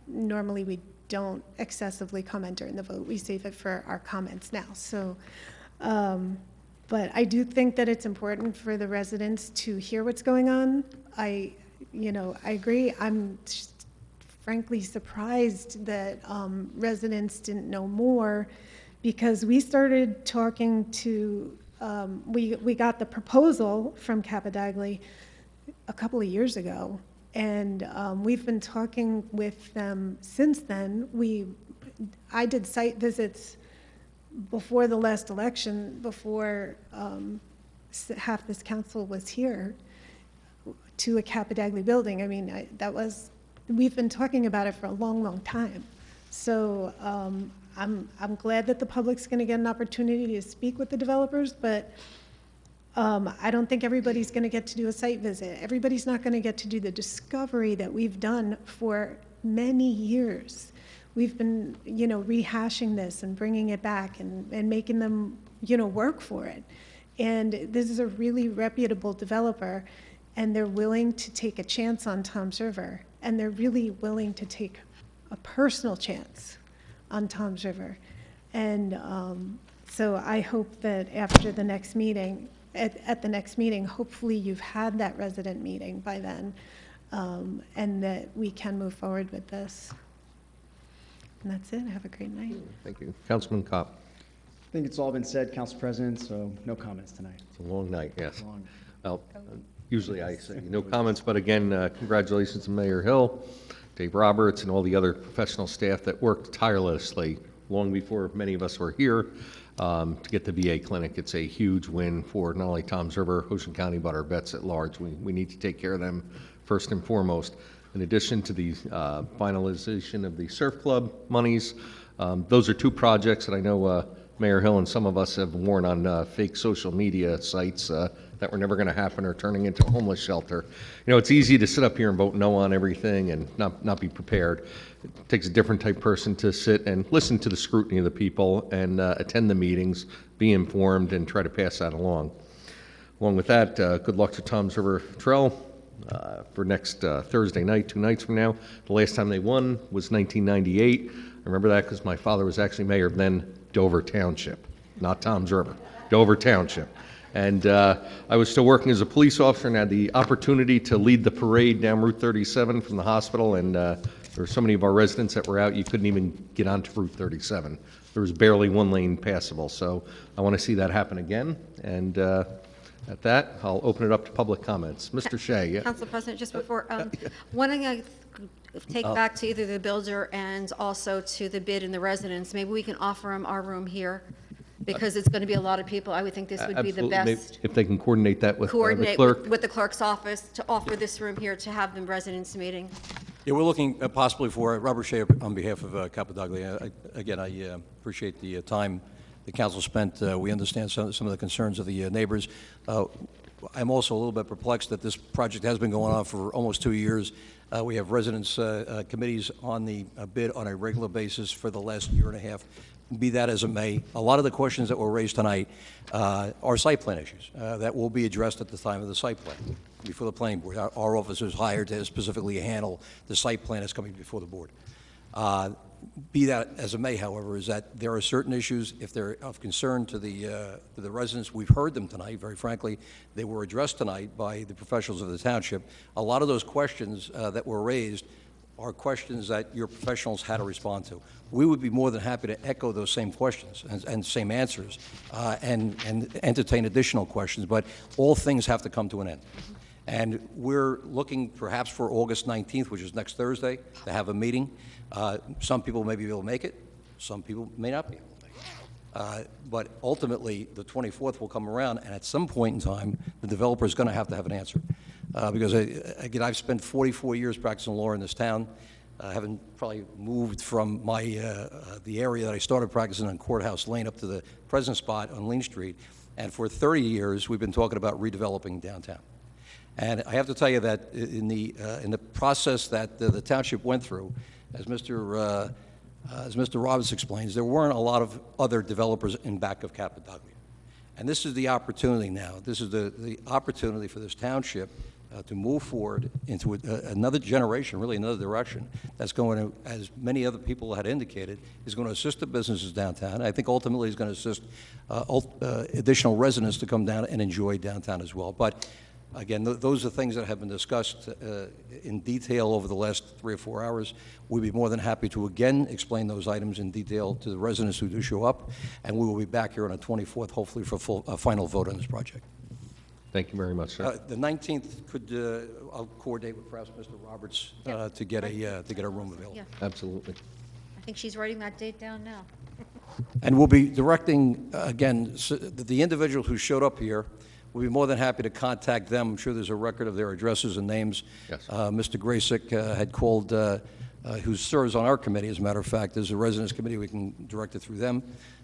normally we don't excessively comment during the vote. We save it for our comments now. So, but I do think that it's important for the residents to hear what's going on. I agree. I'm frankly surprised that residents didn't know more, because we started talking to, we got the proposal from Capadagli a couple of years ago, and we've been talking with them since then. I did site visits before the last election, before half this council was here, to a Capadagli building. I mean, we've been talking about it for a long, long time. So I'm glad that the public's going to get an opportunity to speak with the developers, but I don't think everybody's going to get to do a site visit. Everybody's not going to get to do the discovery that we've done for many years. We've been, rehashing this and bringing it back and making them, work for it. And this is a really reputable developer, and they're willing to take a chance on Toms River, and they're really willing to take a personal chance on Toms River. And so I hope that after the next meeting, at the next meeting, hopefully you've had that resident meeting by then, and that we can move forward with this. And that's it. Have a great night. Thank you. Councilman Kopp. I think it's all been said, Council President, so no comments tonight. It's a long night, yes. Long. Well, usually I say no comments, but again, congratulations to Mayor Hill, Dave Roberts, and all the other professional staff that worked tirelessly long before many of us were here to get the VA clinic. It's a huge win for not only Toms River, Ocean County, but our vets at large. We need to take care of them first and foremost. In addition to the finalization of the surf club monies, those are two projects that I know Mayor Hill and some of us have worn on fake social media sites that were never going to happen, or turning into a homeless shelter. It's easy to sit up here and vote no on everything and not be prepared. It takes a different type person to sit and listen to the scrutiny of the people and attend the meetings, be informed, and try to pass that along. Along with that, good luck to Toms River Trail for next Thursday night, 2 nights from now. The last time they won was 1998. I remember that because my father was actually mayor of then Dover Township, not Toms River, Dover Township. And I was still working as a police officer and had the opportunity to lead the parade down Route 37 from the hospital. And there were so many of our residents that were out, you couldn't even get onto Route 37. there was barely one lane passable. So I want to see that happen again. And at that, I'll open it up to public comments. Mr. Shea, yeah. Council President, just before, one thing I take back to either the builder and also to the bid and the residents, maybe we can offer them our room here, because it's going to be a lot of people. I would think this would be the Absolutely. Maybe best. if they can coordinate that with the Coordinate clerk. with the clerk's office to offer this room here to have the residents meeting. Yeah, we're looking possibly for Robert Shea on behalf of Capadoglia. Again, I appreciate the time the council spent. We understand some of the concerns of the neighbors. I'm also a little bit perplexed that this project has been going on for almost 2 years. We have residents' committees on the bid on a regular basis for the last year and a half. Be that as it may, a lot of the questions that were raised tonight are site plan issues that will be addressed at the time of the site plan before the planning board. Our office is hired to specifically handle the site plan that's coming before the board. Be that as it may, however, is that there are certain issues, if they're of concern to the residents, we've heard them tonight, very frankly, they were addressed tonight by the professionals of the township. A lot of those questions that were raised are questions that your professionals had to respond to. We would be more than happy to echo those same questions and same answers and entertain additional questions, but all things have to come to an end. And we're looking perhaps for August 19th, which is next Thursday, to have a meeting. Some people may be able to make it, some people may not be able to make it. But ultimately, the 24th will come around, and at some point in time, the developer is going to have an answer. Because, again, I've spent 44 years practicing law in this town. I haven't probably moved from the area that I started practicing on Courthouse Lane up to the present spot on Lean Street. And for 30 years, we've been talking about redeveloping downtown. And I have to tell you that in the process that the township went through, as Mr. Roberts explains, there weren't a lot of other developers in back of Capadoglia. And this is the opportunity now. This is the opportunity for this township to move forward into another generation, really another direction, that's going to, as many other people had indicated, is going to assist the businesses downtown. I think ultimately is going to assist additional residents to come down and enjoy downtown as well. But again, those are things that have been discussed in detail over the last 3 or 4 hours. We'd be more than happy to again explain those items in detail to the residents who do show up, and we will be back here on the 24th, hopefully for a final vote on this project. Thank you very much, sir. The 19th I'll coordinate with perhaps Mr. Roberts to get a room available. Yeah. Absolutely. I think she's writing that date down now. And we'll be directing, again, the individual who showed up here, we'll be more than happy to contact them. I'm sure there's a record of their addresses and names. Yes. Mr. Graysick had called, who serves on our committee, as a matter of fact. There's a residents committee. We can direct it through them.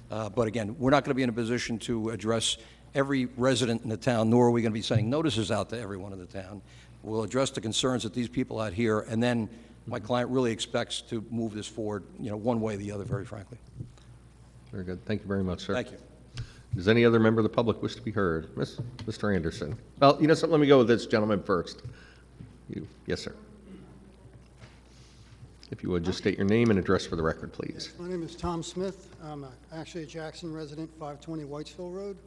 But again, we're not going to be in a position to address every resident in the town, nor are we going to be sending notices out to everyone in the town. We'll address the concerns that these people had here, and then my client really expects to move this forward, one way or the other, very frankly. Very good. Thank you very much, sir. Thank you. Does any other member of the public wish to be heard? Mr. Anderson. Well, you know something, let me go with this gentleman first. You. Yes, sir. If you would, just state your name and address for the record, please. My name is Tom Smith. I'm actually a Jackson resident, 520 Whitesville Road.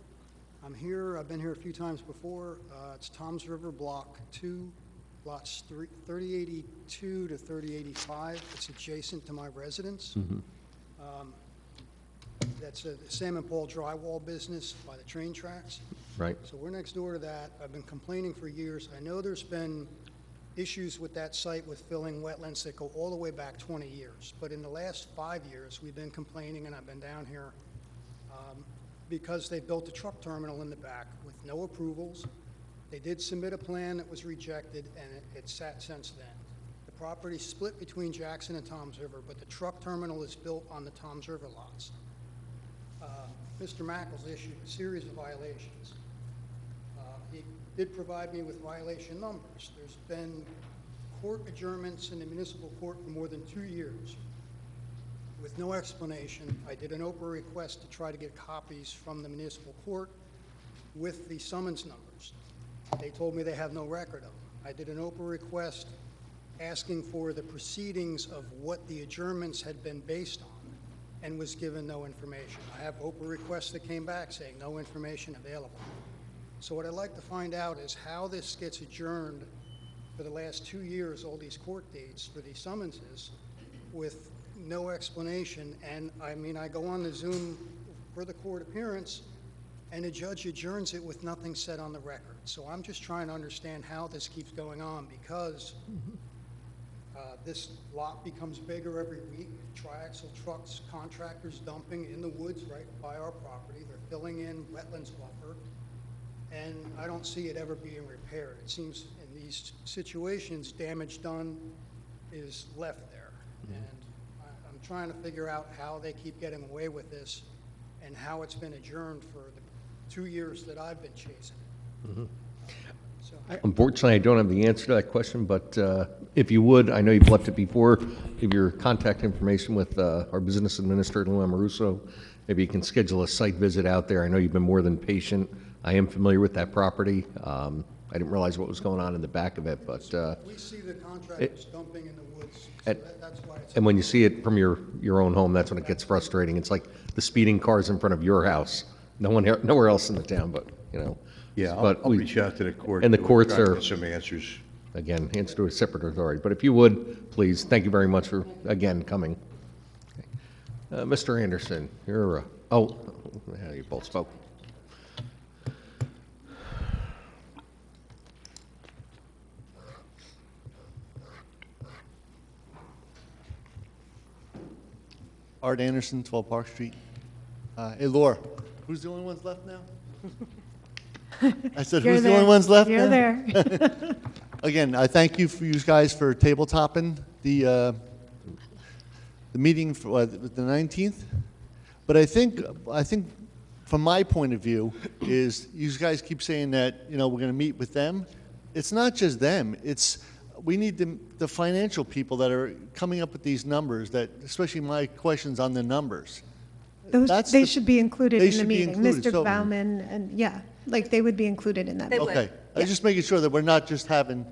I'm here, I've been here a few times before. It's Toms River Block 2, lots 3082 to 3085. It's adjacent to my residence. That's a Sam and Paul drywall business by the train tracks. Right. So we're next door to that. I've been complaining for years. I know there's been issues with that site with filling wetlands that go all the way back 20 years. But in the last 5 years, we've been complaining, and I've been down here because they built a truck terminal in the back with no approvals. They did submit a plan that was rejected, and it sat since then. The property split between Jackson and Toms River, but the truck terminal is built on the Toms River lots. Mr. Mackles issued a series of violations. He did provide me with violation numbers. There's been court adjournments in the municipal court for more than 2 years with no explanation. I did an Oprah request to try to get copies from the municipal court with the summons numbers. They told me they have no record of them. I did an Oprah request asking for the proceedings of what the adjournments had been based on, and was given no information. I have Oprah requests that came back saying no information available. So what I'd like to find out is how this gets adjourned for the last 2 years, all these court dates for these summonses, with no explanation, and I mean, I go on the Zoom for the court appearance, and the judge adjourns it with nothing said on the record. So I'm just trying to understand how this keeps going on, because this lot becomes bigger every week. Triaxle trucks, contractors dumping in the woods right by our property. They're filling in wetlands buffer, and I don't see it ever being repaired. It seems in these situations, damage done is left there. And I'm trying to figure out how they keep getting away with this and how it's been adjourned for the 2 years that I've been chasing it. So, Unfortunately, I don't have the answer to that question, but if you would, I know you've left it before, give your contact information with our business administrator, Lou Amoruso. Maybe you can schedule a site visit out there. I know you've been more than patient. I am familiar with that property. I didn't realize what was going on in the back of it, but we see the contractors dumping in the woods, so that's why it's... and when you see it from your own home, that's when it gets frustrating. It's like the speeding cars in front of your house. Nowhere else in the town, but, you know. Yeah, But I'll we- reach out to the court. And the to courts try to are, get some answers. again, answer to a separate authority. But if you would, please, thank you very much for, again, coming. Mr. Anderson, you're, yeah, you both spoke. Art Anderson, 12 Park Street. Hey, Laura, who's the only ones left now? I said, You're who's the there. only ones left You're now? there. Again, I thank you guys for tabletopping the meeting for the 19th. But I think from my point of view is you guys keep saying that, you know, we're going to meet with them. It's not just them. We need the financial people that are coming up with these numbers, that, especially my questions on the numbers. They should be included they in the should be meeting. included, Mr. so- Bauman, and yeah, like they would be included in that. meeting. Okay. I was just making sure that we're not just having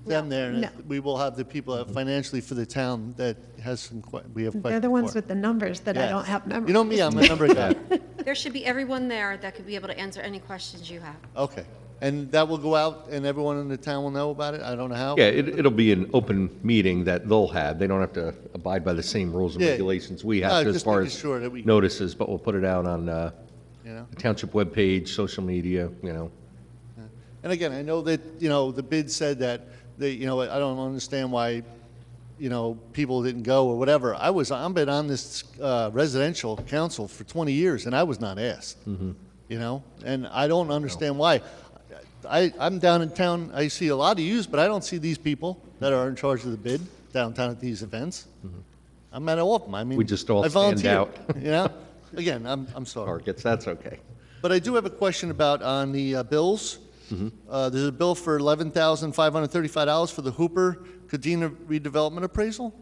them there, and No. that we will have the people that financially for the town that has some, we have questions They're the ones for. with the numbers that I Yes. don't have memorized. You know me, I'm a number guy. There should be everyone there that could be able to answer any questions you have. Okay. And that will go out and everyone in the town will know about it? I don't know how? Yeah, it'll be an open meeting that they'll have. They don't have to abide by the same rules and Yeah. regulations we No, have to as just far making as sure that we- notices, but we'll put it out on You know? the township webpage, social media, you know. And again, I know that, you know, the bid said that, I don't understand why, people didn't go or whatever. I've been on this residential council for 20 years, and I was not asked, and I don't understand why. I'm down in town, I see a lot of yous, but I don't see these people that are in charge of the bid downtown at these events. I'm at all of them. I mean, We just all I stand volunteer, out. Again, I'm sorry. Targets, that's okay. But I do have a question about on the bills. There's a bill for $11,535 for the Hooper Cadena redevelopment appraisal?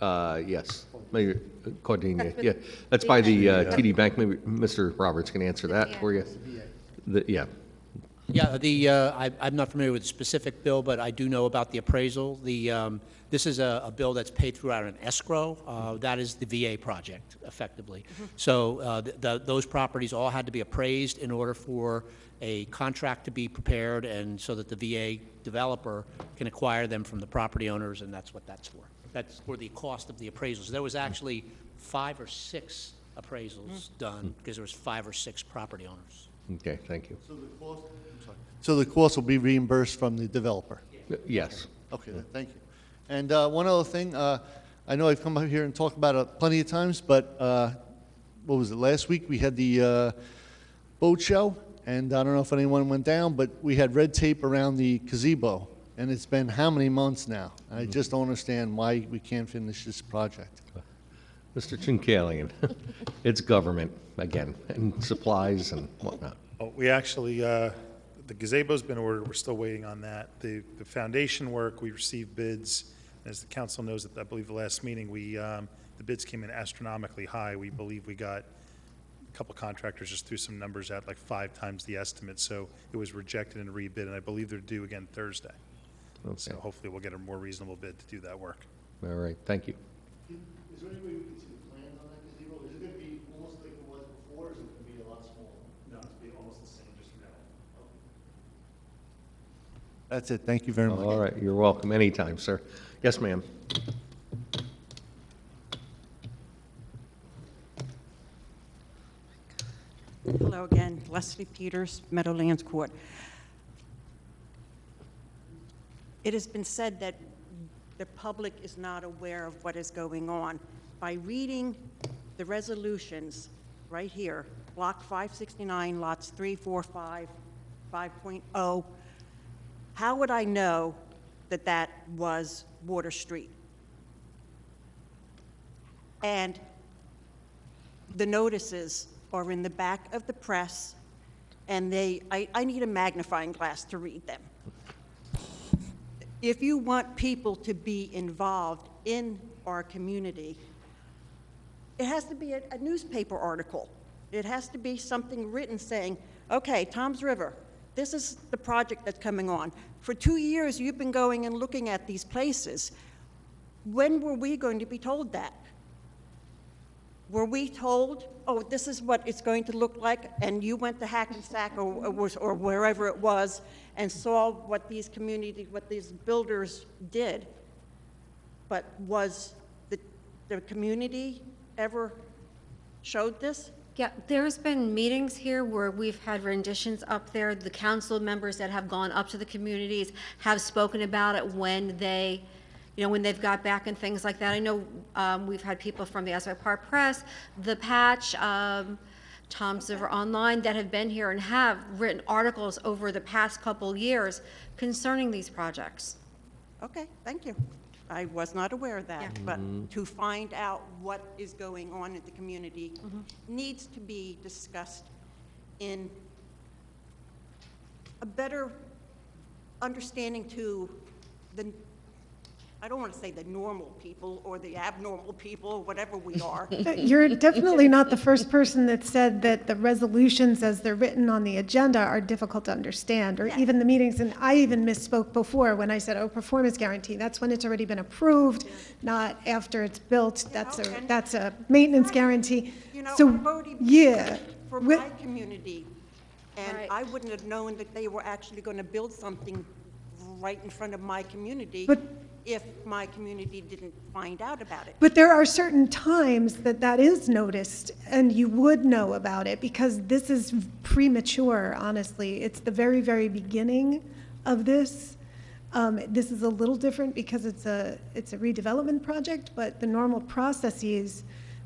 Yes, maybe, Cardenia, yeah. That's by the TD Bank. Maybe Mr. Roberts can answer that for you. Yeah. Yeah, I'm not familiar with the specific bill, but I do know about the appraisal. This is a bill that's paid throughout an escrow. That is the VA project, effectively. So those properties all had to be appraised in order for a contract to be prepared, and so that the VA developer can acquire them from the property owners, and that's what that's for. That's for the cost of the appraisals. There was actually 5 or 6 appraisals done, because there was 5 or 6 property owners. Okay, thank you. So the cost will be reimbursed from the developer? Yes. Okay, then, thank you. And one other thing, I know I've come up here and talked about it plenty of times, but what was it, last week we had the boat show, and I don't know if anyone went down, but we had red tape around the gazebo, and it's been how many months now? I just don't understand why we can't finish this project. Mr. Chinkalian, it's government, again, and supplies and whatnot. Oh, we actually, the gazebo's been ordered, we're still waiting on that. The foundation work, we received bids. As the council knows, at I believe the last meeting, the bids came in astronomically high. We believe we got a couple contractors just threw some numbers out, like 5 times the estimate, so it was rejected and rebid, and I believe they're due again Thursday. Okay. So hopefully we'll get a more reasonable bid to do that work. All right, thank you. Is there any way we can see the plans on that gazebo? Is it going to be almost like it was before, or is it going to be a lot smaller? No, it's be almost the same, just now. That's it, thank you very much. All right, you're welcome, anytime, sir. Yes, ma'am. Hello again, Leslie Peters, Meadowlands Court. It has been said that the public is not aware of what is going on. By reading the resolutions right here, Block 569, lots 3, 4, 5, 5.0, how would I know that that was Water Street? And the notices are in the back of the press, and I need a magnifying glass to read them. If you want people to be involved in our community, it has to be a newspaper article. It has to be something written saying, okay, Toms River, this is the project that's coming on. For 2 years, you've been going and looking at these places. When were we going to be told that? Were we told, oh, this is what it's going to look like, and you went to Hackensack or wherever it was and saw what these builders did? But was the community ever showed this? Yeah, there's been meetings here where we've had renditions up there. The council members that have gone up to the communities have spoken about it when they, when they've got back and things like that. I know we've had people from the Asbury Park Press, The Patch, Toms River Online that have been here and have written articles over the past couple years concerning these projects. Okay, thank you. I was not aware of that, but to find out what is going on in the community needs to be discussed in a better understanding to the, I don't want to say the normal people or the abnormal people or whatever we are. You're definitely not the first person that said that the resolutions as they're written on the agenda are difficult to understand, or even the meetings, and I even misspoke before when I said, oh, performance guarantee. That's when it's already been approved, not after it's built. That's a maintenance guarantee. So, I've already yeah. For my community, and I wouldn't have known that they were actually going to build something right in front of my community if my community didn't find out about it. But there are certain times that is noticed, and you would know about it, because this is premature, honestly. It's the very, very beginning of this. This is a little different because it's a redevelopment project, but the normal processes,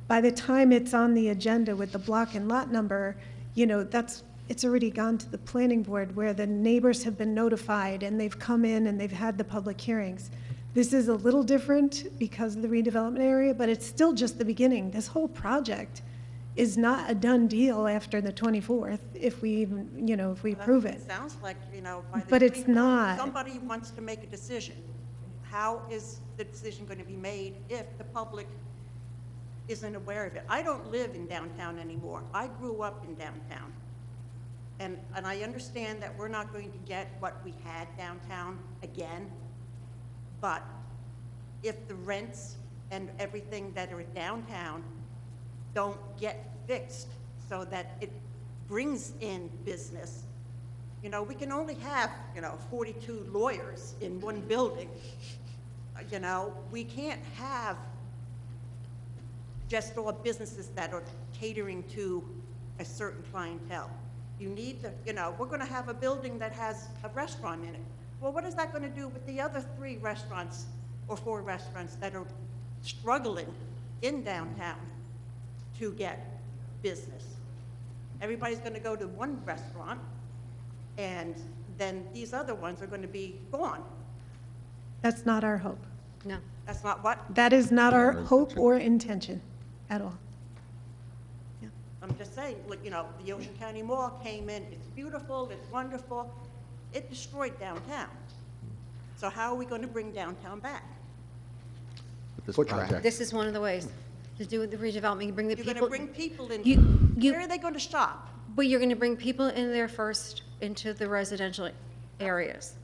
by the time it's on the agenda with the block and lot number, it's already gone to the planning board where the neighbors have been notified and they've come in and they've had the public hearings. This is a little different because of the redevelopment area, but it's still just the beginning. This whole project is not a done deal after the 24th, if we even, if we approve it. It sounds like, by the But it's 24th, not. Somebody wants to make a decision. How is the decision going to be made if the public isn't aware of it? I don't live in downtown anymore. I grew up in downtown. And I understand that we're not going to get what we had downtown again, but if the rents and everything that are downtown don't get fixed so that it brings in business, we can only have, 42 lawyers in one building. We can't have just all businesses that are catering to a certain clientele. You need we're going to have a building that has a restaurant in it. Well, what is that going to do with the other 3 restaurants or 4 restaurants that are struggling in downtown to get business? Everybody's going to go to one restaurant, and then these other ones are going to be gone. That's not our hope. No. That's not what? That is not our hope or intention at all. I'm just saying, the Ocean County Mall came in, it's beautiful, it's wonderful. It destroyed downtown. So how are we going to bring downtown back? This is one of the ways to do the redevelopment. You bring the You're people. going to bring people in. You, Where are they going to shop? But you're going to bring people in there first into the residential areas.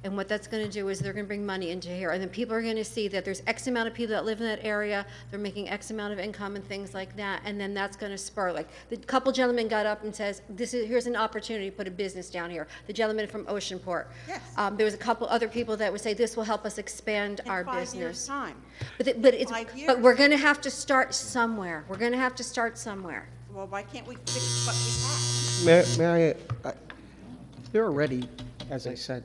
And what that's going to do is they're going to bring money into here. And then people are going to see that there's X amount of people that live in that area. They're making X amount of income and things like that. And then that's going to spur. Like the couple gentlemen got up and says, here's an opportunity to put a business down here. The gentleman from Oceanport. Yes. There was a couple other people that would say this will help us expand our business. 5 years' time. But we're 5 years. But we're going to have to start somewhere. We're going to have to start somewhere. Well, why can't we fix what we have? May there are already, as I said,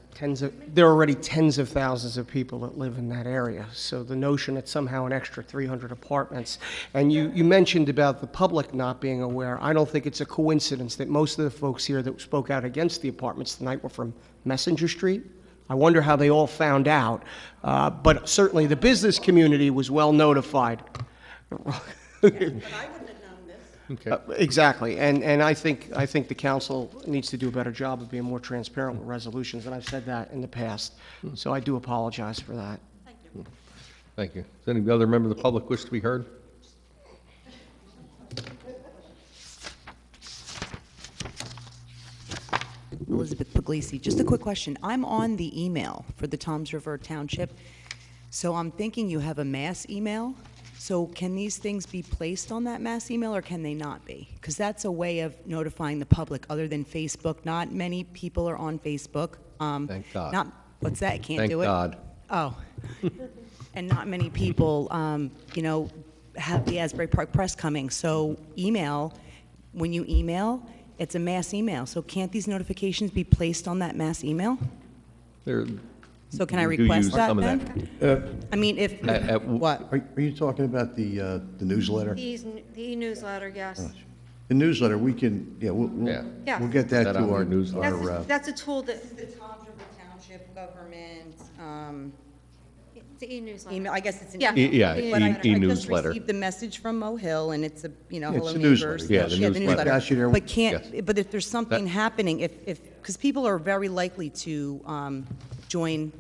there are already tens of thousands of people that live in that area. So the notion that somehow an extra 300 apartments, and you mentioned about the public not being aware, I don't think it's a coincidence that most of the folks here that spoke out against the apartments tonight were from Messenger Street. I wonder how they all found out. But certainly the business community was well notified. Okay. Exactly, and I think the council needs to do a better job of being more transparent with resolutions, and I've said that in the past, so I do apologize for that. Thank you. Does any other member of the public wish to be heard? Elizabeth Puglisi. Just a quick question. I'm on the email for the Toms River Township, so I'm thinking you have a mass email. So can these things be placed on that mass email, or can they not be? Because that's a way of notifying the public, other than Facebook. Not many people are on Facebook. Thank God. Not, what's that? Can't Thank do it? God. Oh. And not many people, have the Asbury Park Press coming. So email, when you email, it's a mass email. So can't these notifications be placed on that mass email? So can I We do request use that some of then? that. I mean, if, what? Are you talking about the newsletter? The e-newsletter, yes. The newsletter, we can, Yeah. we'll get that That to on our our newsletter. That's a tool that, The Toms River Township government, the e-newsletter. email, I guess it's an Yeah. email. Yeah, But I just e-newsletter. received the message from Mo Hill, and it's a, it's hello a newsletter, neighbors. yeah, the newsletter. Got you there. But but if there's something That- happening, because people are very likely to join,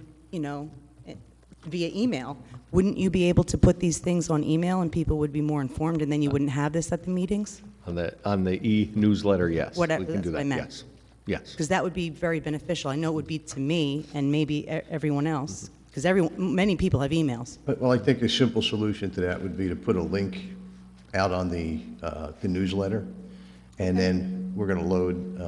via email, wouldn't you be able to put these things on email and people would be more informed, and then you wouldn't have this at the meetings? On the e-newsletter, yes. Whatever, We can that's do what I that, meant. yes. Yes. Because that would be very beneficial. I know it would be to me and maybe everyone else, because many people have emails. Well, I think a simple solution to that would be to put a link out on the newsletter, and then we're going to load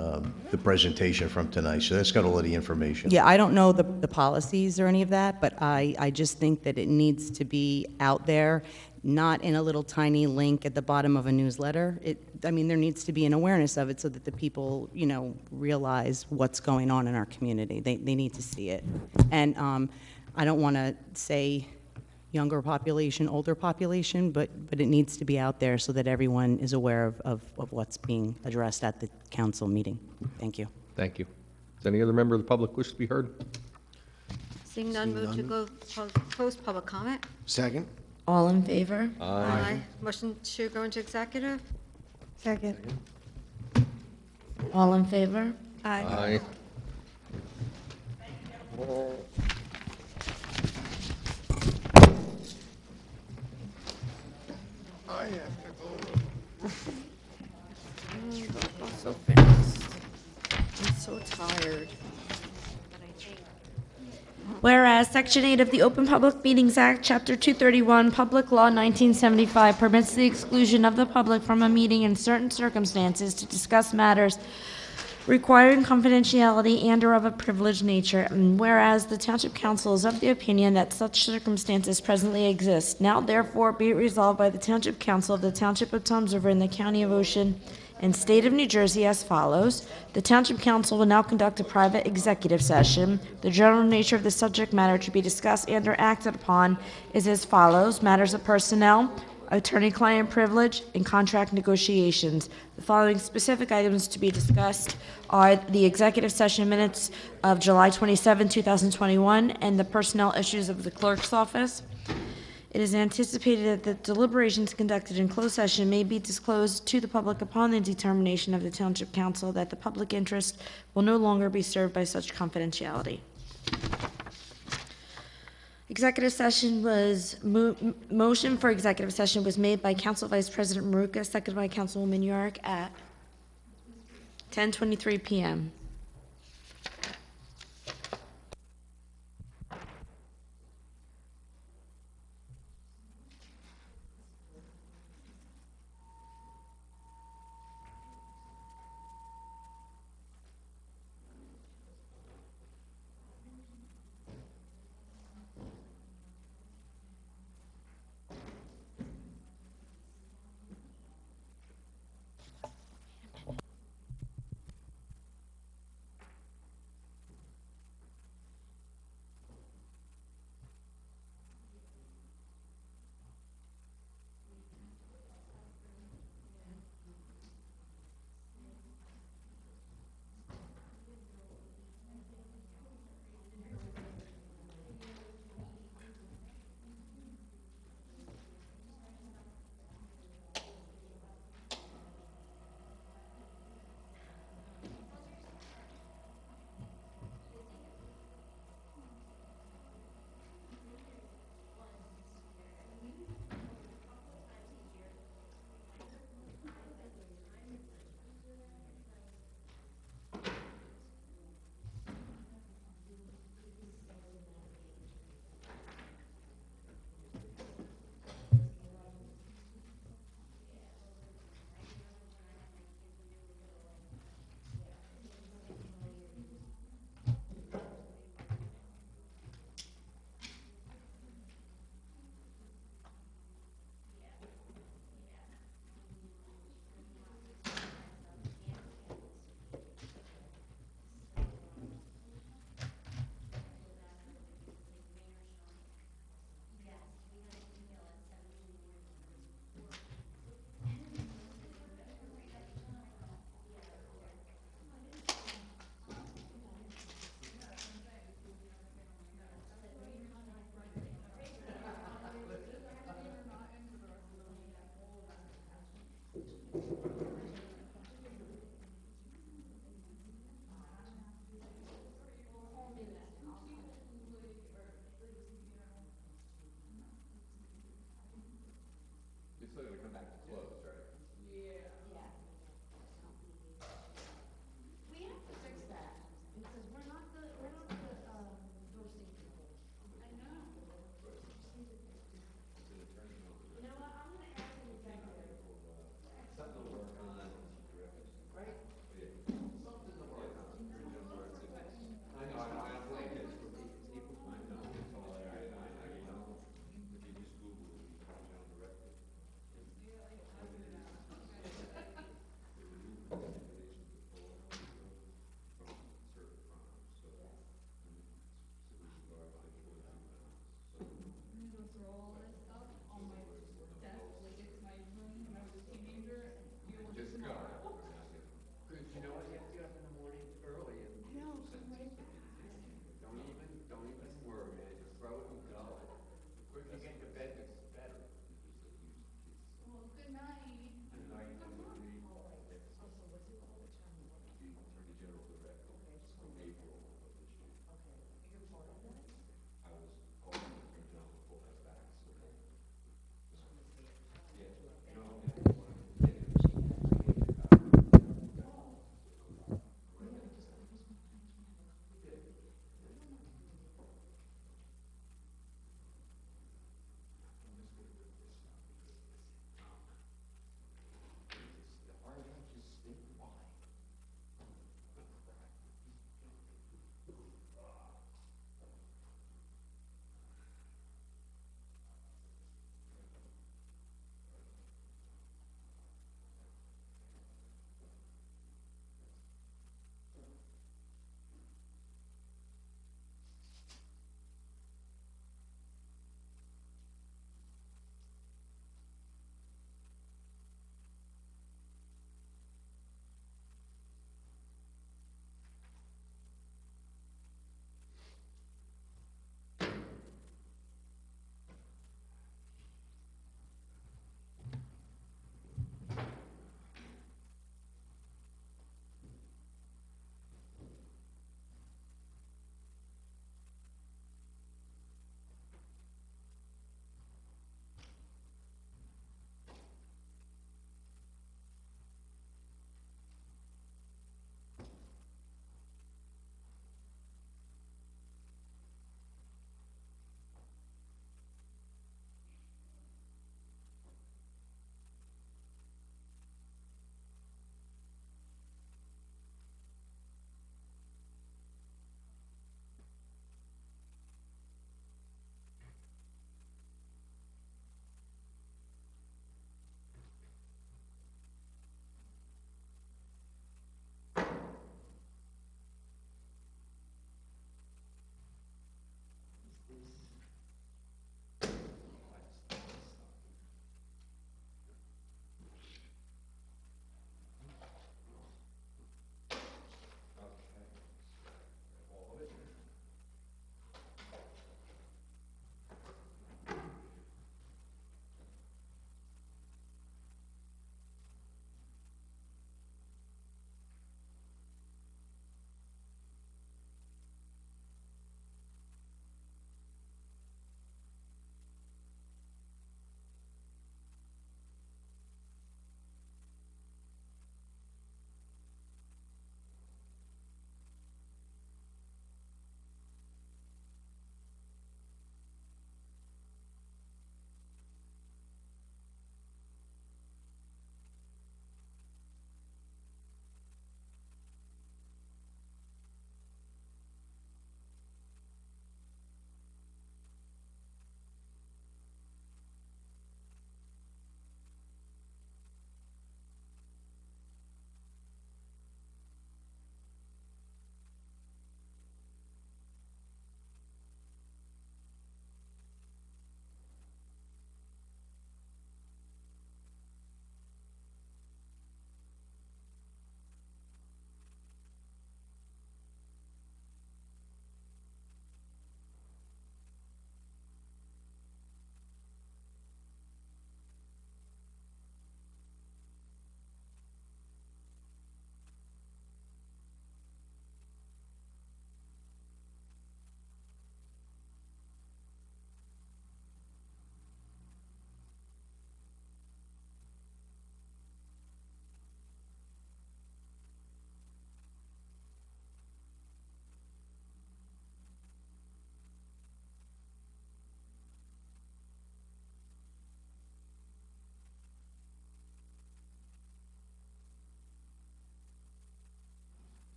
the presentation from tonight, so that's got all of the information. Yeah, I don't know the policies or any of that, but I just think that it needs to be out there, not in a little tiny link at the bottom of a newsletter. There needs to be an awareness of it so that the people, realize what's going on in our community. They need to see it. And I don't want to say younger population, older population, but it needs to be out there so that everyone is aware of what's being addressed at the council meeting. Thank you. Thank you. Does any other member of the public wish to be heard? Seeing none, move to go close public comment. Second? All in favor? Aye. Motion to go into executive. Second. All in favor? Aye. So fast. I'm so tired. Whereas Section 8 of the Open Public Meetings Act, Chapter 231, Public Law 1975 permits the exclusion of the public from a meeting in certain circumstances to discuss matters requiring confidentiality and/or of a privileged nature, and whereas the Township Council is of the opinion that such circumstances presently exist, now therefore be it resolved by the Township Council of the Township of Toms River in the County of Ocean and State of New Jersey as follows. The Township Council will now conduct a private executive session. The general nature of the subject matter to be discussed and/or acted upon is as follows: matters of personnel, attorney-client privilege, and contract negotiations. The following specific items to be discussed are the executive session minutes of July 27, 2021, and the personnel issues of the clerk's office. It is anticipated that the deliberations conducted in closed session may be disclosed to the public upon the determination of the Township Council that the public interest will no longer be served by such confidentiality. Executive session was, motion for executive session was made by Council Vice President Maruka, seconded by Councilwoman York at 10:23 PM.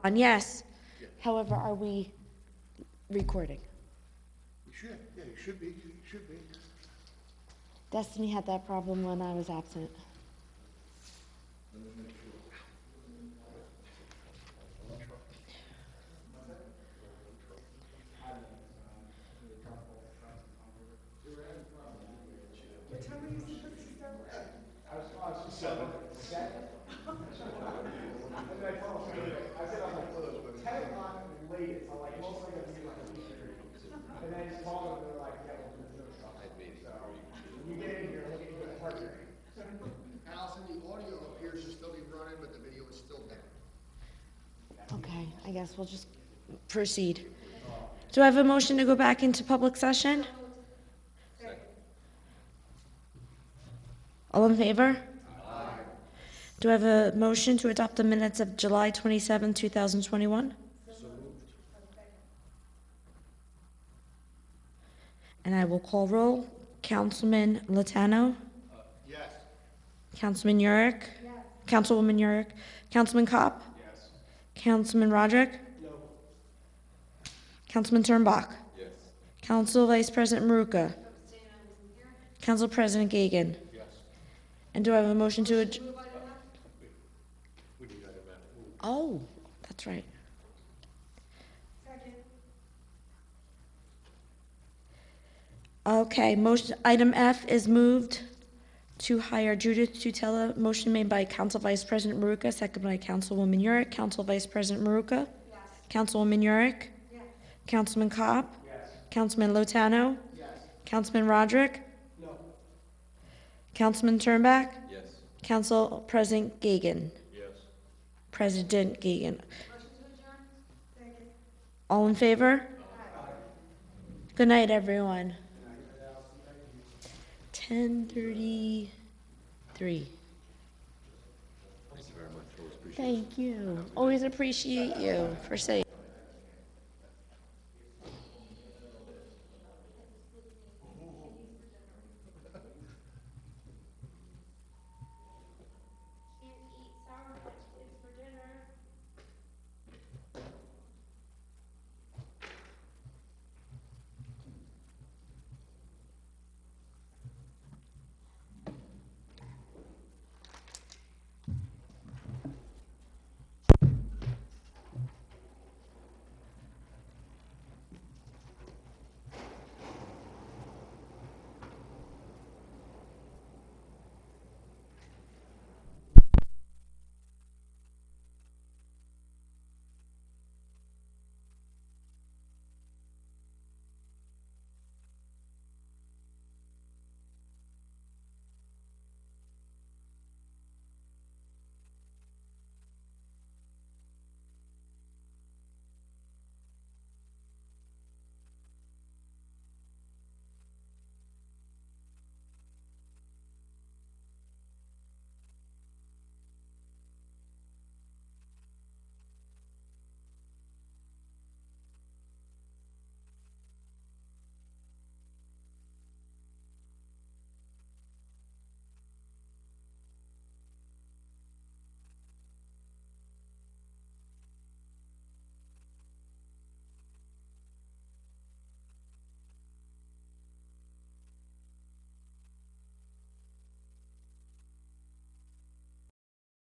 Yes. However, are we recording? You should, yeah, you should be, you should be. Destiny had that problem when I was absent. Allison, the audio appears to still be running, but the video is still down. Okay, I guess we'll just proceed. Do I have a motion to go back into public session? All in favor? Do I have a motion to adopt the minutes of July 27, 2021? And I will call roll. Councilman Latano? Yes. Councilman Yurick? Yes. Councilwoman Yurick? Councilman Kopp? Yes. Councilman Roderick? No. Councilman Turnbach? Yes. Council Vice President Maruka? Council President Gagan? Yes. And do I have a motion to Oh, that's right. Okay, motion, item F is moved to hire Judith Tutela. Motion made by Council Vice President Maruka, second by Councilwoman Yurick. Council Vice President Maruka? Yes. Councilwoman Yurick? Yes. Councilman Kopp? Yes. Councilman Lotano? Yes. Councilman Roderick? No. Councilman Turnback? Yes. Council President Gagan? Yes. President Gagan. All in favor? Aye. Good night, everyone. 10:33. Thank you. Always appreciate you for saying.